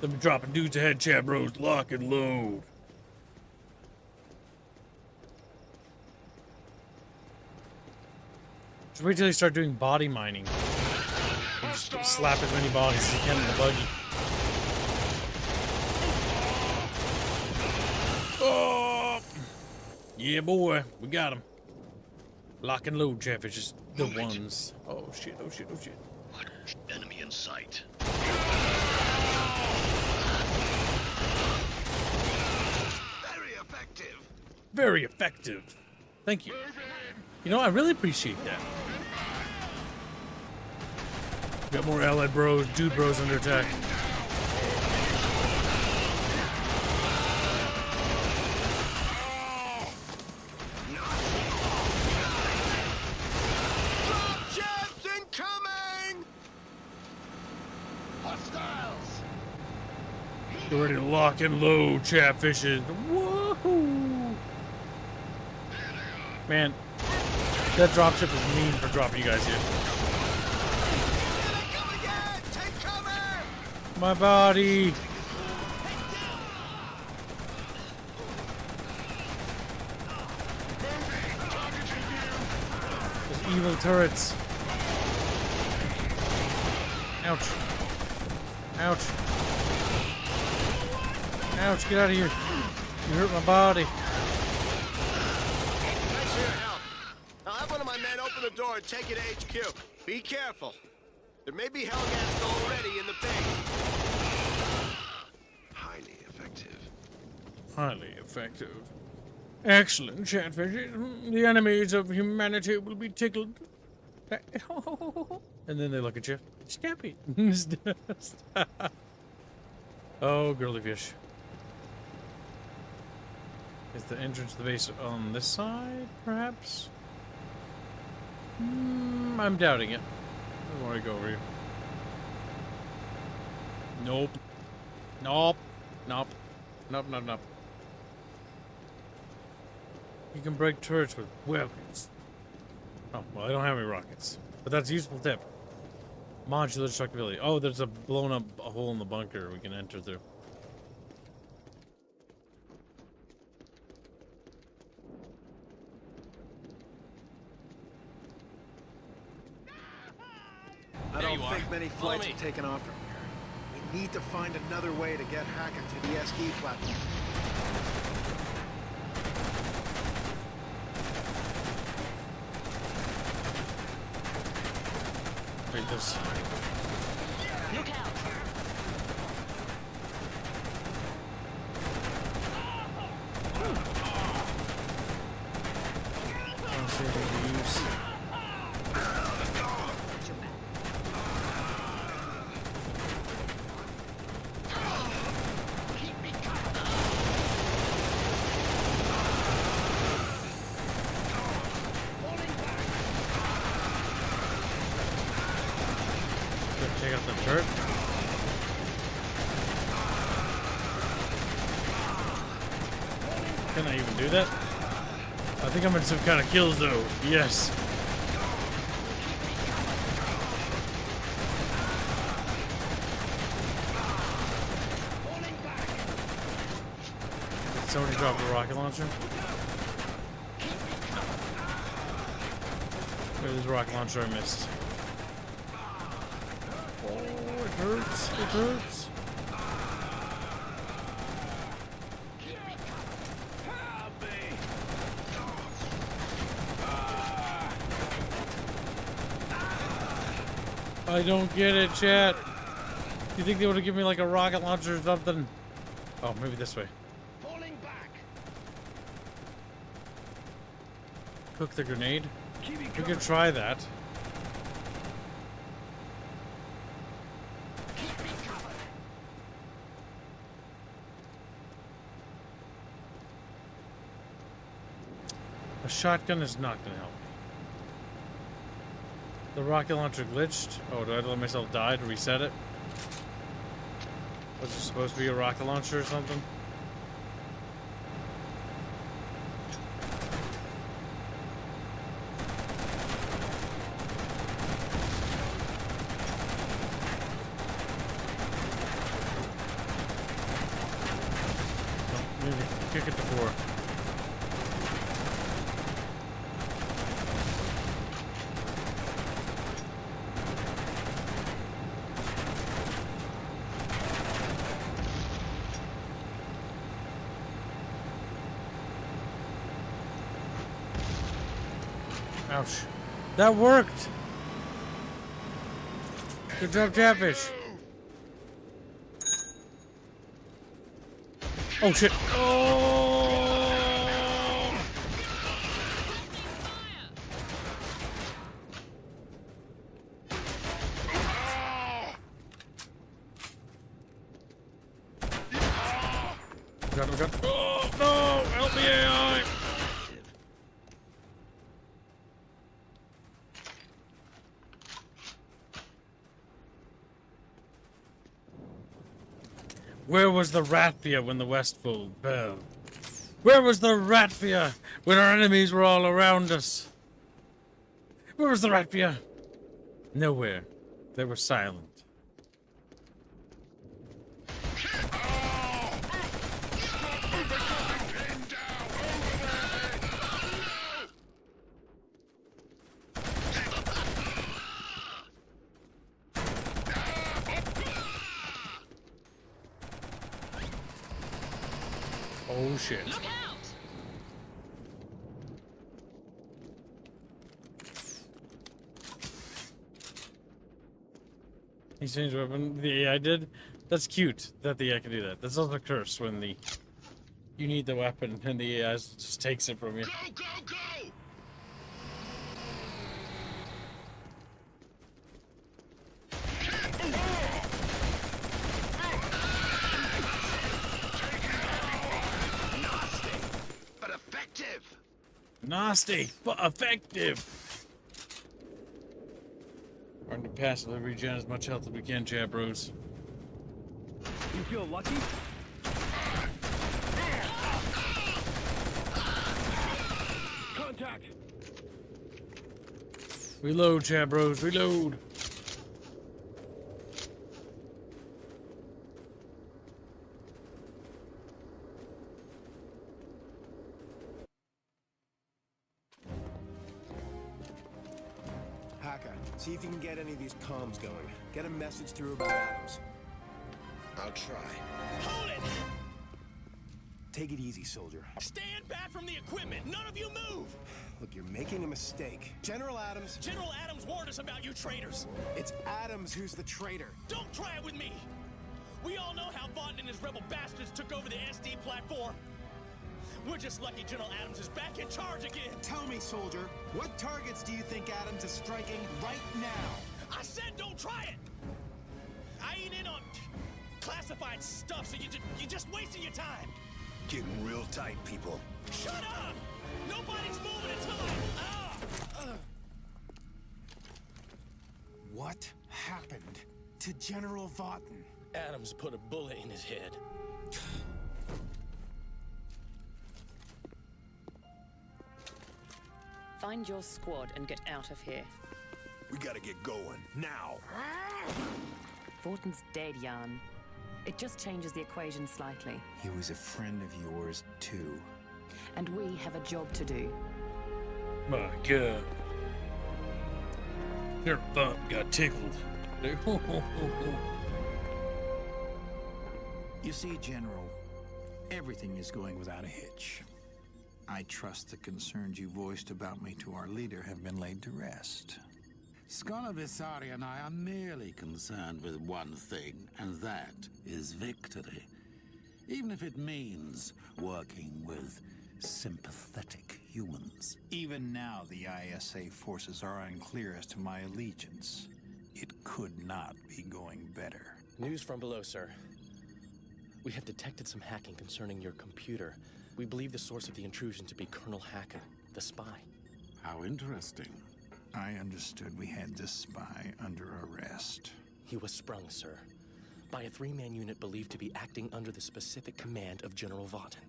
Let me dropping dudes ahead, chat bros. Lock and load. Just wait till you start doing body mining. You just slap as many bodies as you can in the buggy. Oh! Yeah, boy. We got him. Lock and load, Chatfish. Just the ones. Oh, shit. Oh, shit. Oh, shit. Enemy in sight. Very effective. Very effective. Thank you. You know, I really appreciate that. Got more allied bros, dude bros under attack. Dropships incoming! Hostiles! Get ready to lock and load, Chatfishes. Woohoo! Man, that dropship is mean for dropping you guys here. My body! Those evil turrets. Ouch. Ouch. Ouch, get out of here. You hurt my body. Thanks for your help. I'll have one of my men open the door and take you to HQ. Be careful. There may be Hellgast already in the base. Highly effective. Highly effective. Excellent, Chatfish. The enemies of humanity will be tickled. And then they look at you. Snappy. Oh, girly fish. Is the entrance to the base on this side, perhaps? I'm doubting it. I don't want to go over here. Nope. Nope. Nope. Nope, nope, nope. You can break turrets with weapons. Oh, well, I don't have any rockets. But that's a useful tip. Modular destructibility. Oh, there's a blown up hole in the bunker we can enter through. I don't think many flights have taken off from here. We need to find another way to get Hacka to the SD platform. Wait, this. Look out! I don't see anything to use. Check out the turret. Can I even do that? I think I'm in some kind of kill zone. Yes. Did somebody drop a rocket launcher? There's a rocket launcher I missed. Oh, it hurts. It hurts. I don't get it, chat. You think they would have given me like a rocket launcher or something? Oh, maybe this way. Cook the grenade. We could try that. A shotgun is not going to help me. The rocket launcher glitched. Oh, did I let myself die to reset it? Was it supposed to be a rocket launcher or something? Oh, maybe kick it to 4. Ouch. That worked! Good job, Chatfish. Oh shit. Oh! Got him, got him. Oh no! Help me, AI! Where was the Raffia when the Westfold fell? Where was the Raffia when our enemies were all around us? Where was the Raffia? Nowhere. They were silent. Oh shit. Look out! He changed weapon. The AI did. That's cute that the AI can do that. That's also a curse when the you need the weapon and the AI just takes it from you. Go, go, go! Nasty, but effective. Trying to passively regen as much health as we can, chat bros. You feel lucky? Contact! Reload, chat bros, reload. Hacka, see if you can get any of these comms going. Get a message through about Adams. I'll try. Hold it! Take it easy, soldier. Stand back from the equipment! None of you move! Look, you're making a mistake. General Adams... General Adams warned us about you traitors! It's Adams who's the traitor. Don't try it with me! We all know how Vaughton and his rebel bastards took over the SD platform. We're just lucky General Adams is back in charge again. Tell me, soldier, what targets do you think Adams is striking right now? I said don't try it! I ain't in on classified stuff, so you're just wasting your time. Getting real tight, people. Shut up! Nobody's moving in time! What happened to General Vaughton? Adams put a bullet in his head. Find your squad and get out of here. We gotta get going, now. Vaughton's dead, Jan. It just changes the equation slightly. He was a friend of yours, too. And we have a job to do. My God. Your thumb got tickled. You see, General, everything is going without a hitch. I trust the concerns you voiced about me to our leader have been laid to rest. Scholar Visari and I are merely concerned with one thing, and that is victory. Even if it means working with sympathetic humans. Even now, the ISA forces are unclear as to my allegiance. It could not be going better. News from below, sir. We have detected some hacking concerning your computer. We believe the source of the intrusion to be Colonel Hacka, the spy. How interesting. I understood we had this spy under arrest. He was sprung, sir, by a three-man unit believed to be acting under the specific command of General Vaughton,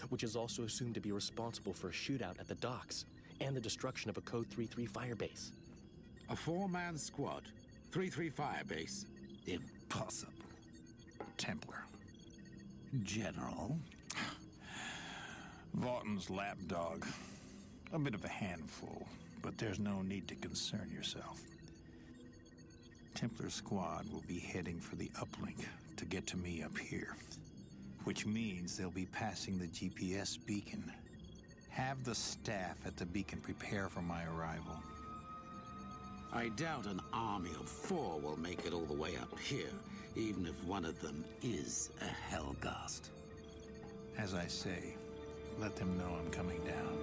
which is also assumed to be responsible for a shootout at the docks and the destruction of a Code 3-3 firebase. A four-man squad, 3-3 firebase. Impossible. Templar. General. Vaughton's lapdog. A bit of a handful, but there's no need to concern yourself. Templar squad will be heading for the uplink to get to me up here, which means they'll be passing the GPS beacon. Have the staff at the beacon prepare for my arrival. I doubt an army of 4 will make it all the way up here, even if one of them is a Hellgast. As I say, let them know I'm coming down.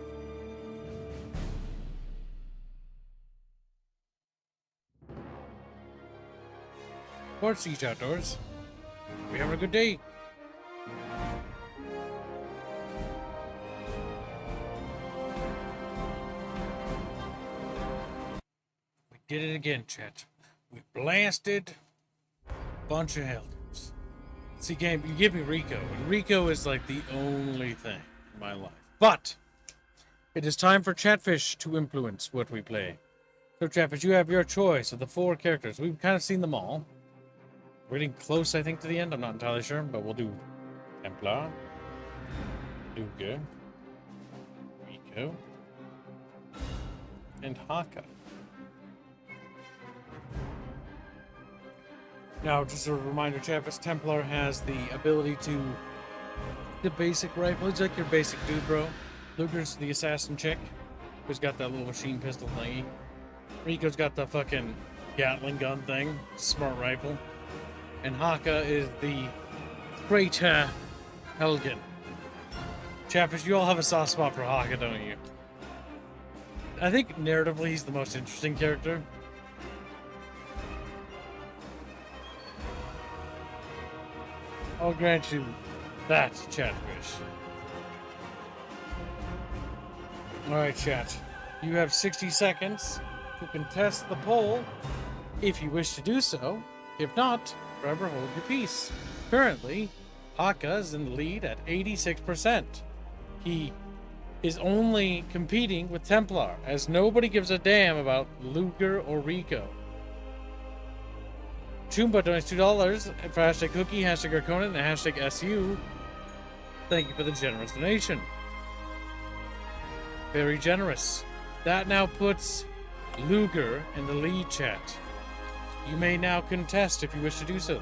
Port Siege Outdoors. We having a good day. We did it again, chat. We blasted a bunch of Helgans. See, game, you give me Rico, and Rico is like the only thing in my life. But it is time for Chatfish to influence what we play. So, Chatfish, you have your choice of the 4 characters. We've kind of seen them all. We're getting close, I think, to the end. I'm not entirely sure, but we'll do Templar, Luger, Rico, and Hacka. Now, just a reminder, Chatfish, Templar has the ability to the basic rifle. It's like your basic dude, bro. Luger's the assassin chick, who's got that little machine pistol thingy. Rico's got the fucking Gatling gun thing, smart rifle. And Hacka is the traitor Helghan. Chatfish, you all have a soft spot for Hacka, don't you? I think narratively he's the most interesting character. I'll grant you that, Chatfish. Alright, chat. You have 60 seconds to contest the poll if you wish to do so. If not, forever hold your peace. Currently, Hacka is in the lead at 86%. He is only competing with Templar, as nobody gives a damn about Luger or Rico. Chumba donates $2 for hashtag cookie, hashtag Arconan, and hashtag SU. Thank you for the generous donation. Very generous. That now puts Luger in the lead, chat. You may now contest if you wish to do so.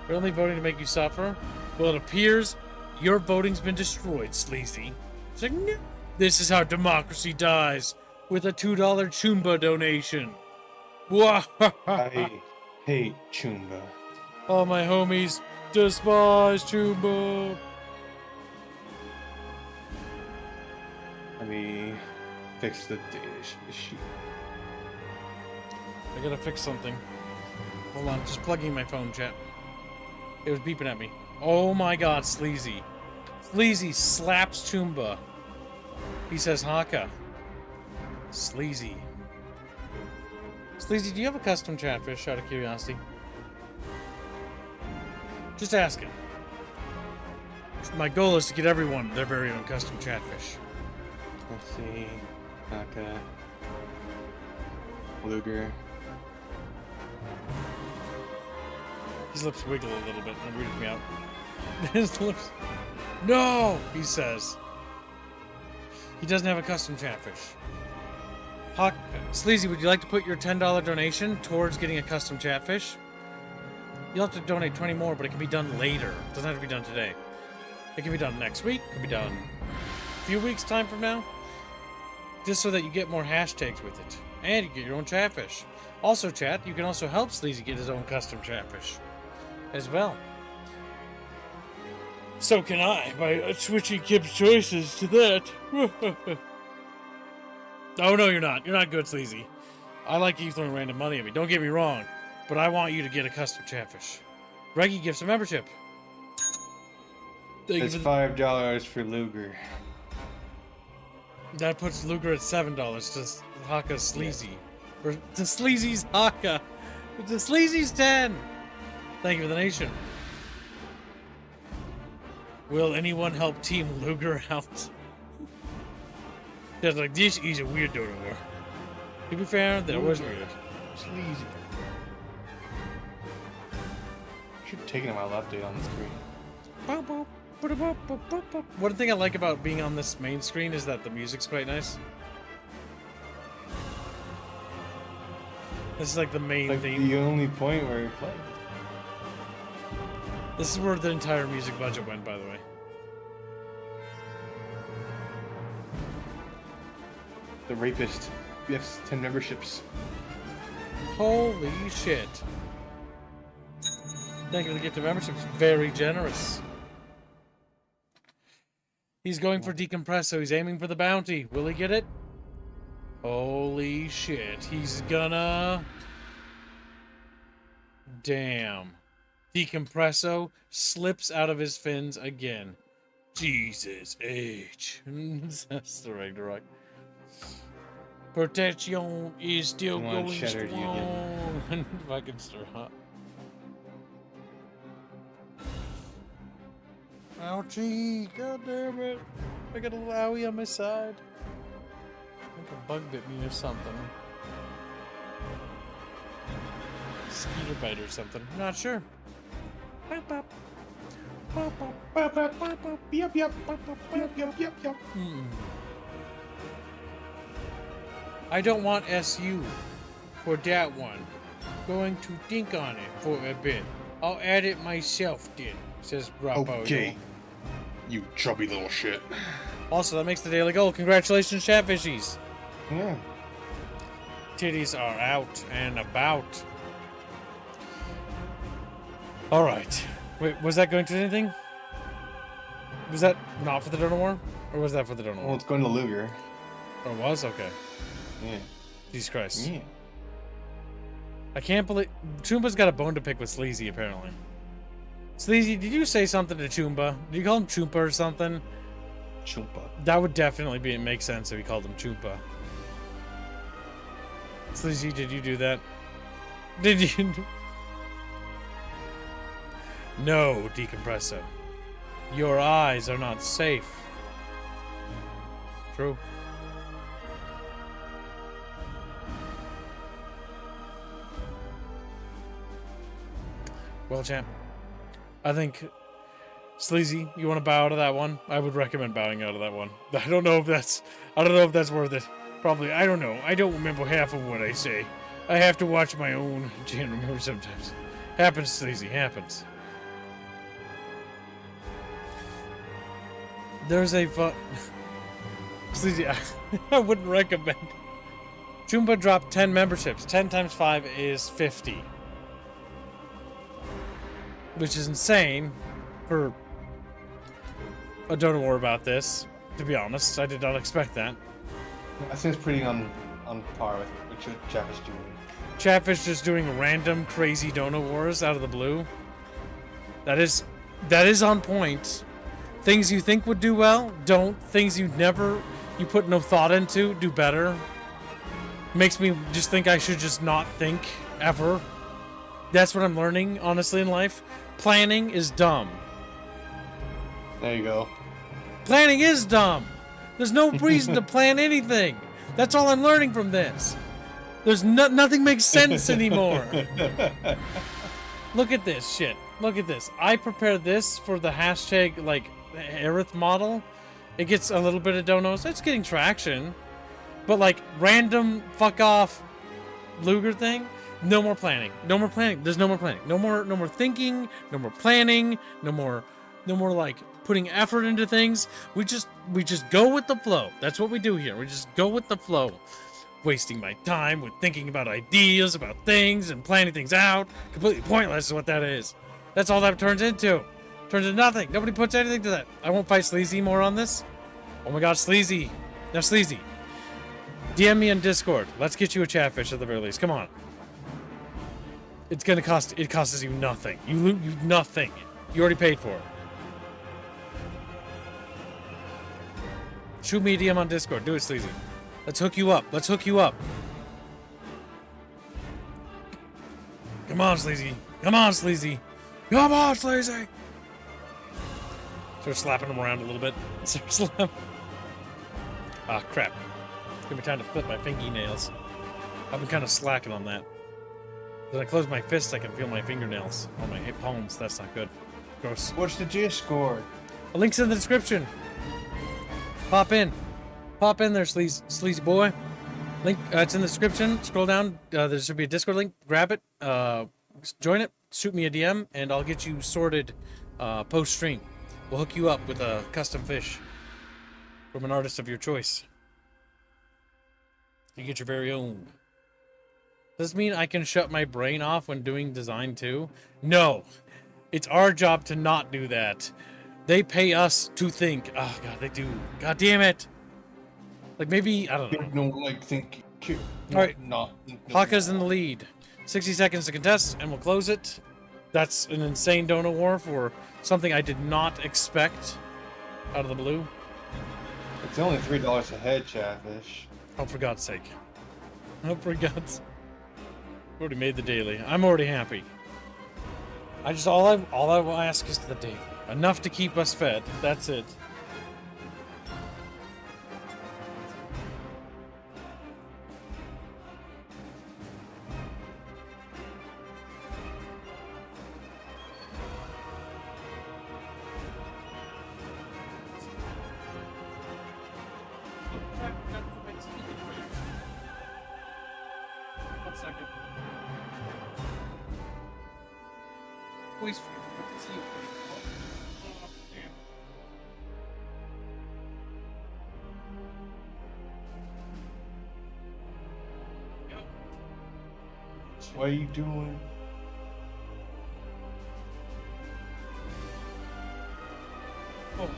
We're only voting to make you suffer. Well, it appears your voting's been destroyed, Sleazy. It's like, no. This is how democracy dies, with a $2 Chumba donation. I hate Chumba. All my homies despise Chumba. Let me fix the data sheet. I gotta fix something. Hold on, just plugging my phone, chat. It was beeping at me. Oh my god, Sleazy. Sleazy slaps Chumba. He says Hacka. Sleazy. Sleazy, do you have a custom chatfish, out of curiosity? Just asking. My goal is to get everyone their very own custom chatfish. Let's see. Hacka. Luger. His lips wiggle a little bit. That weirds me out. His lips. No! He says. He doesn't have a custom chatfish. Sleazy, would you like to put your $10 donation towards getting a custom chatfish? You'll have to donate 20 more, but it can be done later. It doesn't have to be done today. It can be done next week. It can be done a few weeks' time from now. Just so that you get more hashtags with it. And you get your own chatfish. Also, chat, you can also help Sleazy get his own custom chatfish as well. So can I, by switching Kip's choices to that. Oh, no, you're not. You're not good, Sleazy. I like you throwing random money at me. Don't get me wrong. But I want you to get a custom chatfish. Reggie gives a membership. It's $5 for Luger. That puts Luger at $7 to Hacka's Sleazy. Or to Sleazy's Hacka. To Sleazy's 10. Thank you for the donation. Will anyone help Team Luger out? That's like, this is a weird door. To be fair, that was weird. Sleazy. Should have taken a while to update on the screen. One thing I like about being on this main screen is that the music's quite nice. This is like the main theme. The only point where you're playing. This is where the entire music budget went, by the way. The rapist gifts 10 memberships. Holy shit. Thank you for the gift of memberships. Very generous. He's going for decompresso. He's aiming for the bounty. Will he get it? Holy shit. He's gonna... Damn. Decompresso slips out of his fins again. Jesus H. That's the Ragnarok. Protection is still going strong. Fucking stir hot. Ouchie, god damn it. I got a little owie on my side. I think a bug bit me or something. Skeeter bite or something. I'm not sure. Bop, bop. Bop, bop. Bop, bop, bop, bop. Yep, yep. Bop, bop, yep, yep, yep, yep. I don't want SU for that one. Going to think on it for a bit. I'll add it myself then, says Raffle. Okay. You chubby little shit. Also, that makes the daily goal. Congratulations, Chatfishies. Yeah. Titties are out and about. Alright. Wait, was that going to anything? Was that not for the Donor War? Or was that for the Donor War? Well, it's going to Luger. Oh, it was? Okay. Yeah. Jesus Christ. Yeah. I can't believe... Chumba's got a bone to pick with Sleazy, apparently. Sleazy, did you say something to Chumba? Did you call him Chumpa or something? Chumpa. That would definitely make sense if he called him Chumpa. Sleazy, did you do that? Did you? No, Decompresso. Your eyes are not safe. True. Well, champ, I think, Sleazy, you want to bow out of that one? I would recommend bowing out of that one. I don't know if that's worth it. Probably, I don't know. I don't remember half of what I say. I have to watch my own channel remember sometimes. Happens, Sleazy, happens. There's a Sleazy, I wouldn't recommend. Chumba dropped 10 memberships. 10 times 5 is 50. Which is insane for a don't know about this, to be honest. I did not expect that. That seems pretty on par with what Chatfish doing. Chatfish just doing random crazy dono wars out of the blue. That is on point. Things you think would do well, don't. Things you put no thought into, do better. Makes me just think I should just not think ever. That's what I'm learning, honestly, in life. Planning is dumb. There you go. Planning is dumb. There's no reason to plan anything. That's all I'm learning from this. There's nothing makes sense anymore. Look at this shit. Look at this. I prepared this for the hashtag, like, Aerith model. It gets a little bit of donos. It's getting traction. But, like, random fuck off Luger thing, no more planning. No more planning. There's no more planning. No more thinking, no more planning, no more like putting effort into things. We just go with the flow. That's what we do here. We just go with the flow. Wasting my time with thinking about ideas, about things, and planning things out. Completely pointless is what that is. That's all that turns into. Turns into nothing. Nobody puts anything to that. I won't fight Sleazy more on this. Oh my god, Sleazy. Now Sleazy, DM me on Discord. Let's get you a Chatfish at the very least. Come on. It's gonna cost. It costs you nothing. You nothing. You already paid for it. Shoot me a DM on Discord. Do it, Sleazy. Let's hook you up. Let's hook you up. Come on, Sleazy. Come on, Sleazy. Come on, Sleazy. Start slapping him around a little bit. Start slapping. Ah, crap. It's gonna be time to flip my fingernails. I've been kind of slacking on that. When I close my fists, I can feel my fingernails on my palms. That's not good. Gross. What's the Discord? A link's in the description. Pop in. Pop in there, sleazy boy. Link, it's in the description. Scroll down. There should be a Discord link. Grab it. Join it. Shoot me a DM, and I'll get you sorted post-stream. We'll hook you up with a custom fish from an artist of your choice. You get your very own. Does this mean I can shut my brain off when doing design too? No. It's our job to not do that. They pay us to think. Oh, God, they do. God damn it. Like, maybe, I don't know. No, like, think. All right. Not. Hacka's in the lead. 60 seconds to contest, and we'll close it. That's an insane dono war for something I did not expect out of the blue. It's only $3 a head, Chatfish. Oh, for God's sake. Oh, for God's sake. Already made the daily. I'm already happy. All I will ask is the daily. Enough to keep us fed. That's it. Please forget to What are you doing? Oh.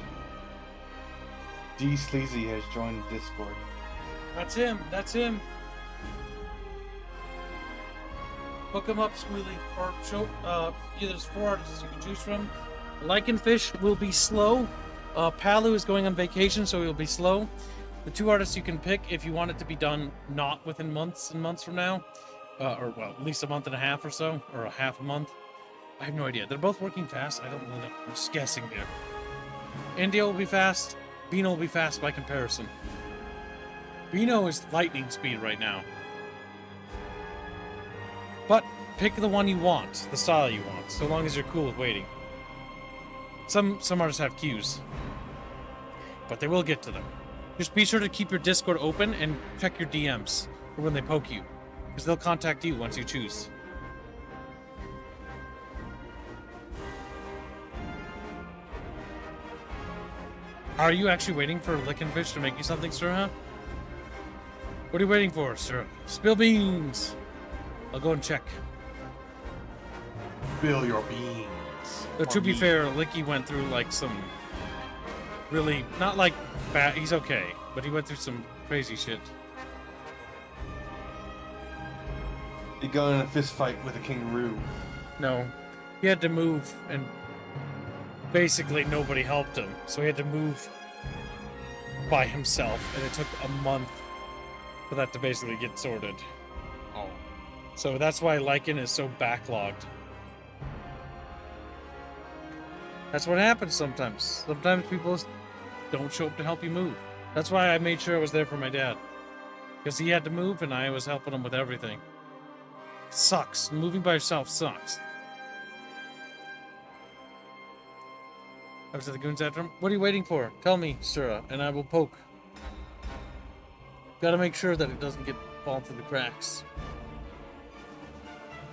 D Sleazy has joined Discord. That's him. That's him. Hook him up, Squealy. Or show, either there's 4 artists you can choose from. Lycanfish will be slow. Palu is going on vacation, so he'll be slow. The 2 artists you can pick if you want it to be done not within months and months from now, or well, at least a month and a half or so, or a half a month. I have no idea. They're both working fast. I don't really know. I'm just guessing here. India will be fast. Bino will be fast by comparison. Bino is lightning speed right now. But pick the one you want, the style you want, so long as you're cool with waiting. Some artists have queues, but they will get to them. Just be sure to keep your Discord open and check your DMs for when they poke you, because they'll contact you once you choose. Are you actually waiting for Lickenfish to make you something, sir, huh? What are you waiting for, sir? Spill beans! I'll go and check. Spill your beans. Though, to be fair, Licky went through, like, some... really... not, like, bad... he's okay, but he went through some crazy shit. He got in a fist fight with a kangaroo. No. He had to move, and... basically nobody helped him, so he had to move by himself, and it took a month for that to basically get sorted. Oh. So that's why Lycan is so backlogged. That's what happens sometimes. Sometimes people don't show up to help you move. That's why I made sure I was there for my dad. Because he had to move, and I was helping him with everything. Sucks. Moving by yourself sucks. I was at the goons after him. What are you waiting for? Tell me, Sura, and I will poke. Gotta make sure that it doesn't fall through the cracks.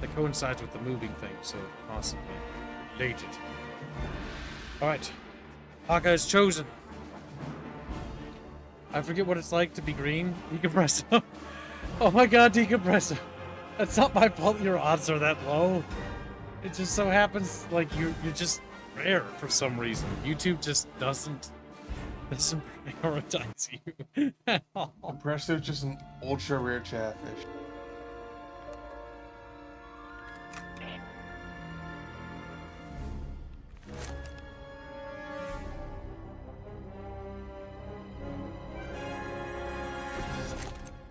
That coincides with the moving thing, so possibly dated. Alright. Hacka is chosen. I forget what it's like to be green. Decompresso. Oh my god, decompresso. That's not my fault your odds are that low. It just so happens like you're just rare for some reason. YouTube just doesn't prioritize you at all. Impressive, just an ultra rare chatfish.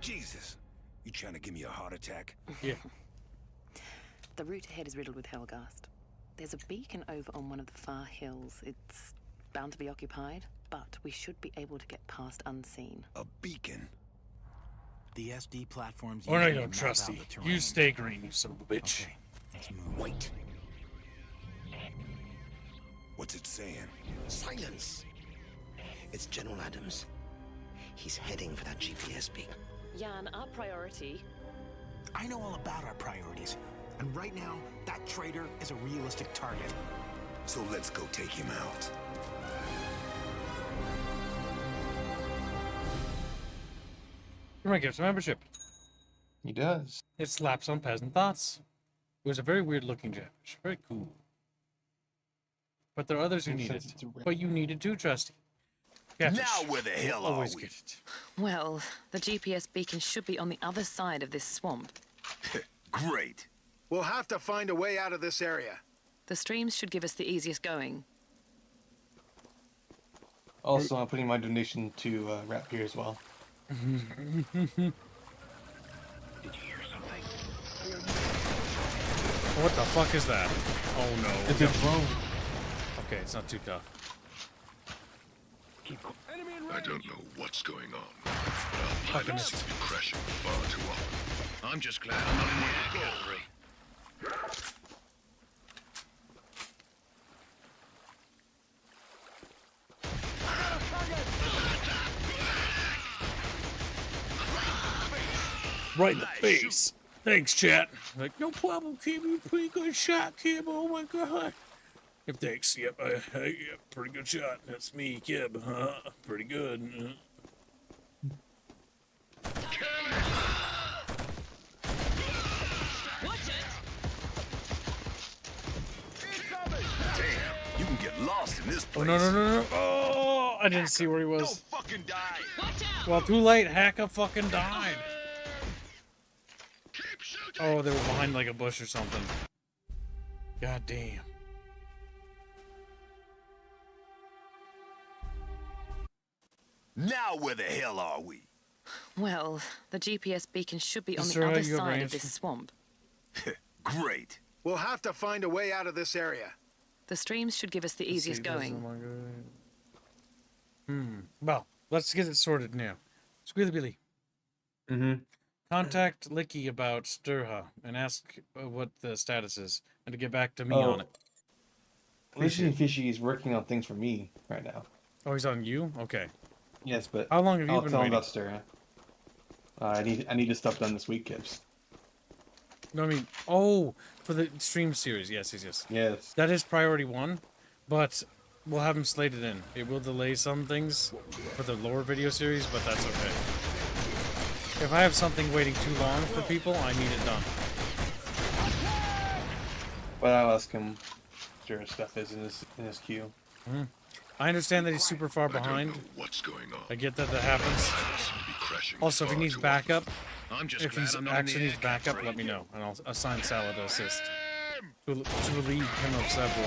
Jesus, you trying to give me a heart attack? Yeah. The route ahead is riddled with Hellgast. There's a beacon over on one of the far hills. It's bound to be occupied, but we should be able to get past unseen. A beacon? The SD platforms. Oh no, you don't trust you. You stay green, you son of a bitch. Okay, let's move. Wait. What's it saying? Silence! It's General Adams. He's heading for that GPS beacon. Jan, our priority... I know all about our priorities. And right now, that traitor is a realistic target. So let's go take him out. You might give some membership. He does. It slaps on peasant thoughts. It was a very weird looking chatfish. Very cool. But there are others who need it. But you need it too, Trusty. Catfish. Now where the hell are we? Get it. Well, the GPS beacon should be on the other side of this swamp. Great. We'll have to find a way out of this area. The streams should give us the easiest going. Also, I'm putting my donation to Rap here as well. Did you hear something? What the fuck is that? Oh no. It's a drone. Okay, it's not too tough. I don't know what's going on, but our pilots seem to be crashing far too often. I'm just glad I'm not in the air cavalry. Right in the face. Thanks, chat. Like, no problem, Kim. You pretty good shot, Kim. Oh my god. Yep, thanks. Yep, yep, pretty good shot. That's me, Kib. Pretty good. Damn, you can get lost in this place. Oh, no. Oh, I didn't see where he was. Don't fucking die. Well, too late. Hacka fucking died. Oh, they were behind like a bush or something. God damn. Now where the hell are we? Well, the GPS beacon should be on Sir, the other you have side of range? this swamp. Great. We'll have to find a way out of this area. The streams should give us the easiest going. Well, let's get it sorted now. Squealy Billy. Mm-hmm. Contact Licky about Sturha and ask what the status is, and to get back to me on it. Fishy Fishy is working on things for me right now. Oh, he's on you? Okay. Yes, but how long have you I'll been tell him waiting? about Sturha. I need this stuff done this week, Gibbs. No, I mean, oh, for the stream series. Yes. Yes. That is priority 1, but we'll have him slated in. It will delay some things for the lore video series, but that's okay. If I have something waiting too long for people, I need it done. But I'll ask him what Sturha stuff is in his queue. I understand that he's super far behind. What's going on? I get that happens. Also, if he needs backup, if he's actually needs backup, let me know, and I'll assign Salah to assist. To relieve him of several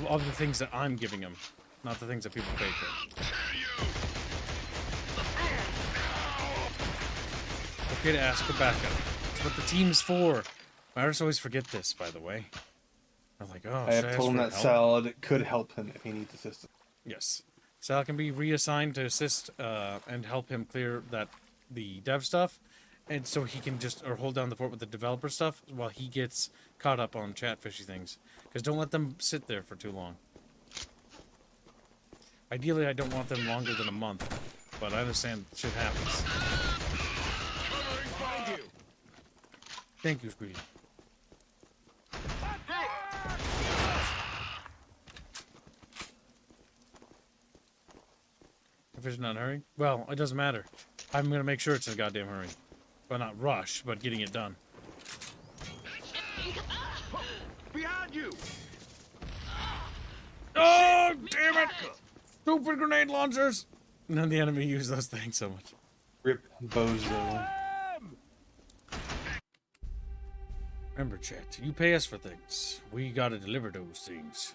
of the things that I'm giving him, not the things that people pay for. Okay to ask for backup. That's what the team's for. I just always forget this, by the way. I'm like, oh, I have told him that Salad could help him if he needs assistance. Yes. Sal can be reassigned to assist and help him clear the dev stuff, and so he can just hold down the fort with the developer stuff while he gets caught up on chatfishy things. Because don't let them sit there for too long. Ideally, I don't want them longer than a month, but I understand shit happens. Thank you, Squeaky. If it's not in a hurry? Well, it doesn't matter. I'm gonna make sure it's in a goddamn hurry. Well, not rush, but getting it done. Behind you! Oh, damn it! Stupid grenade launchers! None of the enemy use those things so much. Rip Bozo. Remember, chat, you pay us for things. We gotta deliver those things.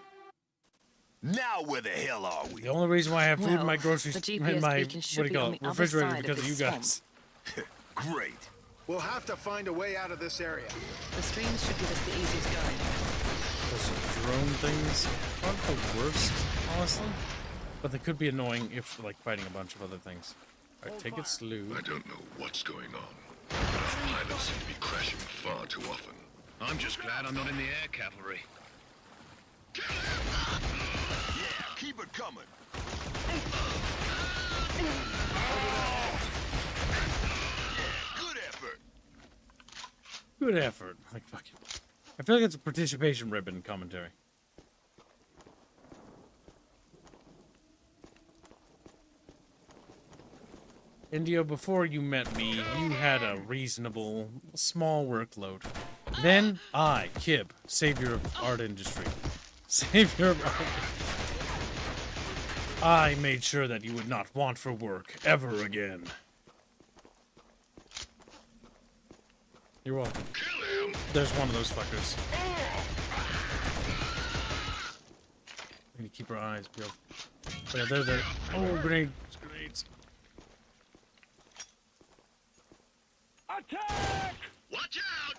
Now where the hell are we? The only reason why I have food in my Well, grocery the in GPS my beacon should be on the other refrigerator side of because of you this guys. Great. We'll have to find a way out of this area. The streams should give us the easiest going. Those drone things aren't the worst, honestly, but they could be annoying if like fighting a bunch of other things. Alright, take it slow. I don't know what's going on. Our pilots seem to be crashing far too often. I'm just glad I'm not in the air cavalry. Yeah, keep it coming. Good effort. Good effort. Like, fuck it. I feel like it's a participation ribbon commentary. Indio, before you met me, you had a reasonable, small workload. Then I, Kib, savior of art industry. Savior of art. I made sure that you would not want for work ever again. You're welcome. There's one of those fuckers. We need to keep our eyes peeled. Oh, yeah, they're there. Oh, grenades. Grenades. Attack! Watch out!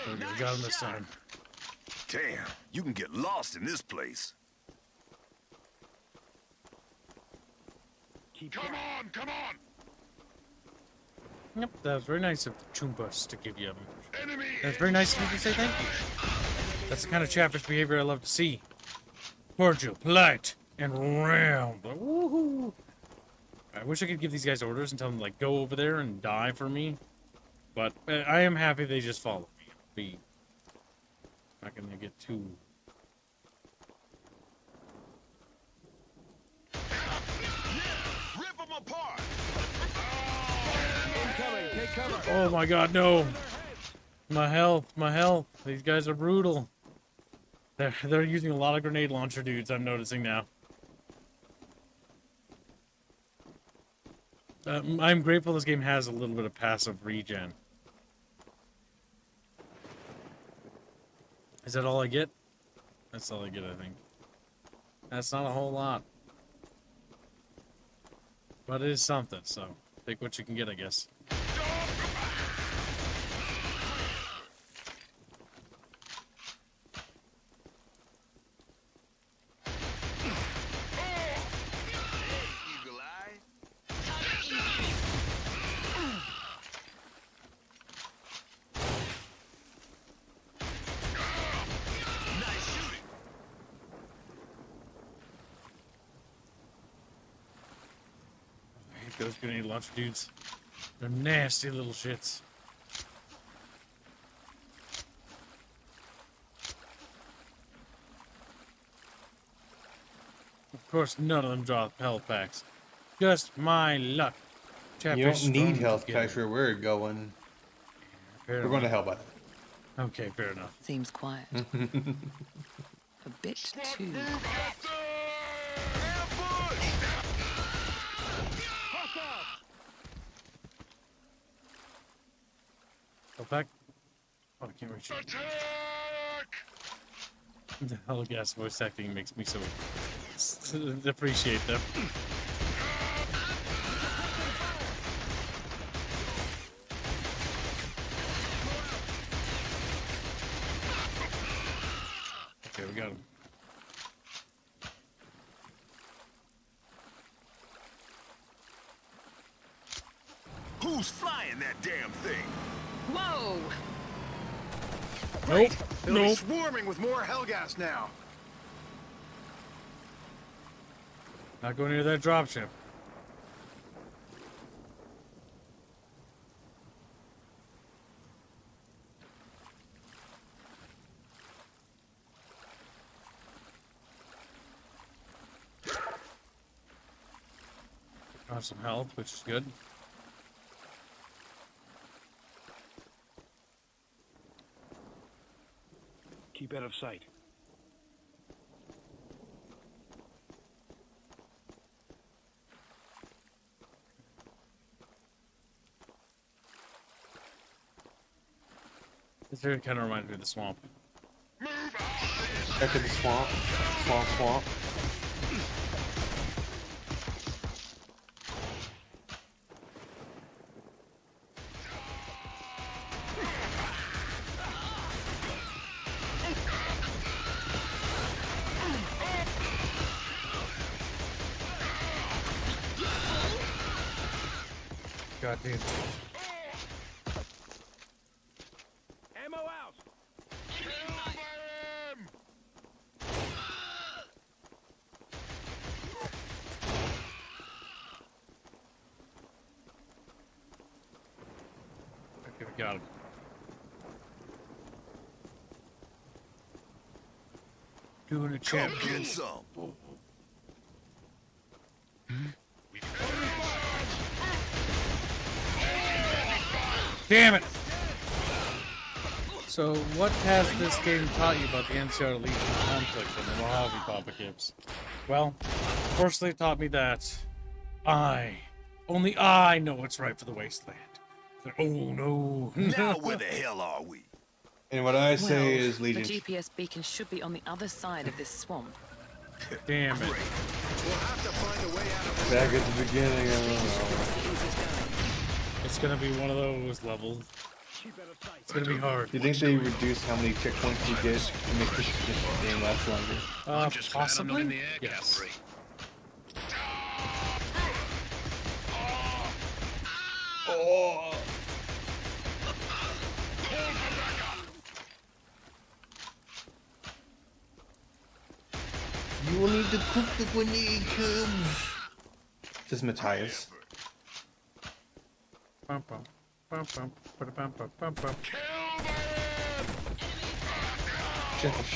There we go. We got him this time. Damn, you can get lost in this place. Come on, come on! Yep, that was very nice of Chumpas to give you. Enemy! That's very nice of you to say thank you. That's the kind of chatfish behavior I love to see. Cordial, polite, and round. Woohoo! I wish I could give these guys orders and tell them, like, go over there and die for me. But I am happy they just follow me. Not gonna get too... Rip them apart. Incoming, take cover. Oh my god, no! My health, my health. These guys are brutal. They're using a lot of grenade launcher dudes, I'm noticing now. I'm grateful this game has a little bit of passive regen. Is that all I get? That's all I get, I think. That's not a whole lot. But it is something, so take what you can get, I guess. Those grenade launcher dudes. They're nasty little shits. Of course, none of them draw health packs. Just my luck. You don't need health packs where we're going. We're going to hell by that. Okay, fair enough. Seems quiet. A bit too quiet. Go back. Oh, I can't reach it. The Hellgast voice acting makes me so appreciate them. Okay, we got him. Who's flying that damn thing? Whoa! Great. Nope. They'll be Nope. swarming with more Hellgast now. Not going near that dropship. Found some health, which is good. Keep out of sight. This area kind of reminds me of the swamp. Back to the swamp. Swamp. God damn. Ammo out! Okay, we got him. Doing a champ. Come get some. Damn it! So, what has this game taught you about the NCR Legion conflict and the Mojave Apocalypse? Well, firstly, it taught me that only I know what's right for the wasteland. Oh no! Now where the hell are we? And what I say is The Legion. GPS beacon should be on the other side of this swamp. Damn it! We'll have to find a way out of this. Back at the beginning, I don't know. It's gonna be one of those levels. It's gonna be hard. Do you think they reduce how many checkpoints you get to make this game last longer? Possibly? Yes. Oh! You will need to cook the grenade comes. This is Matthias. Chatfish.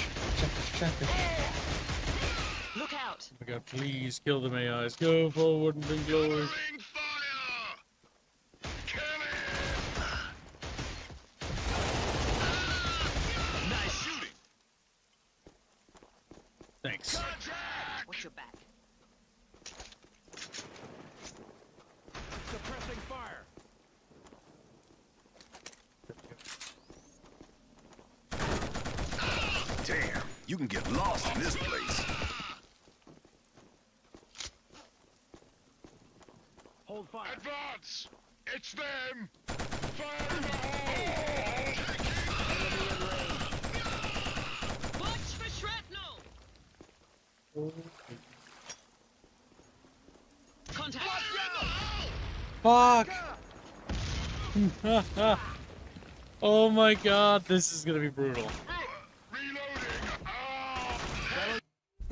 Look out! Oh my god, please kill them AIs. Go forward and bring glory. Nice shooting. Thanks. Watch your back. Suppressing fire. Damn, you can get lost in this place. Hold fire. Advance! It's them! Fire in the hole! Watch for shrapnel! Contact! Fuck! Oh my god, this is gonna be brutal.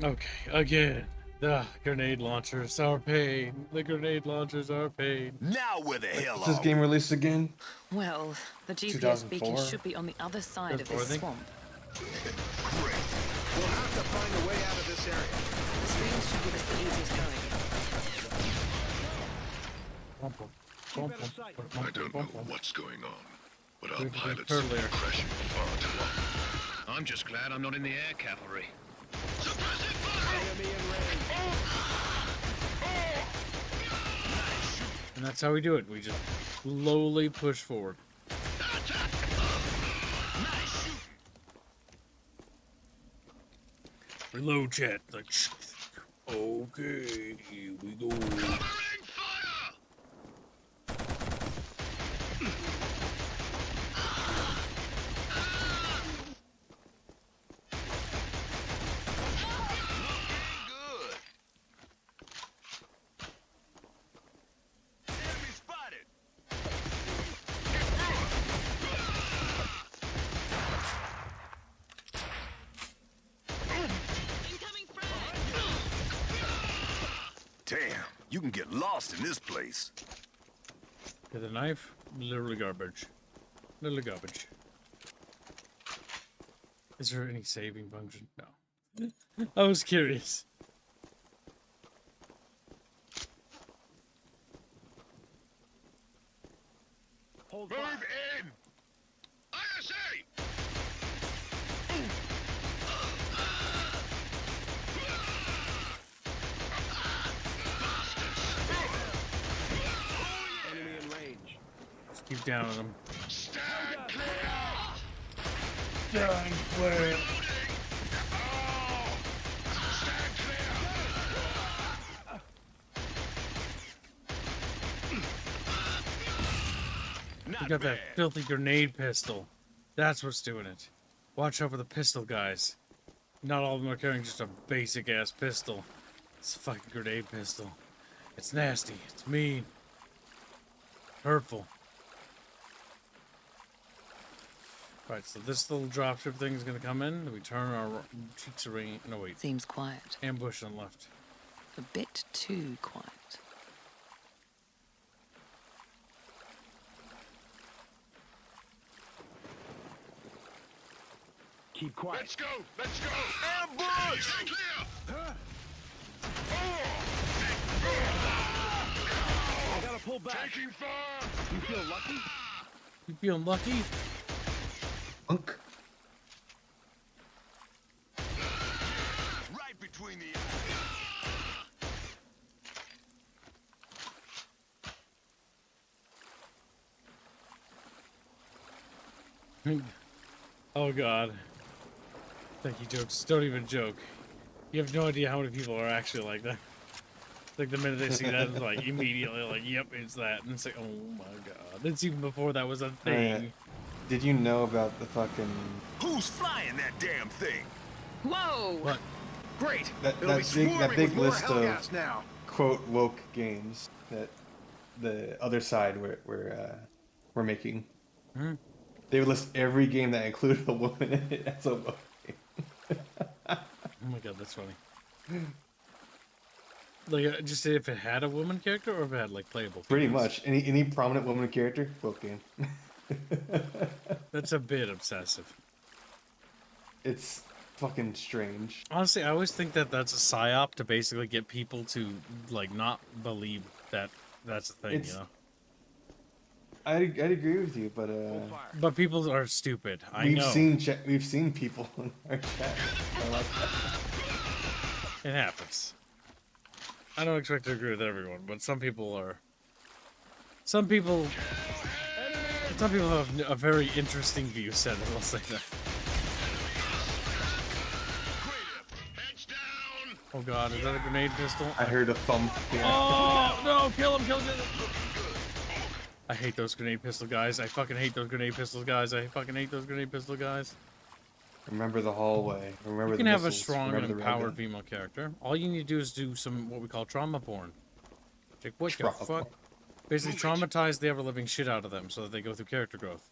Okay, again. The grenade launchers are pain. The grenade launchers are pain. Now where the hell Is this game released again? Well, the GPS 2004? beacon should be on the other side of 2004, I this think. swamp. We'll have to find a way out of this area. The streams should give us the easiest going. I don't know what's going on, but our pilots Turtle are there. crashing far too often. I'm just glad I'm not in the air cavalry. And that's how we do it. We just slowly push forward. Reload chat. Like, okay, here we go. Damn, you can get lost in this place. Get a knife. Literally garbage. Literally garbage. Is there any saving function? No. I was curious. Move in! ISA! Enemy in range. Just keep down on them. Stand clear! Stand clear. We got that filthy grenade pistol. That's what's doing it. Watch out for the pistol guys. Not all of them are carrying just a basic ass pistol. It's a fucking grenade pistol. It's nasty. It's mean. Hurtful. Right, so this little dropship thing is gonna come in. We turn our cheeks around. No wait. Seems quiet. Ambush on left. A bit too quiet. Keep quiet. Let's go! Let's go! Ambush! Stay clear! I gotta pull back. Taking fire! You feel lucky? You feeling lucky? Unk. Right between the Oh god. Thank you, jokes. Don't even joke. You have no idea how many people are actually like that. Like the minute they see that, it's like immediately like, yep, it's that. And it's like, oh my god. It's even before that was a thing. Did you know about the fucking... Who's flying that damn thing? Whoa! What? Great. That big list of now. quote woke games that the other side we're making. Hmm? They would list every game that included a woman in it as a woke game. Oh my god, that's funny. Like, just say if it had a woman character or if it had like playable. Pretty females. much any prominent woman character, woke game. That's a bit obsessive. It's fucking strange. Honestly, I always think that that's a psyop to basically get people to like not believe that that's a thing, It's- you know. I'd agree with you, but But people are stupid. I know. we've seen people in our chat. I like that. It happens. I don't expect to agree with everyone, but some people are. Some people have a very interesting view set. I'll say that. Oh god, is that a grenade pistol? I heard a thump. Yeah. Oh no! Kill him! Kill him! I hate those grenade pistol guys. I fucking hate those grenade pistol guys. I fucking hate those grenade pistol guys. Remember the hallway. Remember You can the have missiles. a strong Remember and the empowered railgun. female character. All you need to do is do some what we call trauma porn. Like what the fuck? Basically traumatize the ever-living shit out of them so that they go through character growth.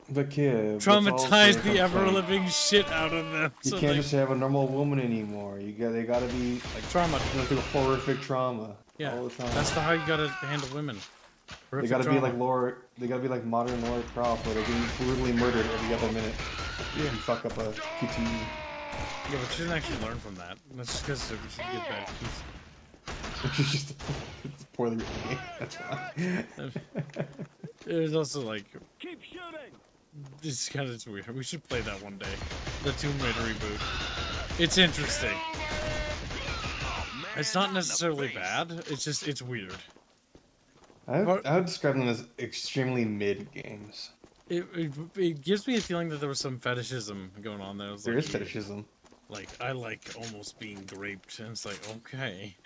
The kid. Traumatize the ever-living shit out of them. You so can't they... just have a normal woman anymore. They gotta be like trauma. Go through horrific trauma. Yeah, all the time. that's how you gotta handle women. They Horrific gotta trauma. be like Laura. They gotta be like modern Laura Croft, where they're getting brutally murdered every other minute. Yeah. You fuck up a QTE. Yeah, but she didn't actually learn from that. That's just because she get bad teeth. It's just it's a poorly written game. That's why. It was also like Keep shooting. this kind of weird. We should play that one day. The Tomb Raider reboot. It's interesting. It's not necessarily bad. It's weird. I would describe them as extremely mid games. It gives me a feeling that there was some fetishism going on there. There is fetishism. Like, I like almost being raped, and it's like, okay.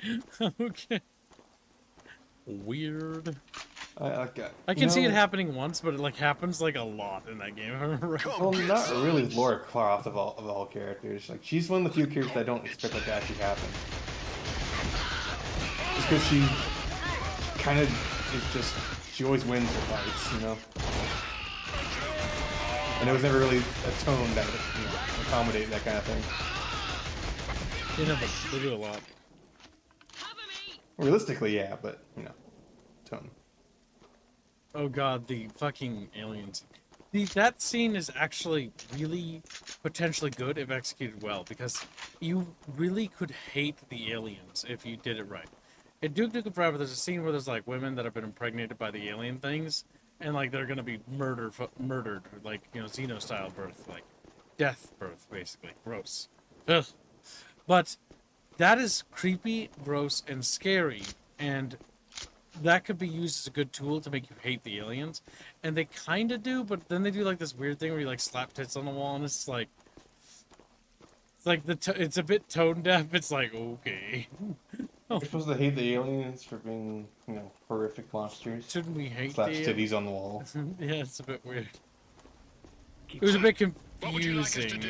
Okay. Weird. I can see it happening once, but it like happens like a lot in that game. Well, not really Laura Croft of all characters. Like, she's one of the few characters I don't expect that to actually happen. Just because she kind of is just, she always wins her fights, you know? And it was never really a tone that would accommodate that kind of thing. You know, but they do a lot. Realistically, yeah, but, you know, tone. Oh god, the fucking aliens. That scene is actually really potentially good if executed well, because you really could hate the aliens if you did it right. In Duke Nukem Forever, there's a scene where there's like women that have been impregnated by the alien things, and like they're gonna be murdered, like, you know, Xeno-style birth, like death birth, basically. Gross. Ugh. But that is creepy, gross, and scary, and that could be used as a good tool to make you hate the aliens. And they kind of do, but then they do like this weird thing where you like slap tits on the wall, and it's like it's a bit tone deaf. It's like, okay. You're supposed to hate the aliens for being, you know, horrific monsters. Shouldn't we hate Slaps the titties on the wall. Yeah, it's a bit weird. It was a bit confusing.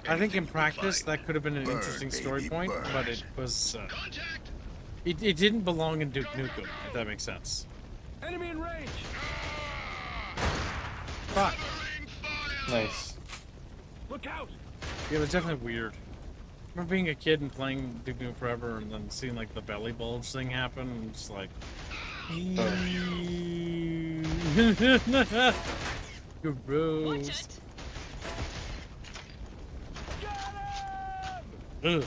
I think in practice that could have been an interesting story point, but it was it didn't belong in Duke Nukem, if that makes sense. Enemy in range. Fuck. Nice. Look out. Yeah, it was definitely weird. I remember being a kid and playing Duke Nukem Forever and then seeing like the belly bulge thing happen and just like gross. They've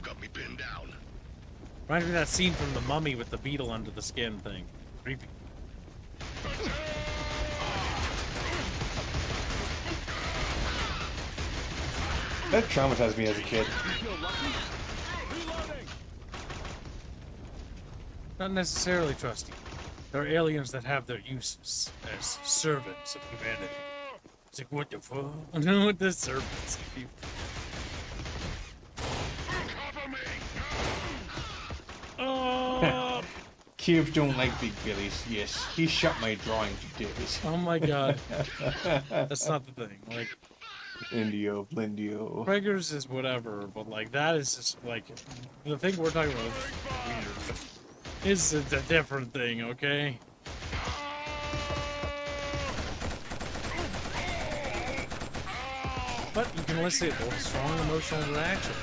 got me pinned down. Reminds me of that scene from The Mummy with the beetle under the skin thing. Creepy. That traumatized me as a kid. Not necessarily trusty. There are aliens that have their uses as servants of humanity. It's like, what the fuck? I don't know what the servants of you. Oh! Cubes don't like big billies. Yes, he shot my drawing to days. Oh my god. That's not the thing. Like, Indio, Blindio. Preggers is whatever, but like that is just like the thing we're talking about is weird. It's a different thing, okay? But you can elicit a strong emotional reaction.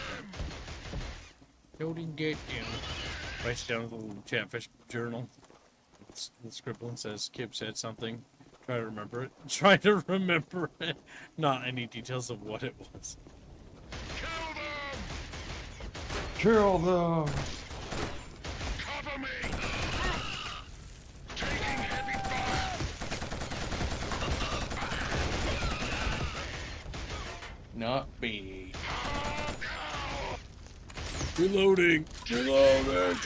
Loading get down. Writes down a little chatfish journal. The scribbling says Kib said something. Try to remember it. Try to remember it. Not any details of what it was. Kill them! Cover me! Taking heavy fire! Not me. Reloading! Reloading!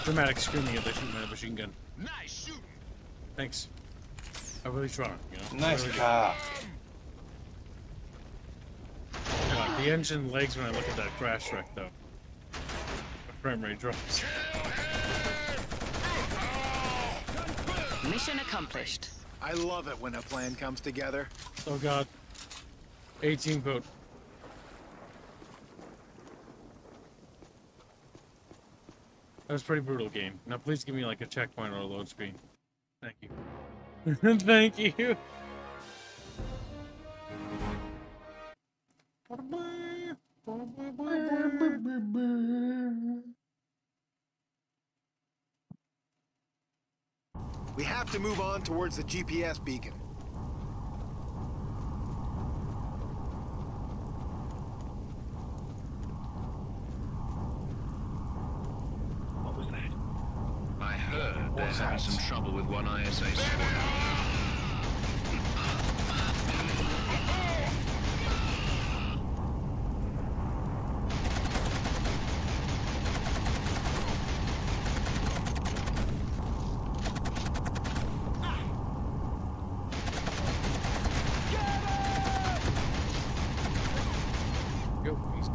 Dramatic screaming at the shooting at a machine gun. Nice shooting. Thanks. I really try, you know. Nice really cock. God, the engine legs when I look at that crash wreck, though. My frame rate drops. Mission accomplished. I love it when a plan comes together. Oh God. 18 vote. That was a pretty brutal game. Now please give me like a checkpoint or a load screen. Thank you. Thank you. We have to move on towards the GPS beacon. What was that? I heard they're having some trouble with one ISA squad.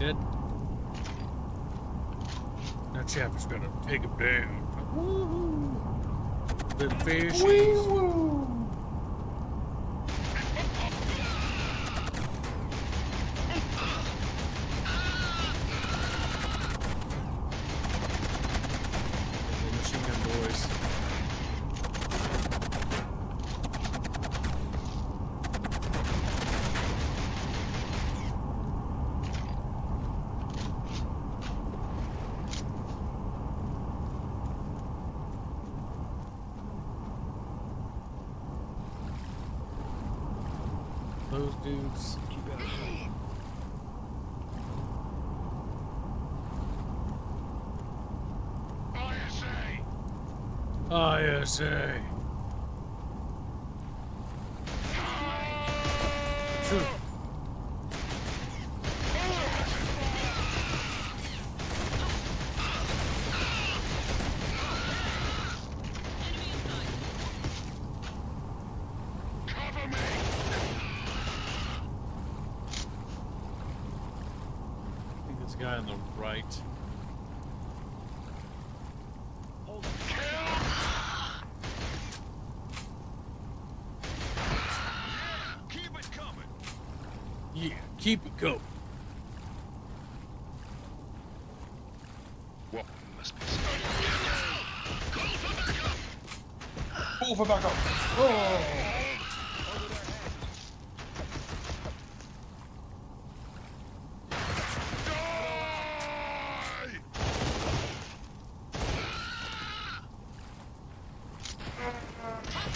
Dead. Now Chapter's gonna take him down. Woohoo! Little fishies. Woo-woo. The machine gun boys. Those dudes. ISA. Shoot. Guy on the right. Keep it coming. Yeah, keep it going. What must be Pull for backup. Oh.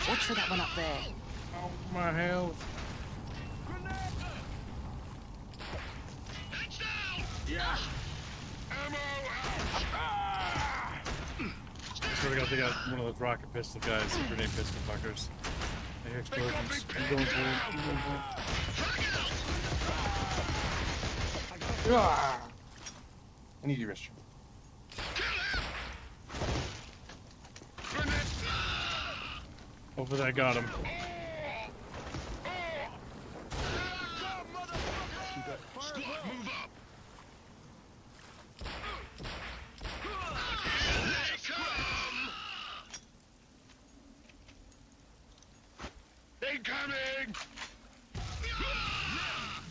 Watch for that one up there. Oh, my health. Yeah. Ammo out. I swear to God, they got one of those rocket pistol guys, grenade pistol fuckers. They hear explosions. I'm going for it. I'm going for it. Ah. I need your restroom. Hopefully I got him. Squad, move up. Incoming!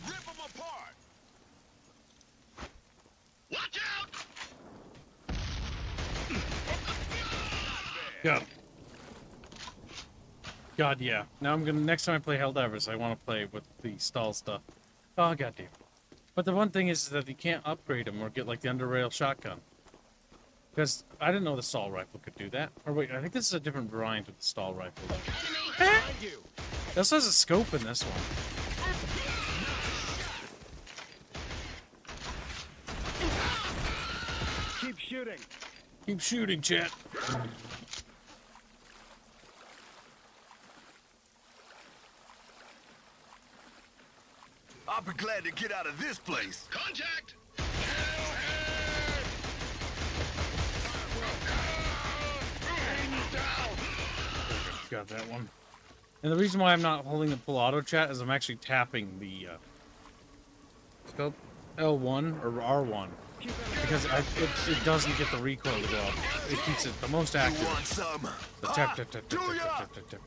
Rip them apart! Watch out! Got him. God, yeah. Now I'm gonna, next time I play Helldivers, I want to play with the stall stuff. Oh, goddamn. But the one thing is that you can't upgrade them or get, like, the under-rail shotgun. Because I didn't know the stall rifle could do that. Or wait, I think this is a different variant of the stall rifle. This has a scope in this one. Keep shooting. Keep shooting, chat. I'll be glad to get out of this place. Contact! got that one. And the reason why I'm not holding the full auto chat is I'm actually tapping the scope L1 or R1 because it doesn't get the recoil to go up. It keeps it the most accurate. The tap, tap, tap, tap, tap, tap, tap, tap.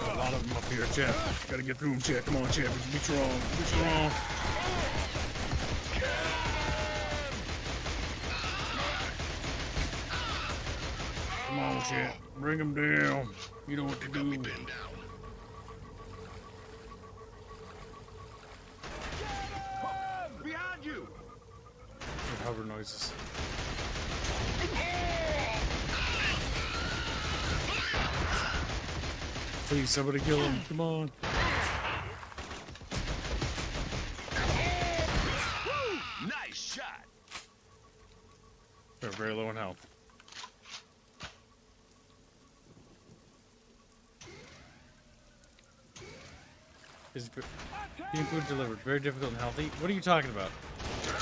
A lot of them up here, chat. Gotta get through them, chat. Come on, chat. Be strong. Be strong. Come on, chat. Bring them down. You know what to do. Behind you! Good hover noises. Please, somebody kill him. Come on. Nice shot! They're very low in health. Being food delivered. Very difficult and healthy. What are you talking about?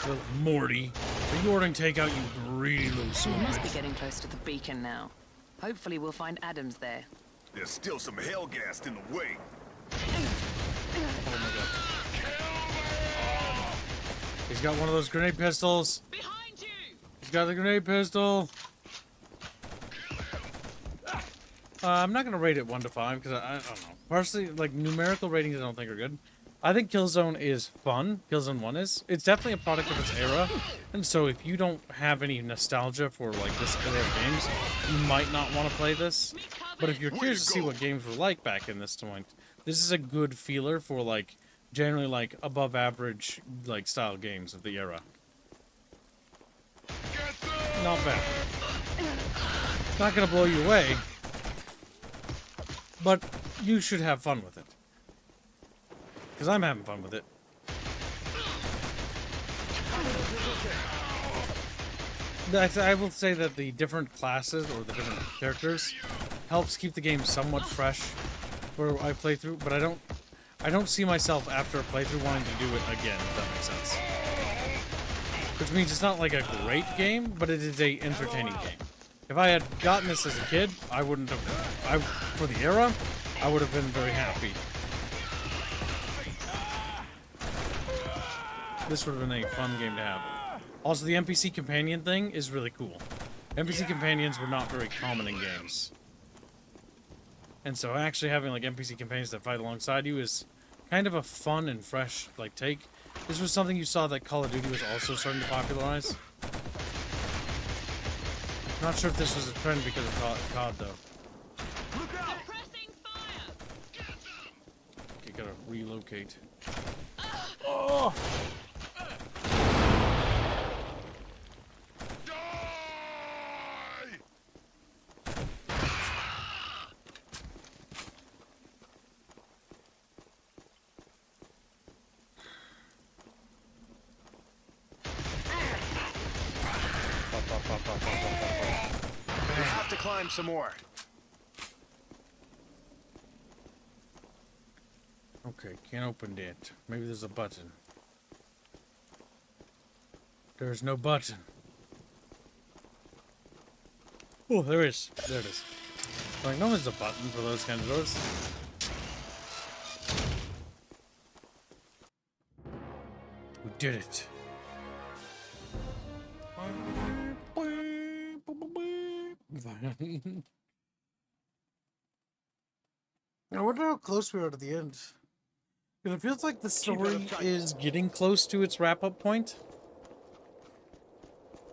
Well, Morty. Are you ordering takeout, you greedy little son of a We must be bitch? getting close to the beacon now. Hopefully we'll find Adams there. There's still some Hellgast in the way. Oh my god. He's got one of those grenade pistols. Behind you! He's got the grenade pistol. I'm not gonna rate it 1 to 5 because I don't know. Personally, like numerical ratings, I don't think are good. I think KillZone is fun. KillZone 1 is. It's definitely a product of its era, and so if you don't have any nostalgia for like this era of games, you might not want to play this. But if you're curious to see what games were like back in this point, this is a good feeler for like generally like above average like style games of the era. Not bad. Not gonna blow you away, but you should have fun with it. Because I'm having fun with it. I will say that the different classes or the different characters helps keep the game somewhat fresh where I play through, but I don't see myself after a playthrough wanting to do it again, if that makes sense. Which means it's not like a great game, but it is a entertaining game. If I had gotten this as a kid, I wouldn't have, for the era, I would have been very happy. This would have been a fun game to have. Also, the NPC companion thing is really cool. NPC companions were not very common in games. And so actually having like NPC companions that fight alongside you is kind of a fun and fresh like take. This was something you saw that Call of Duty was also starting to popularize. Not sure if this was a trend because of COD though. Okay, gotta relocate. Oh! We'll have to climb some more. Okay, can't open it. Maybe there's a button. There's no button. Oh, there is. There it is. Like, no, there's a button for those kind of doors. We did it. I wonder how close we are to the end. Because it feels like the story is getting close to its wrap-up point.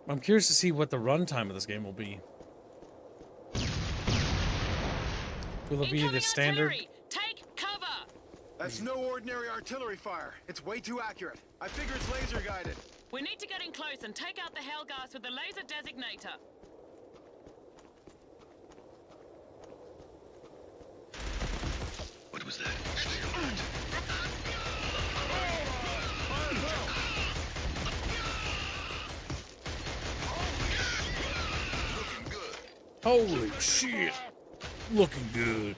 I'm curious to see what the runtime of this game will be. Will it be the standard? Take cover! That's no ordinary artillery fire. It's way too accurate. I figure it's laser guided. We need to get in close and take out the Hellgast with the laser designator. What was that? Stay alert. Looking good. Holy shit! Looking good.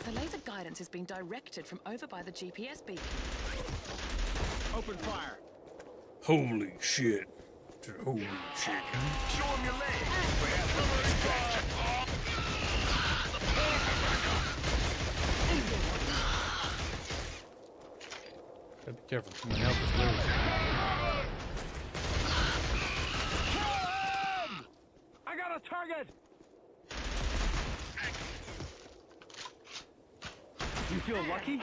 The laser guidance is being directed from over by the GPS beacon. Open fire. Holy shit. Holy shit. Show him your legs. Gotta be careful. My health is low. I got a target. You feel lucky?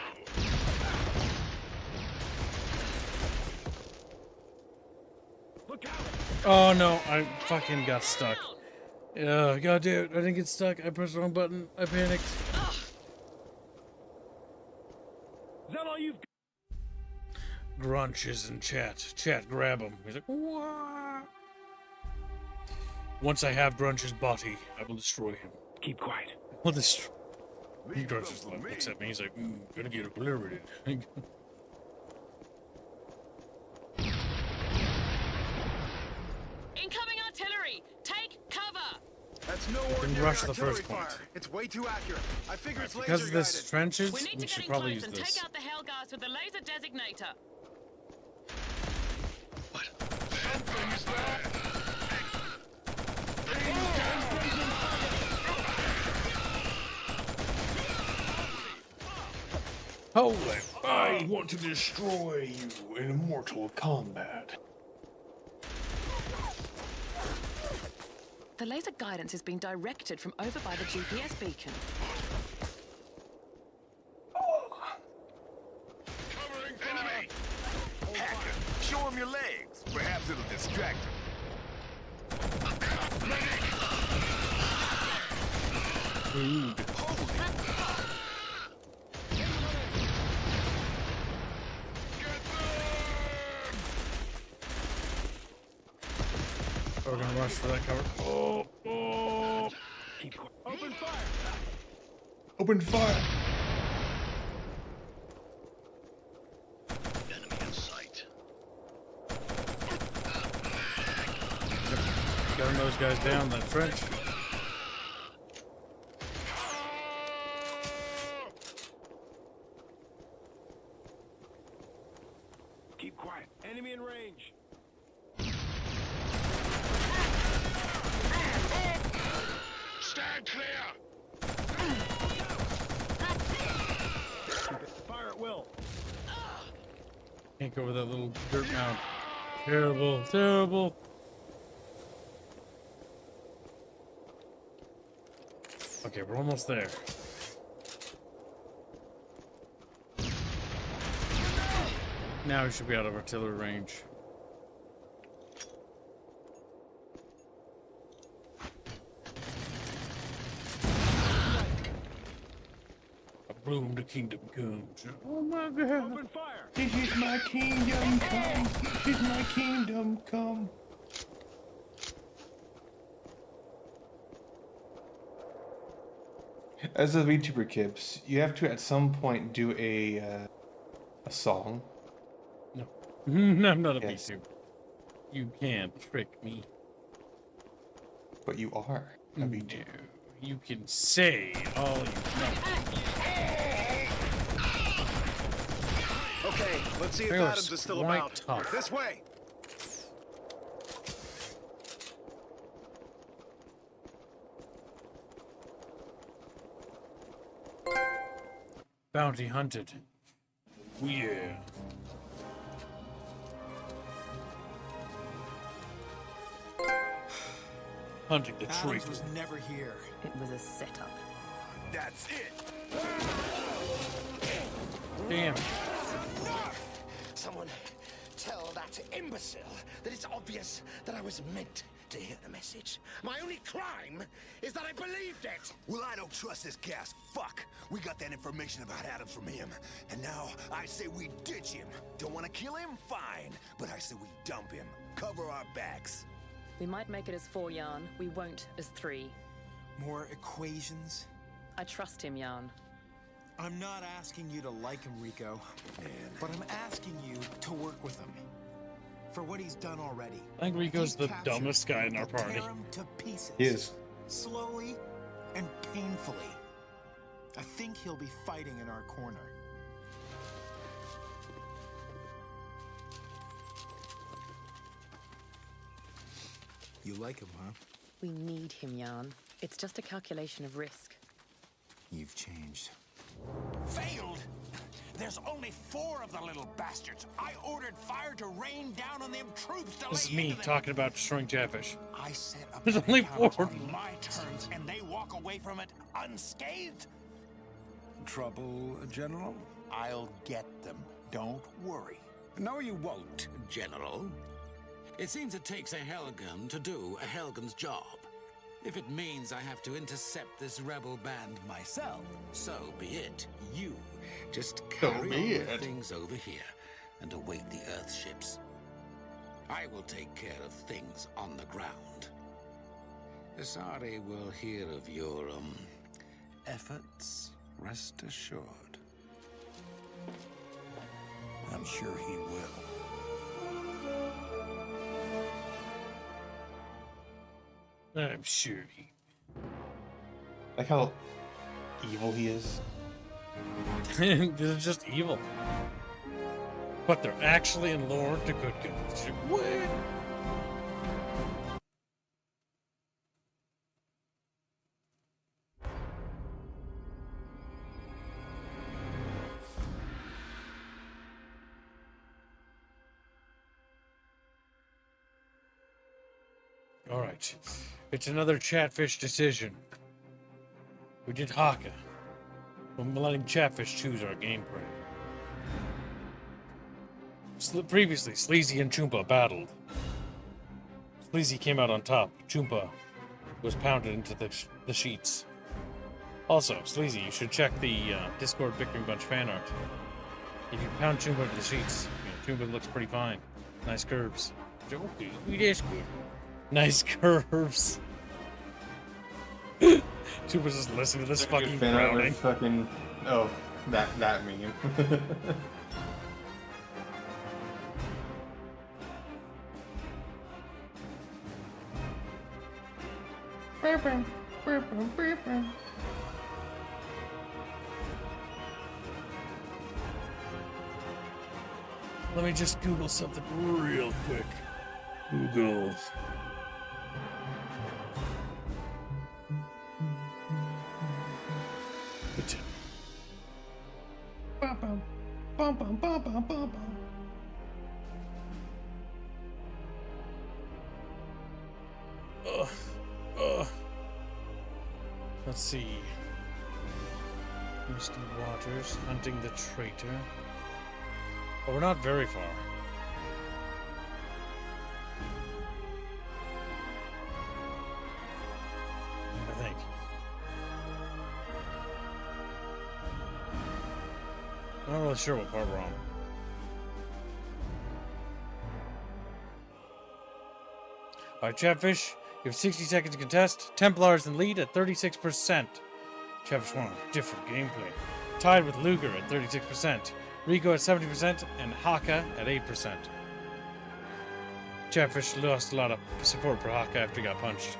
Look out! Oh no, I fucking got stuck. Oh, god damn it, I didn't get stuck. I pressed the wrong button. I panicked. Is that all you've got? Grunch is in chat. Chat, grab him. He's like, what? Once I have Grunch's body, I will destroy him. Keep quiet. Well, this. Grunch just looks at me. He's like, gonna get obliterated. Incoming artillery! Take cover! That's no can ordinary rush the artillery first point. fire. It's way too accurate. I figure it's laser Because of this guided. trenches, We need we to should get in probably close use and this. take out the Hellgast with the laser designator. Holy, I want to destroy you in mortal combat. The laser guidance is being directed from over by the GPS beacon. Covering enemy. Hacker, show him your legs. Perhaps it'll distract him. We're gonna rush for that cover. Oh, oh. Open fire. Open fire. Enemy in sight. Gunning those guys down that trench. Keep quiet. Enemy in range. Stand clear! Fire at will. Can't go over that little dirt mound. Terrible, terrible. Okay, we're almost there. Now we should be out of artillery range. Bloom, the kingdom comes. Oh my god. Open fire. This is my kingdom come. This is my kingdom come. As a VTuber Kips, you have to at some point do a song. No. I'm not a Yes. VTuber. You can't trick me. But you are a VTuber. You can say all you know. Okay, let's see if They are Adams is still quite about. tough. This way. Bounty hunted. Oh, yeah. Hunting the Adams traitor. was never here. It was a setup. That's it. Damn. Someone tell that imbecile that it's obvious that I was meant to hear the message. My only crime is that I believed it. Well, I don't trust this gas. Fuck. We got that information about Adams from him. And now I say we ditch him. Don't want to kill him? Fine. But I say we dump him. Cover our backs. We might make it as 4, Jan. We won't as 3. More equations? I trust him, Jan. I'm not asking you to like him, Rico. But I'm asking you to work with him. For what he's done already. I think Rico's the dumbest guy in our party. Tear him to pieces. He is. Slowly and painfully. I think he'll be fighting in our corner. You like him, huh? We need him, Jan. It's just a calculation of risk. You've changed. Failed? There's only 4 of the little bastards. I ordered fire to rain down on them troops to This is lay me into them. talking about destroying Chatfish. I set up There's only 4. on my terms, and they walk away from it unscathed. Trouble, General? I'll get them. Don't worry. No, you won't, General. It seems it takes a Helghan to do a Helghan's job. If it means I have to intercept this rebel band myself, so be it. You just carry on with things over here and await the Earth ships. I will take care of things on the ground. Asari will hear of your, efforts, rest assured. I'm sure he will. I'm sure he... Like how evil he is. They're just evil. But they're actually in lore to good guys. What? Alright. It's another Chatfish decision. We did Hacka. We're letting Chatfish choose our gameplay. Previously, Sleazy and Choompa battled. Sleazy came out on top. Choompa was pounded into the sheets. Also, Sleazy, you should check the Discord Bickering Bunch fan art. If you pound Choompa into the sheets, Choompa looks pretty fine. Nice curves. Okay, that's good. Nice curves. Choompa's just listening to this fucking crowding. Fucking... Oh, that meme. Let me just Google something real quick. Google. Let's see. Misty Waters, hunting the traitor. Oh, we're not very far. I think. I'm not really sure what part we're on. Alright, Chatfish, you have 60 seconds to contest. Templars in lead at 36%. Chatfish won different gameplay. Tied with Luger at 36%. Rico at 70% and Hacka at 8%. Chatfish lost a lot of support for Hacka after he got punched.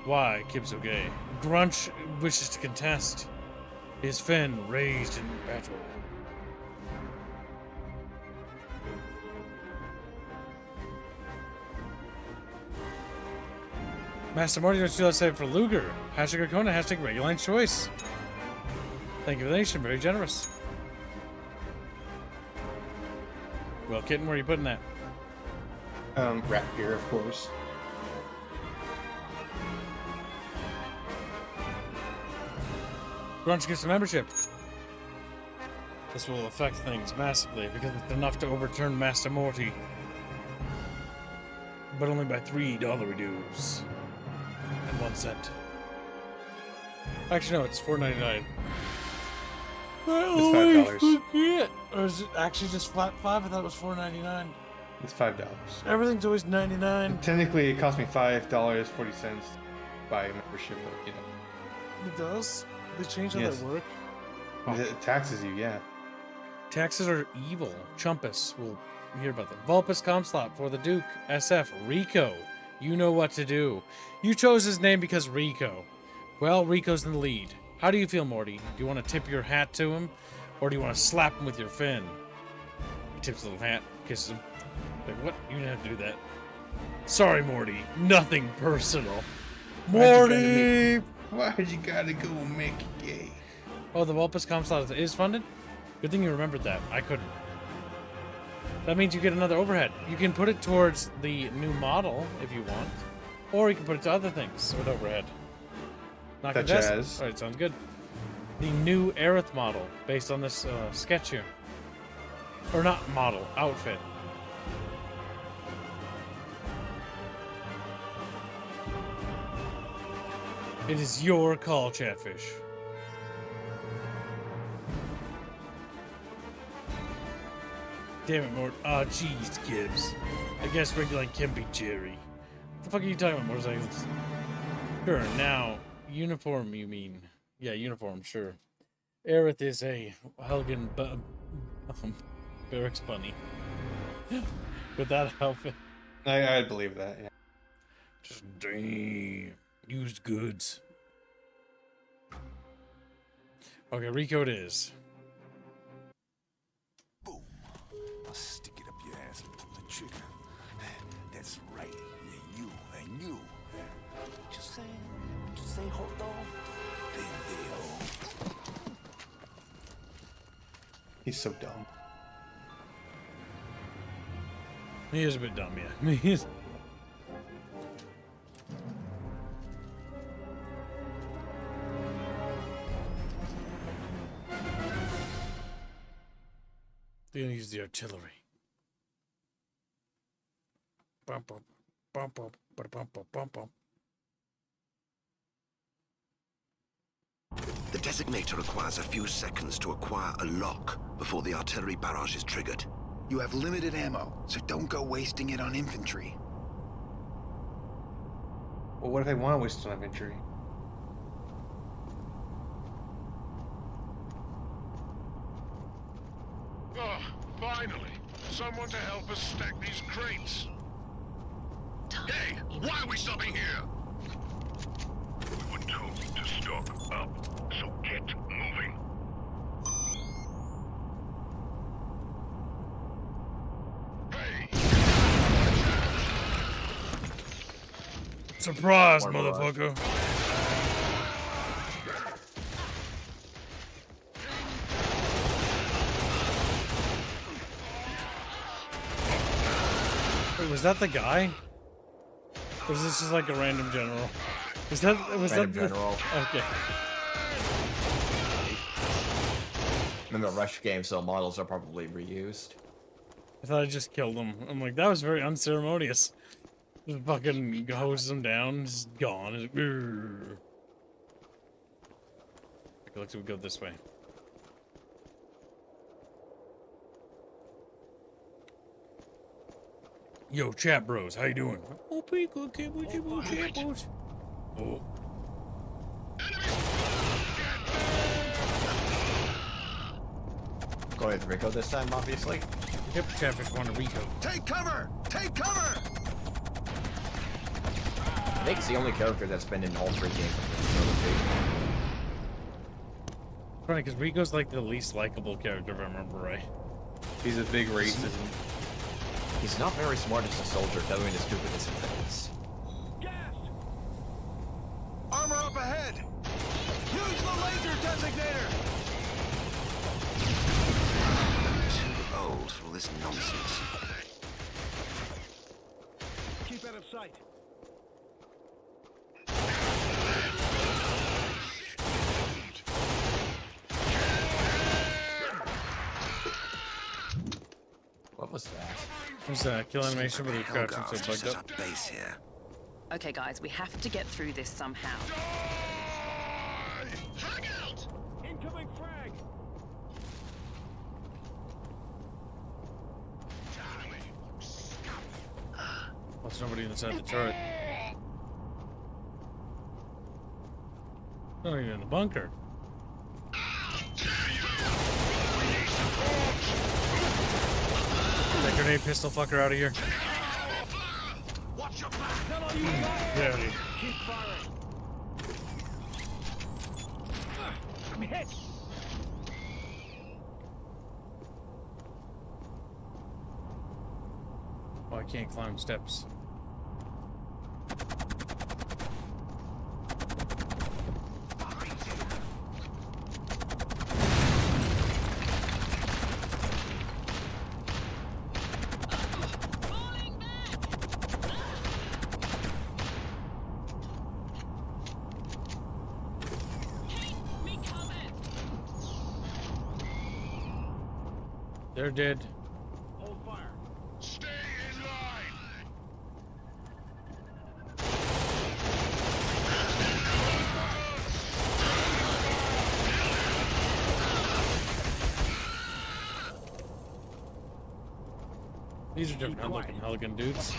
Why, Kib's okay. Grunch wishes to contest. His fin raised in battle. Master Morty, don't you let's say for Luger. Hashtag Arcona, hashtag Reguline Choice. Thank you for the nation, very generous. Well, Kitten, where are you putting that? Rat beer, of course. Grunch gets a membership. This will affect things massively because it's enough to overturn Master Morty. But only by $3 dues. And 1 cent. Actually, no, it's $4.99. It's $5. Or is it actually just flat 5? I thought it was $4.99. It's $5. Everything's always 99. Technically, it cost me $5.40 to buy a membership, but you know. It does? They change how Yes. that work? It taxes you, yeah. Taxes are evil. Chumpus will hear about that. Vulpus Comslot for the Duke. SF. Rico. You know what to do. You chose his name because Rico. Well, Rico's in the lead. How do you feel, Morty? Do you want to tip your hat to him? Or do you want to slap him with your fin? He tips the little hat, kisses him. Like, what? You didn't have to do that. Sorry, Morty. Nothing personal. Morty! Why'd you gotta go make it gay? Oh, the Vulpus Comm slot is funded? Good thing you remembered that. I couldn't. That means you get another overhead. You can put it towards the new model if you want. Or you can put it to other things with overhead. Not Such as? Alright, sounds good. The new Aerith model, based on this sketch here. Or not model, outfit. It is your call, Chatfish. Damn it, Mort. Ah, jeez, Gibbs. I guess regular can be Jerry. What the fuck are you talking about, motorcycles? Sure, now, uniform, you mean. Yeah, uniform, sure. Aerith is a Helghan barracks bunny. With that outfit. I believe that, yeah. Just damn. Used goods. Okay, Rico it is. Boom. I'll stick it up your ass and pull the trigger. That's right. Yeah, you and you. What you say, hold on? He's so dumb. He is a bit dumb, yeah. He is. They're gonna use the artillery. Bum, bum, bum, bum, bum, bum, bum, bum. The designator requires a few seconds to acquire a lock before the artillery barrage is triggered. You have limited ammo, so don't go wasting it on infantry. Well, what if I want to waste it on infantry? Oh, finally! Someone to help us stack these crates! Hey, why are we stopping here? We were told to stock up, so get moving. Surprise, motherfucker. Wait, was that the guy? Or was this just like a random general? Was that Random general. Okay. Remember, Rush game, so models are probably reused. I thought I just killed him. I'm like, that was very unceremonious. Just fucking hoses him down, just gone. Just, okay, let's go this way. Yo, chat bros, how you doing? Oh, pretty good, kid. What you doing, chat bros? Oh. Going with Rico this time, obviously. Yep, Chatfish wanted Rico. Take cover! Take cover! I think it's the only character that's been in all three games of Trilogy. Funny, because Rico's like the least likable character, if I remember right. He's a big racist. He's not very smart as a soldier, doing the stupidest of things. Armor up ahead! Use the laser designator! Too old for all this nonsense. Keep out of sight. What was that? It was a kill animation, but he crouching so bugged up. Base here. Okay, guys, we have to get through this somehow. Incoming frag! There's nobody inside the turret. Not even in the bunker. Get that grenade pistol fucker out of here. Watch Very. Keep firing. I'm hit. Oh, I can't climb steps. They're dead. Hold fire. Stay in line. These are different looking Helghan dudes.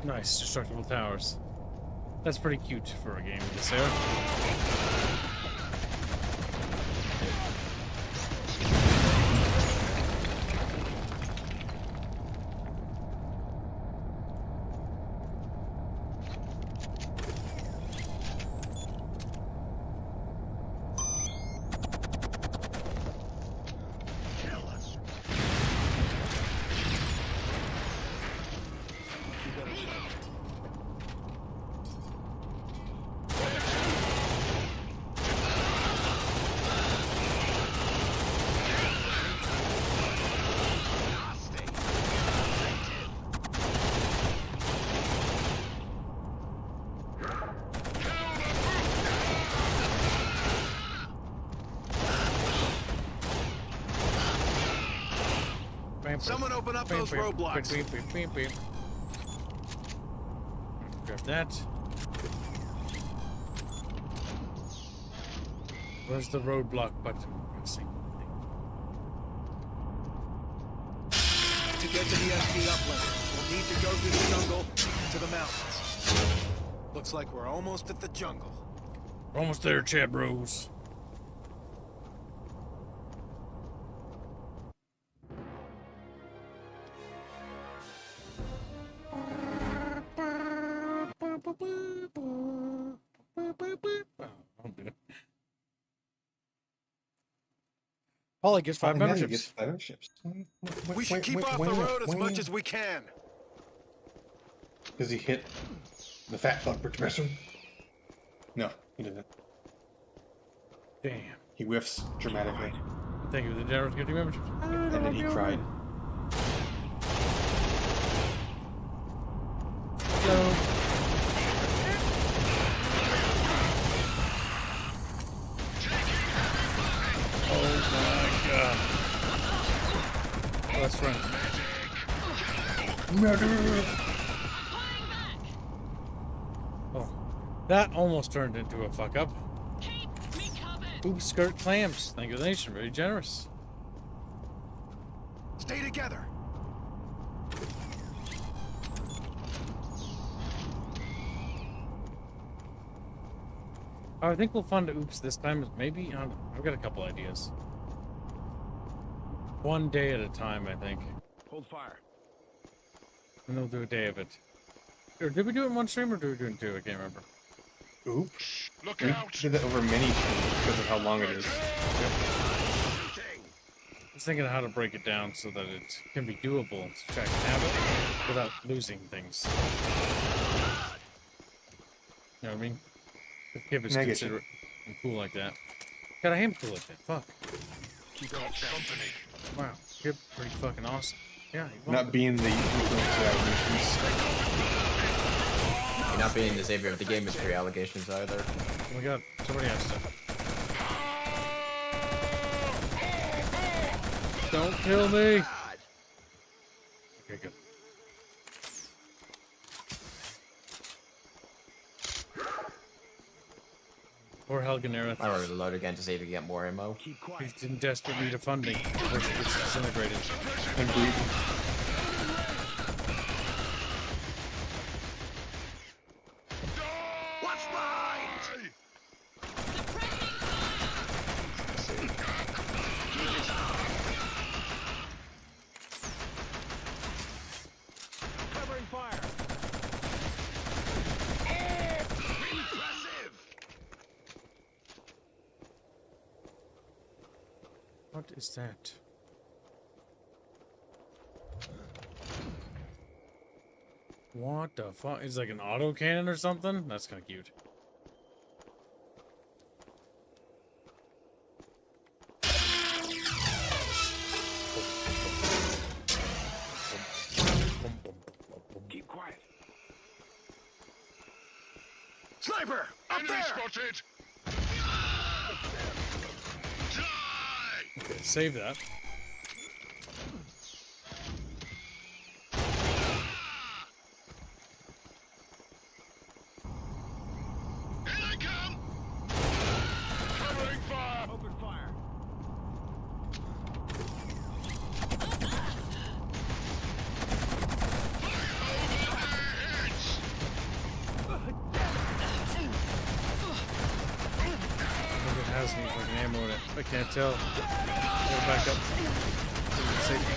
Nice, destructible towers. That's pretty cute for a game of this era. Someone open up those roadblocks. Grab that. Where's the roadblock button? Pressing. To get to the SD upland, we'll need to go through the jungle to the mountains. Looks like we're almost at the jungle. We're almost there, Chad Bros. Paulie gets 5 memberships. We should keep off the road as much as we can. Does he hit the fat fuck professor? No, he doesn't. Damn. He whiffs dramatically. Thank you for the generous gifting memberships. And then he cried. Hello. Oh my god. Oh, that's right. Murder! Oh, that almost turned into a fuck up. Oops, skirt clams. Thank you, nation. Very generous. Stay together. I think we'll fund oops this time. Maybe I've got a couple ideas. One day at a time, I think. Hold fire. And we'll do a day of it. Or did we do it in one stream or did we do it in two? I can't remember. Oops. Look We out. did that over many streams because of how long it is. Yep. I was thinking of how to break it down so that it can be doable to try to have it without losing things. You know what I mean? If Kib is considerate and cool like that. God, I am cool like that. Fuck. Keep got company. Wow. Kib, pretty fucking awesome. Yeah, Not being the You're not being the savior of the game history allegations either. Oh my god, somebody has to. Don't kill me! Okay, good. Poor Helghan. I will reload again to see if we get more ammo. He's in desperate need of funding before he gets disintegrated. And breathing. fire. Impressive! What is that? What the fuck? It's like an auto cannon or something? That's kind of cute. Keep quiet. Sniper! Up Enemy there! spotted! Okay, save that. Here they come! Covering fire! Open fire. I think it has any fucking ammo in it. I can't tell. Go back up. Safety.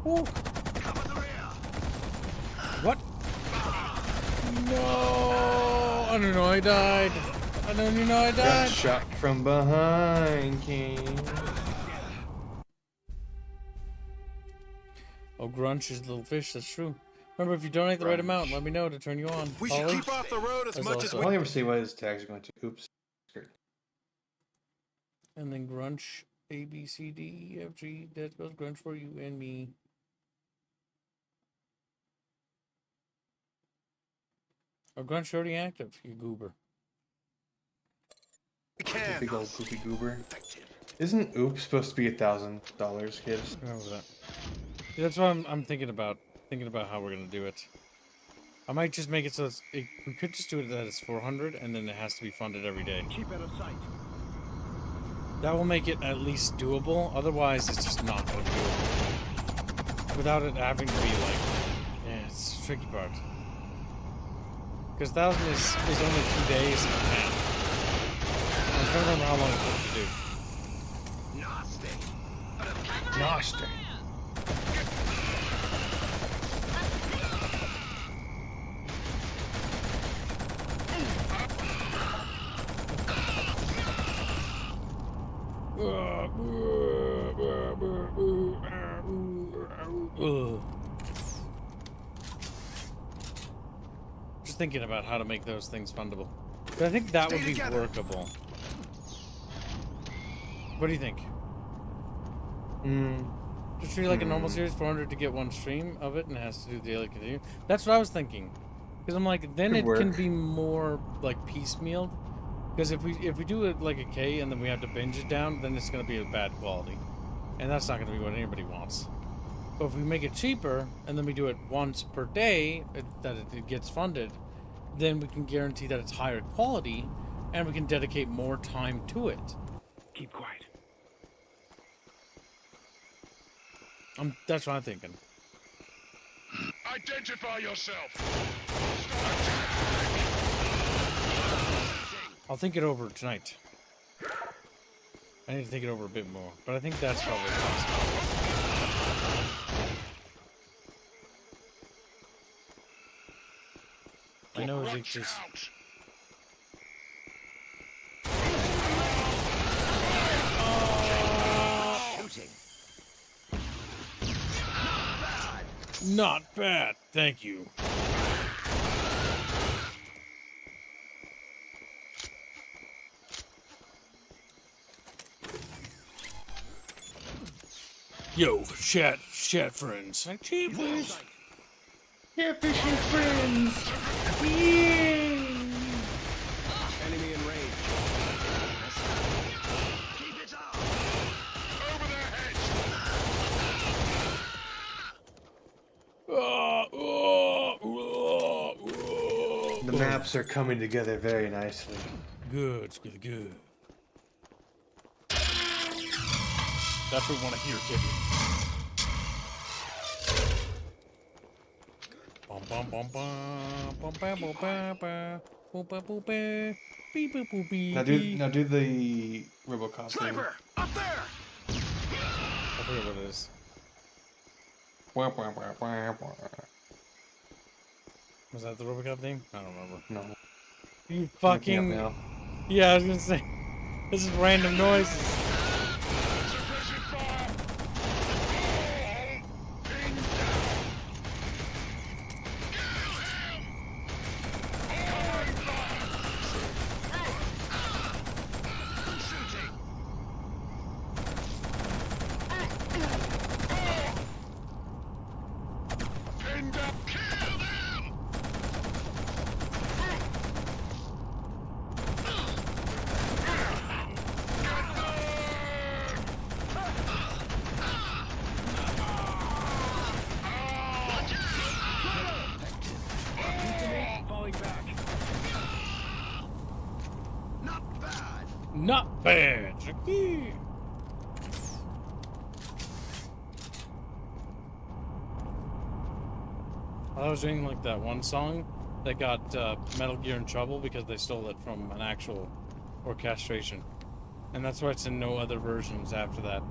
Ooh. What? No! I don't know I died. I don't even know I Got died. shot from behind, King. Oh, Grunch is a little fish, that's true. Remember, if you donate the right amount, let me know to turn you on. We should keep off the road as much as I we only ever see why his tags are going to. Oops. Skirt. And then Grunch, A, B, C, D, E, F, G. That spells Grunch for you and me. Oh, Grunch already active, you goober. Big old poopy goober. Isn't Oops supposed to be $1,000, kids? I remember that. Yeah, that's what I'm thinking about. Thinking about how we're gonna do it. I might just make it so we could just do it that it's 400, and then it has to be funded every day. keep out of sight. That will make it at least doable. Otherwise, it's just not gonna be doable. Without it having to be like, yeah, it's the tricky part. Because 1,000 is only 2 days and a half. I'm trying to remember how long it took to do. Nasty. Just thinking about how to make those things fundable. But I think that would be workable. What do you think? Just treat it like a normal series, 400 to get one stream of it, and it has to do daily continue. That's what I was thinking. Because I'm like, then it can be more like piecemealed. Because if we do it like a K and then we have to binge it down, then it's going to be a bad quality. And that's not going to be what anybody wants. But if we make it cheaper, and then we do it once per day, that it gets funded, then we can guarantee that it's higher quality, and we can dedicate more time to it. Keep quiet. That's what I'm thinking. Identify yourself! I'll think it over tonight. I need to think it over a bit more, but I think that's probably possible. I know it's just... Not bad, thank you. Yo, chat friends. Cheapers. Catfishing friends. Yeah. Enemy in range. Keep it up! Over their heads! The maps are coming together very nicely. Good, it's really good. That's what we want to hear, kid. Bum bum bum bum bum bum bum bum bum. Now do the RoboCop thing. Sniper! Up there! I forget what it is. Was that the RoboCop theme? I don't remember. No. You fucking... Now. Yeah, I was gonna say. This is random noises. Not bad. I was doing like that one song that got Metal Gear in trouble because they stole it from an actual orchestration, and that's why it's in no other versions after that.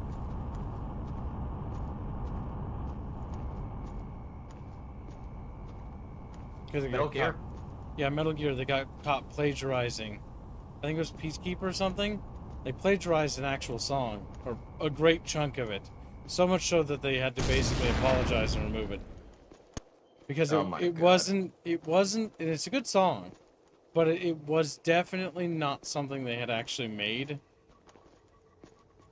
Metal Gear? Yeah, Metal Gear. They got caught plagiarizing. I think it was Peacekeeper or something. They plagiarized an actual song, or a great chunk of it. So much so that they had to basically apologize and remove it. Because it wasn't, and it's a good song, but it was definitely not something they had actually made.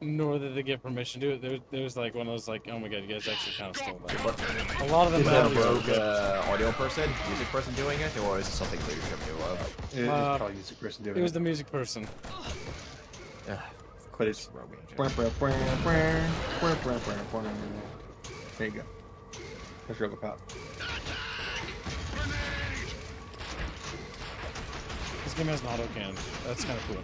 Nor did they get permission to do it. There was like one of those like, oh my god, you guys actually kind of stole that. A lot of them. Is that a rogue audio person, music person doing it, or is it something leadership knew of? It was probably music person doing it. It was the music person. But it's there you go. That's RoboCop. This game has an auto cannon. That's kind of cool.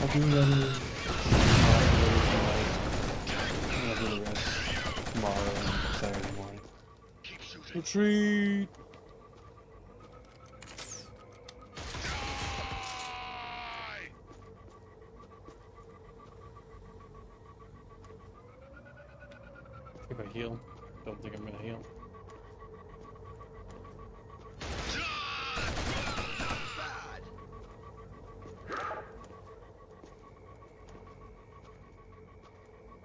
I'll do another tomorrow and Saturday morning. Retreat! If I heal, don't think I'm gonna heal.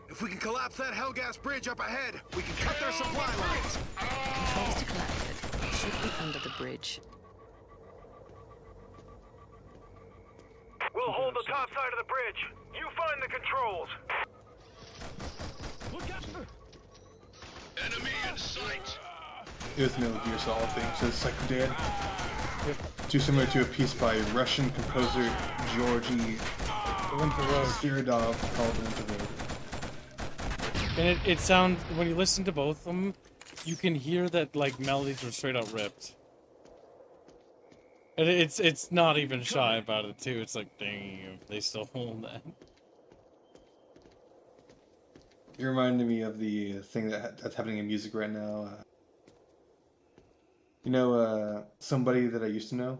If we can collapse that Hellgast bridge up ahead, we can cut their supply lines. Controls to collapse it. It should be under the bridge. We'll hold the top side of the bridge. You find the controls. Enemy in sight. It was Metal Gear Solid thing, so it's like dead. Too similar to a piece by Russian composer Georgy Spiridov called Winter Road. And it sounds, when you listen to both of them, you can hear that like melodies were straight out ripped. And it's not even shy about it too. It's like, damn, they still hold that. It reminded me of the thing that's happening in music right now. You know, Somebody That I Used to Know?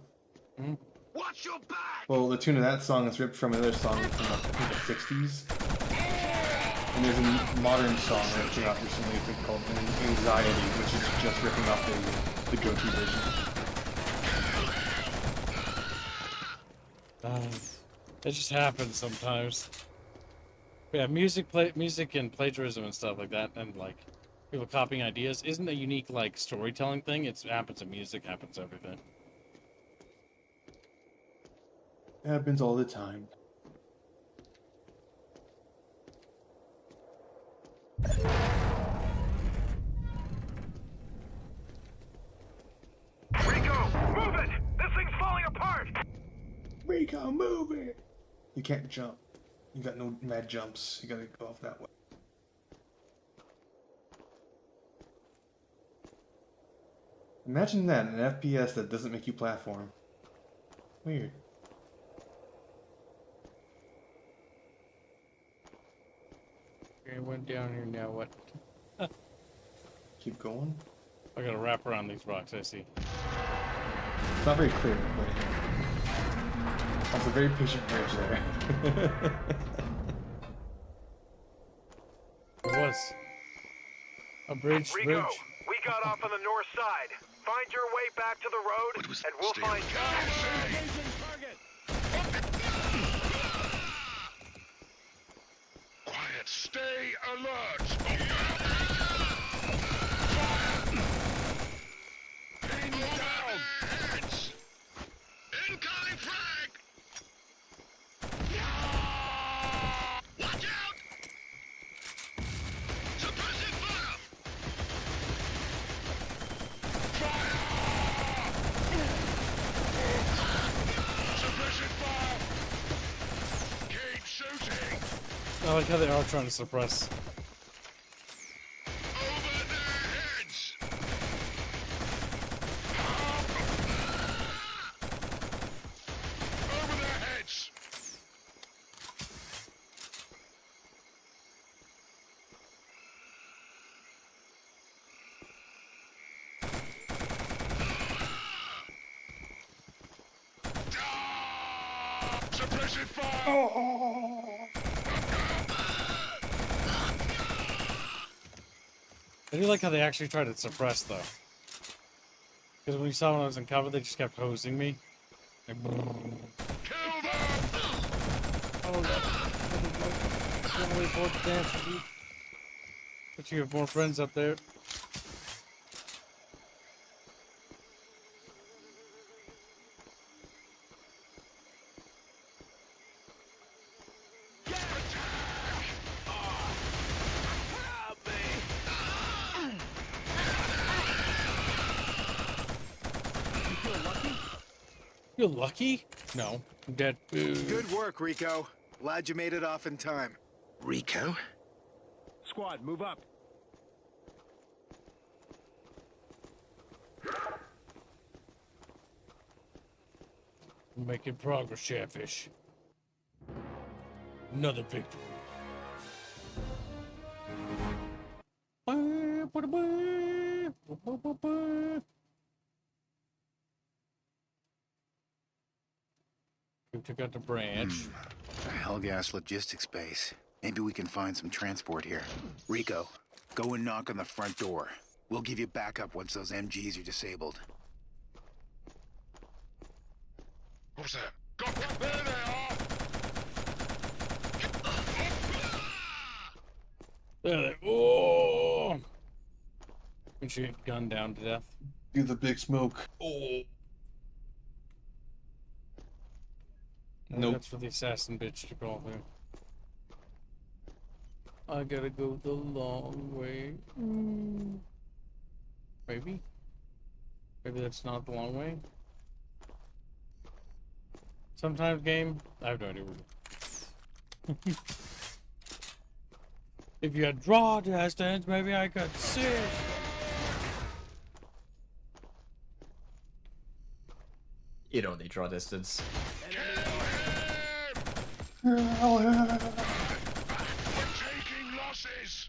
Mm-hmm. Watch your back! Well, the tune of that song is ripped from another song from I think the 60s. And there's a modern song that came out recently called Anxiety, which is just ripping off the go-to version. It just happens sometimes. But yeah, music and plagiarism and stuff like that, and like people copying ideas isn't a unique like storytelling thing. It happens in music, happens everything. It happens all the time. Rico, move it! This thing's falling apart! Rico, move it! You can't jump. You got no mad jumps. You gotta go off that way. Imagine that, an FPS that doesn't make you platform. Weird. Okay, went down here now, what? keep going. I gotta wrap around these rocks, I see. It's not very clear, but that's a very patient bridge there. It was. A bridge. Rico, we got off on the north side. Find your way back to the road, and we'll find you. Quiet, stay alert! Pin down heads! Incoming frag! Watch out! Suppressive fire! Suppressive fire! Keep shooting! I like how they are trying to suppress. Over their heads! Suppressive fire! I do like how they actually tried to suppress, though. Because when we saw when I was in cover, they just kept hosing me. Like, Kill them! Oh, can't wait for it to dance with you. But you have more friends up there. You're lucky? No, I'm dead. Good work, Rico. Glad you made it off in time. Rico? Squad, move up. Making progress, Chatfish. Another victory. We took out the branch. A Hellgast logistics base. Maybe we can find some transport here. Rico, go and knock on the front door. We'll give you backup once those MGs are disabled. What's that? Go! There they are! There they oh! And she get gunned down to death. Do the big smoke. Oh. Nope. That's for the assassin bitch to call through. I gotta go the long way. Maybe? Maybe that's not the long way? Sometimes, game, I have no idea. If you had draw distance, maybe I could see. You don't need draw distance. We're taking losses!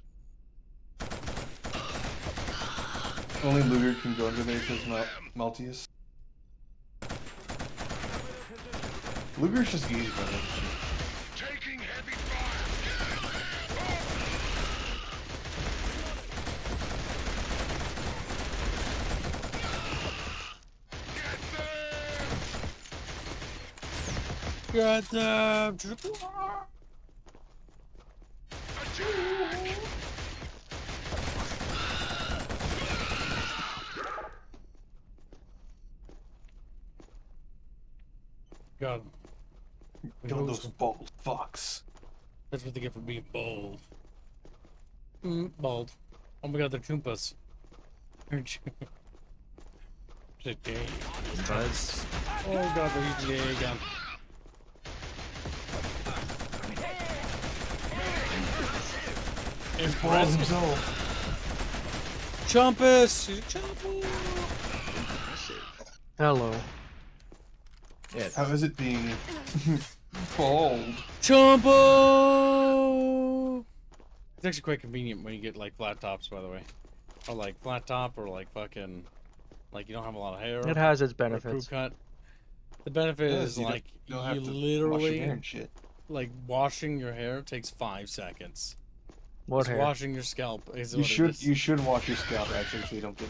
Only Luger can go under there with his Maltese. Luger's just easy, brother. Taking heavy fire! Got them! Got him. Kill those bold fucks. That's what they get for being bold. Bald. Oh my god, they're Choompas. Buzz. Oh god, they're using the AA gun. Balls himself. Chompus! Hello. Yeah. How is it being bald? Chompo! It's actually quite convenient when you get like flat tops, by the way. or like flat top, or like fucking, like you don't have a lot of hair. It has its or a crew benefits. cut. The benefit It is does, like you don't you have to wash your literally, hair and shit. like washing your hair takes 5 seconds. What Just hair? washing your scalp is You what should it is. you should wash your scalp actually so you don't get.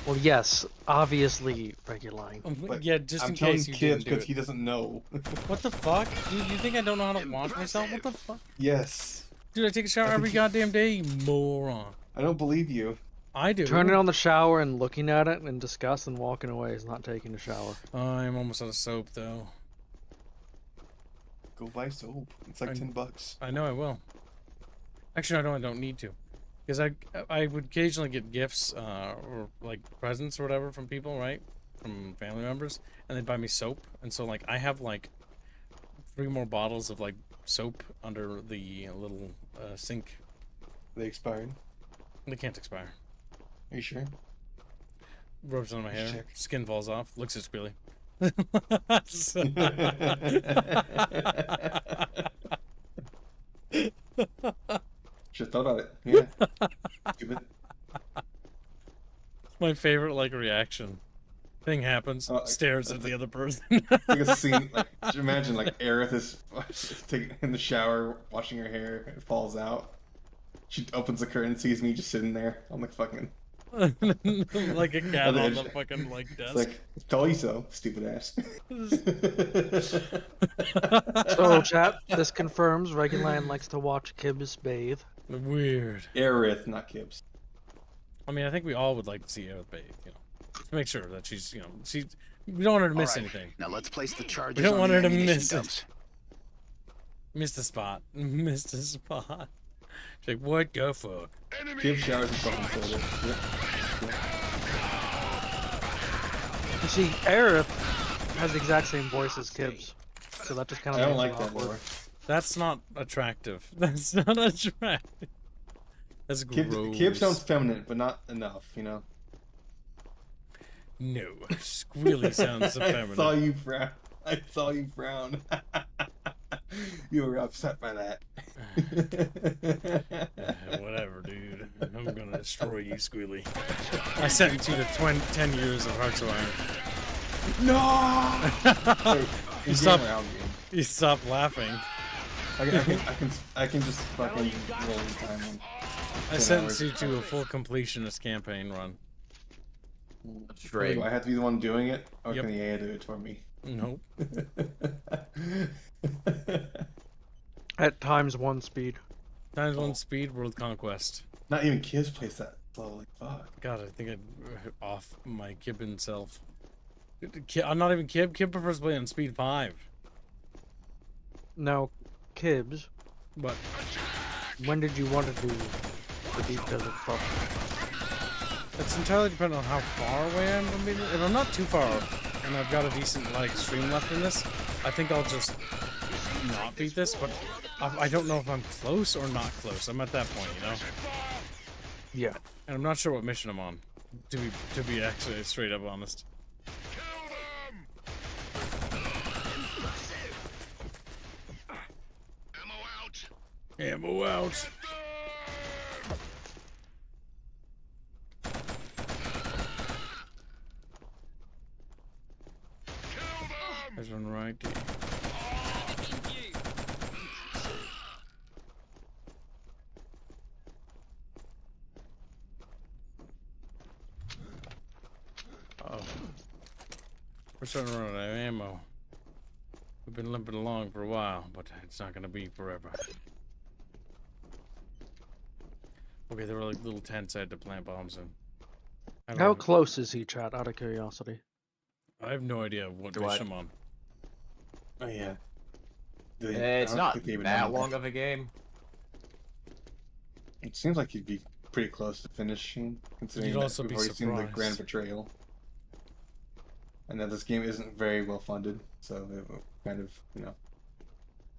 Well, yes, obviously, Reguline. But Yeah, just I'm in telling case you kids didn't do because it. he doesn't know. What the fuck? Dude, you think I don't know how to wash myself? What the fuck? Yes. Dude, I take a shower every goddamn day, you moron. I don't believe you. I do. Turning on the shower and looking at it in disgust and walking away is not taking a shower. I'm almost out of soap, though. Go buy soap. It's like $10. I know I will. Actually, I don't need to. Because I would occasionally get gifts or like presents or whatever from people, right? From family members. And they'd buy me soap. And so like I have like 3 more bottles of like soap under the little sink. They expired. They can't expire. Are you sure? Rubs on my hair. Check. Skin falls off. Looks at squealy. Should have thought about it. Yeah. Stupid. My favorite like reaction. Thing happens. Stares at the other person. Like a scene. Like imagine like Aerith is taking in the shower, washing her hair. It falls out. She opens the curtain, sees me just sitting there on the fucking. Like a cat the on edge. the fucking like desk. It's like, told you so, stupid ass. So, chat, this confirms Reguline likes to watch Kibbs bathe. Weird. Aerith, not Kibbs. I mean, I think we all would like to see Aerith bathe, you know. To make sure that she's, you know, we don't want her to miss anything. Now let's place the charges. We don't on want the her to ammunition miss dumps. it. Missed the spot. Missed the spot. She's like, what the fuck? Kibbs showers himself in soda. Yep. You see, Aerith has the exact same voice as Kibbs, so that just kind of I don't makes like it that awkward. more. That's not attractive. That's not attractive. That's gross. Kibbs sounds feminine, but not enough, you know. No, squeally sounds feminine. I saw you frown. I saw you frown. You were upset by that. Whatever, dude. I'm gonna destroy you, Squealy. I sentence you to 10 years of Hearts of Iron. No! You stop laughing. I can just fucking roll the time on. I sentence you to a full completionist campaign run. Straight. Do I have to be the one doing it, or Yep. can the AI do it for me? Nope. At ×1 speed. ×1 speed, world conquest. Not even Kibbs plays that slowly. Fuck. God, I think I'd off my Kibbin self. I'm not even Kib. Kib prefers to play on speed 5. Now, Kibbs. What? When did you want to do the Deep Desert Fuck? It's entirely dependent on how far away I am from being. If I'm not too far, and I've got a decent like stream left in this, I think I'll just not beat this. But I don't know if I'm close or not close. I'm at that point, you know. Yeah. And I'm not sure what mission I'm on. To be actually straight up honest. Ammo out. There's one right here. Oh. We're starting to run out of ammo. We've been limping along for a while, but it's not gonna be forever. Okay, there were like little tents I had to plant bombs in. How close is he, chat, out of curiosity? I have no idea what Do I- mission I'm on. Oh yeah. It's not that long of a game. It seems like you'd be pretty close to finishing, considering You'd that also we've be already seen the surprised. Grand Betrayal. And that this game isn't very well funded, so it will kind of, you know,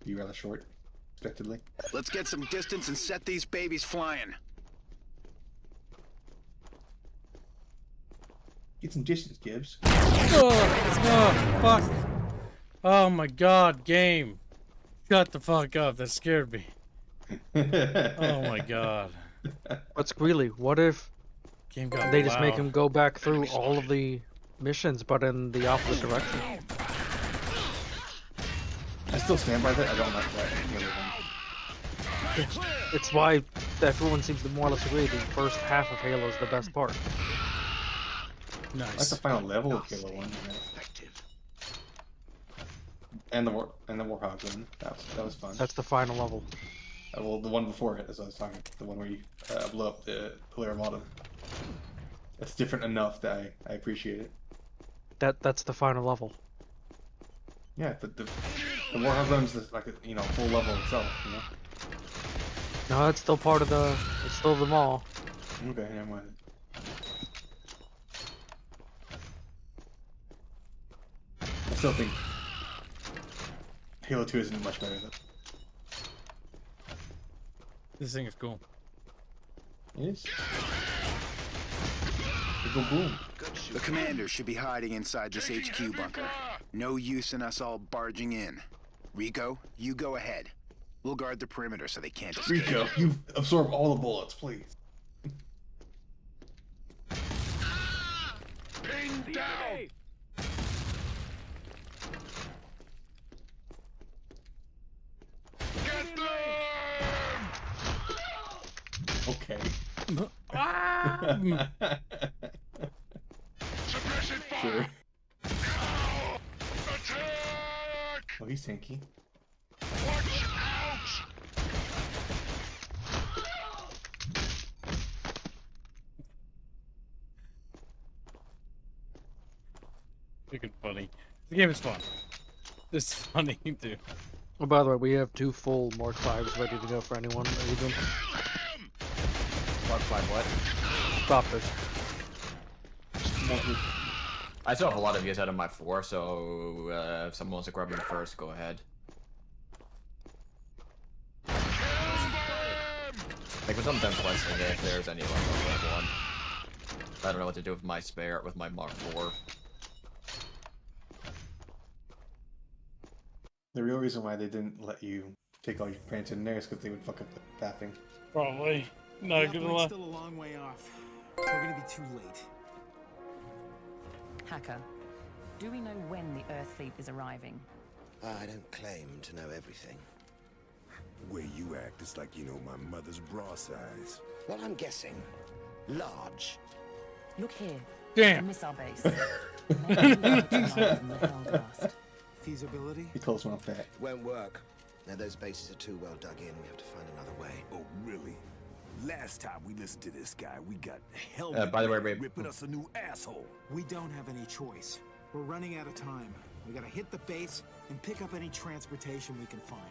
be rather short, expectedly. Let's get some distance and set these babies flying. Get some distance, Gibbs. Oh, fuck. Oh my god, game. Shut the fuck up, that scared me. Oh my god. But Squealy, what if Game got They just make loud. him go back through all of the missions, but in the opposite direction. I still stand by that. I don't like that. It's why everyone seems to more or less agree the first half of Halo is the best part. I like the final level of Halo 1. And the Warhog one. That was fun. That's the final level. Well, the one before it, as I was talking, the one where you blow up the Polar Modem. It's different enough that I appreciate it. That's the final level. Yeah, but the Warhog run's like a full level itself. You know. No, it's still part of the. It's still the mall. Okay, never mind. I still think Halo 2 isn't much better though. This thing is cool. It is. Go boom. The commander should be hiding inside this HQ bunker. No use in us all barging in. Rico, you go ahead. We'll guard the perimeter so they can't escape. Rico, you absorb all the bullets, please. Pinned down! Get them! Okay. Suppression fire! Sure. Attack! Oh, he's tanky. Watch out! Freaking funny. The game is fun. This is funny too. Oh, by the way, we have 2 full Mark 5s ready to go for anyone. Are you doing? Mark 5 what? Stoppers. I still have a lot of use out of my 4, so if someone wants to grab them first, go ahead. Like with sometimes questioning if there's any left on that one. I don't know what to do with my spare with my Mark 4. The real reason why they didn't let you take all your plants in there is because they would fuck up the pathing. Probably. Not a good We're one. still a long way off. We're gonna be too late. Hacka, do we know when the Earth fleet is arriving? I don't claim to know everything. Way you act, it's like you know my mother's bra size. Well, I'm guessing. Large. Look here. Damn. The missile base. Maybe we can from the Hellgast. Feasibility? He calls one off that. Won't work. Now those bases are too well dug in. We have to find another way. Oh, really? Last time we listened to this guy, we got hell by the way, Ray, ripping us a new asshole. We don't have any choice. We're running out of time. We gotta hit the base and pick up any transportation we can find.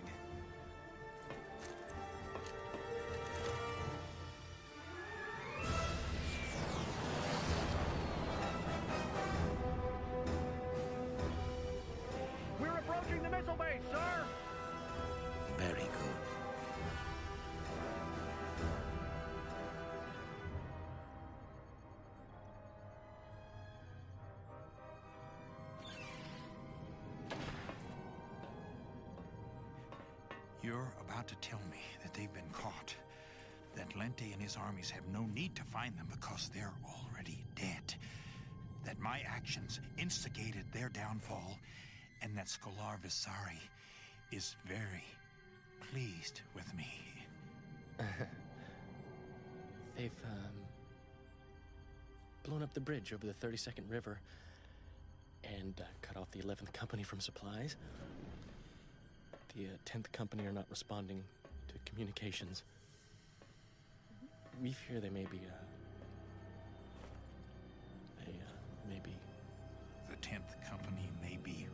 We're approaching the missile base, sir! Very good. You're about to tell me that they've been caught, that Lente and his armies have no need to find them because they're already dead, that my actions instigated their downfall, and that Scholar Visari is very pleased with me. They've, blown up the bridge over the 32nd River and cut off the 11th Company from supplies. The 10th Company are not responding to communications. We fear they may be, maybe... The 10th Company may be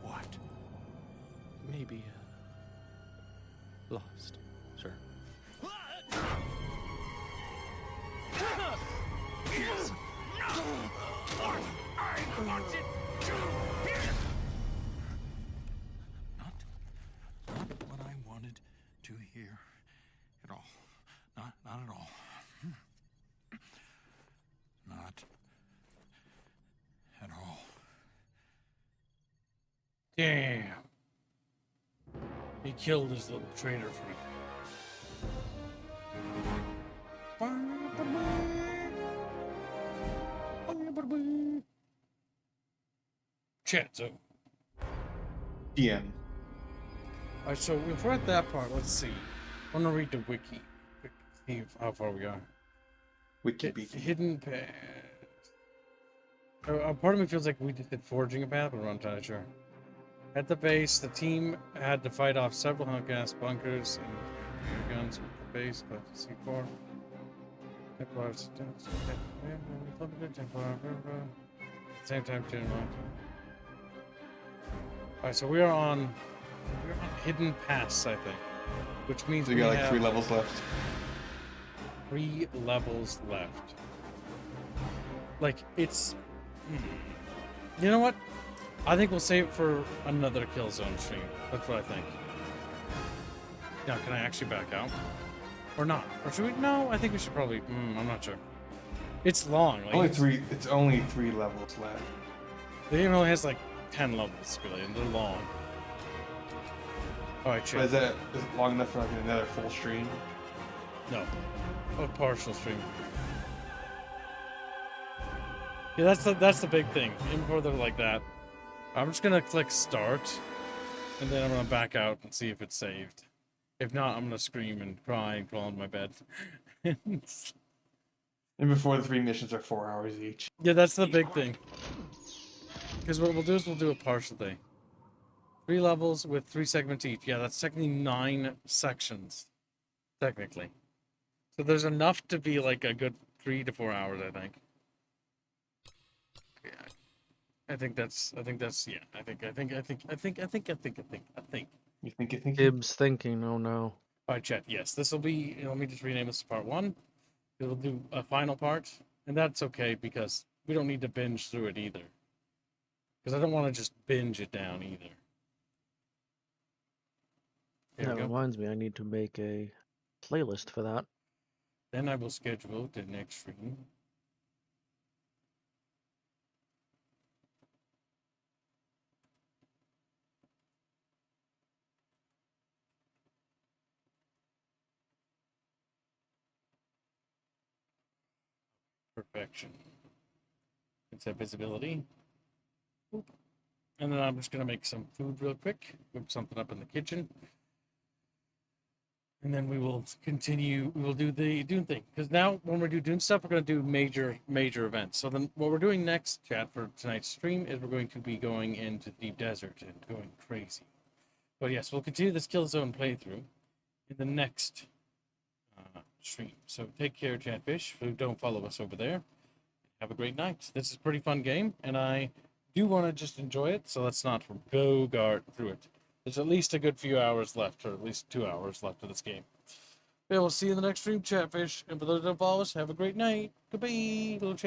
what? Maybe, lost, sir. Yes! No! What I wanted to hear! Not what I wanted to hear at all. Not at all. Not at all. Damn. He killed his little traitor friend. Chat zone. DM. Alright, so if we're at that part, let's see. I want to read the wiki. See how far we are. Hidden path. Part of me feels like we just did forging a path, but I'm not entirely sure. At the base, the team had to fight off several Hellgast bunkers and guns with the base, but C4. Templars. Same time, Alright, so we are on hidden paths, I think. Which means so you got like 3 levels left. 3 levels left. Like, it's... You know what? I think we'll save it for another KillZone stream. That's what I think. Now, can I actually back out? Or not? Or should we? No, I think we should probably... I'm not sure. It's long. Like, It's only 3 levels left. The game only has like 10 levels, really, and they're long. Alright, chill. Is it long enough for like another full stream? No. A partial stream. Yeah, that's the big thing. Even before they're like that, I'm just gonna click start, and then I'm gonna back out and see if it's saved. If not, I'm gonna scream and cry and crawl in my bed. And before the 3 missions are 4 hours each. Yeah, that's the big thing. Because what we'll do is we'll do a partial thing. 3 levels with 3 segments each. Yeah, that's technically 9 sections. Technically. So there's enough to be like a good 3 to 4 hours, I think. Yeah. I think that's yeah. I think. You think? Gibbs thinking, oh no. Alright, chat, yes. This will be, let me just rename this to part 1. It'll do a final part, and that's okay because we don't need to binge through it either. Because I don't want to just binge it down either. That reminds me, I need to make a playlist for that. Then I will schedule the next stream. Perfection. Let's have visibility. Oop. And then I'm just gonna make some food real quick. Whip something up in the kitchen. And then we will continue. We will do the Dune thing. Because now, when we do Dune stuff, we're going to do major events. So then, what we're doing next, chat, for tonight's stream is we're going to be going into the deep desert and going crazy. But yes, we'll continue this KillZone playthrough in the next stream. So take care, Chatfish. Who don't follow us over there. Have a great night. This is a pretty fun game, and I do want to just enjoy it. So let's not bogart through it. There's at least a good few hours left, or at least 2 hours left of this game. Yeah, we'll see you in the next stream, Chatfish. And for those who don't follow us, have a great night. Goodbye, little chat.